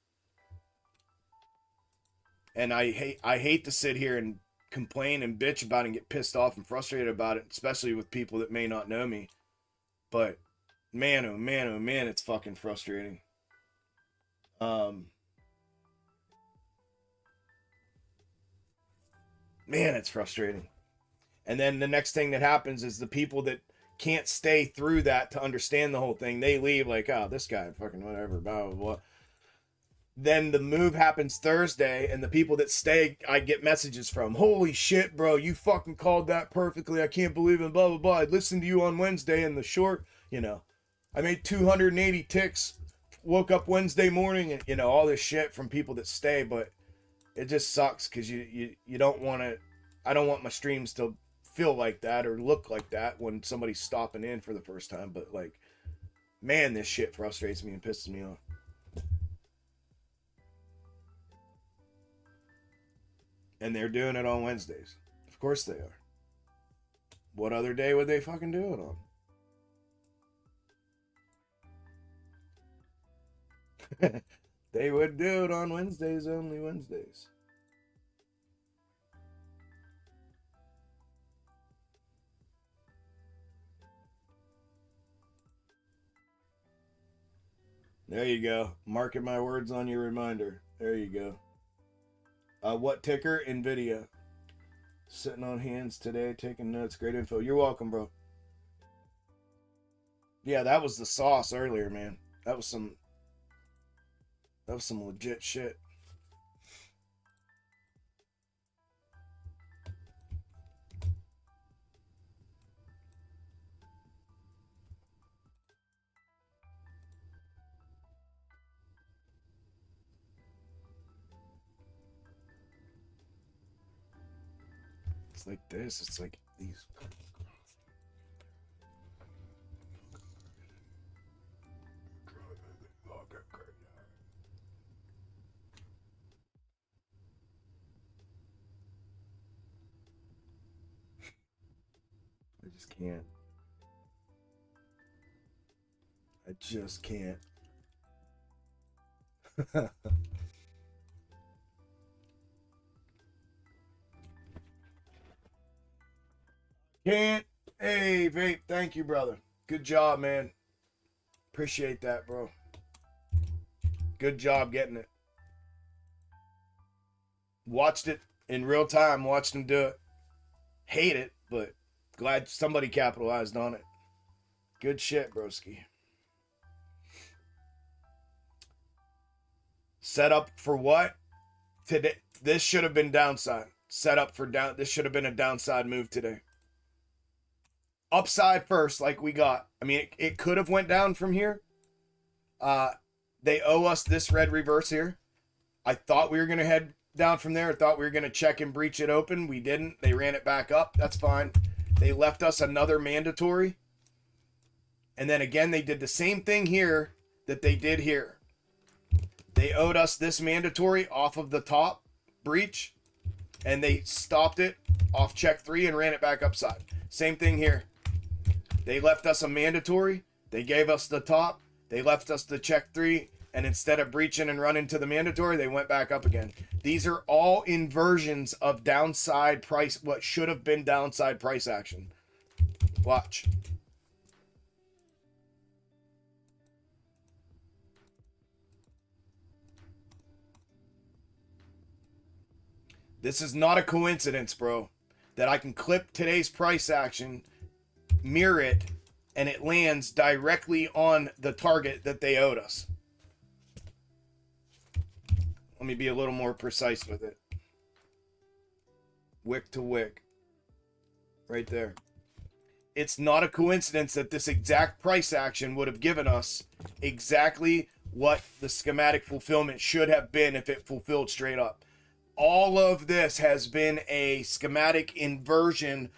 And I hate to sit here and complain and bitch about it and get pissed off and frustrated about it, especially with people that may not know me. But man, oh man, oh man, it's fucking frustrating. Man, it's frustrating. And then the next thing that happens is the people that can't stay through that to understand the whole thing, they leave like, oh, this guy, fucking whatever, blah, blah, blah. Then the move happens Thursday, and the people that stay, I get messages from, holy shit, bro, you fucking called that perfectly. I can't believe it, blah, blah, blah. I listened to you on Wednesday in the short, you know, I made 280 ticks, woke up Wednesday morning, and, you know, all this shit from people that stay, but it just sucks because you don't want to, I don't want my streams to feel like that or look like that when somebody's stopping in for the first time. But like, man, this shit frustrates me and pisses me off. And they're doing it on Wednesdays. Of course they are. What other day would they fucking do it on? They would do it on Wednesdays, only Wednesdays. There you go. Marking my words on your reminder. There you go. What ticker? NVIDIA. Sitting on hands today, taking notes. Great info. You're welcome, bro. Yeah, that was the sauce earlier, man. That was some legit shit. It's like this. It's like these. I just can't. I just can't. Can't. Hey, Vape. Thank you, brother. Good job, man. Appreciate that, bro. Good job getting it. Watched it in real time. Watched him do it. Hate it, but glad somebody capitalized on it. Good shit, broski. Set up for what? Today. This should have been downside. Set up for down. This should have been a downside move today. Upside first, like we got. I mean, it could have went down from here. They owe us this red reverse here. I thought we were going to head down from there. I thought we were going to check and breach it open. We didn't. They ran it back up. That's fine. They left us another mandatory. And then again, they did the same thing here that they did here. They owed us this mandatory off of the top breach. And they stopped it off check 3 and ran it back upside. Same thing here. They left us a mandatory. They gave us the top. They left us the check 3. And instead of breaching and running to the mandatory, they went back up again. These are all inversions of downside price, what should have been downside price action. Watch. This is not a coincidence, bro, that I can clip today's price action, mirror it, and it lands directly on the target that they owed us. Let me be a little more precise with it. Wick to wick. Right there. It's not a coincidence that this exact price action would have given us exactly what the schematic fulfillment should have been if it fulfilled straight up. All of this has been a schematic inversion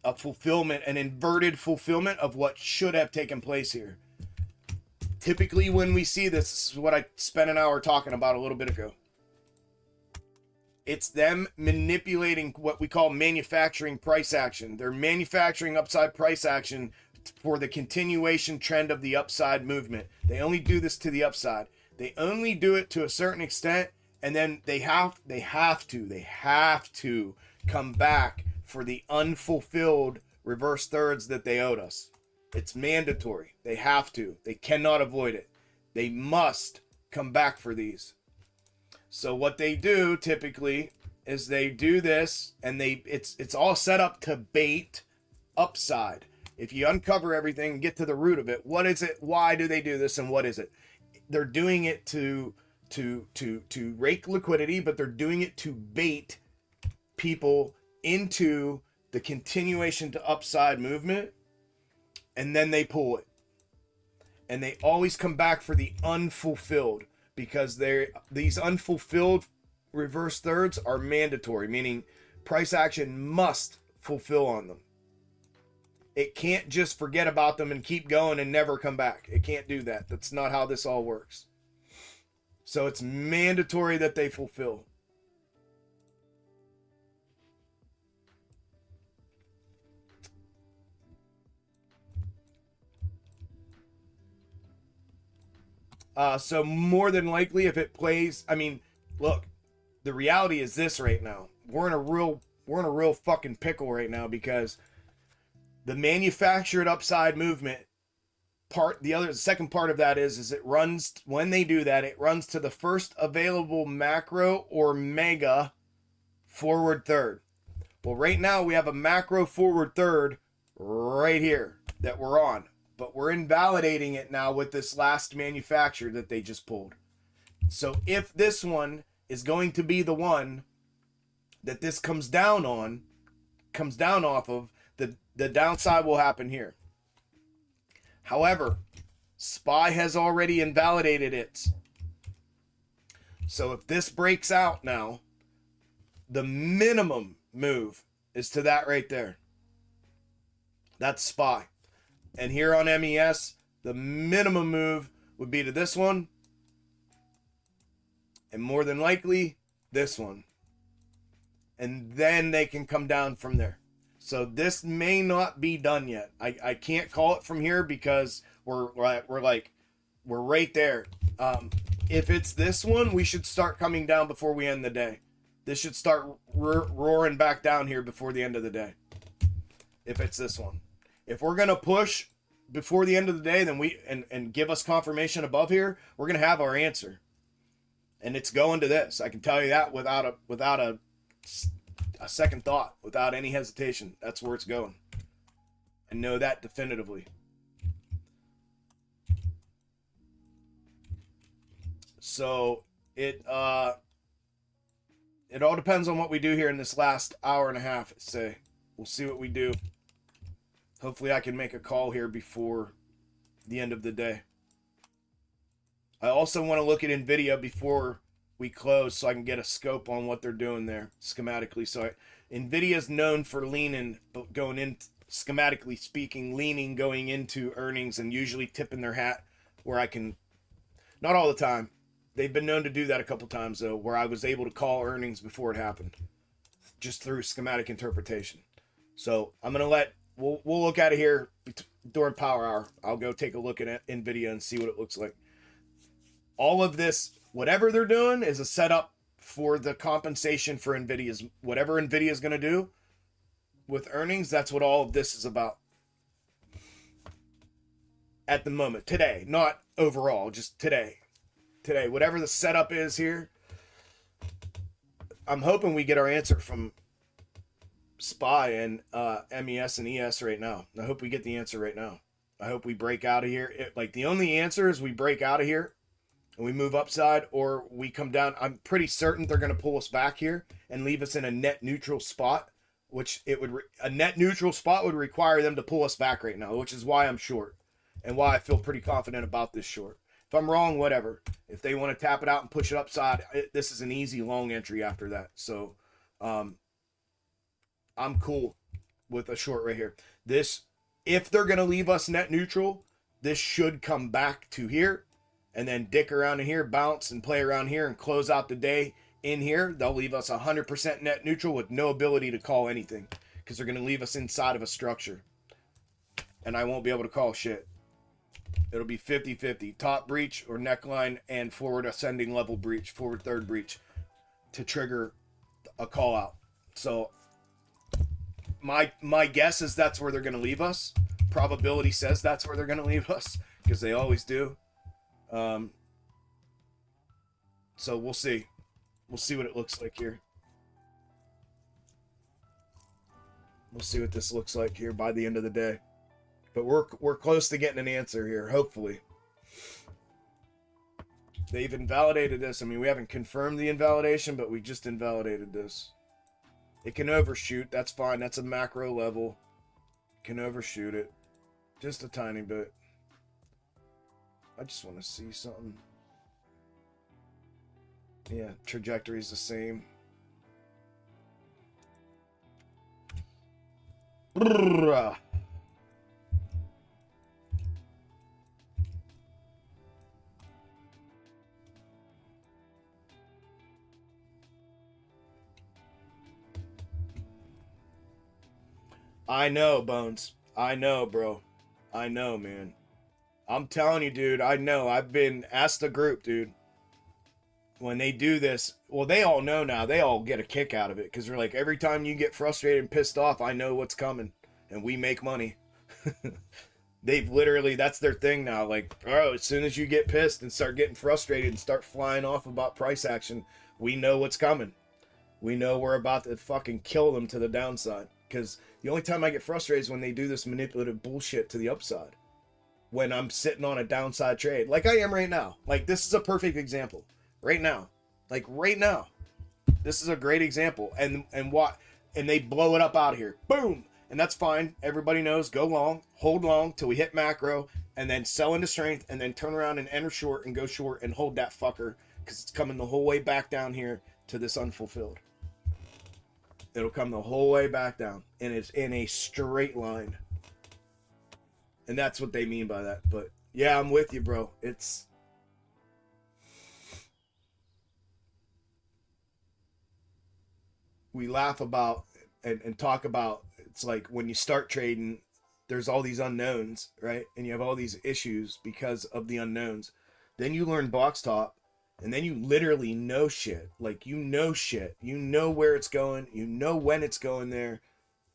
of fulfillment, an inverted fulfillment of what should have taken place here. Typically when we see this, this is what I spent an hour talking about a little bit ago. It's them manipulating what we call manufacturing price action. They're manufacturing upside price action for the continuation trend of the upside movement. They only do this to the upside. They only do it to a certain extent, and then they have to come back for the unfulfilled reverse thirds that they owed us. It's mandatory. They have to. They cannot avoid it. They must come back for these. So what they do typically is they do this, and it's all set up to bait upside. If you uncover everything and get to the root of it, what is it? Why do they do this, and what is it? They're doing it to rake liquidity, but they're doing it to bait people into the continuation to upside movement, and then they pull it. And they always come back for the unfulfilled, because these unfulfilled reverse thirds are mandatory, meaning price action must fulfill on them. It can't just forget about them and keep going and never come back. It can't do that. That's not how this all works. So it's mandatory that they fulfill. So more than likely, if it plays, I mean, look, the reality is this right now. We're in a real fucking pickle right now, because the manufactured upside movement part, the second part of that is it runs, when they do that, it runs to the first available macro or mega forward third. Well, right now we have a macro forward third right here that we're on. but we're invalidating it now with this last manufacturer that they just pulled. So if this one is going to be the one that this comes down off of, the downside will happen here. However, SPY has already invalidated it. So if this breaks out now, the minimum move is to that right there. That's SPY. And here on MES, the minimum move would be to this one. And more than likely, this one. And then they can come down from there. So this may not be done yet. I can't call it from here because we're right there. If it's this one, we should start coming down before we end the day. This should start roaring back down here before the end of the day. If it's this one. If we're going to push before the end of the day, then and give us confirmation above here, we're going to have our answer. And it's going to this. I can tell you that without a second thought, without any hesitation. That's where it's going. I know that definitively. So it all depends on what we do here in this last hour and a half. Say, we'll see what we do. Hopefully I can make a call here before the end of the day. I also want to look at NVIDIA before we close so I can get a scope on what they're doing there schematically. So NVIDIA is known for leaning, going in, schematically speaking, leaning going into earnings and usually tipping their hat where I can, not all the time. They've been known to do that a couple times though, where I was able to call earnings before it happened, just through schematic interpretation. So I'm going to we'll look at it here during power hour. I'll go take a look at NVIDIA and see what it looks like. All of this, whatever they're doing, is a setup for the compensation for NVIDIA's, whatever NVIDIA is going to do with earnings. That's what all of this is about at the moment, today, not overall, just today, whatever the setup is here. I'm hoping we get our answer from SPY and MES and ES right now. I hope we get the answer right now. I hope we break out of here. The only answer is we break out of here and we move upside, or we come down. I'm pretty certain they're going to pull us back here and leave us in a net neutral spot, which a net neutral spot would require them to pull us back right now, which is why I'm short and why I feel pretty confident about this short. If I'm wrong, whatever. If they want to tap it out and push it upside, this is an easy long entry after that. So I'm cool with a short right here. This, if they're going to leave us net neutral, this should come back to here and then dick around in here, bounce and play around here and close out the day in here. They'll leave us 100% net neutral with no ability to call anything because they're going to leave us inside of a structure. And I won't be able to call shit. It'll be 50-50. Top breach or neckline and forward ascending level breach, forward third breach to trigger a call out. So my guess is that's where they're going to leave us. Probability says that's where they're going to leave us because they always do. So we'll see. We'll see what it looks like here. We'll see what this looks like here by the end of the day. But we're close to getting an answer here, hopefully. They've invalidated this. I mean, we haven't confirmed the invalidation, but we just invalidated this. It can overshoot. That's fine. That's a macro level. Can overshoot it. Just a tiny bit. I just want to see something. Yeah, trajectory is the same. Brrrah. I know, Bones. I know, bro. I know, man. I'm telling you, dude. I know. I've been asked the group, dude. When they do this, well, they all know now. They all get a kick out of it because they're like, every time you get frustrated and pissed off, I know what's coming, and we make money. They've literally, that's their thing now. Like, bro, as soon as you get pissed and start getting frustrated and start flying off about price action, we know what's coming. We know we're about to fucking kill them to the downside. Because the only time I get frustrated is when they do this manipulative bullshit to the upside. when I'm sitting on a downside trade, like I am right now. Like this is a perfect example right now. Like right now, this is a great example. And what? And they blow it up out of here. Boom. And that's fine. Everybody knows. Go long, hold long till we hit macro, and then sell into strength, and then turn around and enter short and go short and hold that fucker because it's coming the whole way back down here to this unfulfilled. It'll come the whole way back down, and it's in a straight line. And that's what they mean by that. But yeah, I'm with you, bro. It's we laugh about and talk about, it's like when you start trading, there's all these unknowns, right? And you have all these issues because of the unknowns. Then you learn box top, and then you literally know shit. Like you know shit. You know where it's going. You know when it's going there.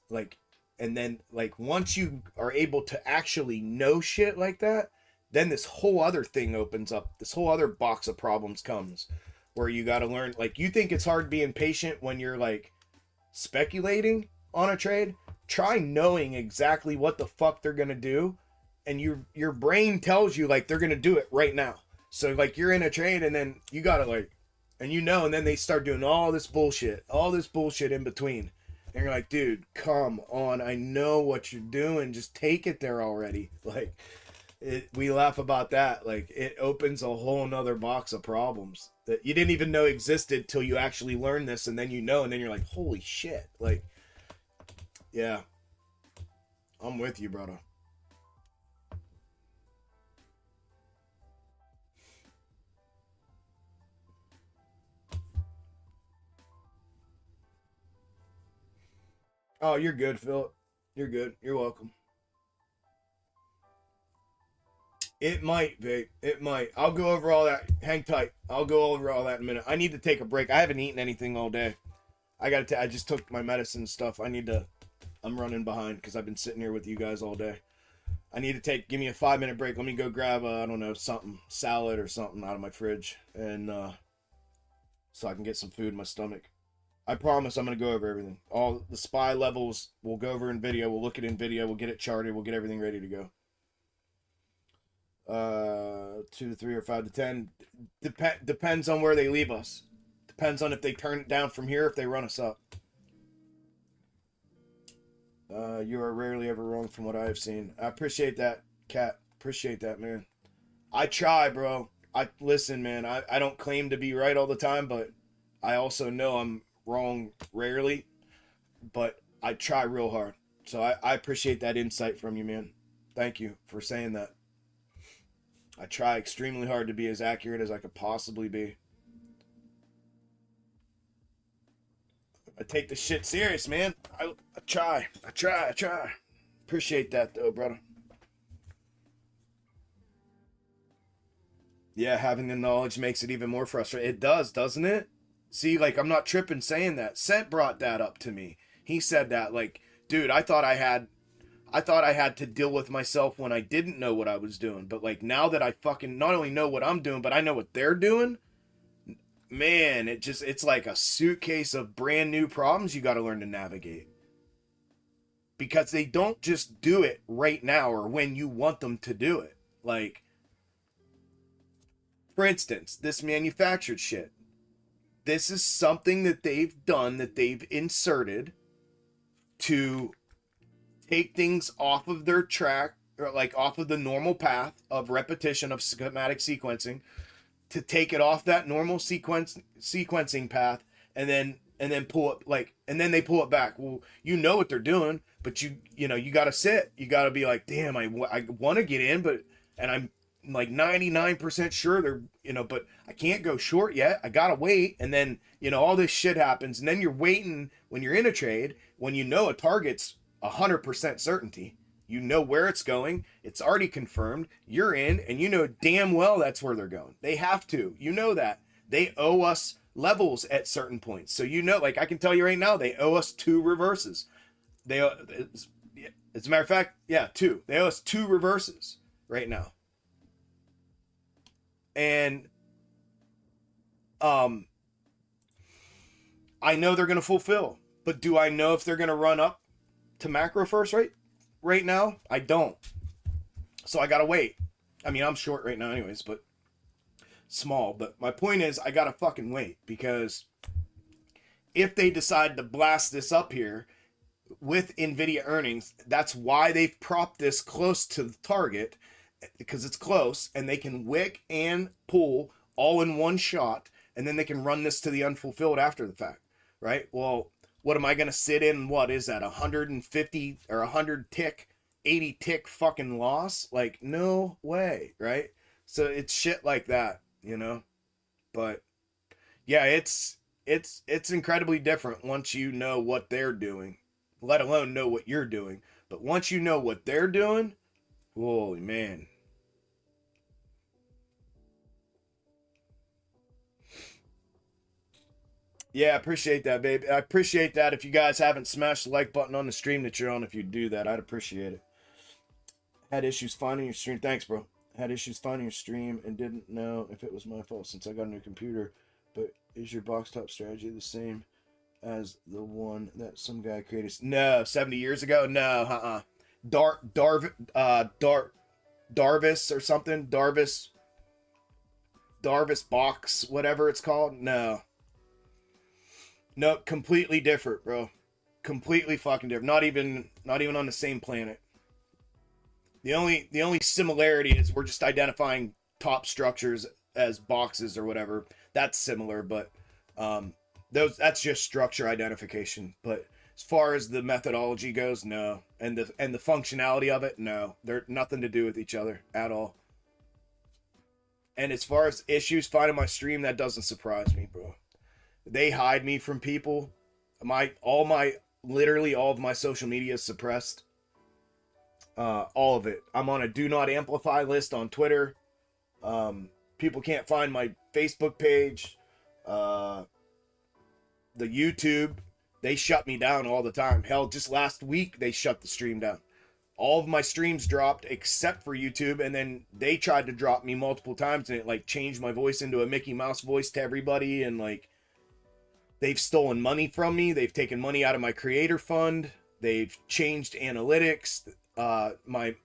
Like, and then like once you are able to actually know shit like that, then this whole other thing opens up. This whole other box of problems comes where you got to learn. Like you think it's hard being patient when you're like speculating on a trade. Try knowing exactly what the fuck they're gonna do, and your brain tells you like they're gonna do it right now. So like you're in a trade, and then you gotta like, and you know, and then they start doing all this bullshit in between, and you're like, dude, come on, I know what you're doing, just take it there already. Like we laugh about that. Like it opens a whole nother box of problems that you didn't even know existed till you actually learn this, and then you know, and then you're like, holy shit, like. Yeah, I'm with you, brother. Oh, you're good, Philip. You're good. You're welcome. It might, babe. It might. I'll go over all that. Hang tight. I'll go over all that in a minute. I need to take a break. I haven't eaten anything all day. I just took my medicine and stuff. I'm running behind because I've been sitting here with you guys all day. I need to give me a 5-minute break. Let me go grab I don't know, something, salad or something out of my fridge, and so I can get some food in my stomach. I promise I'm gonna go over everything. All the spy levels we'll go over in video. We'll look at it in video. We'll get it charted. We'll get everything ready to go. 2 to 3 or 5 to 10 depends on where they leave us. Depends on if they turn it down from here, if they run us up. You are rarely ever wrong from what I have seen. I appreciate that, Kat. Appreciate that, man. I try, bro. Listen, man. I don't claim to be right all the time, but I also know I'm wrong rarely. But I try real hard. So I appreciate that insight from you, man. Thank you for saying that. I try extremely hard to be as accurate as I could possibly be. I take this shit serious, man. I try. Appreciate that, though, brother. Yeah, having the knowledge makes it even more frustrating. It does, doesn't it? See, like, I'm not tripping saying that. Sent brought that up to me. He said that, like, dude, I thought I had to deal with myself when I didn't know what I was doing. But, like, now that I fucking not only know what I'm doing, but I know what they're doing, man, it's like a suitcase of brand new problems you got to learn to navigate. Because they don't just do it right now or when you want them to do it. Like, for instance, this manufactured shit. This is something that they've done, that they've inserted to take things off of their track, or like off of the normal path of repetition of schematic sequencing, to take it off that normal sequencing path, and then pull it, like, and then they pull it back. Well, you know what they're doing, but you know you got to sit. You got to be like, damn, I want to get in, and I'm like 99% sure they're, but I can't go short yet. I got to wait. And then, all this shit happens. And then you're waiting when you're in a trade, when you know a target's 100% certainty. You know where it's going. It's already confirmed. You're in, and you know damn well that's where they're going. They have to. You know that. They owe us levels at certain points. So like I can tell you right now, they owe us 2 reverses. As a matter of fact, yeah, 2. They owe us 2 reverses right now. And I know they're going to fulfill. But do I know if they're going to run up to macro first right now? I don't. So I gotta wait. I mean, I'm short right now anyways, but small. But my point is, I gotta fucking wait, because if they decide to blast this up here with Nvidia earnings, that's why they've propped this close to the target, because it's close and they can wick and pull all in one shot, and then they can run this to the unfulfilled after the fact, right? Well, what am I going to sit in? What is that, 150 or 100 tick, 80 tick fucking loss? Like, no way, right? So it's shit like that, you know? But yeah, it's incredibly different once you know what they're doing, let alone know what you're doing. But once you know what they're doing, holy man. Yeah, I appreciate that, baby. I appreciate that. If you guys haven't smashed the like button on the stream that you're on, if you do that, I'd appreciate it. Had issues finding your stream. Thanks, bro. Had issues finding your stream and didn't know if it was my fault since I got a new computer. But is your box top strategy the same as the one that some guy created? No, 70 years ago? No, Darvis or something. Darvis box, whatever it's called. No, completely different, bro. Completely fucking different. Not even on the same planet. The only similarity is we're just identifying top structures as boxes or whatever. That's similar, but that's just structure identification. But as far as the methodology goes, no. And the functionality of it, no. They're nothing to do with each other at all. And as far as issues finding my stream, that doesn't surprise me, bro. They hide me from people. Literally all of my social media is suppressed. All of it. I'm on a do not amplify list on Twitter. People can't find my Facebook page. The YouTube, they shut me down all the time. Hell, just last week they shut the stream down. All of my streams dropped except for YouTube, and then they tried to drop me multiple times, and it like changed my voice into a Mickey Mouse voice to everybody, and like they've stolen money from me. They've taken money out of my creator fund. They've changed analytics. My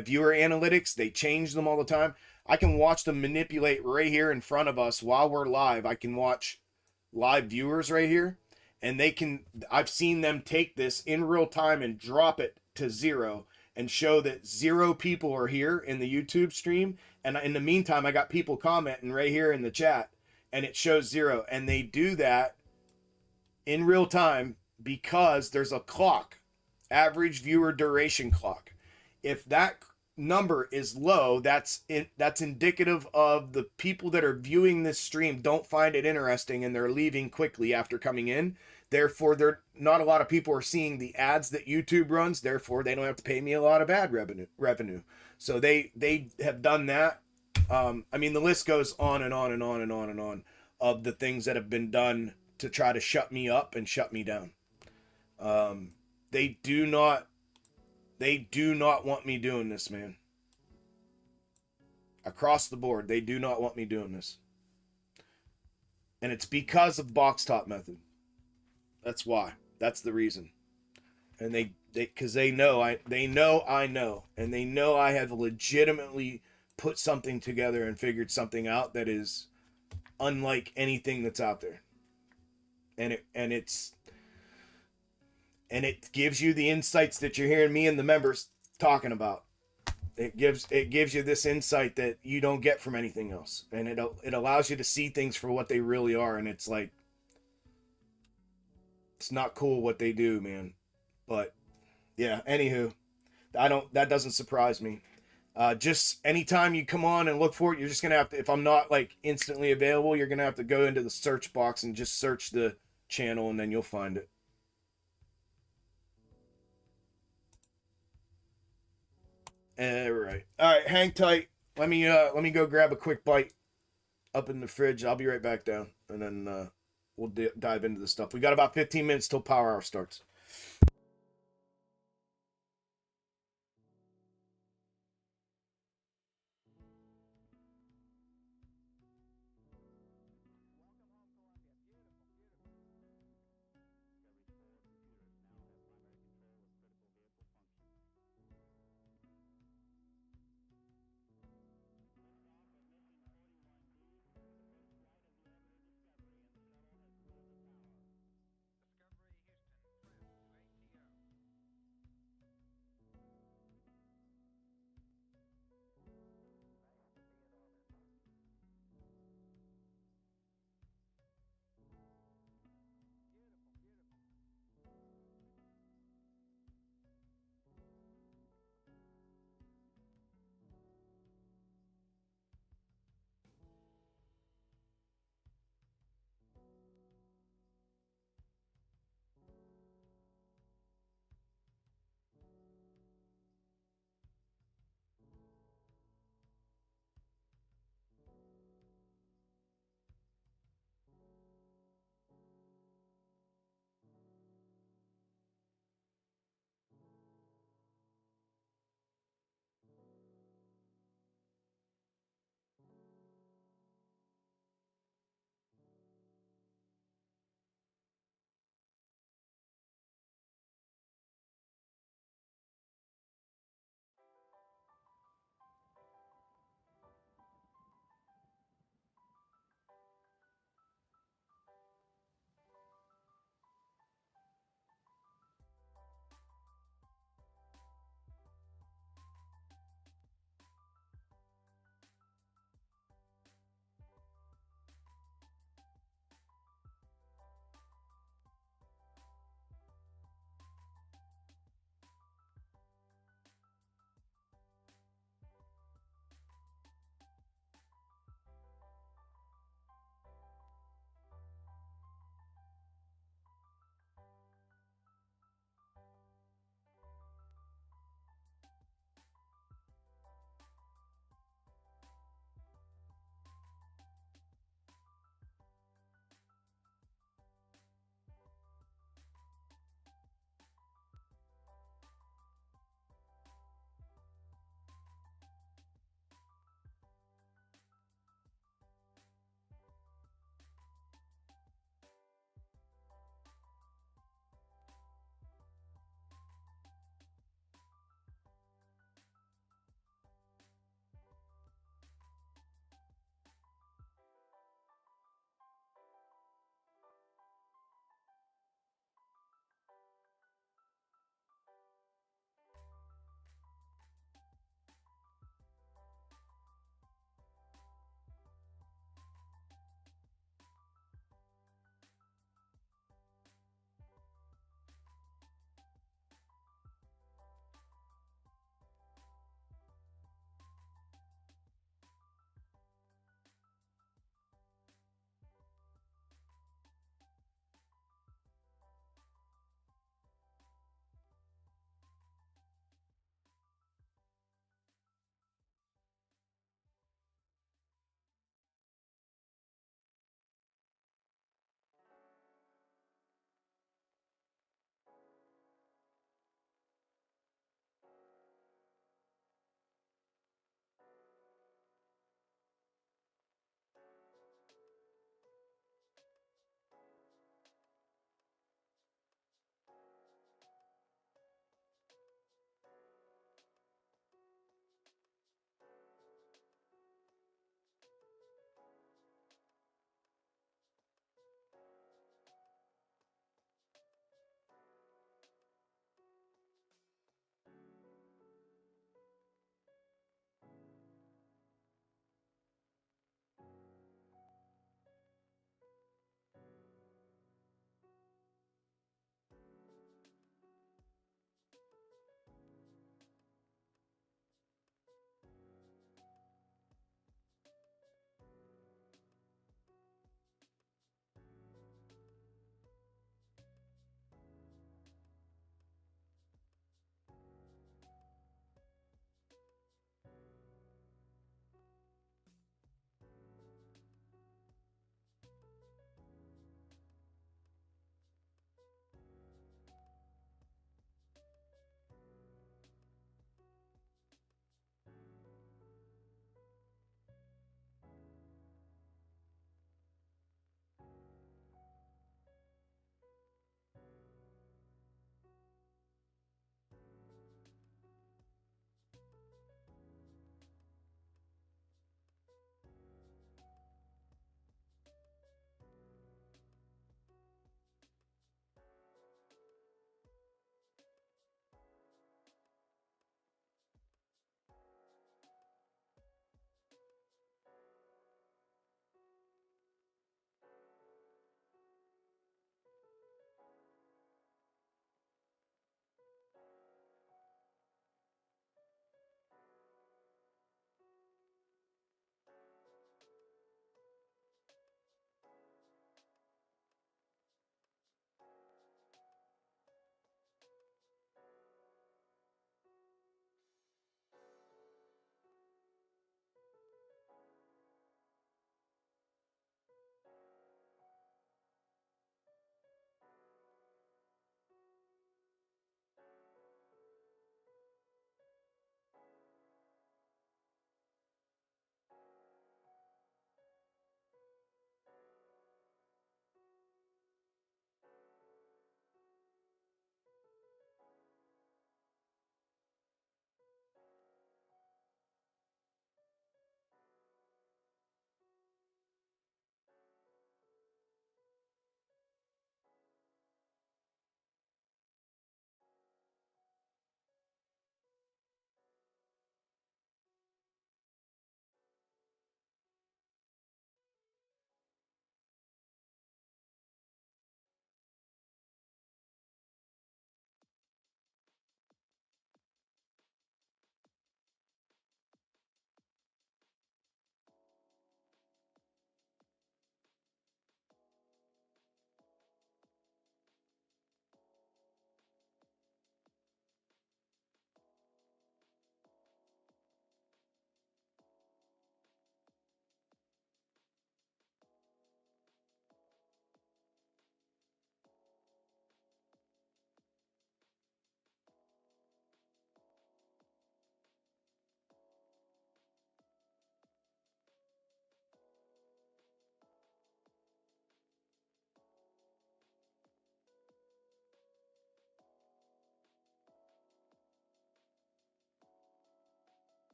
viewer analytics, they change them all the time. I can watch them manipulate right here in front of us while we're live. I can watch live viewers right here, and I've seen them take this in real time and drop it to 0 and show that 0 people are here in the YouTube stream. And in the meantime, I got people commenting right here in the chat, and it shows 0. And they do that in real time because there's a clock, average viewer duration clock. If that number is low, that's indicative of the people that are viewing this stream don't find it interesting and they're leaving quickly after coming in. Therefore, not a lot of people are seeing the ads that YouTube runs. Therefore, they don't have to pay me a lot of ad revenue. So they have done that. I mean, the list goes on and on and on and on and on of the things that have been done to try to shut me up and shut me down. They do not want me doing this, man. Across the board, they do not want me doing this. And it's because of box top method. That's why. That's the reason. And because they know I know, and they know I have legitimately put something together and figured something out that is unlike anything that's out there. And it gives you the insights that you're hearing me and the members talking about. It gives you this insight that you don't get from anything else, and it allows you to see things for what they really are. And it's like, it's not cool what they do, man. But yeah, anywho, that doesn't surprise me. Just anytime you come on and look for it, you're just gonna have to, if I'm not like instantly available, you're gonna have to go into the search box and just search the channel, and then you'll find it. All right, hang tight. Let me go grab a quick bite up in the fridge. I'll be right back down, and then we'll dive into the stuff. We got about 15 minutes till power hour starts.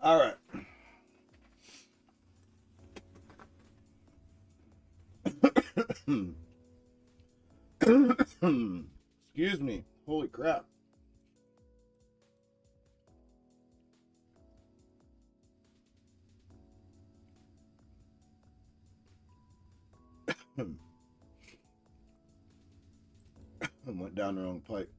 All right. Excuse me. Holy crap. Went down the wrong pipe.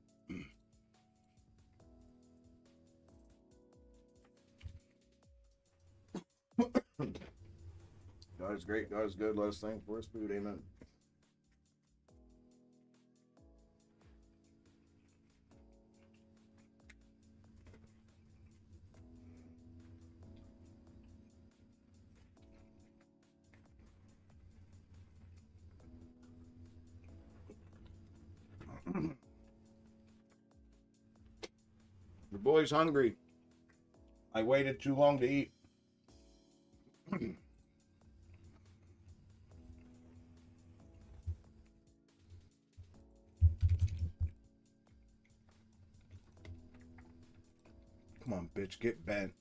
God is great. God is good. Let us thank for his food. Amen. The boy's hungry. I waited too long to eat. Come on, bitch, get bent.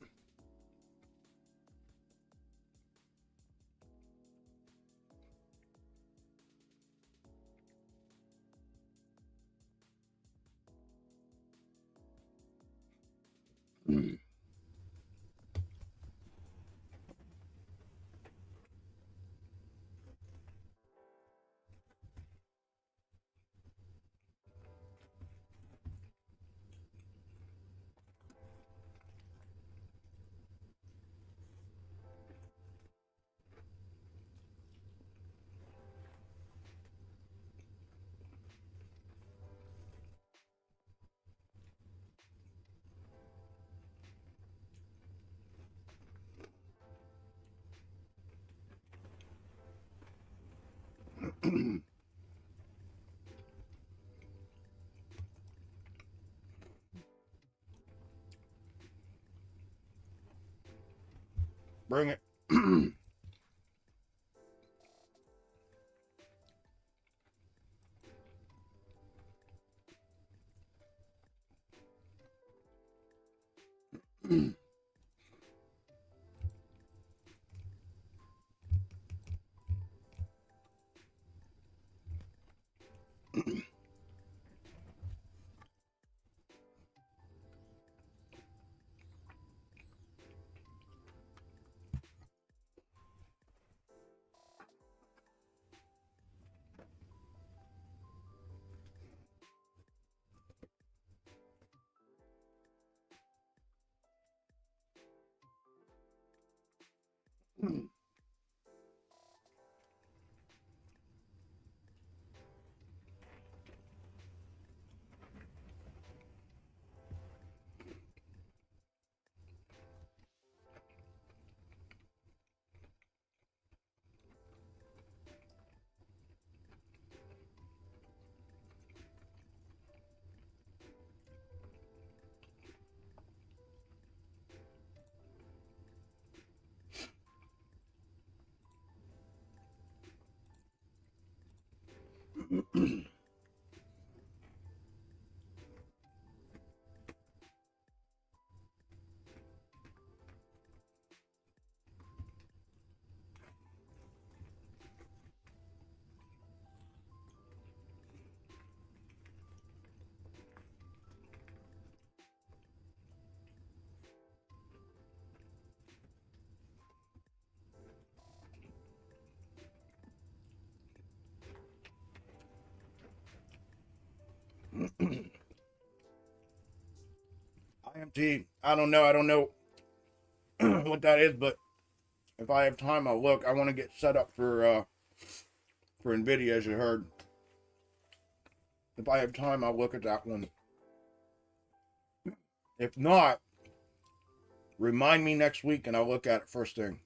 Bring it. IMT. I don't know what that is, but if I have time, I'll look. I want to get set up for NVIDIA, as you heard. If I have time, I'll look at that one. If not, remind me next week and I'll look at it first thing.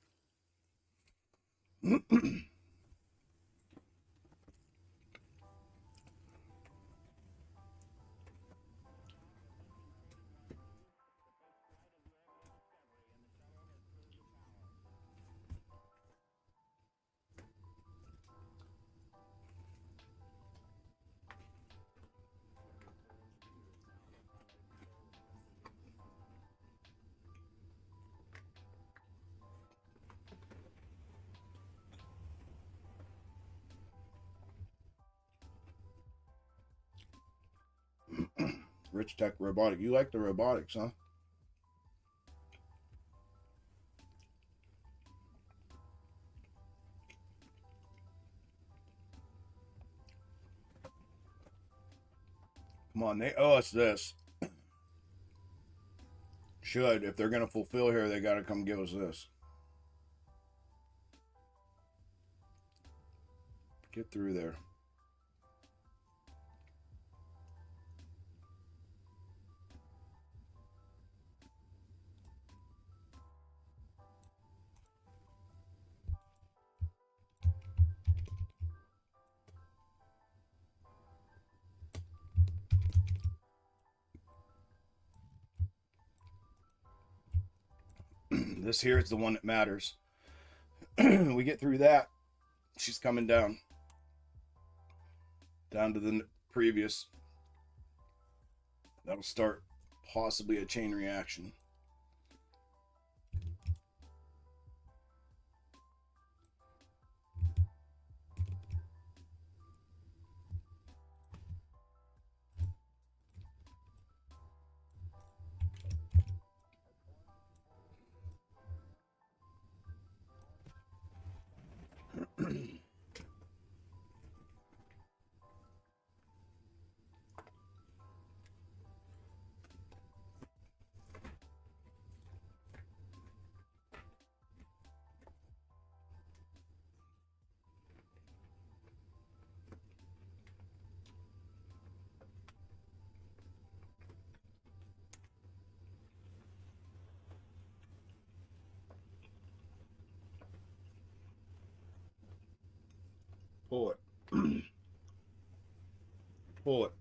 Rich Tech Robotic. You like the robotics, huh? Come on, they owe us this. Should. If they're going to fulfill here, they got to come give us this. Get through there. This here is the one that matters. We get through that, she's coming down. Down to the previous. That'll start possibly a chain reaction. Pull it. Pull it.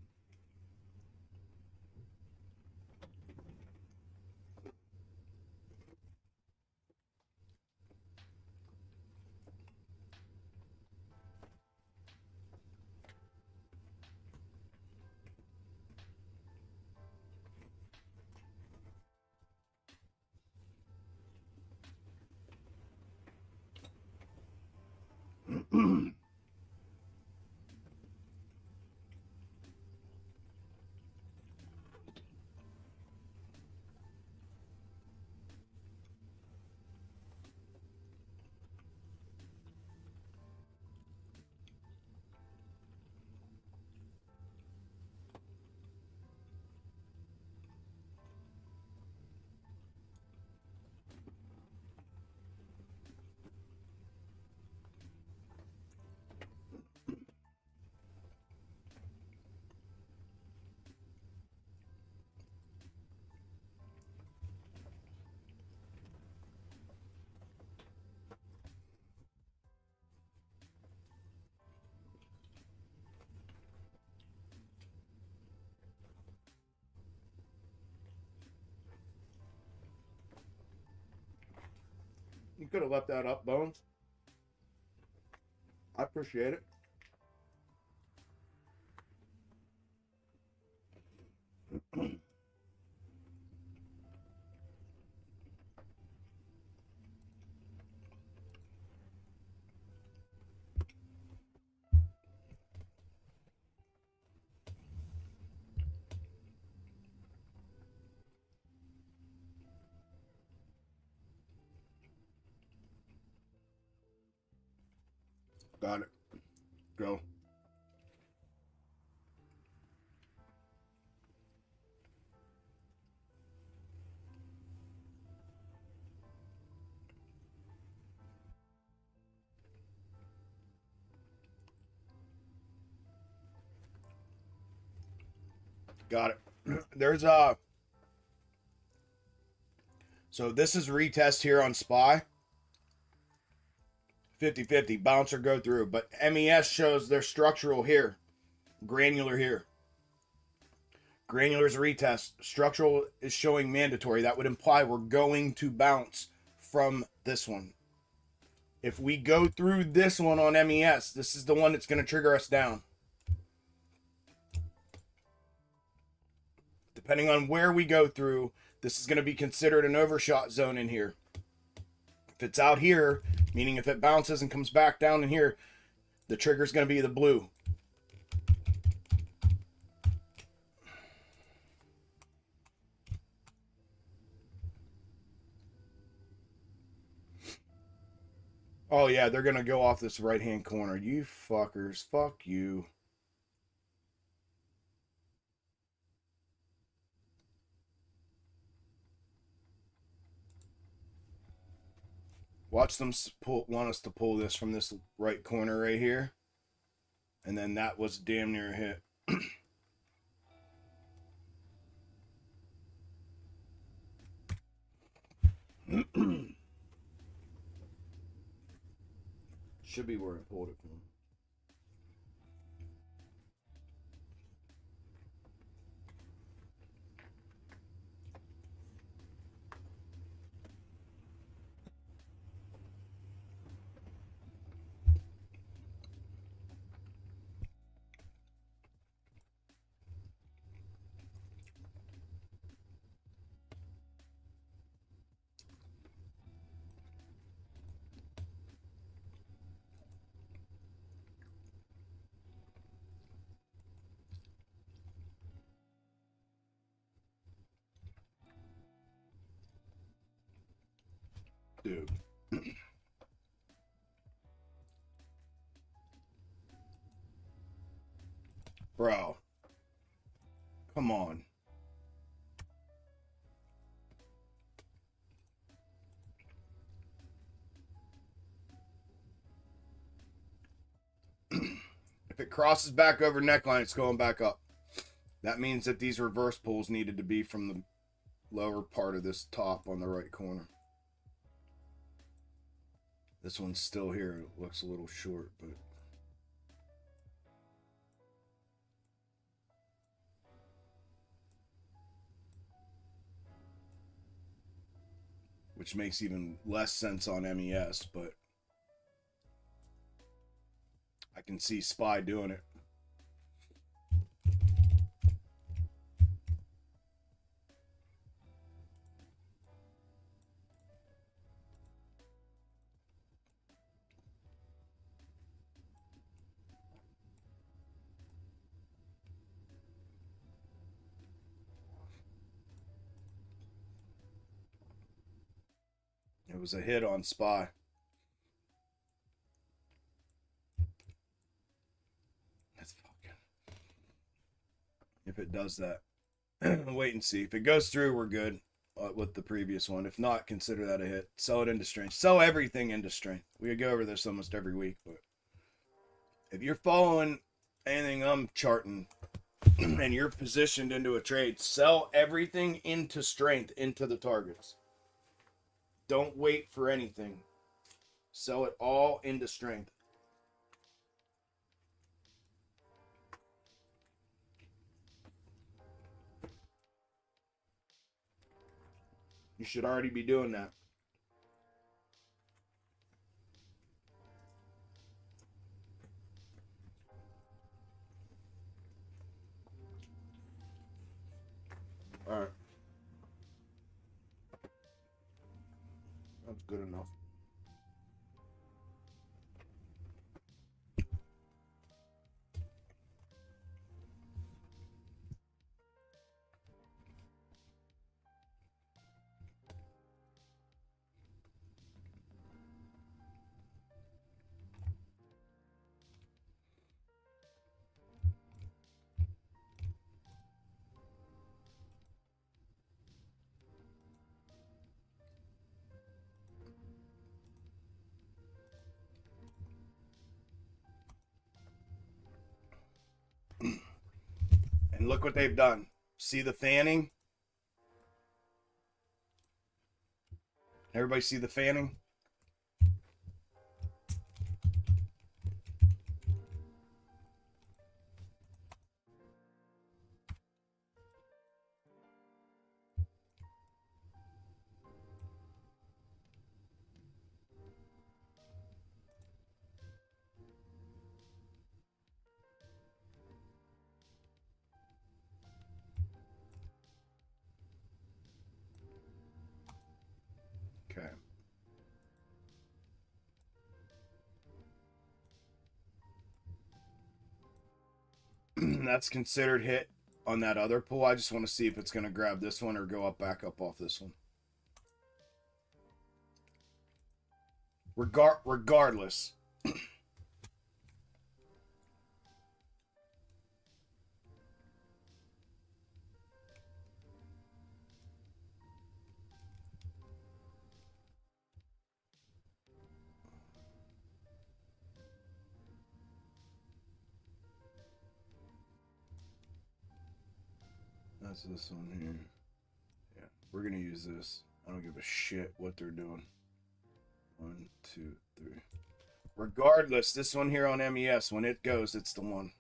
You could have left that up, Bones. I appreciate it. Got it. Go. Got it. There's a... So this is retest here on SPY. 50-50, bounce or go through. But MES shows they're structural here. Granular here. Granular is retest. Structural is showing mandatory. That would imply we're going to bounce from this one. If we go through this one on MES, this is the one that's going to trigger us down. Depending on where we go through, this is going to be considered an overshot zone in here. If it's out here, meaning if it bounces and comes back down in here, the trigger is going to be the blue. Oh yeah, they're gonna go off this right hand corner. You fuckers. Fuck you. Watch them want us to pull this from this right corner right here. And then that was damn near a hit. Should be where I pulled it from. Dude. Bro. Come on. If it crosses back over neckline, it's going back up. That means that these reverse pulls needed to be from the lower part of this top on the right corner. This one's still here. It looks a little short, but which makes even less sense on MES, but I can see Spy doing it. It was a hit on Spy. That's fucking. If it does that, wait and see. If it goes through, we're good with the previous one. If not, consider that a hit. Sell it into strength. Sell everything into strength. We go over this almost every week, but if you're following anything I'm charting and you're positioned into a trade, sell everything into strength, into the targets. Don't wait for anything. Sell it all into strength. You should already be doing that. All right. That's good enough. And look what they've done. See the fanning? Everybody see the fanning? Okay. That's considered hit on that other pull. I just want to see if it's going to grab this one or go up back up off this one. Regardless. That's this one here. Yeah, we're gonna use this. I don't give a shit what they're doing. 1, 2, 3. Regardless, this one here on MES, when it goes, it's the one.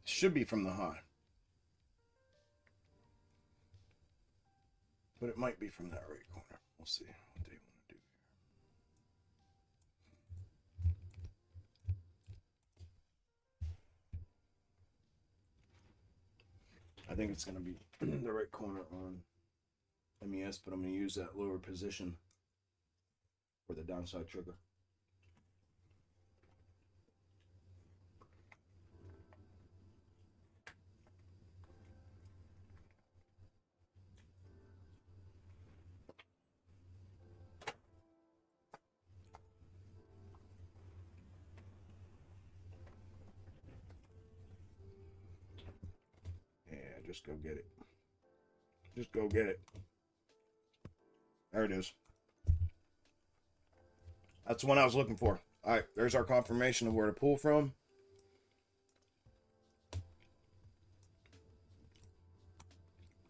Should be from the high. But it might be from that right corner. We'll see what they want to do here. I think it's going to be the right corner on MES, but I'm going to use that lower position for the downside trigger. Yeah, just go get it. Just go get it. There it is. That's the one I was looking for. All right, there's our confirmation of where to pull from.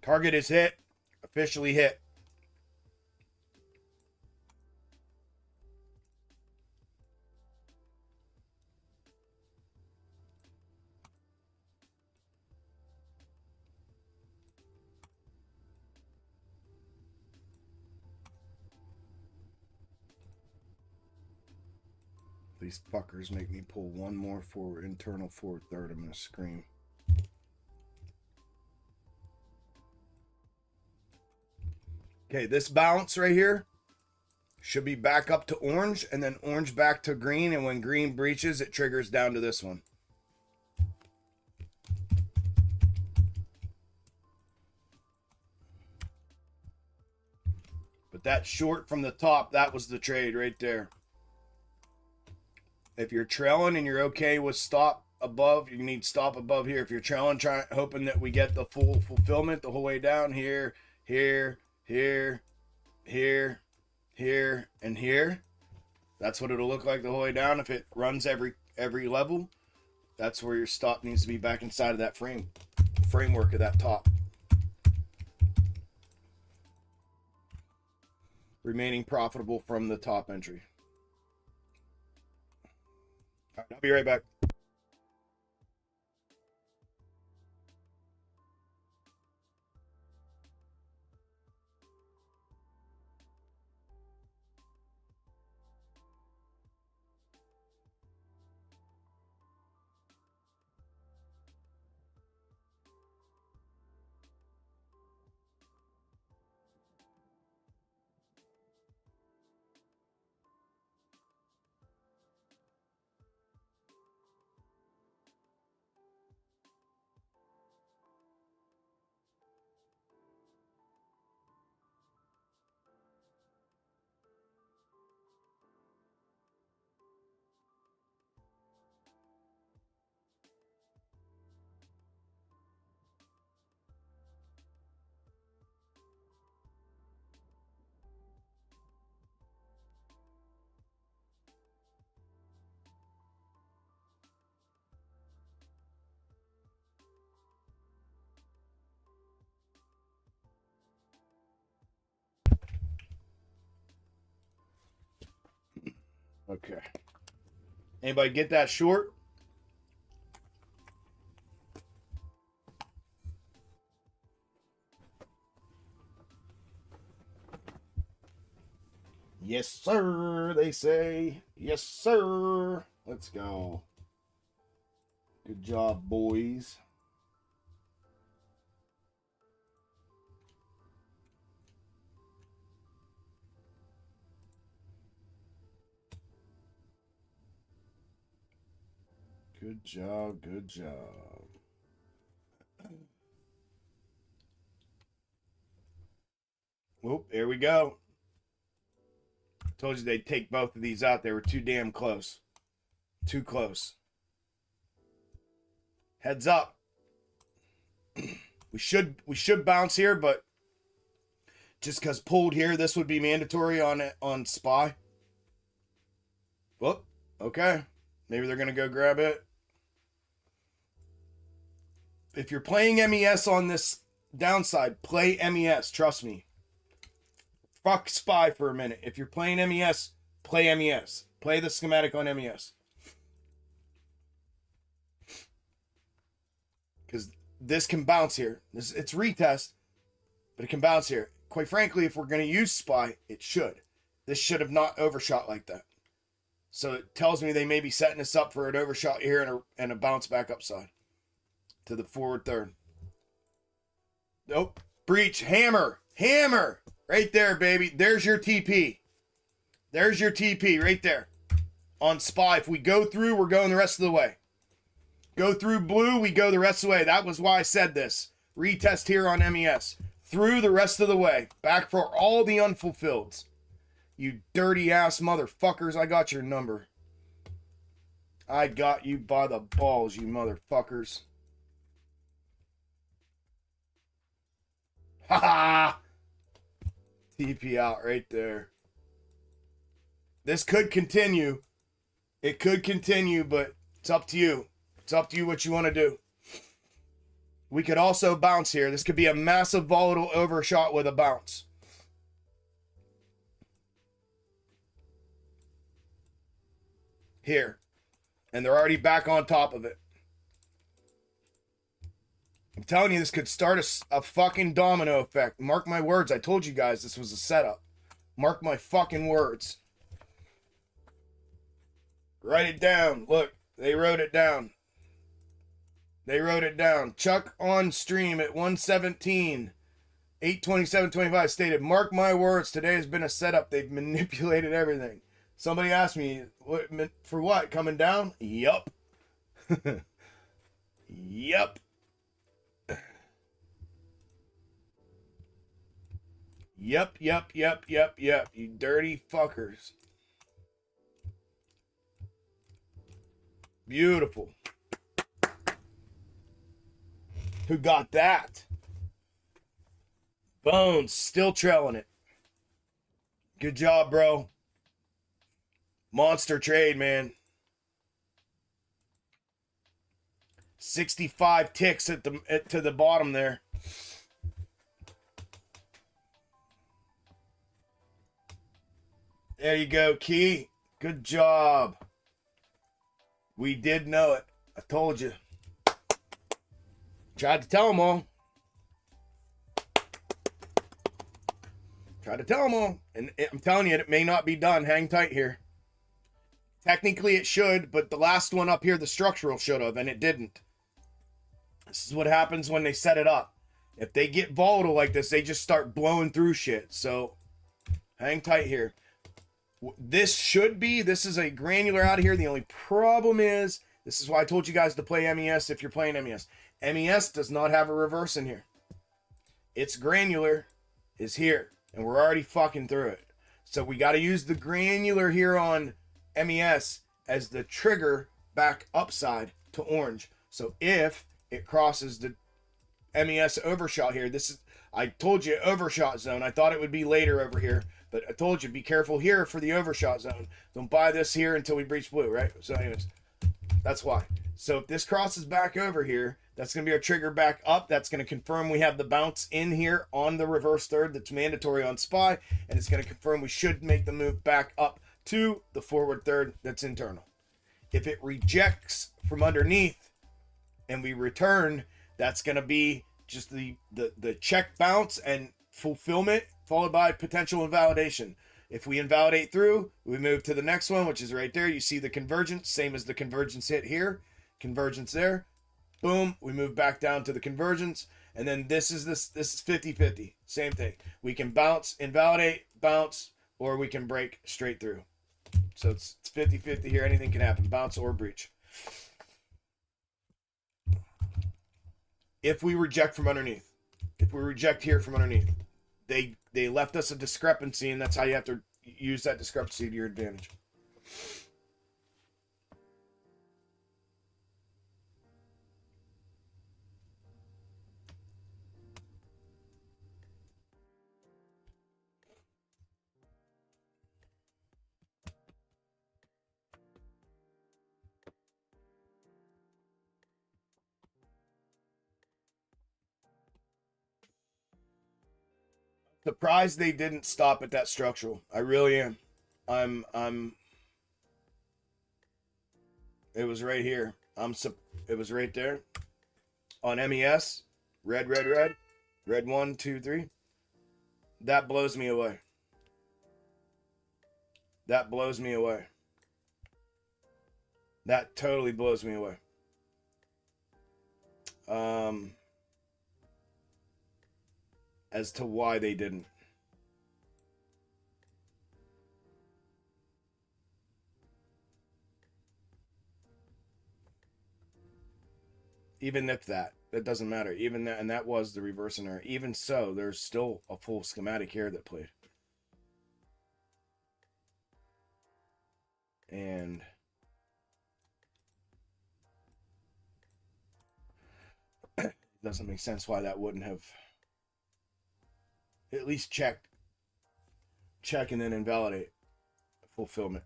Target is hit. Officially hit. These fuckers make me pull one more forward, internal forward third. I'm going to scream. Okay, this bounce right here should be back up to orange, and then orange back to green, and when green breaches, it triggers down to this one. But that short from the top, that was the trade right there. If you're trailing and you're okay with stop above, you need stop above here. If you're trailing, hoping that we get the full fulfillment the whole way down here, here, here, here, here, and here. That's what it'll look like the whole way down. If it runs every level, that's where your stop needs to be back inside of that framework of that top. Remaining profitable from the top entry. All right, I'll be right back. Okay. Anybody get that short? Yes, sir, they say. Yes, sir. Let's go. Good job, boys. Good job, good job. Whoop, here we go. Told you they'd take both of these out. They were too damn close. Too close. Heads up. We should bounce here, but just because pulled here, this would be mandatory on SPY. Whoop. Okay. Maybe they're going to go grab it. If you're playing MES on this downside, play MES. Trust me. Fuck SPY for a minute. If you're playing MES, play MES. Play the schematic on MES. Because this can bounce here. It's retest, but it can bounce here. Quite frankly, if we're going to use SPY, it should. This should have not overshot like that. So it tells me they may be setting us up for an overshot here and a bounce back upside to the forward third. Nope. Breach. Hammer. Hammer. Right there, baby. There's your TP. There's your TP right there. On SPY. If we go through, we're going the rest of the way. Go through blue, we go the rest of the way. That was why I said this. Retest here on MES. Through the rest of the way. Back for all the unfulfilleds. You dirty ass motherfuckers. I got your number. I got you by the balls, you motherfuckers. Ha ha! TP out right there. This could continue. It could continue, but it's up to you. It's up to you what you want to do. We could also bounce here. This could be a massive volatile overshot with a bounce. Here. And they're already back on top of it. I'm telling you, this could start a fucking domino effect. Mark my words. I told you guys this was a setup. Mark my fucking words. Write it down. Look, they wrote it down. They wrote it down. Chuck on stream at 117, 827.25 stated, mark my words, today has been a setup. They've manipulated everything. Somebody asked me, for what? Coming down? Yup. Yup. Yep. You dirty fuckers. Beautiful. Who got that? Bones, still trailing it. Good job, bro. Monster trade, man. 65 ticks to the bottom there. There you go, Key. Good job. We did know it. I told you. Tried to tell them all. Tried to tell them all. And I'm telling you, it may not be done. Hang tight here. Technically, it should, but the last one up here, the structural should have, and it didn't. This is what happens when they set it up. If they get volatile like this, they just start blowing through shit. So, hang tight here. This is a granular out of here. The only problem is, this is why I told you guys to play MES if you're playing MES. MES does not have a reverse in here. Its granular is here, and we're already fucking through it. So we got to use the granular here on MES as the trigger back upside to orange. So if it crosses the MES overshot here, I told you overshot zone. I thought it would be later over here, but I told you be careful here for the overshot zone. Don't buy this here until we breach blue, right? So anyways, that's why. So if this crosses back over here, that's going to be our trigger back up. That's going to confirm we have the bounce in here on the reverse third that's mandatory on SPY, and it's going to confirm we should make the move back up to the forward third that's internal. If it rejects from underneath and we return, that's going to be just the check bounce and fulfillment followed by potential invalidation. If we invalidate through, we move to the next one, which is right there. You see the convergence, same as the convergence hit here. Convergence there. Boom, we move back down to the convergence. And then this is 50-50. Same thing. We can bounce, invalidate, bounce, or we can break straight through. So it's 50-50 here. Anything can happen. Bounce or breach. If we reject from underneath. If we reject here from underneath. they left us a discrepancy, and that's how you have to use that discrepancy to your advantage. Surprised they didn't stop at that structural. I really am. I'm it was right here. It was right there on MES. Red, red, red. Red 1, 2, 3. That blows me away. That blows me away. That totally blows me away. As to why they didn't. Even if that doesn't matter. Even that, and that was the reverse in there. Even so, there's still a full schematic here that played. And it doesn't make sense why that wouldn't have at least check and then invalidate fulfillment.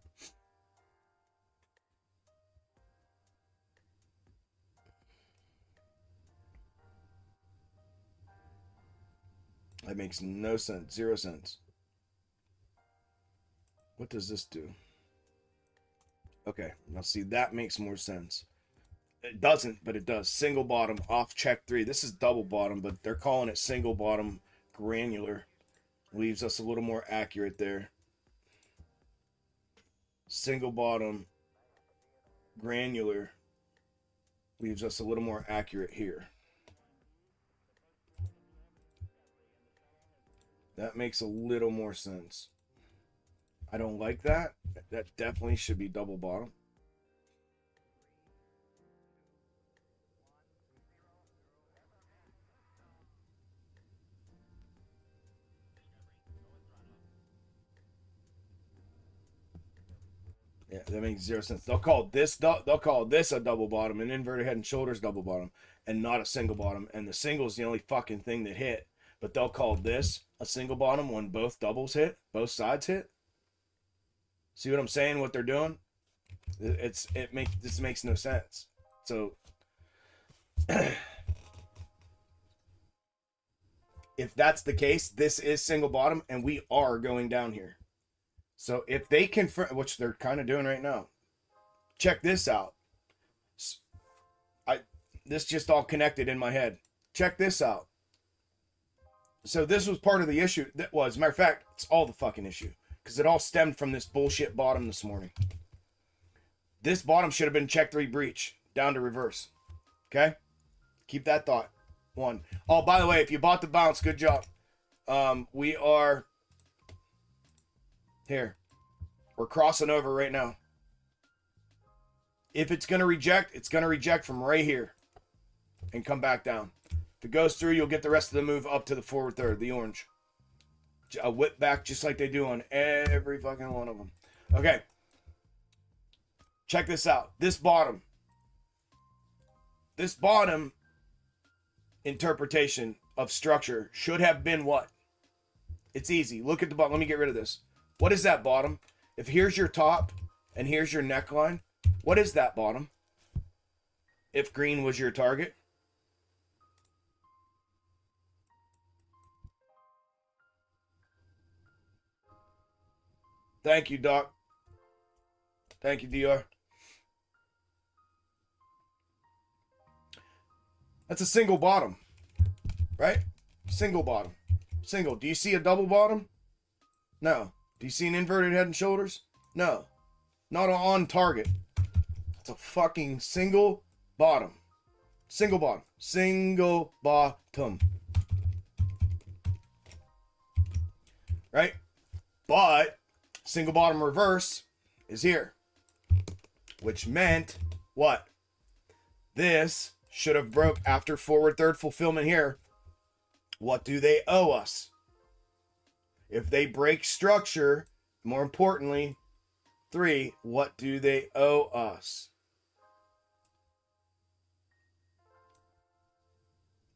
That makes no sense. 0 cents. What does this do? Okay, now see, that makes more sense. It doesn't, but it does. Single bottom off check 3. This is double bottom, but they're calling it single bottom granular. Leaves us a little more accurate there. Single bottom granular leaves us a little more accurate here. That makes a little more sense. I don't like that. That definitely should be double bottom. Yeah, that makes 0 sense. They'll call this a double bottom, an inverted head and shoulders double bottom, and not a single bottom. And the single is the only fucking thing that hit. But they'll call this a single bottom when both doubles hit, both sides hit. See what I'm saying? What they're doing? This makes no sense. So if that's the case, this is single bottom, and we are going down here. So if they confirm, which they're kind of doing right now, check this out. This just all connected in my head. Check this out. So this was part of the issue. That was, as a matter of fact, it's all the fucking issue. Because it all stemmed from this bullshit bottom this morning. This bottom should have been check 3 breach. Down to reverse. Okay? Keep that thought. 1. Oh, by the way, if you bought the bounce, good job. We are... Here. We're crossing over right now. If it's going to reject, it's going to reject from right here. And come back down. If it goes through, you'll get the rest of the move up to the forward third, the orange. A whip back just like they do on every fucking one of them. Okay. Check this out. This bottom interpretation of structure should have been what? It's easy. Look at the bottom. Let me get rid of this. What is that bottom? If here's your top and here's your neckline, what is that bottom? If green was your target. Thank you, Doc. Thank you, DR. That's a single bottom, right? Single bottom. Single. Do you see a double bottom? No. Do you see an inverted head and shoulders? No. Not on target. It's a fucking single bottom. Single bottom. Single bottom. Right? But single bottom reverse is here. Which meant what? This should have broke after forward third fulfillment here. What do they owe us? If they break structure, more importantly, 3, what do they owe us?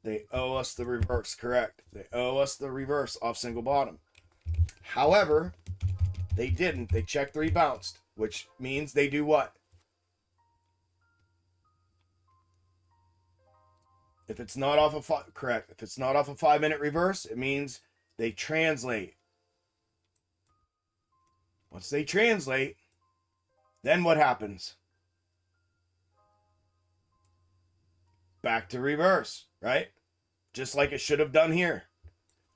They owe us the reverse, correct. They owe us the reverse off single bottom. However, they didn't. They checked 3 bounced, which means they do what? If it's not off a correct. If it's not off a 5-minute reverse, it means they translate. Once they translate, then what happens? Back to reverse, right? Just like it should have done here.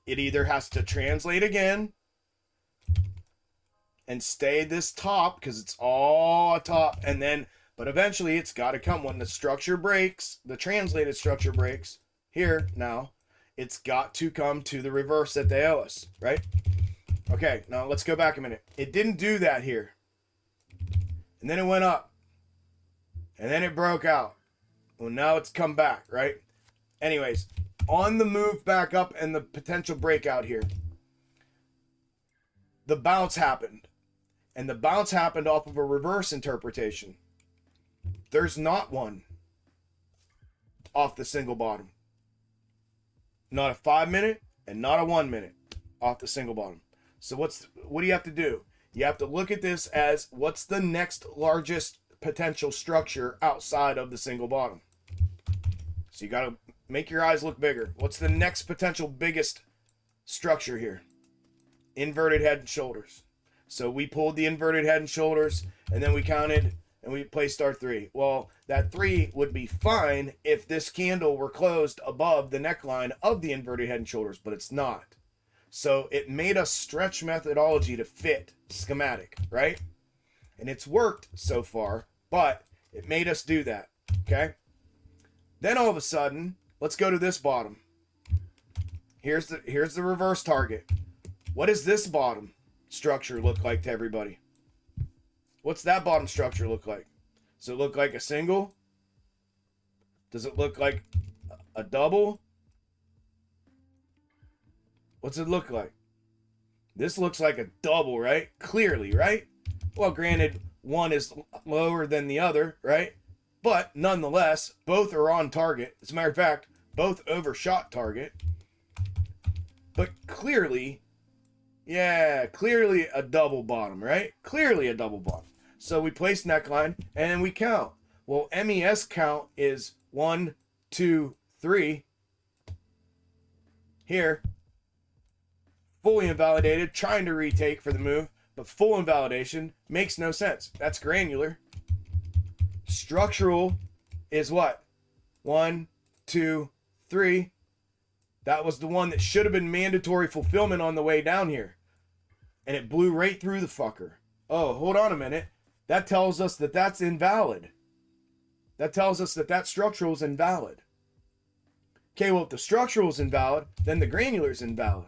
It either has to translate again and stay this top because it's all a top, and then, but eventually it's got to come when the structure breaks, the translated structure breaks here now, it's got to come to the reverse that they owe us, right? Okay, now let's go back a minute. It didn't do that here. And then it went up. And then it broke out. Well, now it's come back, right? Anyways, on the move back up and the potential breakout here, the bounce happened. And the bounce happened off of a reverse interpretation. There's not one off the single bottom. Not a 5-minute and not a 1-minute off the single bottom. So what do you have to do? You have to look at this as what's the next largest potential structure outside of the single bottom. So you got to make your eyes look bigger. What's the next potential biggest structure here? Inverted head and shoulders. So we pulled the inverted head and shoulders, and then we counted, and we placed our 3. Well, that 3 would be fine if this candle were closed above the neckline of the inverted head and shoulders, but it's not. So it made us stretch methodology to fit schematic, right? And it's worked so far, but it made us do that, okay? Then all of a sudden, let's go to this bottom. Here's the reverse target. What does this bottom structure look like to everybody? What's that bottom structure look like? Does it look like a single? Does it look like a double? What's it look like? This looks like a double, right? Clearly, right? Well, granted, one is lower than the other, right? But nonetheless, both are on target. As a matter of fact, both overshot target. But clearly, yeah, clearly a double bottom, right? Clearly a double bottom. So we place neckline and we count. Well, MES count is 1, 2, 3. Here. Fully invalidated, trying to retake for the move, but full invalidation makes no sense. That's granular. Structural is what? 1, 2, 3. That was the one that should have been mandatory fulfillment on the way down here. And it blew right through the fucker. Oh, hold on a minute. That tells us that that's invalid. That tells us that that structural is invalid. Okay, well, if the structural is invalid, then the granular is invalid.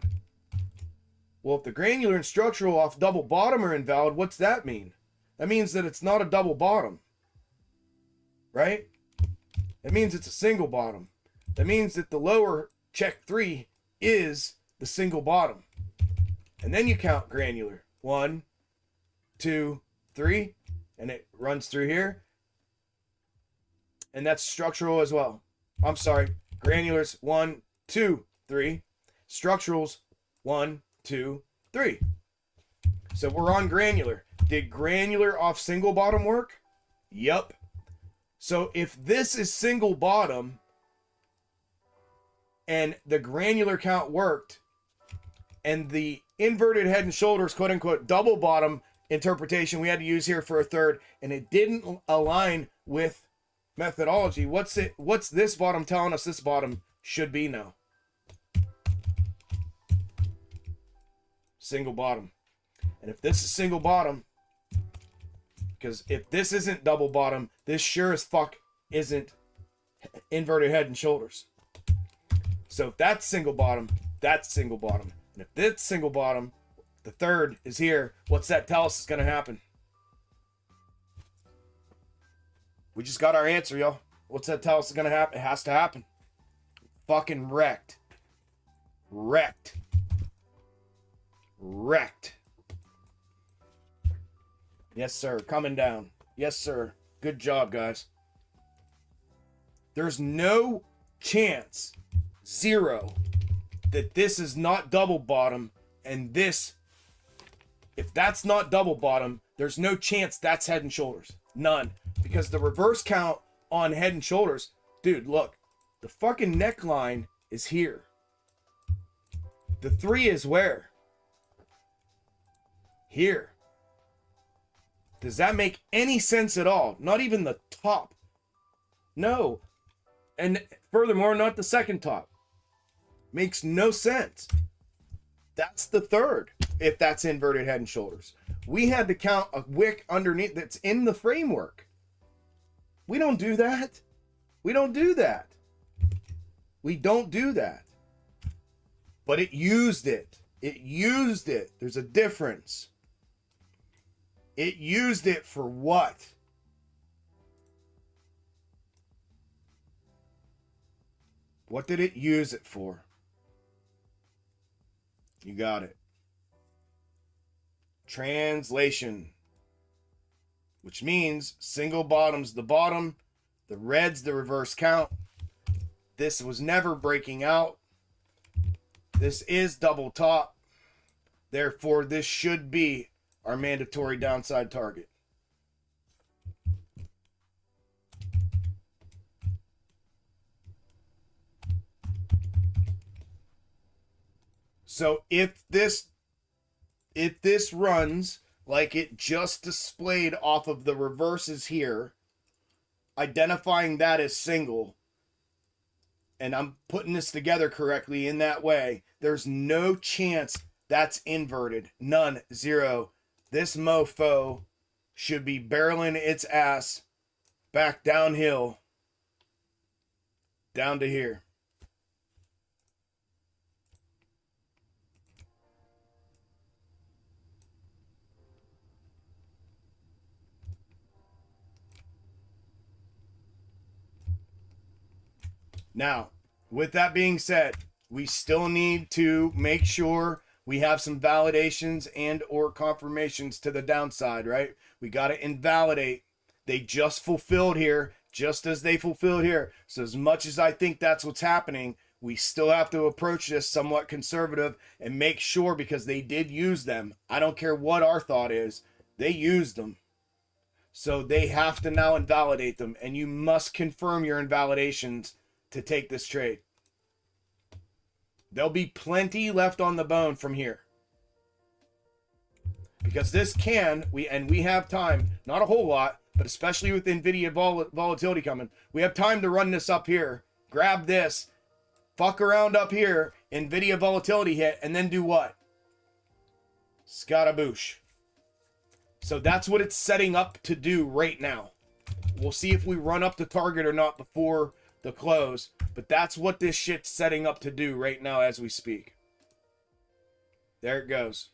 Well, if the granular and structural off double bottom are invalid, what's that mean? That means that it's not a double bottom. Right? It means it's a single bottom. That means that the lower check 3 is the single bottom. And then you count granular. 1, 2, 3. And it runs through here. And that's structural as well. I'm sorry. Granulars 1, 2, 3. Structurals 1, 2, 3. So we're on granular. Did granular off single bottom work? Yup. So if this is single bottom and the granular count worked and the inverted head and shoulders, quote unquote, double bottom interpretation we had to use here for a third, and it didn't align with methodology, what's this bottom telling us this bottom should be now? Single bottom. And if this is single bottom, because if this isn't double bottom, this sure as fuck isn't inverted head and shoulders. So if that's single bottom, that's single bottom. And if this single bottom, the third is here, what's that tell us is going to happen? We just got our answer, y'all. What's that tell us is going to happen? It has to happen. Fucking wrecked. Wrecked. Wrecked. Yes, sir. Coming down. Yes, sir. Good job, guys. There's no chance, zero, that this is not double bottom, and this, if that's not double bottom, there's no chance that's head and shoulders. None. Because the reverse count on head and shoulders, dude, look, the fucking neckline is here. The 3 is where? Here. Does that make any sense at all? Not even the top. No. And furthermore, not the second top. Makes no sense. That's the 3rd, if that's inverted head and shoulders. We had to count a wick underneath that's in the framework. We don't do that. We don't do that. We don't do that. But it used it. It used it. There's a difference. It used it for what? What did it use it for? You got it. Translation. Which means single bottom's the bottom, the red's the reverse count. This was never breaking out. This is double top. Therefore, this should be our mandatory downside target. So if this runs like it just displayed off of the reverses here, identifying that as single, and I'm putting this together correctly in that way, there's no chance that's inverted. None. Zero. This mofo should be barreling its ass back downhill, down to here. Now, with that being said, we still need to make sure we have some validations and or confirmations to the downside, right? We got to invalidate. They just fulfilled here, just as they fulfilled here. So as much as I think that's what's happening, we still have to approach this somewhat conservative and make sure, because they did use them. I don't care what our thought is. They used them. So they have to now invalidate them, and you must confirm your invalidations to take this trade. There'll be plenty left on the bone from here. Because this we have time, not a whole lot, but especially with NVIDIA volatility coming, we have time to run this up here, grab this, fuck around up here, NVIDIA volatility hit, and then do what? Scataboosh. So that's what it's setting up to do right now. We'll see if we run up the target or not before the close, but that's what this shit's setting up to do right now as we speak. There it goes.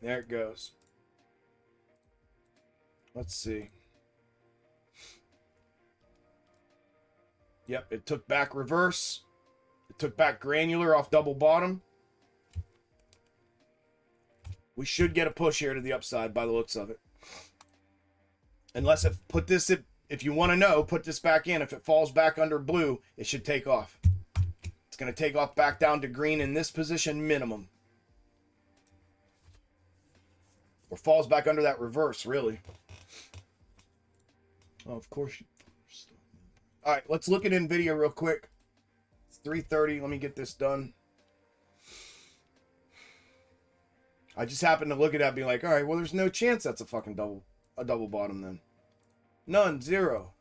There it goes. Let's see. Yep, it took back reverse. It took back granular off double bottom. We should get a push here to the upside by the looks of it. Unless if you want to know, put this back in. If it falls back under blue, it should take off. It's going to take off back down to green in this position minimum. Or falls back under that reverse, really. Oh, of course. All right, let's look at NVIDIA real quick. It's 3:30. Let me get this done. I just happened to look at that and be like, all right, well, there's no chance that's a fucking double bottom then. None. Zero.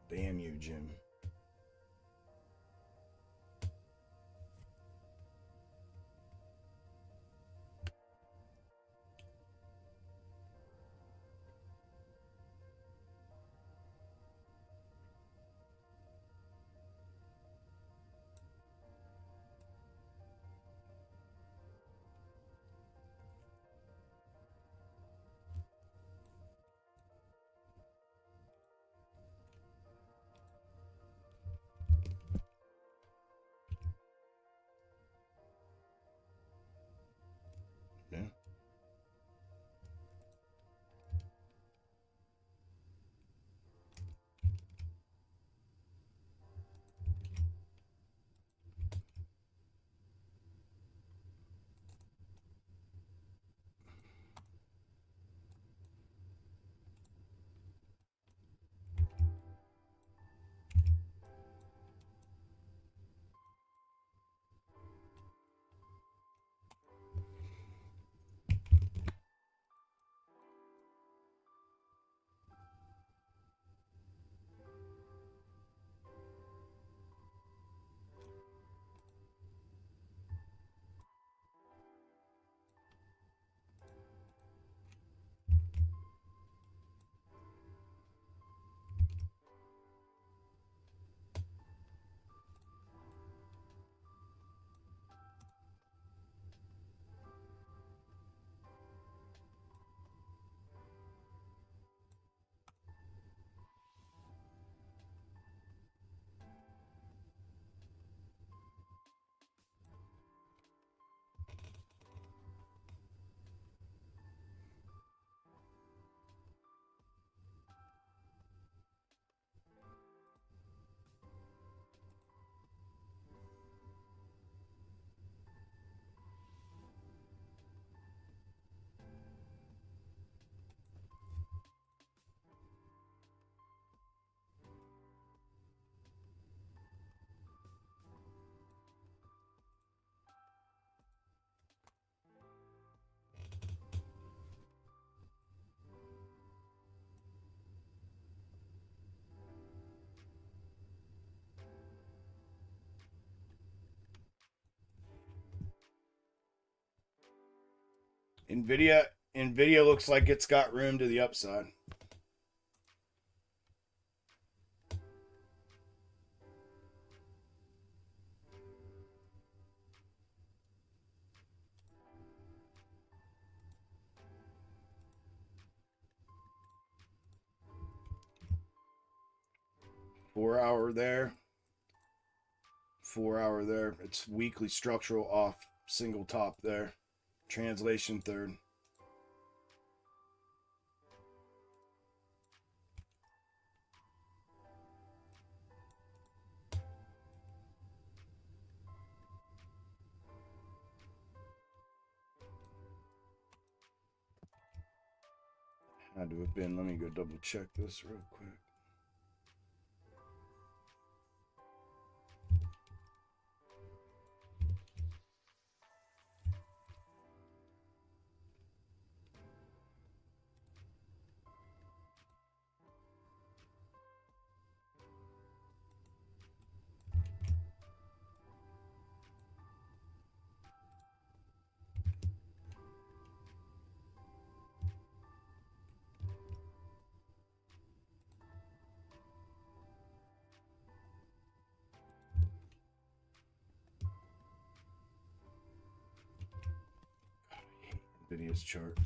Damn you, Jim. Nvidia looks like it's got room to the upside. Four-hour there. 4-hour there. It's weekly structural off single top there. Translation third. Had to have been. Let me go double check this real quick. Nvidia's chart.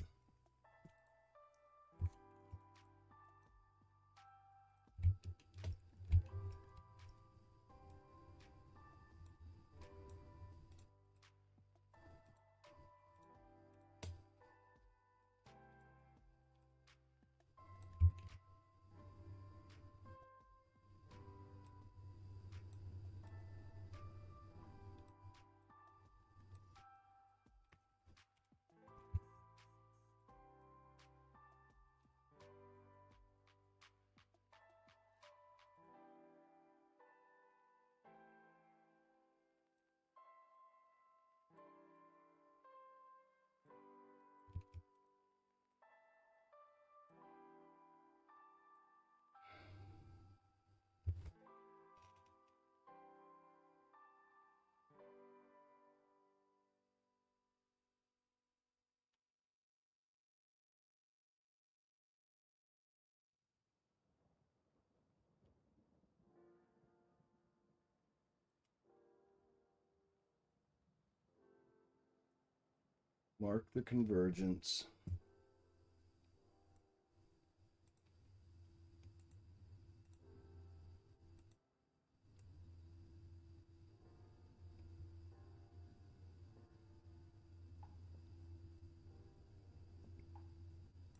Mark the convergence.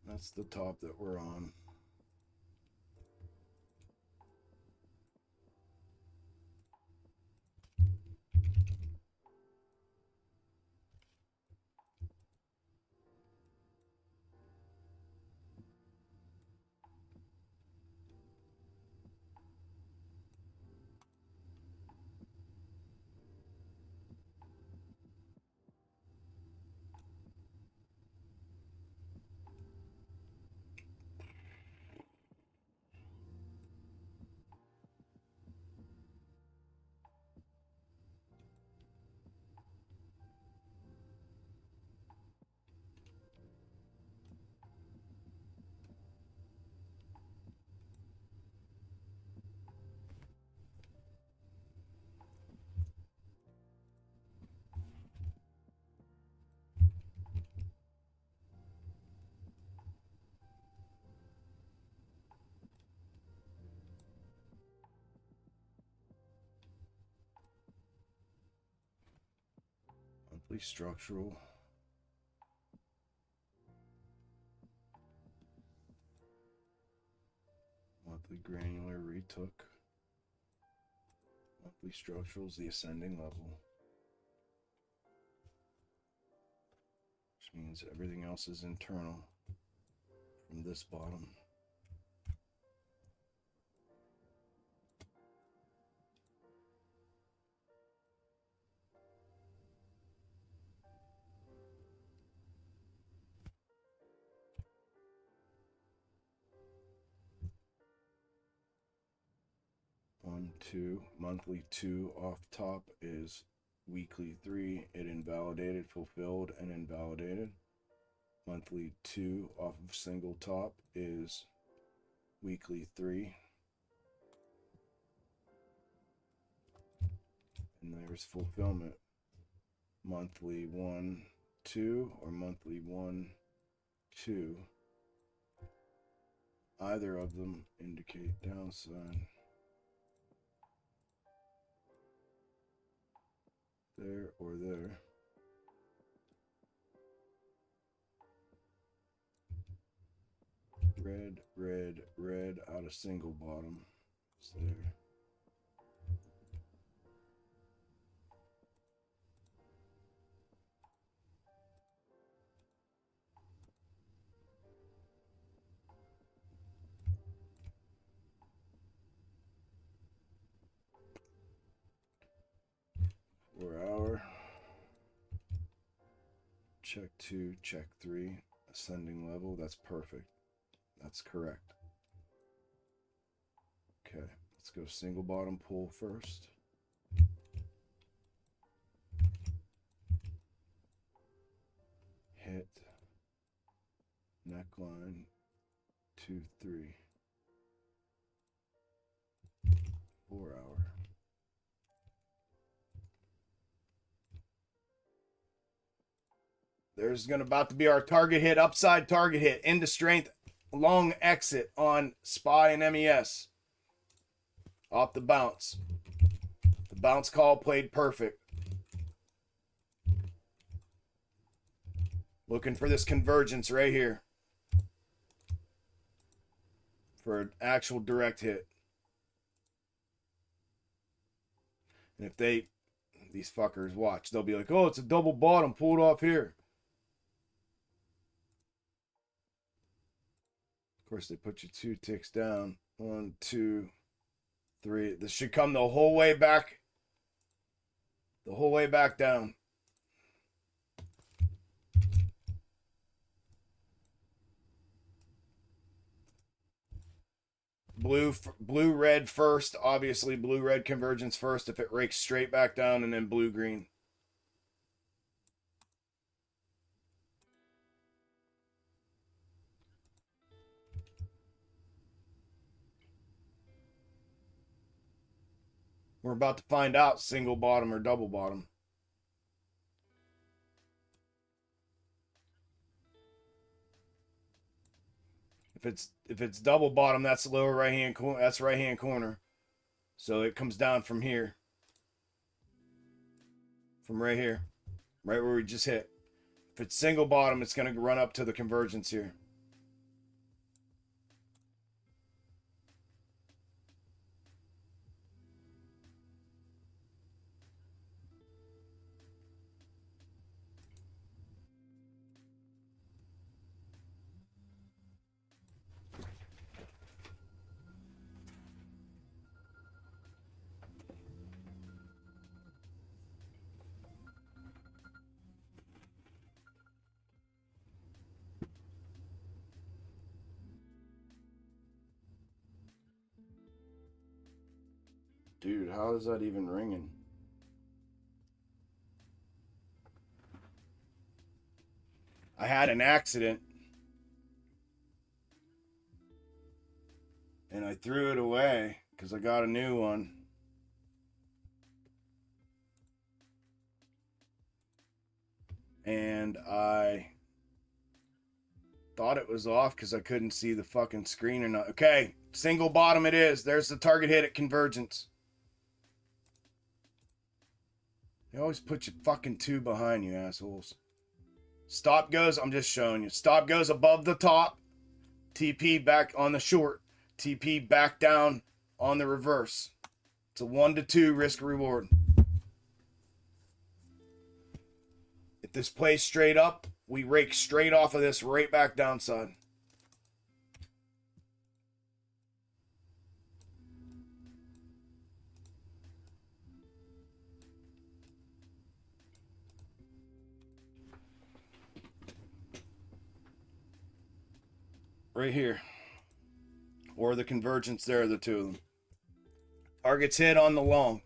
That's the top that we're on. Monthly structural. Monthly granular retook. Monthly structural is the ascending level. Which means everything else is internal from this bottom. One, two, monthly 2 off top is weekly 3. It invalidated, fulfilled, and invalidated. Monthly 2 off of single top is weekly 3. And there's fulfillment. Monthly 1, 2, or monthly 1, 2. Either of them indicate downside. There or there. Red, red, red out of single bottom. It's there. Hour. Check 2, check 3. Ascending level. That's perfect. That's correct. Okay, let's go single bottom pull first. Hit. Neckline. 2, 3. 4 hour. There's about to be our target hit, upside target hit, into strength, long exit on SPY and MES. Off the bounce. The bounce call played perfect. Looking for this convergence right here. For an actual direct hit. And if these fuckers watch, they'll be like, oh, it's a double bottom, pull it off here. Of course, they put you 2 ticks down. 1, 2, 3. This should come the whole way back. The whole way back down. Blue, red first. Obviously, blue, red convergence first. If it rakes straight back down, and then blue, green. We're about to find out single bottom or double bottom. If it's double bottom, that's the lower right hand corner. That's right hand corner. So it comes down from here. From right here. Right where we just hit. If it's single bottom, it's going to run up to the convergence here. Dude, how is that even ringing? I had an accident. And I threw it away because I got a new one. And I thought it was off because I couldn't see the fucking screen or not. Okay, single bottom it is. There's the target hit at convergence. They always put your fucking 2 behind you, assholes. Stop goes, I'm just showing you. Stop goes above the top. TP back on the short. TP back down on the reverse. It's a 1 to 2 risk reward. If this plays straight up, we rake straight off of this right back downside. Right here. Or the convergence there, the two of them. Targets hit on the long.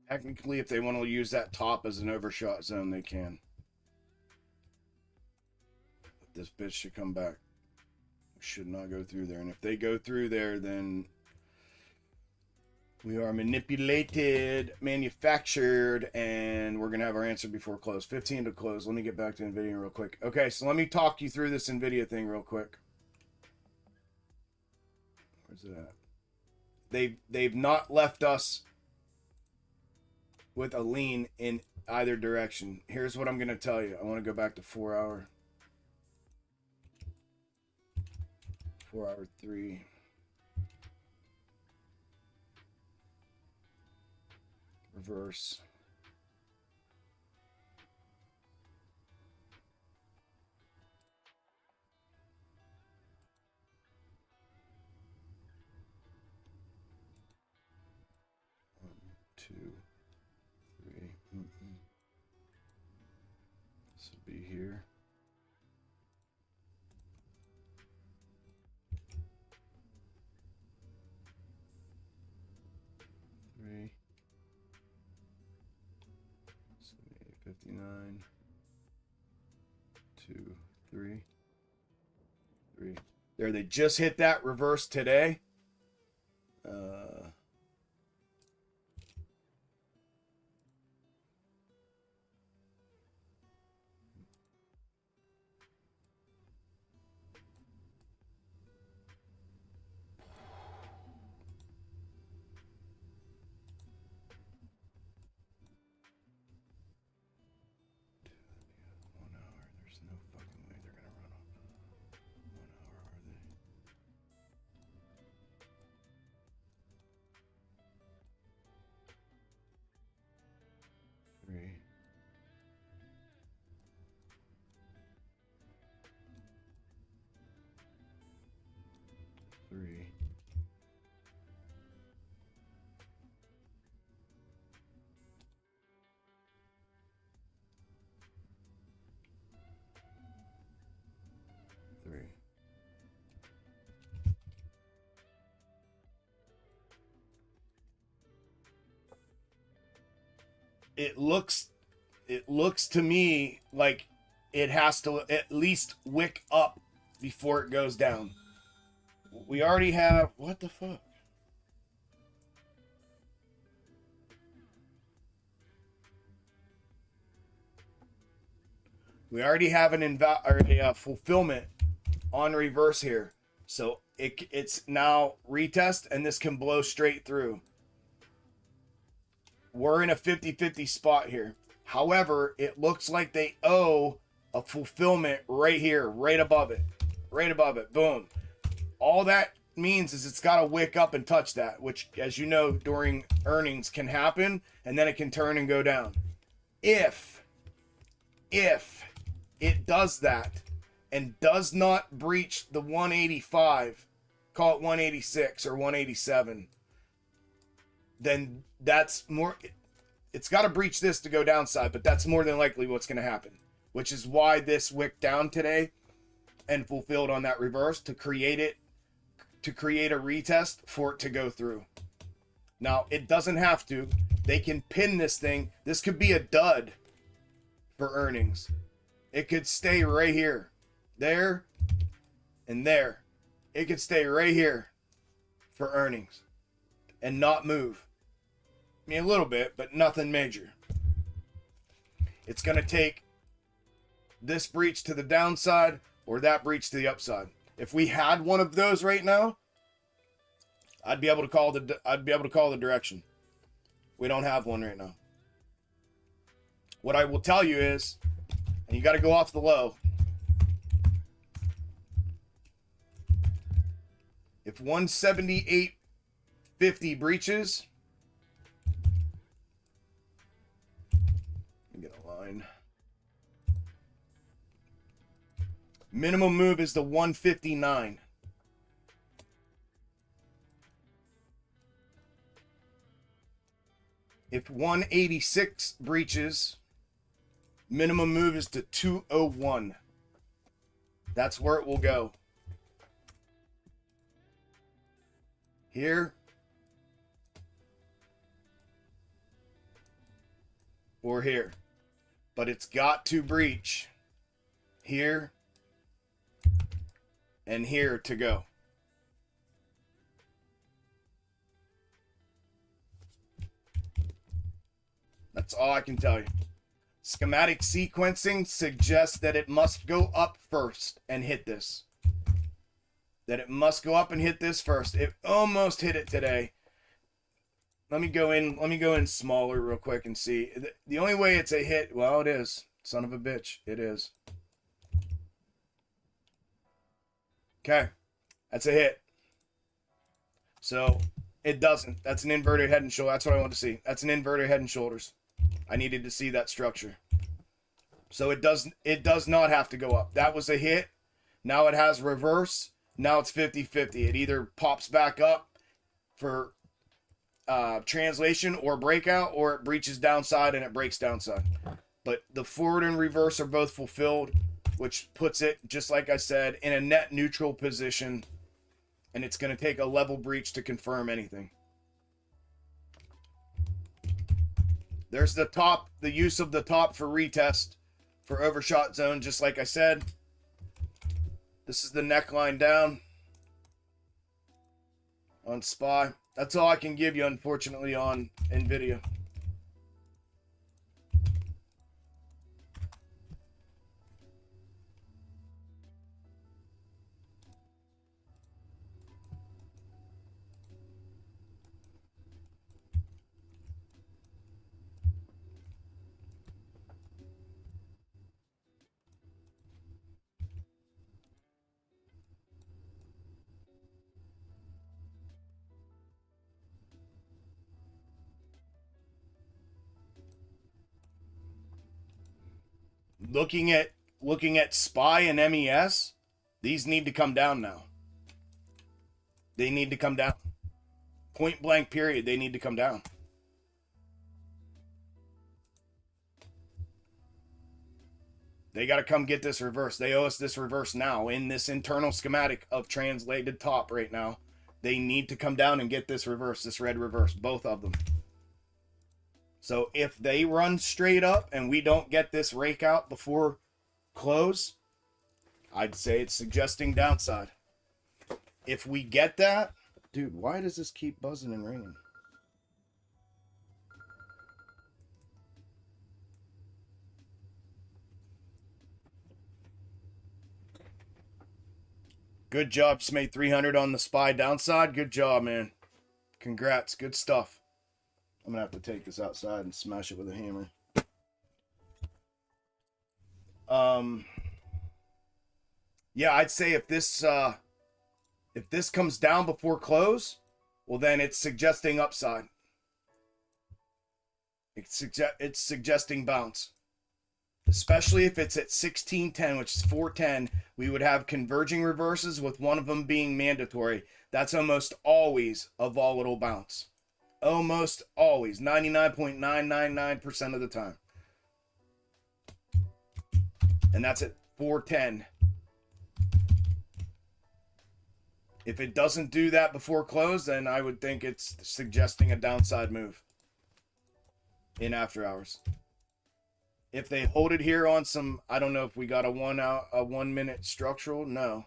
Technically, if they want to use that top as an overshot zone, they can. But this bitch should come back. Should not go through there. And if they go through there, then we are manipulated, manufactured, and we're going to have our answer before close. 15 to close. Let me get back to NVIDIA real quick. Okay, so let me talk you through this NVIDIA thing real quick. Where's it at? They've not left us with a lean in either direction. Here's what I'm going to tell you. I want to go back to 4 hour. 4 hour 3. Reverse. One, two, three. This would be here. Three. 59. 2, 3. 3. There, they just hit that reverse today. Three. It looks to me like it has to at least wick up before it goes down. We already have, what the fuck? We already have a fulfillment on reverse here. So it's now retest, and this can blow straight through. We're in a 50-50 spot here. However, it looks like they owe a fulfillment right here, right above it. Right above it. Boom. All that means is it's got to wick up and touch that, which, as you know, during earnings can happen, and then it can turn and go down. If it does that and does not breach the 185, call it 186 or 187, then that's more, it's got to breach this to go downside, but that's more than likely what's going to happen, which is why this wick down today and fulfilled on that reverse to create a retest for it to go through. Now, it doesn't have to. They can pin this thing. This could be a dud for earnings. It could stay right here, there, and there. It could stay right here for earnings and not move. I mean, a little bit, but nothing major. It's going to take this breach to the downside or that breach to the upside. If we had one of those right now, I'd be able to call the direction. We don't have one right now. What I will tell you is, and you got to go off the low. If 178.50 breaches, let me get a line. Minimum move is the 159. If 186 breaches, minimum move is to 201. That's where it will go. Here. or here. But it's got to breach here and here to go. That's all I can tell you. Schematic sequencing suggests that it must go up first and hit this. That it must go up and hit this first. It almost hit it today. Let me go in smaller real quick and see. The only way it's a hit, well, it is. Son of a bitch, it is. Okay, that's a hit. So it doesn't. That's an inverted head and shoulder. That's what I want to see. That's an inverted head and shoulders. I needed to see that structure. So it does not have to go up. That was a hit. Now it has reverse. Now it's 50-50. It either pops back up for translation or breakout, or it breaches downside and it breaks downside. But the forward and reverse are both fulfilled, which puts it, just like I said, in a net neutral position. And it's going to take a level breach to confirm anything. There's the top, the use of the top for retest for overshot zone, just like I said. This is the neckline down on SPY. That's all I can give you, unfortunately, on NVIDIA. Looking at SPY and MES, these need to come down now. They need to come down. Point blank period, they need to come down. They got to come get this reverse. They owe us this reverse now in this internal schematic of translated top right now. They need to come down and get this reverse, this red reverse, both of them. So if they run straight up and we don't get this rake out before close, I'd say it's suggesting downside. If we get that, dude, why does this keep buzzing and ringing? Good job. Just made 300 on the SPY downside. Good job, man. Congrats. Good stuff. I'm going to have to take this outside and smash it with a hammer. Yeah, I'd say if this comes down before close, well, then it's suggesting upside. It's suggesting bounce. Especially if it's at 1610, which is 410, we would have converging reverses with one of them being mandatory. That's almost always a volatile bounce. Almost always, 99.999% of the time. And that's at 410. If it doesn't do that before close, then I would think it's suggesting a downside move in after hours. If they hold it here on some, I don't know if we got a 1 minute structural. No.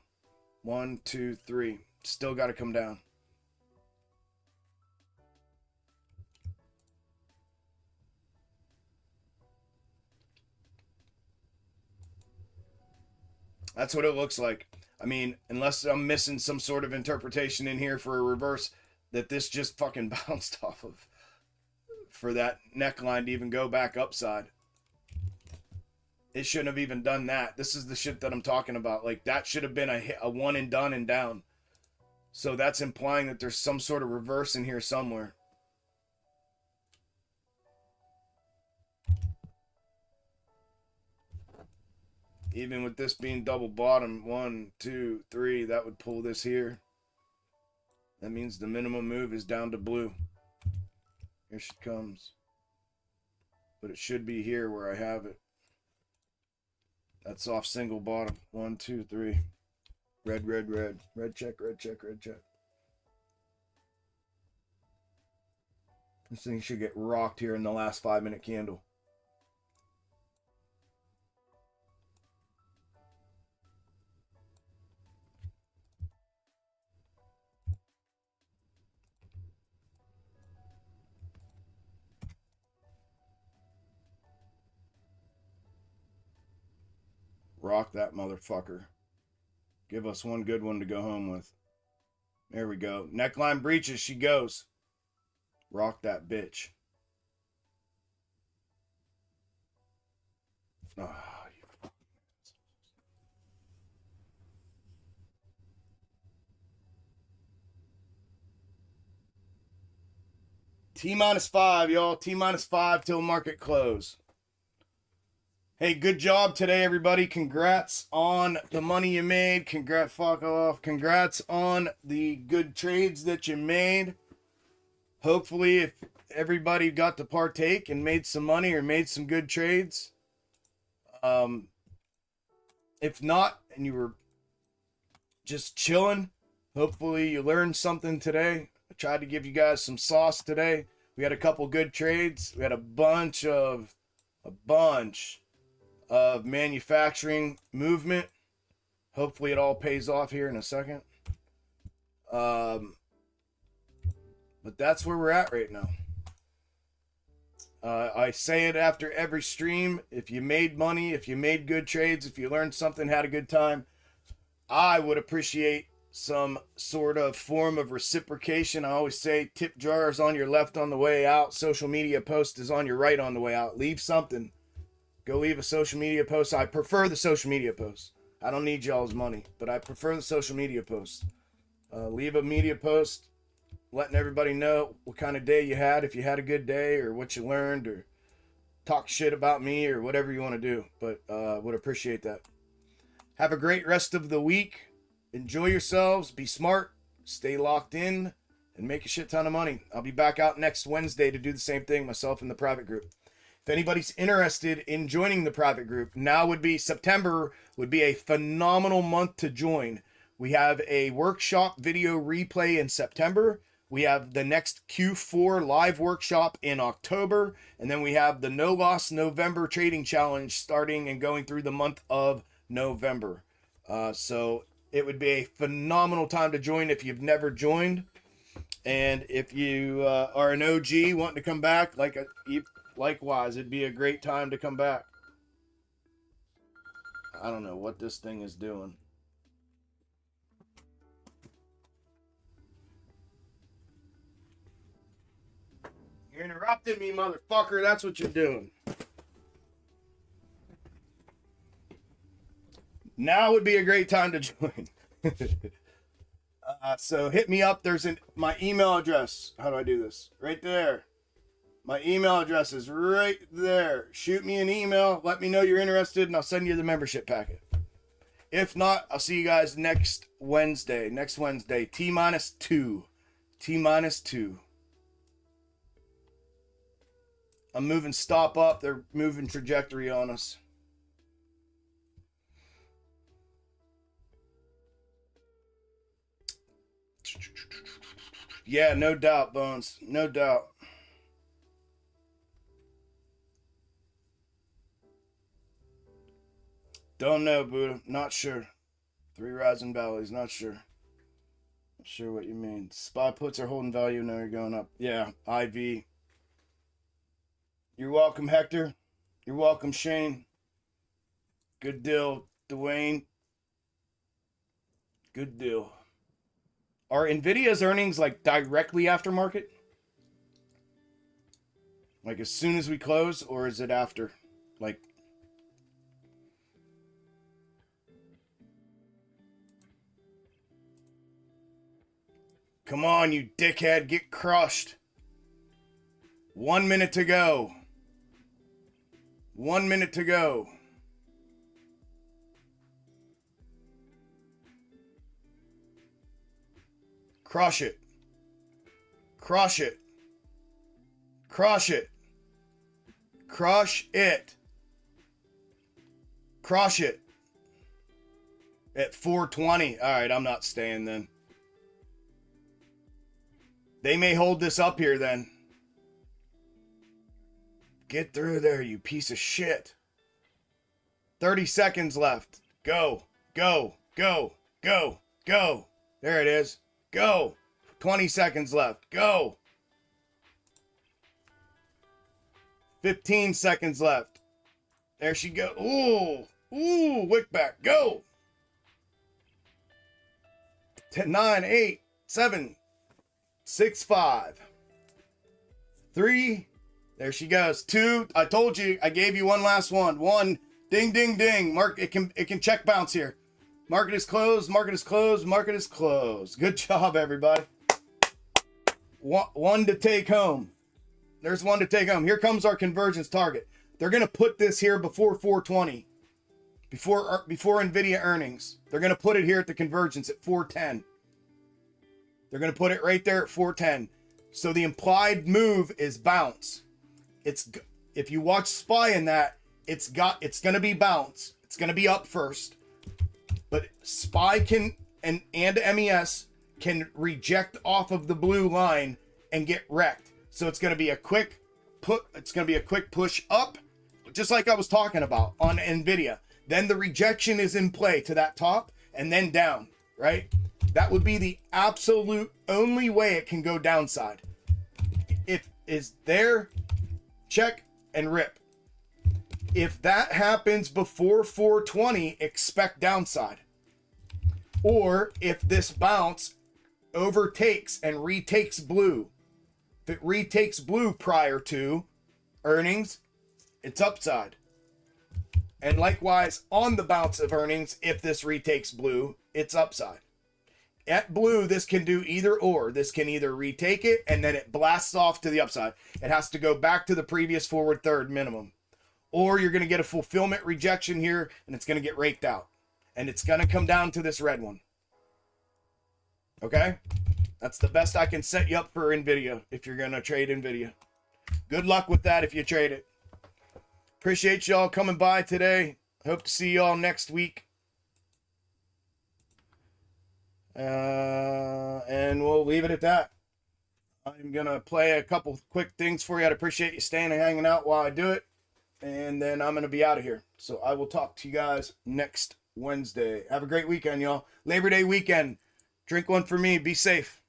1, 2, 3. Still got to come down. That's what it looks like. I mean, unless I'm missing some sort of interpretation in here for a reverse that this just fucking bounced off of for that neckline to even go back upside. It shouldn't have even done that. This is the shit that I'm talking about. Like, that should have been a one and done and down. So that's implying that there's some sort of reverse in here somewhere. Even with this being double bottom, 1, 2, 3, that would pull this here. That means the minimum move is down to blue. Here she comes. But it should be here where I have it. That's off single bottom. 1, 2, 3. Red, red, red. Red check, red check, red check. This thing should get rocked here in the last 5 minute candle. Rock that motherfucker. Give us one good one to go home with. There we go. Neckline breaches, she goes. Rock that bitch. Oh, you fucking T-5, y'all. T-5 till market close. Hey, good job today, everybody. Congrats on the money you made. Congrats on the good trades that you made. Hopefully, if everybody got to partake and made some money or made some good trades. If not, and you were just chilling, hopefully you learned something today. I tried to give you guys some sauce today. We had a couple good trades. We had a bunch of manufacturing movement. Hopefully it all pays off here in a second. But that's where we're at right now. I say it after every stream. If you made money, if you made good trades, if you learned something, had a good time, I would appreciate some sort of form of reciprocation. I always say tip jar is on your left on the way out. Social media post is on your right on the way out. Leave something. Go leave a social media post. I prefer the social media post. I don't need y'all's money, but I prefer the social media post. Leave a media post letting everybody know what kind of day you had, if you had a good day, or what you learned, or talk shit about me, or whatever you want to do. But would appreciate that. Have a great rest of the week. Enjoy yourselves. Be smart. Stay locked in. And make a shit ton of money. I'll be back out next Wednesday to do the same thing, myself in the private group. If anybody's interested in joining the private group, now would be September, would be a phenomenal month to join. We have a workshop video replay in September. We have the next Q4 live workshop in October. And then we have the No Loss November Trading Challenge starting and going through the month of November. So it would be a phenomenal time to join if you've never joined. And if you are an OG wanting to come back, likewise, it'd be a great time to come back. I don't know what this thing is doing. You're interrupting me, motherfucker. That's what you're doing. Now would be a great time to join. So hit me up. There's my email address. How do I do this? Right there. My email address is right there. Shoot me an email. Let me know you're interested, and I'll send you the membership packet. If not, I'll see you guys next Wednesday. T-2. T-2. I'm moving stop up. They're moving trajectory on us. Yeah, no doubt, Bones. No doubt. Don't know, Buddha. Not sure. 3 rising valleys. Not sure. Not sure what you mean. Spy puts are holding value. Now you're going up. Yeah, IV. You're welcome, Hector. You're welcome, Shane. Good deal, Dwayne. Good deal. Are NVIDIA's earnings like directly after market? Like as soon as we close, or is it after? Like, come on, you dickhead, get crushed. 1 minute to go. 1 minute to go. Crush it. Crush it. Crush it. Crush it. Crush it. At 420. All right, I'm not staying then. They may hold this up here then. Get through there, you piece of shit. 30 seconds left. Go, go, go, go, go. There it is. Go. 20 seconds left. Go. 15 seconds left. There she goes. Ooh. Ooh, wick back. Go. 10, 9, 8, 7, 6, 5, 3. There she goes. 2. I told you. I gave you one last one. 1. Ding, ding, ding. Mark. It can check bounce here. Market is closed. Market is closed. Market is closed. Good job, everybody. One to take home. There's one to take home. Here comes our convergence target. They're going to put this here before 420. Before NVIDIA earnings. They're going to put it here at the convergence at 410. They're going to put it right there at 410. So the implied move is bounce. If you watch SPY in that, it's going to be bounce. It's going to be up first. But SPY can and MES can reject off of the blue line and get wrecked. So it's going to be a quick push up, just like I was talking about on NVIDIA. Then the rejection is in play to that top and then down, right? That would be the absolute only way it can go downside. If is there, check and rip. If that happens before 420, expect downside. Or if this bounce overtakes and retakes blue, if it retakes blue prior to earnings, it's upside. And likewise, on the bounce of earnings, if this retakes blue, it's upside. At blue, this can do either or. This can either retake it and then it blasts off to the upside. It has to go back to the previous forward third minimum. Or you're going to get a fulfillment rejection here and it's going to get raked out. And it's going to come down to this red one. Okay? That's the best I can set you up for NVIDIA if you're going to trade NVIDIA. Good luck with that if you trade it. Appreciate y'all coming by today. Hope to see y'all next week. And we'll leave it at that. I'm going to play a couple quick things for you. I'd appreciate you staying and hanging out while I do it. And then I'm going to be out of here. So I will talk to you guys next Wednesday. Have a great weekend, y'all. Labor Day weekend. Drink one for me. Be safe.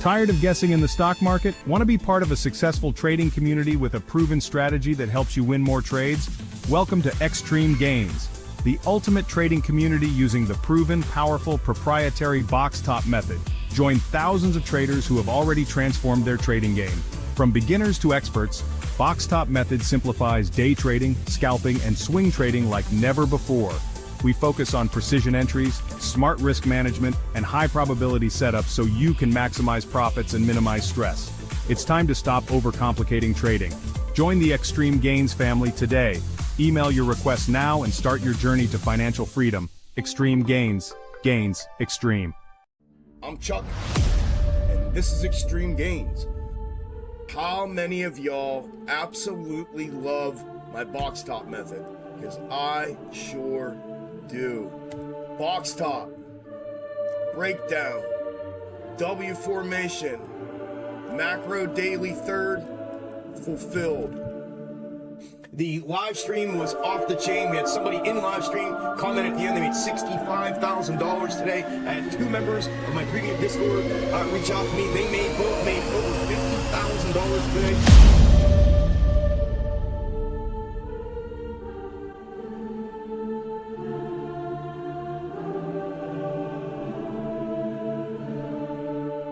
Tired of guessing in the stock market? Want to be part of a successful trading community with a proven strategy that helps you win more trades? Welcome to Xtreme Gainz, the ultimate trading community using the proven, powerful, proprietary box top method. Join thousands of traders who have already transformed their trading game. From beginners to experts, box top method simplifies day trading, scalping, and swing trading like never before. We focus on precision entries, smart risk management, and high probability setups so you can maximize profits and minimize stress. It's time to stop overcomplicating trading. Join the Xtreme Gainz family today. Email your request now and start your journey to financial freedom. Xtreme Gainz. Gainz Xtreme. I'm Chuck, and this is Xtreme Gainz. How many of y'all absolutely love my box top method? Because I sure do. Box top, breakdown, W formation, macro daily third, fulfilled. The live stream was off the chain. We had somebody in live stream comment at the end. They made $65,000 today. I had 2 members of my previous Discord reach out to me. They both made over $50,000 today.